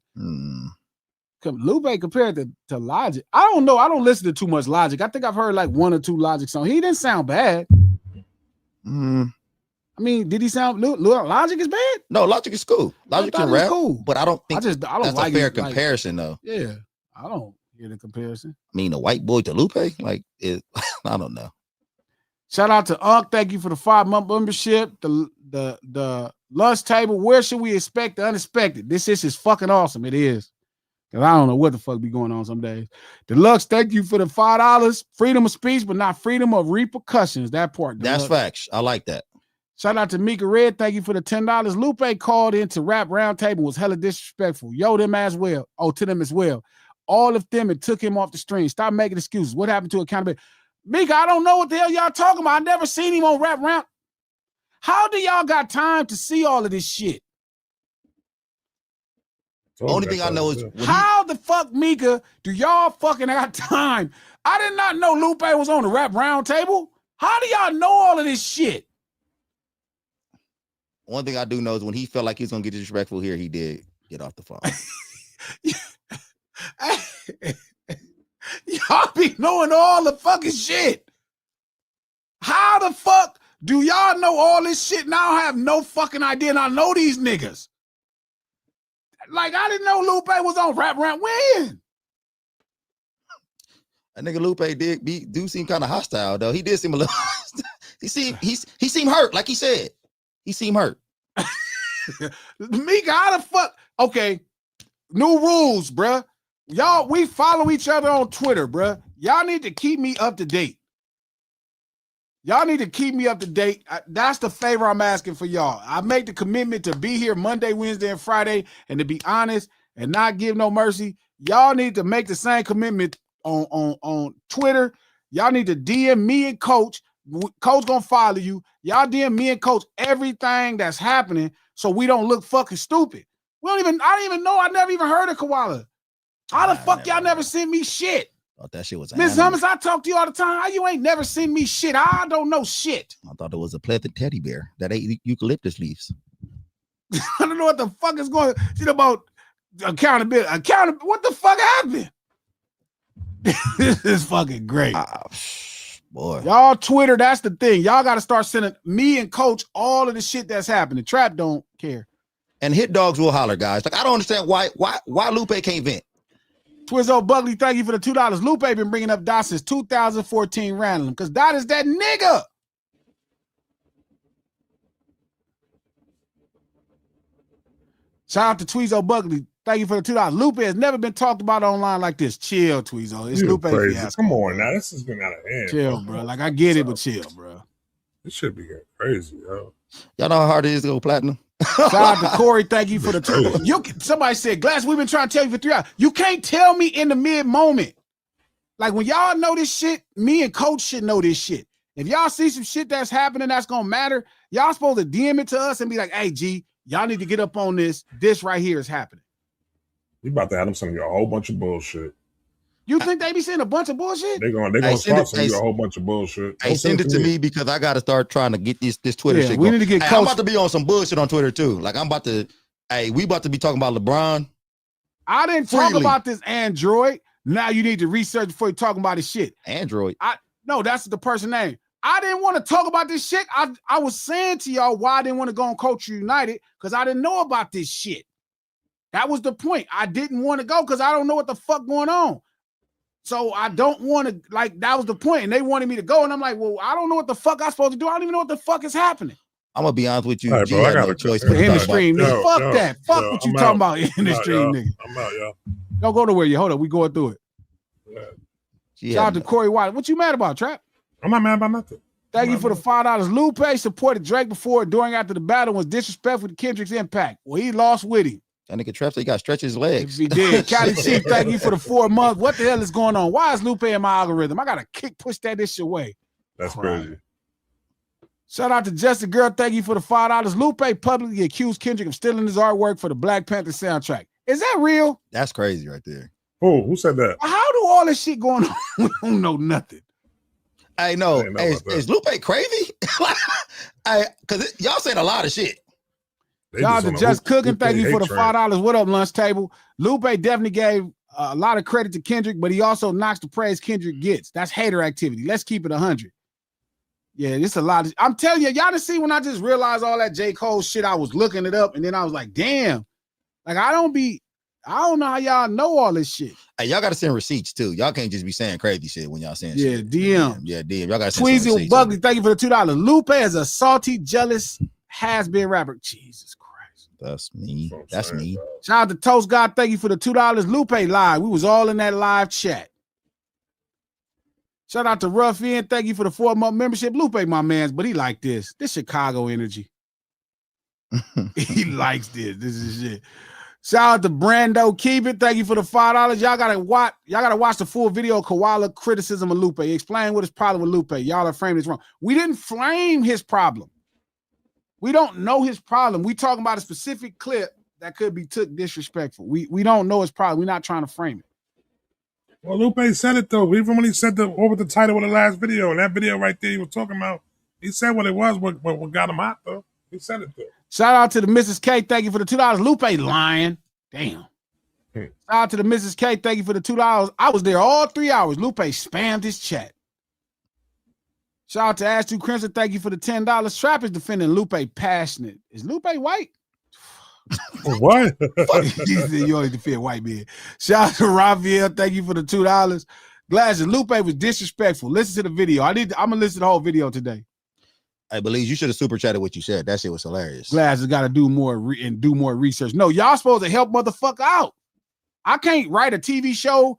Lupe compared to Logic. I don't know. I don't listen to too much Logic. I think I've heard like 1 or 2 Logic songs. He didn't sound bad. I mean, did he sound Logic is bad? No, Logic is cool. Logic can rap, cool. but I don't think I don't that's like a fair it, like, comparison though. Yeah, I don't hear the comparison. I mean, a white boy to Lupe, like, I don't know. Shout out to Unc. Thank you for the 5-month membership. The lunch table. Where should we expect the unexpected? This is fucking awesome. It is. Cause I don't know what the fuck be going on some days. Deluxe, thank you for the $5. Freedom of speech, but not freedom of repercussions. That part. That's Deluxe. facts. I like that. Shout out to Mika Red. Thank you for the $10. Lupe called into Rap Roundtable, was hella disrespectful. Yo, them as well. Oh, to them as well. All of them, and took him off the stream. Stop making excuses. What happened to accountability? Mika, I don't know what the hell y'all talking about. I never seen him on Rap Round. How do y'all got time to see all of this shit? Only thing I know is how the fuck, Mika, do y'all fucking got time? I did not know Lupe was on the Rap Roundtable. How do y'all know all of this shit? One thing I do know is when he felt like he was gonna get disrespectful here, he did get off the phone. Y'all be knowing all the fucking shit. How the fuck do y'all know all this shit and I don't have no fucking idea and I know these niggas? Like, I didn't know Lupe was on Rap Round. When? That nigga Lupe do seem kind of hostile though. He did seem a little. he seemed hurt, like he said. He seemed hurt. Mika, how the fuck? Okay, new rules, bruh. Y'all, we follow each other on Twitter, bruh. Y'all need to keep me up to date. Y'all need to keep me up to date. That's the favor I'm asking for y'all. I make the commitment to be here Monday, Wednesday, and Friday, and to be honest and not give no mercy. Y'all need to make the same commitment on Twitter. Y'all need to DM me and Coach. Coach gonna follow you. Y'all DM me and Coach everything that's happening so we don't look fucking stupid. I don't even know. I never even heard of Koala. How the fuck y'all never sent me shit? Thought that shit was Miss Hummus, I talk to you all the time. How you ain't never seen me shit? I don't know shit. I thought it was a pleasant teddy bear that ate eucalyptus leaves. I don't know what the fuck is going on. Shit about accountability. What the fuck happened? This is fucking great. Boy. Y'all Twitter, that's the thing. Y'all got to start sending me and Coach all of the shit that's happening. Trap don't care. And hit dogs will holler, guys. Like, I don't understand why Lupe can't vent. Twizzo Buckley, thank you for the $2. Lupe been bringing up Dot since 2014 random because Dot is that nigga. Shout out to Tweezo Buckley. Thank you for the $2. Lupe has never been talked about online like this. Chill, Tweezo. It's Lupe Fiasco. Come on now, this has been out of hand. Chill, bro. Like I get it, but chill, bro. This should be getting crazy, yo. Y'all know how hard it is to go platinum. Shout out to Corey. Thank you for the $2. Somebody said, Glass, we've been trying to tell you for 3 hours. You can't tell me in the mid moment. Like when y'all know this shit, me and Coach should know this shit. If y'all see some shit that's happening that's gonna matter, y'all supposed to DM it to us and be like, hey, G, y'all need to get up on this. This right here is happening. You about to have them sending you a whole bunch of bullshit. You think they be saying a bunch of bullshit? They're gonna start sending you a whole bunch of bullshit. Hey, send it to me because I gotta start trying to get this Twitter shit. We need to get I'm about to be on some bullshit on Twitter too. Like we about to be talking about LeBron. I didn't talk about this Android. Now you need to research before you talking about this shit. Android. No, that's the person name. I didn't want to talk about this shit. I was saying to y'all why I didn't want to go on Culture United because I didn't know about this shit. That was the point. I didn't want to go because I don't know what the fuck going on. So I don't want to, like, that was the point. And they wanted me to go. And I'm like, well, I don't know what the fuck I'm supposed to do. I don't even know what the fuck is happening. I'm going to be honest with you. Right, bro, I got no choice. In the stream, nigga. Fuck that. Fuck what you talking about in the stream, nigga. I'm out, y'all. Don't go nowhere. Hold up. We going through it. Yeah. Shout out to Corey White. What you mad about, Trap? I'm not mad about nothing. Thank you for the $5. Lupe supported Drake before, during, after the battle, was disrespectful to Kendrick's impact. Well, he lost with him. That nigga Trap said he got to stretch his legs. If he did. Cali Chief, thank you for the 4 months. What the hell is going on? Why is Lupe in my algorithm? I got to push that shit away. That's crazy. Shout out to Justin Girl. Thank you for the $5. Lupe publicly accused Kendrick of stealing his artwork for the Black Panther soundtrack. Is that real? That's crazy right there. Who said that? How do all this shit going on? We don't know nothing. I know. Is Lupe crazy? Because y'all saying a lot of shit. Shout out to Just Cooking. Thank you for the $5. What up, lunch table? Lupe definitely gave a lot of credit to Kendrick, but he also knocks the praise Kendrick gets. That's hater activity. Let's keep it 100. Yeah, this a lot. I'm telling you, y'all to see when I just realized all that J. Cole shit, I was looking it up, and then I was like, damn. Like, I don't know how y'all know all this shit. Hey, y'all got to send receipts too. Y'all can't just be saying crazy shit when y'all saying shit. DM. Yeah, DM. Y'all got to send Tweezy receipts. Buckley, thank you for the $2. Lupe is a salty, jealous, has-been rapper. Jesus Christ. That's me. That's me. Shout out to Toast God. Thank you for the $2. Lupe live. We was all in that live chat. Shout out to Rough In. Thank you for the 4-month membership. Lupe, my man's, but he like this. This Chicago energy. He likes this. This is shit. Shout out to Brando. Keep it. Thank you for the $5. Y'all gotta watch the full video of Koala criticism of Lupe. Explain what his problem with Lupe. Y'all are framing this wrong. We didn't frame his problem. We don't know his problem. We talking about a specific clip that could be took disrespectful. We don't know his problem. We're not trying to frame it. Well, Lupe said it though. Even when he said what was the title of the last video, and that video right there he was talking about, he said what it was, what got him hot though. He said it though. Shout out to the Mrs. K. Thank you for the $2. Lupe lying. Damn. Shout out to the Mrs. K. Thank you for the $2. I was there all 3 hours. Lupe spammed his chat. Shout out to Ash 2 Crimson. Thank you for the $10. Trap is defending Lupe passionate. Is Lupe white? What? He said you only defend white men. Shout out to Raviel. Thank you for the $2. Glasses, Lupe was disrespectful. Listen to the video. I'm gonna listen to the whole video today. I believe you should have super chatted what you said. That shit was hilarious. Glasses got to do more do more research. No, y'all supposed to help motherfucker out. I can't write a TV show,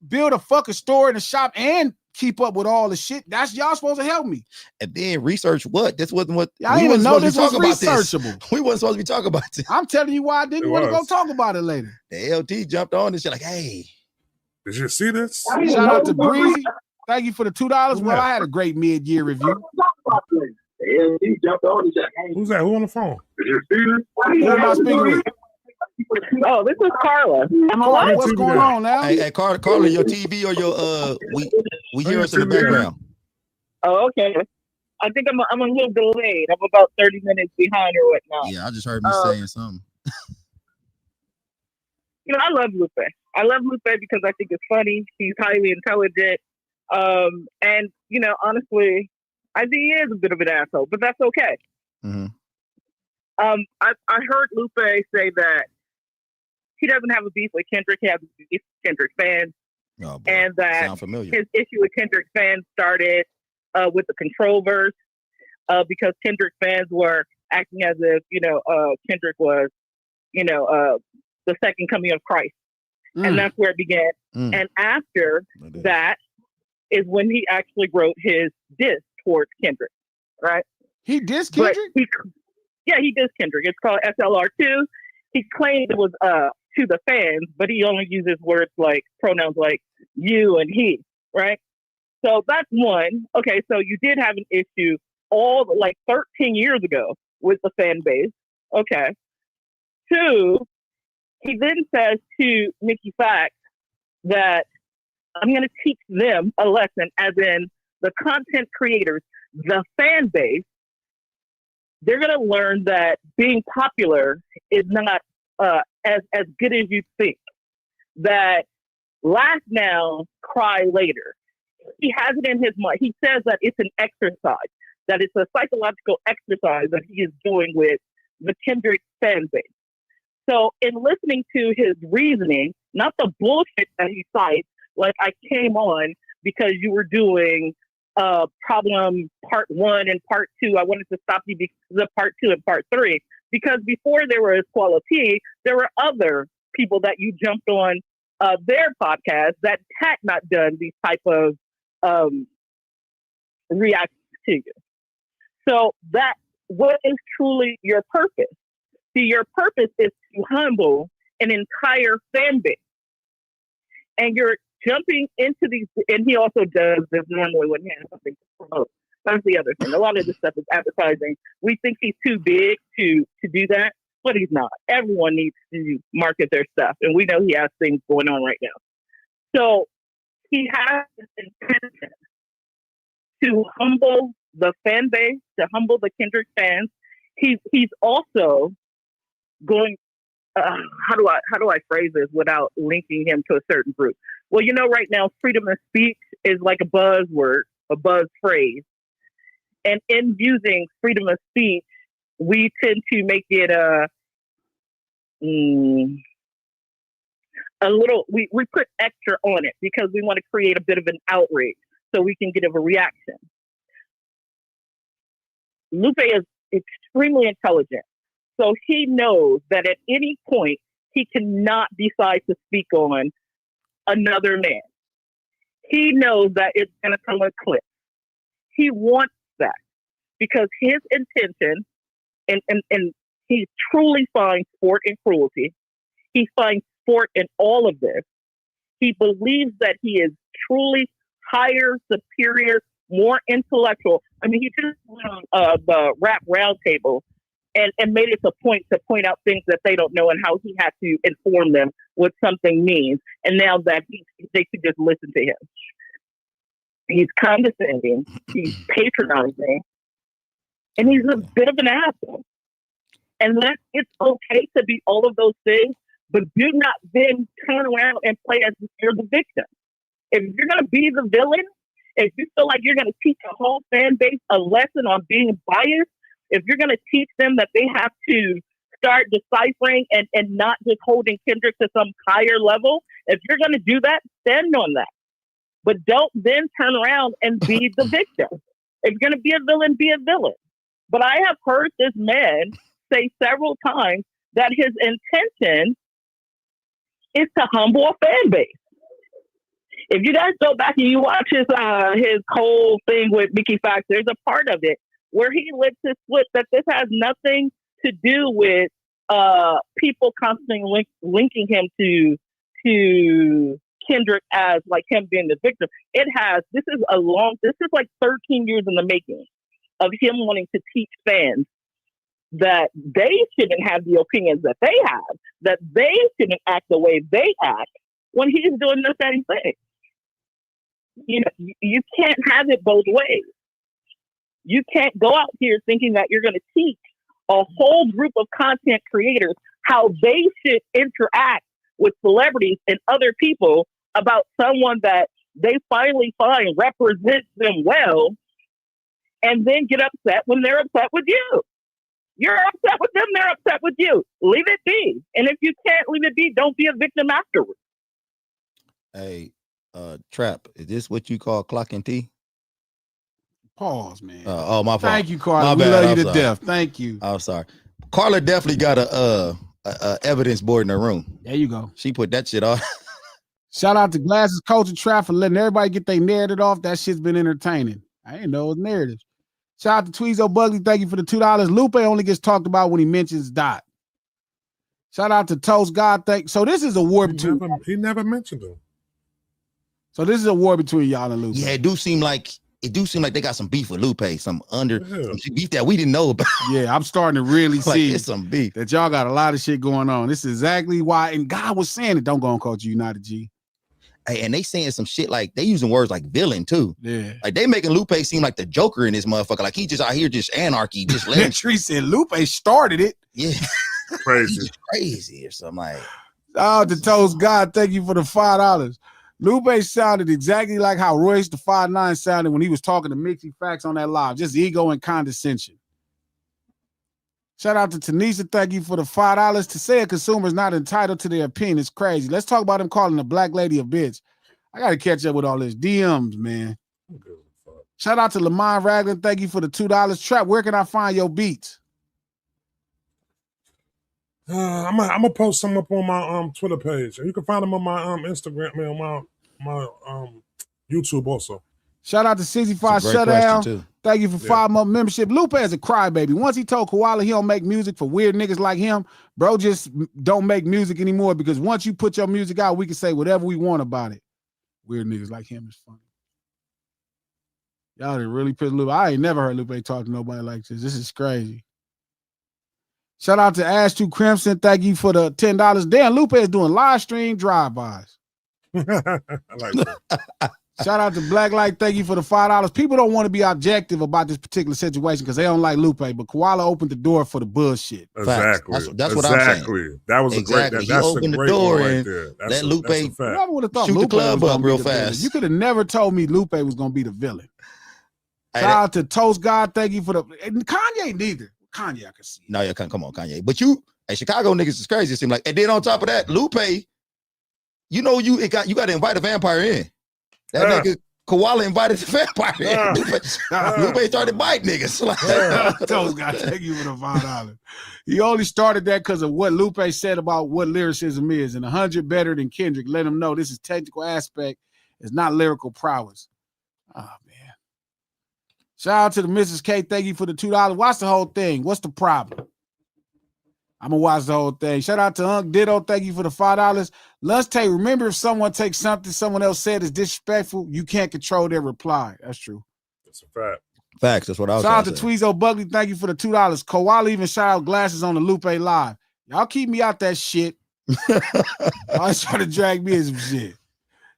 build a fucking store in a shop, and keep up with all the shit. That's y'all supposed to help me. And then research what? This wasn't what I didn't even know this was researchable. We wasn't supposed to be talking about this. I'm telling you why I didn't want to go talk about it later. The LT jumped on and shit like, hey. Did you see this? Shout out to Breezy. Thank you for the $2. Well, I had a great mid-year review. Who's that? Who on the phone? Who am I speaking with? Oh, this is Carla. Carla, what's going on now? Hey, Carla, your TV or your we hear us in the background. Oh, okay. I think I'm a little delayed. I'm about 30 minutes behind or whatnot. Yeah, I just heard me saying something. I love Lupe. I love Lupe because I think it's funny. He's highly intelligent. And honestly, I think he is a bit of an asshole, but that's okay. Mm-hmm. I heard Lupe say that he doesn't have a beef with Kendrick. He has a beef with Kendrick fans. Oh, and that his issue with Kendrick fans started with the Control verse because Kendrick fans were acting as if, Kendrick was, the second coming of Christ. And that's where it began. And after that is when he actually wrote his diss towards Kendrick, right? He dissed Kendrick? He dissed Kendrick. It's called SLR2. He claimed it was to the fans, but he only uses words like pronouns like you and he, right? So that's one. Okay, so you did have an issue 13 years ago with the fan base. Okay. Two, he then says to Mickey Fax that I'm going to teach them a lesson, as in the content creators, the fan base. They're going to learn that being popular is not as good as you think. That laugh now, cry later. He has it in his mind. He says that it's an exercise, that it's a psychological exercise that he is doing with the Kendrick fan base. So in listening to his reasoning, not the bullshit that he cites, like I came on because you were doing problem part 1 and part 2. I wanted to stop you because of part 2 and part 3. Because before there was Quality, there were other people that you jumped on their podcast that had not done these type of reactions to you. So that what is truly your purpose? See, your purpose is to humble an entire fan base. And you're jumping into these, and he also does this normally when he has something to promote. That's the other thing. A lot of this stuff is advertising. We think he's too big to do that, but he's not. Everyone needs to market their stuff, and we know he has things going on right now. So he has this intention to humble the fan base, to humble the Kendrick fans. He's also going. How do I phrase this without linking him to a certain group? Well, right now, freedom of speech is like a buzzword, a buzz phrase. And in using freedom of speech, we tend to make it a little, we put extra on it because we want to create a bit of an outrage so we can get a reaction. Lupe is extremely intelligent. So he knows that at any point, he cannot decide to speak on another man. He knows that it's going to come a clip. He wants that because his intention, and he truly finds sport in cruelty. He finds sport in all of this. He believes that he is truly higher, superior, more intellectual. I mean, he just went on the rap roundtable and made it a point to point out things that they don't know and how he had to inform them what something means. And now that they could just listen to him. He's condescending, he's patronizing, and he's a bit of an asshole. And that it's okay to be all of those things, but do not then turn around and play as if you're the victim. If you're going to be the villain, if you feel like you're going to teach a whole fan base a lesson on being biased, if you're going to teach them that they have to start deciphering and not just holding Kendrick to some higher level, if you're going to do that, stand on that. But don't then turn around and be the victim. If you're going to be a villain, be a villain. But I have heard this man say several times that his intention is to humble a fan base. If you guys go back and you watch his whole thing with Mickey Fax, there's a part of it where he lets it slip that this has nothing to do with people constantly linking him to Kendrick as like him being the victim. This is like 13 years in the making of him wanting to teach fans that they shouldn't have the opinions that they have, that they shouldn't act the way they act when he's doing the same thing. You can't have it both ways. You can't go out here thinking that you're going to teach a whole group of content creators how they should interact with celebrities and other people about someone that they finally find represents them well, and then get upset when they're upset with you. You're upset with them, they're upset with you. Leave it be. And if you can't leave it be, don't be a victim afterwards. Hey, Trap, is this what you call clocking T? Pause, man. Oh, my fault. Thank you, Carla. My We bad. love you I'm to sorry. death. Thank you. I'm sorry. Carla definitely got a evidence board in her room. There you go. She put that shit on. Shout out to Glasses Culture Trap for letting everybody get their narrative off. That shit's been entertaining. I didn't know it was narratives. Shout out to Tweezo Bugley. Thank you for the $2. Lupe only gets talked about when he mentions Dot. Shout out to Toast God. So this is a war between. He never mentioned him. So this is a war between y'all and Lupe. Yeah, it do seem like they got some beef with Lupe, some beef that we didn't know about. Yeah, I'm starting to really Like, see it's some beef. that y'all got a lot of shit going on. This is exactly why, and God was saying it. Don't go on Culture United, G. Hey, and they saying some shit like they using words like villain too. Yeah, like they making Lupe seem like the Joker in this motherfucker. Like he just out here just anarchy, just letting. Tree said Lupe started it. Yeah, crazy, crazy or something like. Oh, to Toast God, thank you for the $5. Lupe sounded exactly like how Royce the 5'9" sounded when he was talking to Mixie Facts on that live. Just ego and condescension. Shout out to Tanisha. Thank you for the $5. To say a consumer is not entitled to their opinion is crazy. Let's talk about him calling a black lady a bitch. I got to catch up with all this DMs, man. Shout out to Lamont Ragland. Thank you for the $2. Trap, where can I find your beats? I'm gonna post some up on my Twitter page. You can find them on my Instagram, man, on my YouTube also. Shout out to 65 Shutdown. Thank you for 5 month membership. Lupe is a crybaby. Once he told Koala he don't make music for weird niggas like him, bro just don't make music anymore because once you put your music out, we can say whatever we want about it. Weird niggas like him is funny. Y'all didn't really piss Lupe. I ain't never heard Lupe talk to nobody like this. This is crazy. Shout out to Ash 2 Crimson. Thank you for the $10. Damn, Lupe is doing live stream drive-bys. I like that. Shout out to Blacklight. Thank you for the $5. People don't want to be objective about this particular situation because they don't like Lupe, but Koala opened the door for the bullshit. Exactly. That's what I'm saying. That was exactly. a great. That's opened a the great door one right and there. let Lupe I would have thought shoot Lupe the club was up gonna real be the villain. fast. You could have never told me Lupe was going to be the villain. Shout out to Toast God. Thank you for the. And Kanye neither. Kanye, I can see. No, yeah, come on, Kanye. But Chicago niggas is crazy. It seems like, and then on top of that, Lupe, you got to invite a vampire in. That nigga Koala invited the vampire in. Lupe started biting niggas. Toast God, thank you for the $5. He only started that because of what Lupe said about what lyricism is, and 100 better than Kendrick. Let him know this is technical aspect. It's not lyrical prowess. Oh man. Shout out to the Mrs. K. Thank you for the $2. Watch the whole thing. What's the problem? I'm gonna watch the whole thing. Shout out to Unc Ditto. Thank you for the $5. Let's take. Remember, if someone takes something someone else said is disrespectful, you can't control their reply. That's true. That's a fact. Facts. That's what I was. Shout out to Tweezo Bugley. Thank you for the $2. Koala even shout out Glasses on the Lupe live. Y'all keep me out that shit. Always try to drag me in some shit.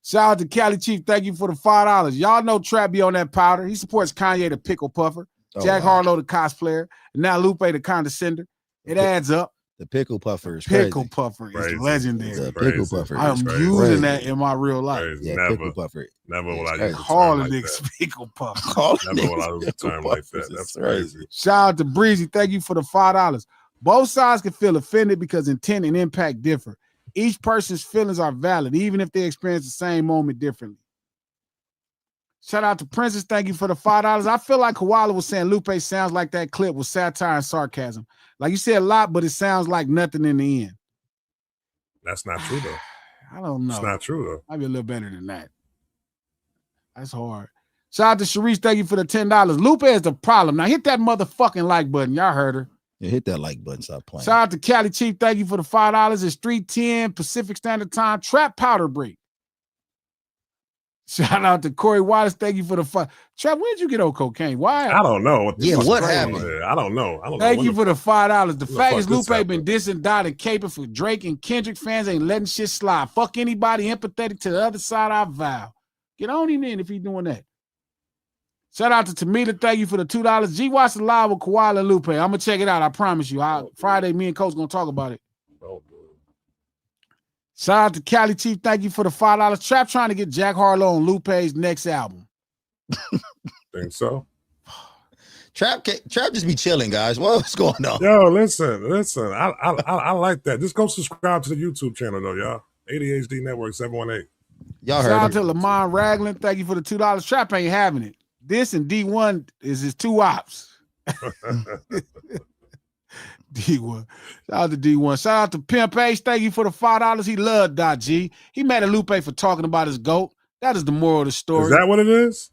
Shout out to Cali Chief. Thank you for the $5. Y'all know Trap be on that powder. He supports Kanye the pickle puffer, Jack Harlow the cosplayer, and now Lupe the condescender. It adds up. The pickle puffer is pickle crazy. puffer Crazy. is legendary. The pickle puffer. I'm using that in my real life. Crazy. Yeah, Never, pickle puffer. never will I use a Call term the like niggas that. pickle puffer. Never will I use a term like that. That's crazy. Shout out to Breezy. Thank you for the $5. Both sides can feel offended because intent and impact differ. Each person's feelings are valid, even if they experience the same moment differently. Shout out to Princess. Thank you for the $5. I feel like Koala was saying Lupe sounds like that clip with satire and sarcasm. Like you said a lot, but it sounds like nothing in the end. That's not true though. I don't know. It's not true though. Might be a little better than that. That's hard. Shout out to Sharice. Thank you for the $10. Lupe is the problem. Now hit that motherfucking like button. Y'all heard her. Yeah, hit that like button. Stop playing. Shout out to Cali Chief. Thank you for the $5. It's 3:10 Pacific Standard Time. Trap powder break. Shout out to Corey Wallace. Thank you for the $5. Trap, where'd you get on cocaine? Why? I don't know. What happened? I don't know. Thank you for the $5. The fact fuck is this Lupe been dissing, Dot, and caping for Drake and Kendrick fans ain't letting shit slide. Fuck anybody empathetic to the other side, I vow. Get on him in if he's doing that. Shout out to Tamita. Thank you for the $2. G watch the live with Koala and Lupe. I'm gonna check it out. I promise you. Friday, me and Coach gonna talk about it. Shout out to Cali Chief. Thank you for the $5. Trap trying to get Jack Harlow on Lupe's next album. Think so? Trap just be chilling, guys. What's going on? Yo, listen. I like that. Just go subscribe to the YouTube channel though, y'all. ADHD Network 718. Y'all heard Shout out it. to Lamont Ragland. Thank you for the $2. Trap ain't having it. This and D1 is his two ops. D1. Shout out to D1. Shout out to Pimp H. Thank you for the $5. He loved Dot G. He mad at Lupe for talking about his GOAT. That is the moral of the story. Is that what it is?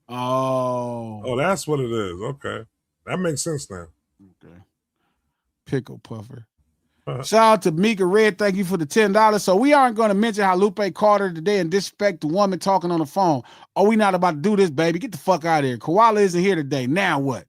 Oh, that's what it is. Okay. That makes sense now. Okay. Pickle Puffer. Shout out to Mika Red. Thank you for the $10. So we aren't going to mention how Lupe called her today and disrespect the woman talking on the phone. Oh, we not about to do this, baby. Get the fuck out of here. Koala isn't here today. Now what?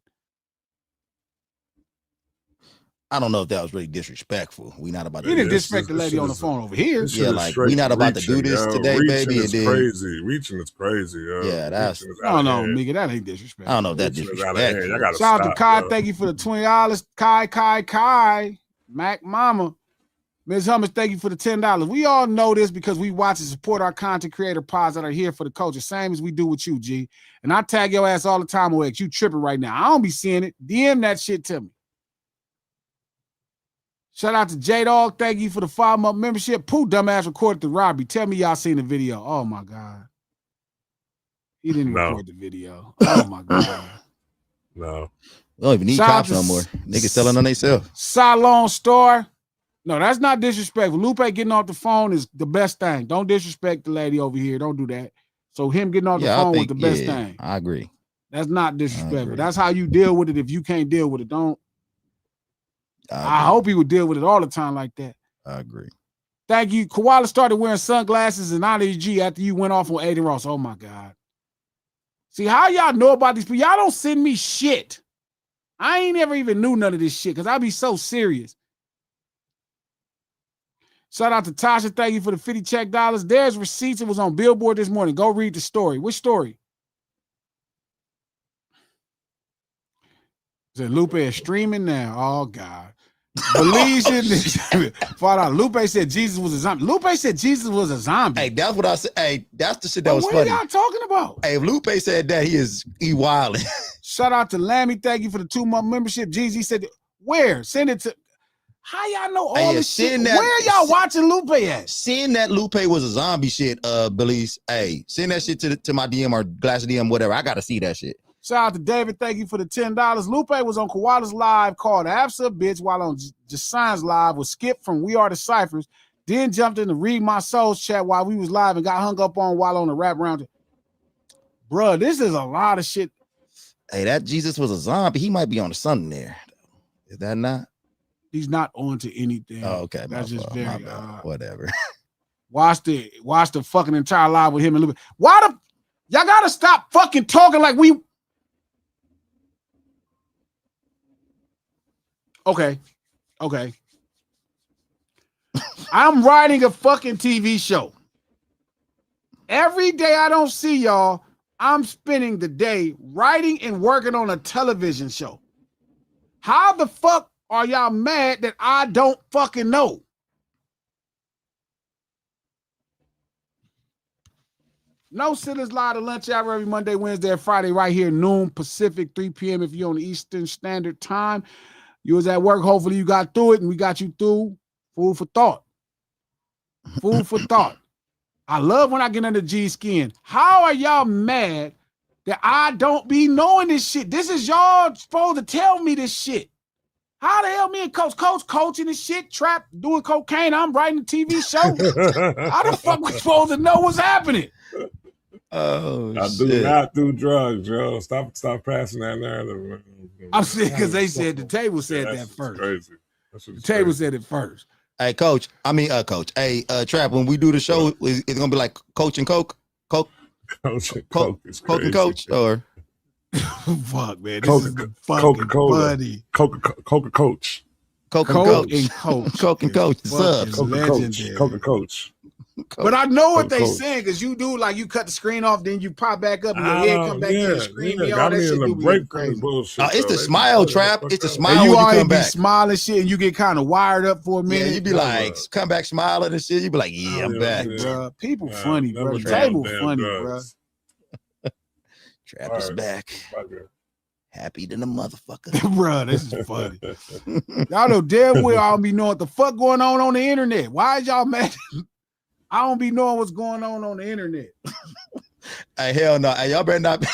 I don't know if that was really disrespectful. We not about to. You didn't disrespect the lady on the phone over here. Yeah, like we not about to do this today, baby. Reaching is crazy. Reaching is crazy. Yo. Yeah, that's no, Mika, that ain't disrespect. I don't know if that disrespectful. Shout out to Kai. Thank you for the $20. Kai. Mac Mama. Ms. Hummers, thank you for the $10. We all know this because we watch and support our content creator pods that are here for the culture, same as we do with you, G. And I tag your ass all the time, OX. You tripping right now. I don't be seeing it. DM that shit to me. Shout out to J-Dog. Thank you for the 5-month membership. Pooh dumbass recorded the robbery. Tell me y'all seen the video. Oh, my God. He didn't record the video. Oh, my God. No. We don't even need cops no more. Niggas selling on themselves. Salon Store. No, that's not disrespectful. Lupe getting off the phone is the best thing. Don't disrespect the lady over here. Don't do that. So him getting off the phone was the best thing. I agree. That's not disrespectful. That's how you deal with it if you can't deal with it. Don't. I hope he would deal with it all the time like that. I agree. Thank you. Koala started wearing sunglasses and IDG after you went off on Aiden Ross. Oh, my God. See, how y'all know about these people? Y'all don't send me shit. I ain't never even knew none of this shit because I be so serious. Shout out to Tasha. Thank you for the 50 check dollars. There's receipts. It was on Billboard this morning. Go read the story. Which story? Said Lupe is streaming now. Oh, God. Belize Father Lupe said Jesus was a zombie. Lupe said Jesus was a zombie. Hey, that's what I said. Hey, that's the shit that was what funny. What are y'all talking about? Hey, if Lupe said that, he wilding. Shout out to Lammy. Thank you for the 2-month membership. Jeezy said, where? Send it to. How y'all know all this shit? Where y'all watching Lupe at? Seeing that Lupe was a zombie shit, Belize. Hey, send that shit to my DM or Glasses DM, whatever. I gotta see that shit. Shout out to David. Thank you for the $10. Lupe was on Koala's live called Absa Bitch while on Jasine's live with Skip from We Are the Cyphers. Then jumped in to read my soul's chat while we was live and got hung up on while on the rap round. Bruh, this is a lot of shit. Hey, that Jesus was a zombie. He might be on something there. Is that not? He's not on to anything. Oh, okay. That's just very odd. Whatever. Watch the fucking entire live with him and Lupe. Y'all gotta stop fucking talking like we. Okay. I'm writing a fucking TV show. Every day I don't see y'all, I'm spending the day writing and working on a television show. How the fuck are y'all mad that I don't fucking know? No Sitters Live to lunch hour every Monday, Wednesday, and Friday right here, noon Pacific, 3 p.m. if you're on the Eastern Standard Time. You was at work. Hopefully you got through it and we got you through. Food for thought. Food for thought. I love when I get under G's skin. How are y'all mad that I don't be knowing this shit? This is y'all supposed to tell me this shit. How the hell me and Coach coaching this shit, trap, doing cocaine, I'm writing a TV show? How the fuck we supposed to know what's happening? Oh, I do not do drugs, Joe. Stop passing that narrative. I'm saying because they said the table said that first. Crazy. The table said it first. Hey, Coach. Hey, Trap. When we do the show, it's gonna be like Coach and Coke, Coach and Coach, or fuck, man. This is Coca-Cola. Funny. Coca Coach. Coke and Coach. Coke and Coach. Subs. Coca Coach. But I know what they saying because you do like you cut the screen off, then you pop back up and your head come back to the screen. All that shit do be crazy. It's the smile, Trap. It's the smile. And you when already come be back. smiling shit, and you get kind of wired up for a minute. Yeah, you be like, come back smiling and shit. You be like, yeah, I'm back. Bro. People funny, bro. The table funny, bro. Trap is back. Happy than a motherfucker. Bro, this is funny. Y'all know damn well I don't be knowing what the fuck going on the internet. Why is y'all mad? I don't be knowing what's going on the internet. Hey, hell no. Hey, y'all better not.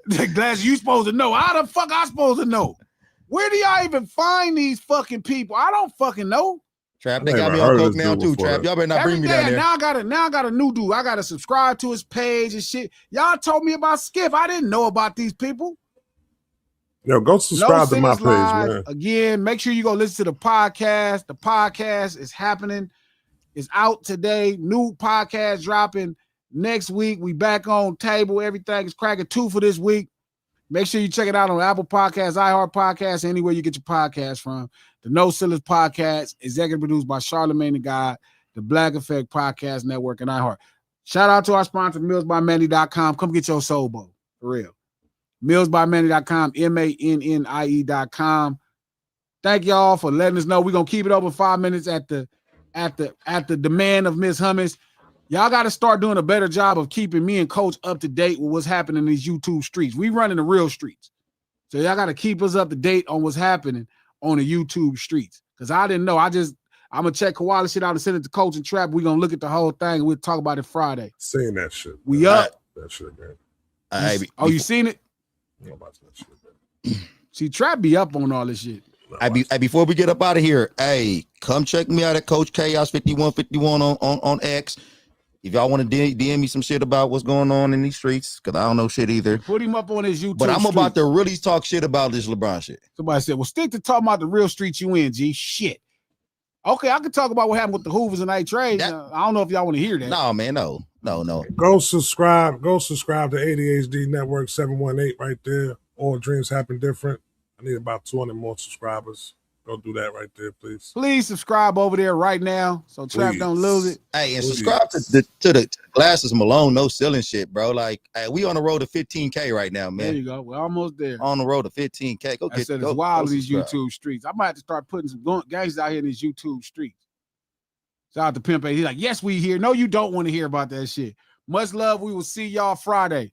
The Glass, you supposed to know. How the fuck I supposed to know? Where do y'all even find these fucking people? I don't fucking know. Trap, they got me on coke now too. Trap, y'all better not bring me down there. Now I got a new dude. I got to subscribe to his page and shit. Y'all told me about Skip. I didn't know about these people. Yo, go subscribe to my page, man. Again, make sure you go listen to the podcast. The podcast is happening. It's out today. New podcast dropping next week. We back on table. Everything is cracking 2 for this week. Make sure you check it out on Apple Podcasts, iHeart Podcasts, anywhere you get your podcast from. The No Ceilings Podcast, executive produced by Charlamagne the God, the Black Effect Podcast Network, and iHeart. Shout out to our sponsor, millsbymanny.com. Come get your soul bowl, for real. Millsbymanny.com, MANNIE.com. Thank y'all for letting us know. We're gonna keep it over 5 minutes at the demand of Miss Hummus. Y'all got to start doing a better job of keeping me and Coach up to date with what's happening in these YouTube streets. We running the real streets. So y'all got to keep us up to date on what's happening on the YouTube streets. Because I didn't know. I'm going to check Koala shit out and send it to Coach and Trap. We're going to look at the whole thing and we'll talk about it Friday. Saying that shit. We up. That shit, man. You seen it? See, Trap be up on all this shit. Before we get up out of here, hey, come check me out at Coach Chaos 5151 on X. If y'all want to DM me some shit about what's going on in these streets, because I don't know shit either. Put him up on his YouTube. But I'm about to really talk shit about this LeBron shit. Somebody said, well, stick to talking about the real streets you in, G. Shit. Okay, I can talk about what happened with the Hoovers and A-Trade. I don't know if y'all want to hear that. No, man, no. Go subscribe to ADHD Network 718 right there. All dreams happen different. I need about 200 more subscribers. Go do that right there, please. Please subscribe over there right now so Trap don't lose it. Hey, and subscribe to the Glasses Malone no ceiling shit, bro. Like, hey, we on the road to 15K right now, man. There you go. We're almost there. On the road to 15K. It's wild in these YouTube streets. I might have to start putting some gangs out here in these YouTube streets. Shout out to Pimp A. He's like, yes, we here. No, you don't want to hear about that shit. Much love. We will see y'all Friday.